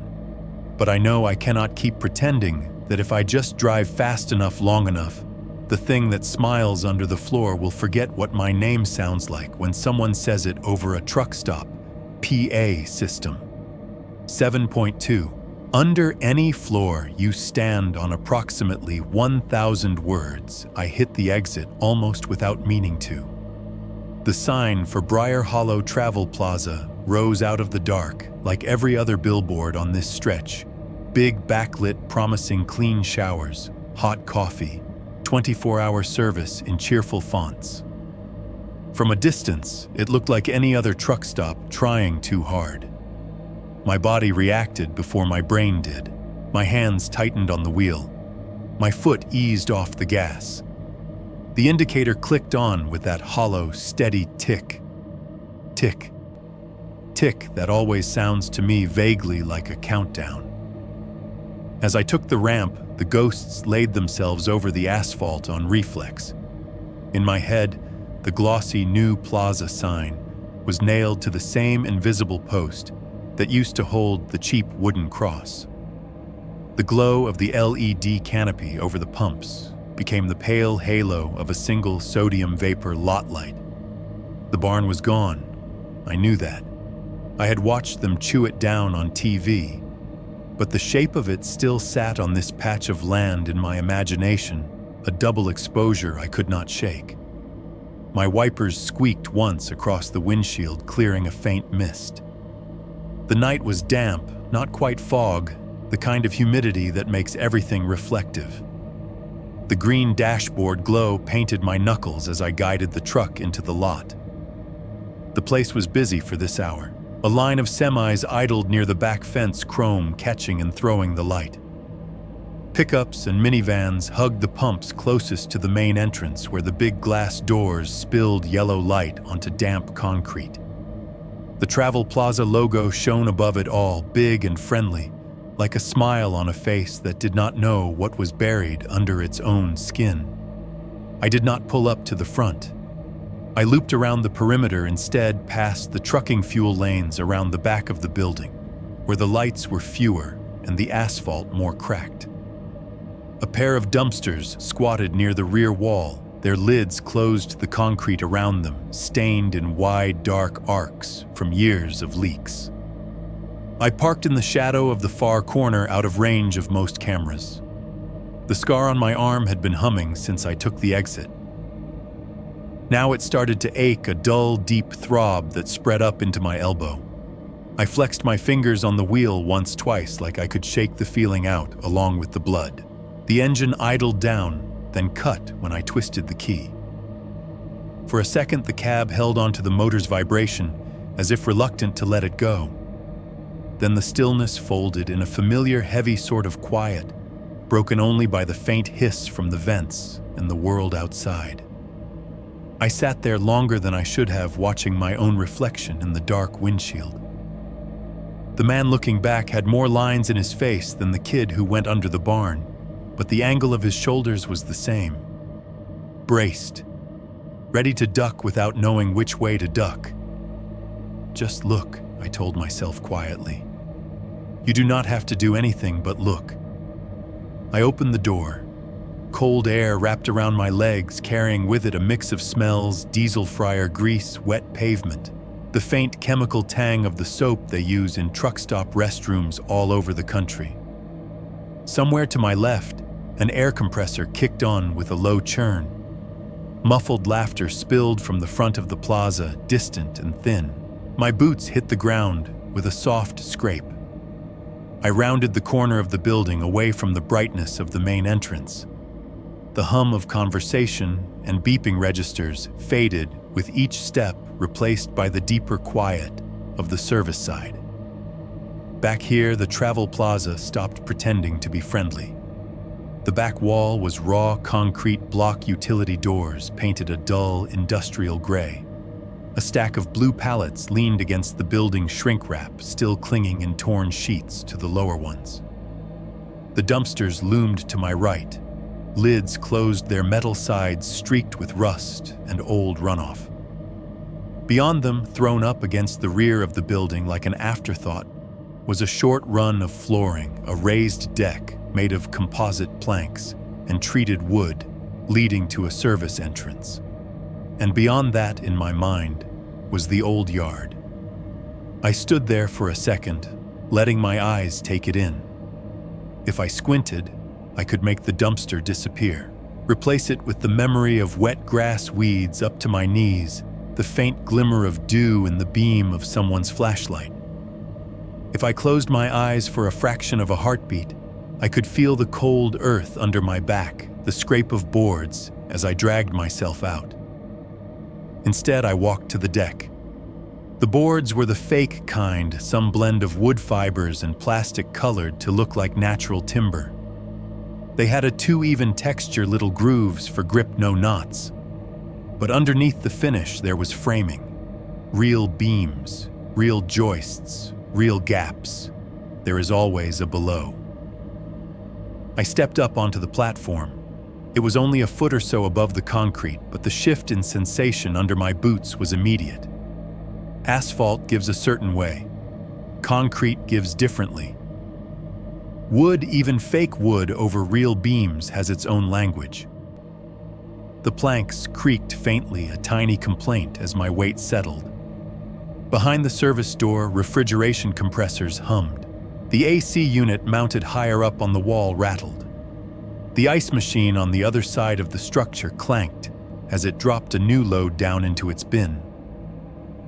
but I know I cannot keep pretending that if I just drive fast enough long enough, the thing that smiles under the floor will forget what my name sounds like when someone says it over a truck stop PA system. 7.2. Under any floor you stand on approximately 1,000 words. I hit the exit almost without meaning to. The sign for Briar Hollow Travel Plaza rose out of the dark like every other billboard on this stretch. Big backlit promising clean showers, hot coffee, 24-hour service in cheerful fonts. From a distance, it looked like any other truck stop trying too hard. My body reacted before my brain did. My hands tightened on the wheel. My foot eased off the gas. The indicator clicked on with that hollow, steady tick. Tick. Tick that always sounds to me vaguely like a countdown. As I took the ramp, the ghosts laid themselves over the asphalt on reflex. In my head, the glossy new plaza sign was nailed to the same invisible post that used to hold the cheap wooden cross. The glow of the LED canopy over the pumps became the pale halo of a single sodium vapor lot light. The barn was gone. I knew that. I had watched them chew it down on TV, but the shape of it still sat on this patch of land in my imagination, a double exposure I could not shake. My wipers squeaked once across the windshield, clearing a faint mist. The night was damp, not quite fog, the kind of humidity that makes everything reflective. The green dashboard glow painted my knuckles as I guided the truck into the lot. The place was busy for this hour. A line of semis idled near the back fence, chrome catching and throwing the light. Pickups and minivans hugged the pumps closest to the main entrance, where the big glass doors spilled yellow light onto damp concrete. The Travel Plaza logo shone above it all, big and friendly, like a smile on a face that did not know what was buried under its own skin. I did not pull up to the front. I looped around the perimeter instead, past the trucking fuel lanes around the back of the building, where the lights were fewer and the asphalt more cracked. A pair of dumpsters squatted near the rear wall, their lids closed to the concrete around them, stained in wide, dark arcs from years of leaks. I parked in the shadow of the far corner, out of range of most cameras. The scar on my arm had been humming since I took the exit. Now it started to ache, a dull, deep throb that spread up into my elbow. I flexed my fingers on the wheel once, twice, like I could shake the feeling out along with the blood. The engine idled down, then cut when I twisted the key. For a second, the cab held onto the motor's vibration, as if reluctant to let it go. Then the stillness folded in a familiar, heavy sort of quiet, broken only by the faint hiss from the vents and the world outside. I sat there longer than I should have, watching my own reflection in the dark windshield. The man looking back had more lines in his face than the kid who went under the barn, but the angle of his shoulders was the same. Braced, ready to duck without knowing which way to duck. Just look, I told myself quietly. You do not have to do anything but look. I opened the door. Cold air wrapped around my legs, carrying with it a mix of smells: diesel fryer grease, wet pavement, the faint chemical tang of the soap they use in truck stop restrooms all over the country. Somewhere to my left, an air compressor kicked on with a low churn. Muffled laughter spilled from the front of the plaza, distant and thin. My boots hit the ground with a soft scrape. I rounded the corner of the building, away from the brightness of the main entrance. The hum of conversation and beeping registers faded with each step, replaced by the deeper quiet of the service side. Back here, the Travel Plaza stopped pretending to be friendly. The back wall was raw concrete block utility doors painted a dull industrial gray. A stack of blue pallets leaned against the building's shrink wrap, still clinging in torn sheets to the lower ones. The dumpsters loomed to my right. Lids closed, their metal sides streaked with rust and old runoff. Beyond them, thrown up against the rear of the building like an afterthought, was a short run of flooring, a raised deck made of composite planks and treated wood, leading to a service entrance. And beyond that, in my mind, was the old yard. I stood there for a second, letting my eyes take it in. If I squinted, I could make the dumpster disappear, replace it with the memory of wet grass weeds up to my knees, the faint glimmer of dew in the beam of someone's flashlight. If I closed my eyes for a fraction of a heartbeat, I could feel the cold earth under my back, the scrape of boards as I dragged myself out. Instead, I walked to the deck. The boards were the fake kind, some blend of wood fibers and plastic colored to look like natural timber. They had a too even texture, little grooves for grip, no knots. But underneath the finish, there was framing. Real beams, real joists, real gaps. There is always a below. I stepped up onto the platform. It was only a foot or so above the concrete, but the shift in sensation under my boots was immediate. Asphalt gives a certain way. Concrete gives differently. Wood, even fake wood over real beams, has its own language. The planks creaked faintly, a tiny complaint as my weight settled. Behind the service door, refrigeration compressors hummed. The AC unit mounted higher up on the wall rattled. The ice machine on the other side of the structure clanked as it dropped a new load down into its bin.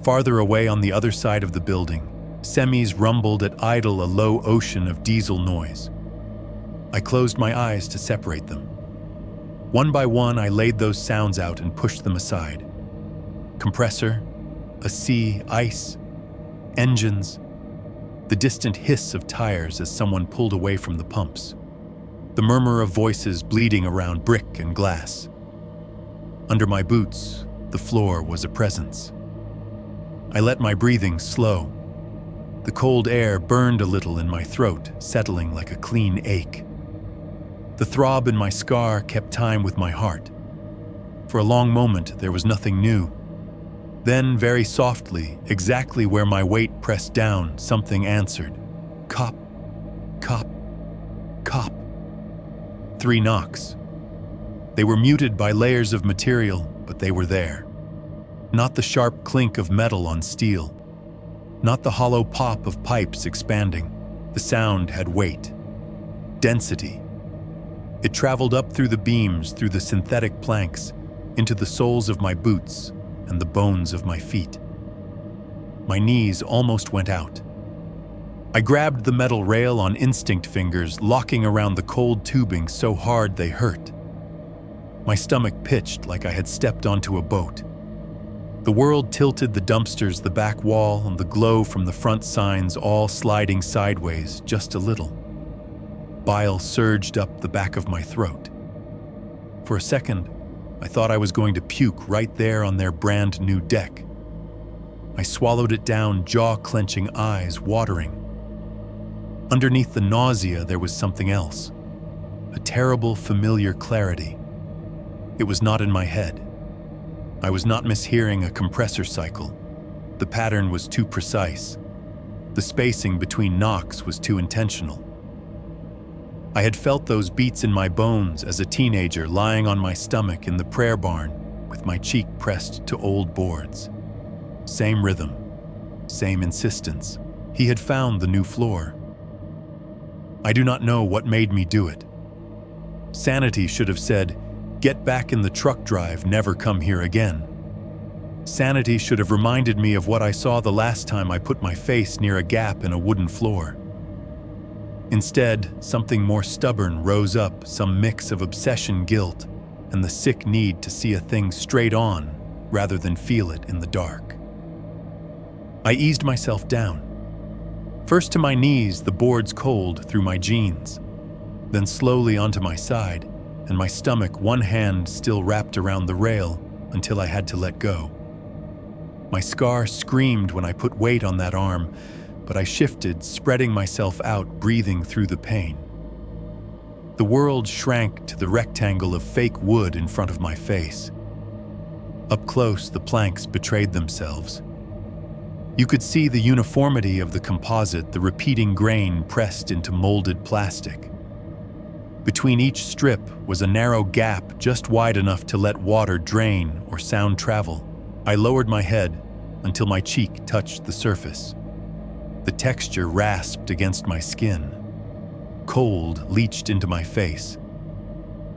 Farther away on the other side of the building, semis rumbled at idle, a low ocean of diesel noise. I closed my eyes to separate them. One by one, I laid those sounds out and pushed them aside. Compressor, a sea, ice, engines, the distant hiss of tires as someone pulled away from the pumps, the murmur of voices bleeding around brick and glass. Under my boots, the floor was a presence. I let my breathing slow. The cold air burned a little in my throat, settling like a clean ache. The throb in my scar kept time with my heart. For a long moment, there was nothing new. Then, very softly, exactly where my weight pressed down, something answered. Cop, cop, cop. 3 knocks. They were muted by layers of material, but they were there. Not the sharp clink of metal on steel. Not the hollow pop of pipes expanding. The sound had weight. Density. It traveled up through the beams, through the synthetic planks, into the soles of my boots and the bones of my feet. My knees almost went out. I grabbed the metal rail on instinct fingers, locking around the cold tubing so hard they hurt. My stomach pitched like I had stepped onto a boat. The world tilted, the dumpsters, the back wall, and the glow from the front signs all sliding sideways just a little. Bile surged up the back of my throat. For a second, I thought I was going to puke right there on their brand new deck. I swallowed it down, jaw-clenching, eyes watering. Underneath the nausea, there was something else. A terrible, familiar clarity. It was not in my head. I was not mishearing a compressor cycle. The pattern was too precise. The spacing between knocks was too intentional. I had felt those beats in my bones as a teenager lying on my stomach in the prayer barn with my cheek pressed to old boards. Same rhythm, same insistence. He had found the new floor. I do not know what made me do it. Sanity should have said, "Get back in the truck drive, never come here again." Sanity should have reminded me of what I saw the last time I put my face near a gap in a wooden floor. Instead, something more stubborn rose up, some mix of obsession, guilt, and the sick need to see a thing straight on rather than feel it in the dark. I eased myself down. First to my knees, the boards cold through my jeans, then slowly onto my side, and my stomach, one hand still wrapped around the rail until I had to let go. My scar screamed when I put weight on that arm, but I shifted, spreading myself out, breathing through the pain. The world shrank to the rectangle of fake wood in front of my face. Up close, the planks betrayed themselves. You could see the uniformity of the composite, the repeating grain pressed into molded plastic. Between each strip was a narrow gap just wide enough to let water drain or sound travel. I lowered my head until my cheek touched the surface. The texture rasped against my skin. Cold leached into my face.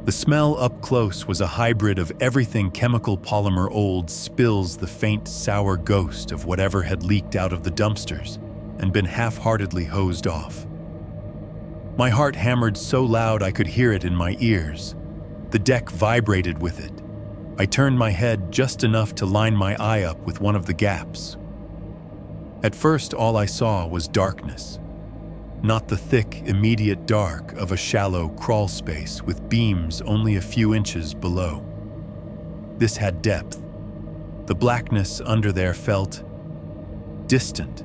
The smell up close was a hybrid of everything chemical polymer old spills, the faint sour ghost of whatever had leaked out of the dumpsters and been half-heartedly hosed off. My heart hammered so loud I could hear it in my ears. The deck vibrated with it. I turned my head just enough to line my eye up with one of the gaps. At first, all I saw was darkness. Not the thick, immediate dark of a shallow crawl space with beams only a few inches below. This had depth. The blackness under there felt distant,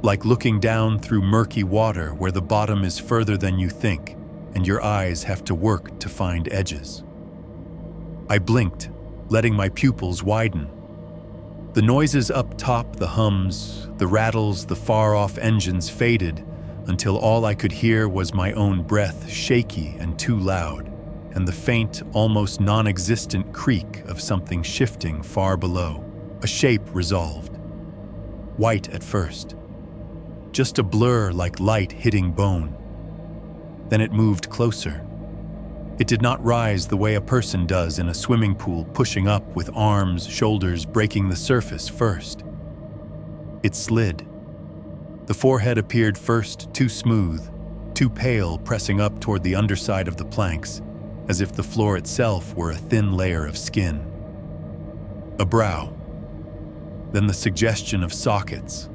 like looking down through murky water where the bottom is further than you think and your eyes have to work to find edges. I blinked, letting my pupils widen. The noises up top, the hums, the rattles, the far-off engines faded until all I could hear was my own breath, shaky and too loud, and the faint, almost non-existent creak of something shifting far below. A shape resolved. white at first. Just a blur like light hitting bone. Then it moved closer. It did not rise the way a person does in a swimming pool, pushing up with arms, shoulders breaking the surface first. It slid. The forehead appeared first too smooth, too pale, pressing up toward the underside of the planks, as if the floor itself were a thin layer of skin. A brow. Then the suggestion of sockets.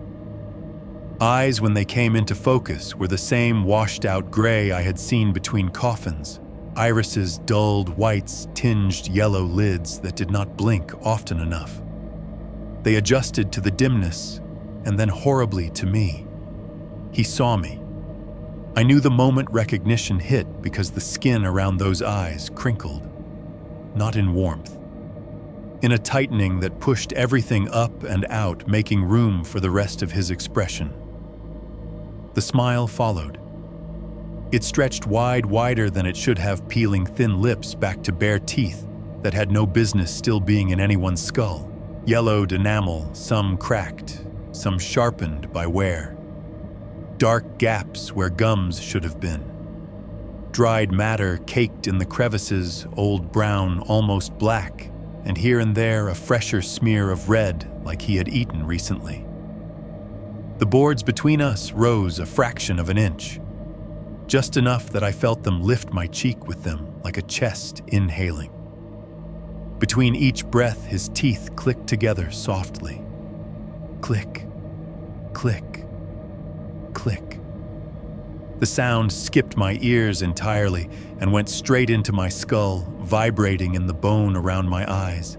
Eyes, when they came into focus, were the same washed-out gray I had seen between coffins. Irises, dulled whites, tinged yellow lids that did not blink often enough. They adjusted to the dimness, and then horribly to me. He saw me. I knew the moment recognition hit because the skin around those eyes crinkled, not in warmth, in a tightening that pushed everything up and out, making room for the rest of his expression. The smile followed. It stretched wider than it should have, peeling thin lips back to bare teeth that had no business still being in anyone's skull. Yellowed enamel, some cracked, some sharpened by wear. Dark gaps where gums should have been. Dried matter caked in the crevices, old brown, almost black, and here and there a fresher smear of red like he had eaten recently. The boards between us rose a fraction of an inch. Just enough that I felt them lift my cheek with them like a chest inhaling. Between each breath, his teeth clicked together softly. Click, click, click. The sound skipped my ears entirely and went straight into my skull, vibrating in the bone around my eyes.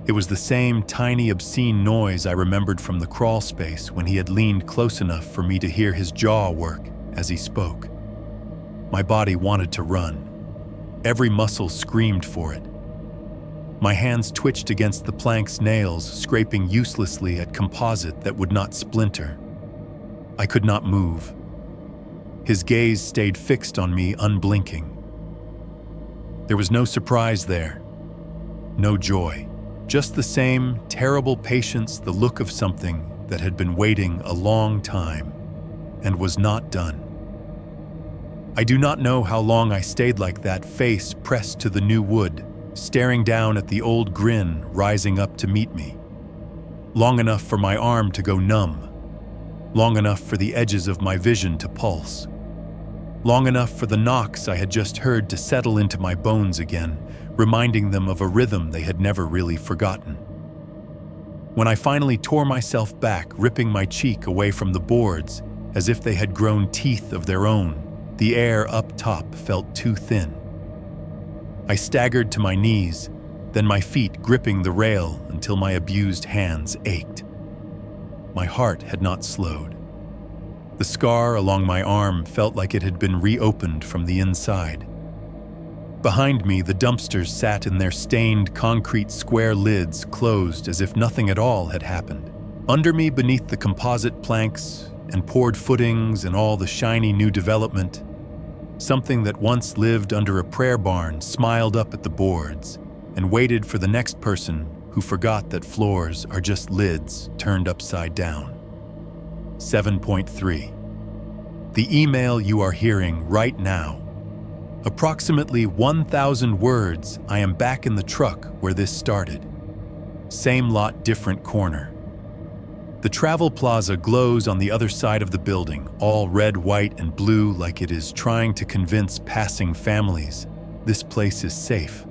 It was the same tiny, obscene noise I remembered from the crawl space when he had leaned close enough for me to hear his jaw work as he spoke. My body wanted to run. Every muscle screamed for it. My hands twitched against the plank's nails, scraping uselessly at composite that would not splinter. I could not move. His gaze stayed fixed on me, unblinking. There was no surprise there, no joy, just the same terrible patience, the look of something that had been waiting a long time and was not done. I do not know how long I stayed like that, face pressed to the new wood, staring down at the old grin rising up to meet me. Long enough for my arm to go numb. Long enough for the edges of my vision to pulse. Long enough for the knocks I had just heard to settle into my bones again, reminding them of a rhythm they had never really forgotten. When I finally tore myself back, ripping my cheek away from the boards, as if they had grown teeth of their own, the air up top felt too thin. I staggered to my knees, then my feet gripping the rail until my abused hands ached. My heart had not slowed. The scar along my arm felt like it had been reopened from the inside. Behind me, the dumpsters sat in their stained concrete square lids closed as if nothing at all had happened. Under me, beneath the composite planks and poured footings and all the shiny new development, something that once lived under a prayer barn smiled up at the boards and waited for the next person who forgot that floors are just lids turned upside down. 7.3. The email you are hearing right now. Approximately 1,000 words. I am back in the truck where this started. Same lot, different corner. The travel plaza glows on the other side of the building, all red, white, and blue, like it is trying to convince passing families this place is safe.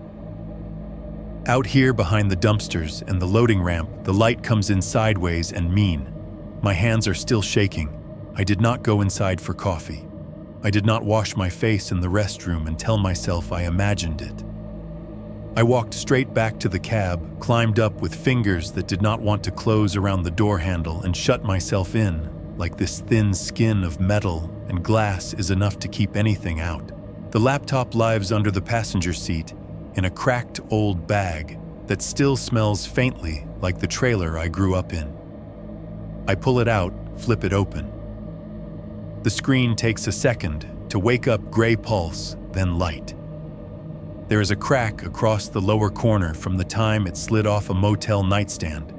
Out here behind the dumpsters and the loading ramp, the light comes in sideways and mean. My hands are still shaking. I did not go inside for coffee. I did not wash my face in the restroom and tell myself I imagined it. I walked straight back to the cab, climbed up with fingers that did not want to close around the door handle, and shut myself in, like this thin skin of metal and glass is enough to keep anything out. The laptop lives under the passenger seat in a cracked old bag that still smells faintly like the trailer I grew up in. I pull it out, flip it open. The screen takes a second to wake up gray pulse, then light. There is a crack across the lower corner from the time it slid off a motel nightstand.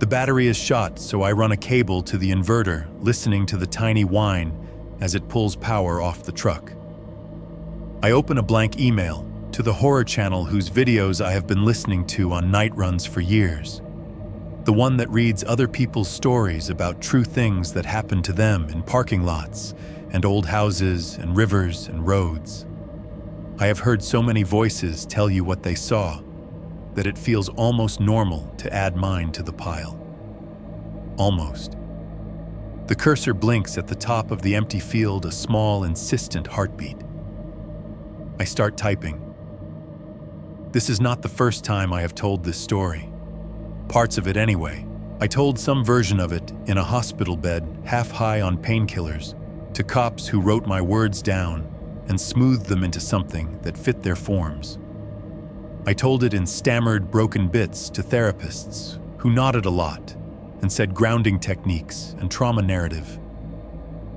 The battery is shot, so I run a cable to the inverter, listening to the tiny whine as it pulls power off the truck. I open a blank email to the horror channel whose videos I have been listening to on night runs for years. The one that reads other people's stories about true things that happen to them in parking lots and old houses and rivers and roads. I have heard so many voices tell you what they saw that it feels almost normal to add mine to the pile. Almost. The cursor blinks at the top of the empty field, a small, insistent heartbeat. I start typing. This is not the first time I have told this story. Parts of it anyway. I told some version of it in a hospital bed, half high on painkillers, to cops who wrote my words down and smoothed them into something that fit their forms. I told it in stammered, broken bits to therapists who nodded a lot and said grounding techniques and trauma narrative.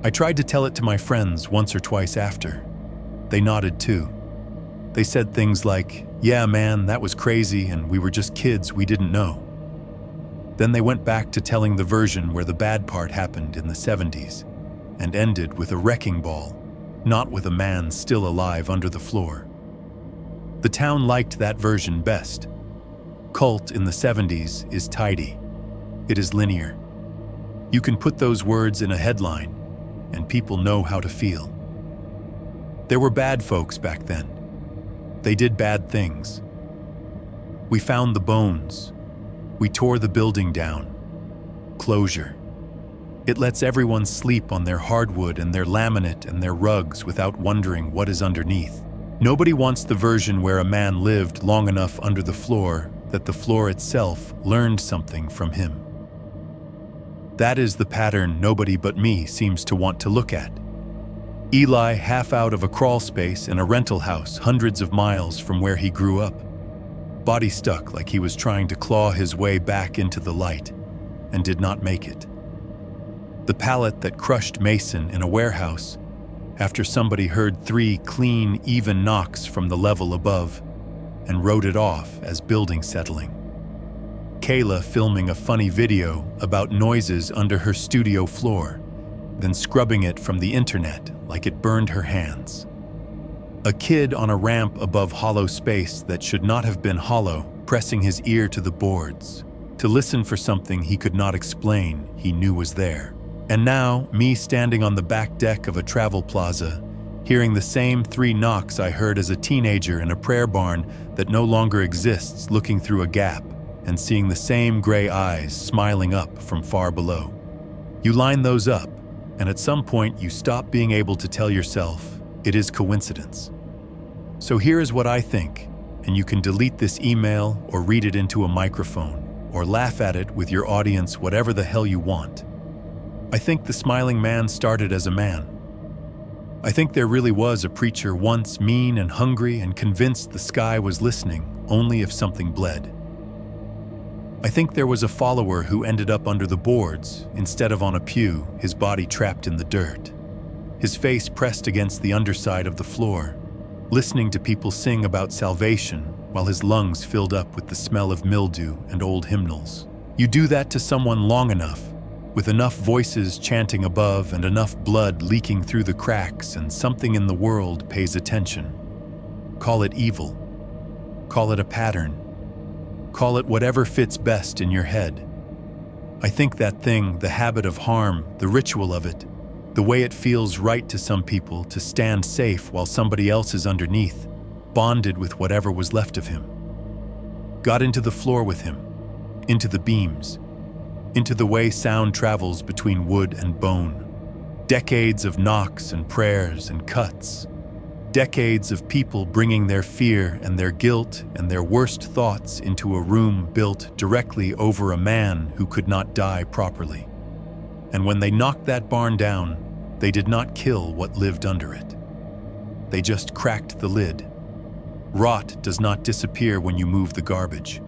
I tried to tell it to my friends once or twice after. They nodded too. They said things like, "Yeah, man, that was crazy and we were just kids, we didn't know." Then they went back to telling the version where the bad part happened in the 70s and ended with a wrecking ball, not with a man still alive under the floor. The town liked that version best. Cult in the 70s is tidy. It is linear. You can put those words in a headline and people know how to feel. There were bad folks back then. They did bad things. We found the bones. We tore the building down. Closure. It lets everyone sleep on their hardwood and their laminate and their rugs without wondering what is underneath. Nobody wants the version where a man lived long enough under the floor that the floor itself learned something from him. That is the pattern nobody but me seems to want to look at. Eli half out of a crawl space in a rental house hundreds of miles from where he grew up. Body stuck like he was trying to claw his way back into the light, and did not make it. The pallet that crushed Mason in a warehouse after somebody heard 3 clean, even knocks from the level above and wrote it off as building settling. Kayla filming a funny video about noises under her studio floor, then scrubbing it from the internet like it burned her hands. A kid on a ramp above hollow space that should not have been hollow, pressing his ear to the boards, to listen for something he could not explain he knew was there. And now, me standing on the back deck of a travel plaza, hearing the same 3 knocks I heard as a teenager in a prayer barn that no longer exists, looking through a gap, and seeing the same gray eyes smiling up from far below. You line those up, and at some point you stop being able to tell yourself it is coincidence. So here is what I think, and you can delete this email or read it into a microphone, or laugh at it with your audience, whatever the hell you want. I think the smiling man started as a man. I think there really was a preacher once, mean and hungry and convinced the sky was listening only if something bled. I think there was a follower who ended up under the boards instead of on a pew, his body trapped in the dirt, his face pressed against the underside of the floor, listening to people sing about salvation while his lungs filled up with the smell of mildew and old hymnals. You do that to someone long enough, with enough voices chanting above and enough blood leaking through the cracks, and something in the world pays attention. Call it evil. Call it a pattern. Call it whatever fits best in your head. I think that thing, the habit of harm, the ritual of it, the way it feels right to some people to stand safe while somebody else is underneath, bonded with whatever was left of him. Got into the floor with him, into the beams, into the way sound travels between wood and bone. Decades of knocks and prayers and cuts. Decades of people bringing their fear and their guilt and their worst thoughts into a room built directly over a man who could not die properly. And when they knocked that barn down, they did not kill what lived under it. They just cracked the lid. Rot does not disappear when you move the garbage.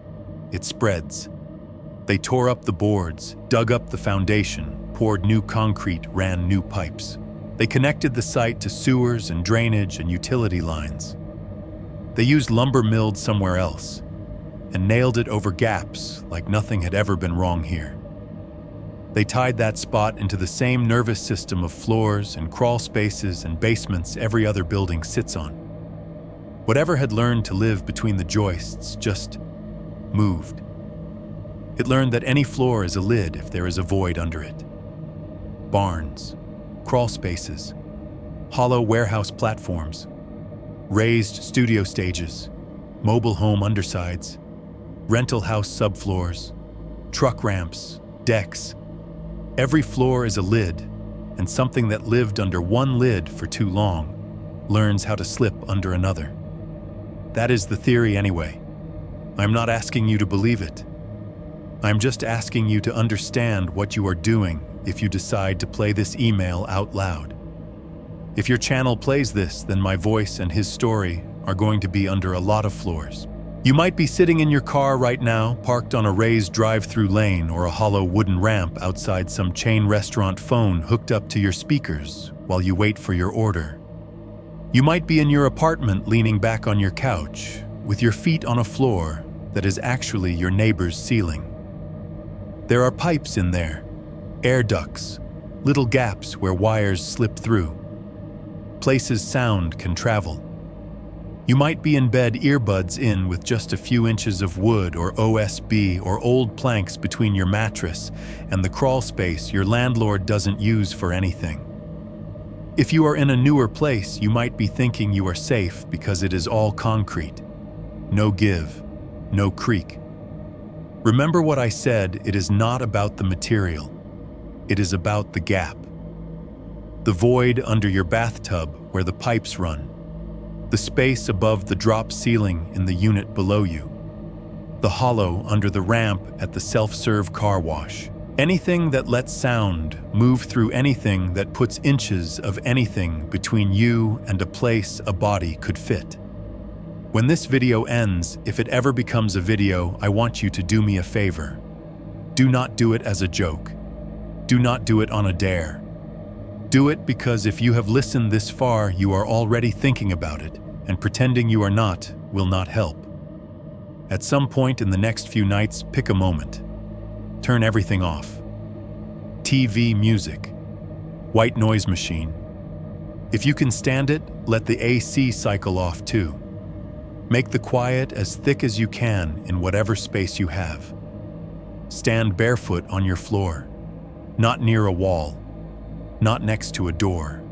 It spreads. They tore up the boards, dug up the foundation, poured new concrete, ran new pipes. They connected the site to sewers and drainage and utility lines. They used lumber milled somewhere else. and nailed it over gaps like nothing had ever been wrong here. They tied that spot into the same nervous system of floors and crawl spaces and basements every other building sits on. Whatever had learned to live between the joists just moved. It learned that any floor is a lid if there is a void under it. Barns, crawl spaces, hollow warehouse platforms, raised studio stages, mobile home undersides, rental house subfloors, truck ramps, decks. Every floor is a lid, and something that lived under one lid for too long learns how to slip under another. That is the theory anyway. I'm not asking you to believe it. I'm just asking you to understand what you are doing if you decide to play this email out loud. If your channel plays this, then my voice and his story are going to be under a lot of floors. You might be sitting in your car right now, parked on a raised drive-through lane or a hollow wooden ramp outside some chain restaurant phone hooked up to your speakers while you wait for your order. You might be in your apartment leaning back on your couch with your feet on a floor that is actually your neighbor's ceiling. There are pipes in there, air ducts, little gaps where wires slip through, places sound can travel. You might be in bed, earbuds in with just a few inches of wood or OSB or old planks between your mattress and the crawl space your landlord doesn't use for anything. If you are in a newer place, you might be thinking you are safe because it is all concrete. No give, no creak. Remember what I said, it is not about the material. It is about the gap. The void under your bathtub where the pipes run. The space above the drop ceiling in the unit below you. The hollow under the ramp at the self-serve car wash. Anything that lets sound move through anything that puts inches of anything between you and a place a body could fit. When this video ends, if it ever becomes a video, I want you to do me a favor. Do not do it as a joke. Do not do it on a dare. Do it because if you have listened this far, you are already thinking about it, and pretending you are not will not help. At some point in the next few nights, pick a moment. Turn everything off. TV, music, white noise machine. If you can stand it, let the AC cycle off too. Make the quiet as thick as you can in whatever space you have. Stand barefoot on your floor, not near a wall, not next to a door.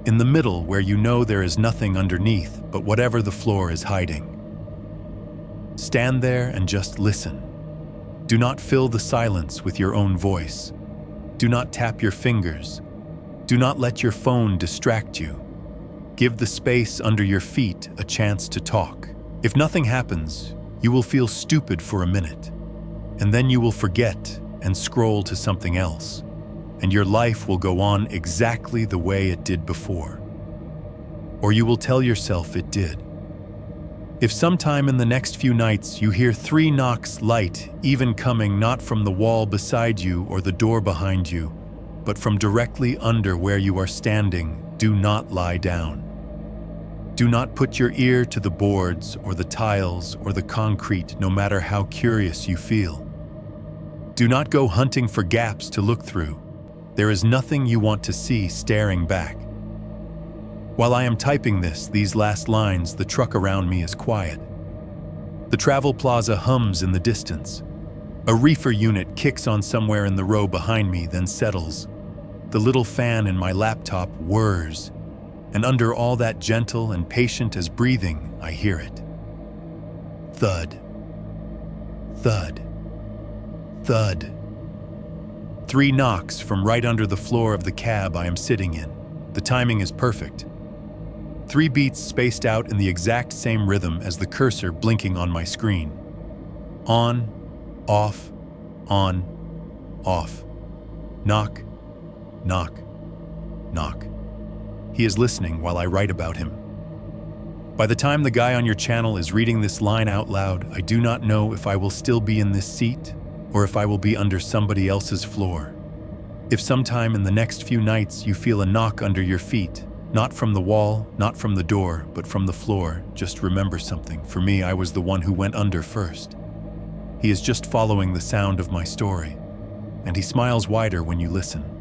In the middle where you know there is nothing underneath but whatever the floor is hiding. Stand there and just listen. Do not fill the silence with your own voice. Do not tap your fingers. Do not let your phone distract you. Give the space under your feet a chance to talk. If nothing happens, you will feel stupid for a minute, and then you will forget and scroll to something else, and your life will go on exactly the way it did before. Or you will tell yourself it did. If sometime in the next few nights you hear 3 knocks light, even coming not from the wall beside you or the door behind you, but from directly under where you are standing, do not lie down. Do not put your ear to the boards or the tiles or the concrete, no matter how curious you feel. Do not go hunting for gaps to look through. There is nothing you want to see staring back. While I am typing these last lines, the truck around me is quiet. The travel plaza hums in the distance. A reefer unit kicks on somewhere in the row behind me, then settles. The little fan in my laptop whirs, and under all that gentle and patient as breathing, I hear it. Thud. Thud. Thud. 3 knocks from right under the floor of the cab I am sitting in. The timing is perfect. 3 beats spaced out in the exact same rhythm as the cursor blinking on my screen. On, off, on, off. Knock, knock, knock. He is listening while I write about him. By the time the guy on your channel is reading this line out loud, I do not know if I will still be in this seat or if I will be under somebody else's floor. If sometime in the next few nights you feel a knock under your feet, Not from the wall, not from the door, but from the floor. Just remember something. For me, I was the one who went under first. He is just following the sound of my story, and he smiles wider when you listen.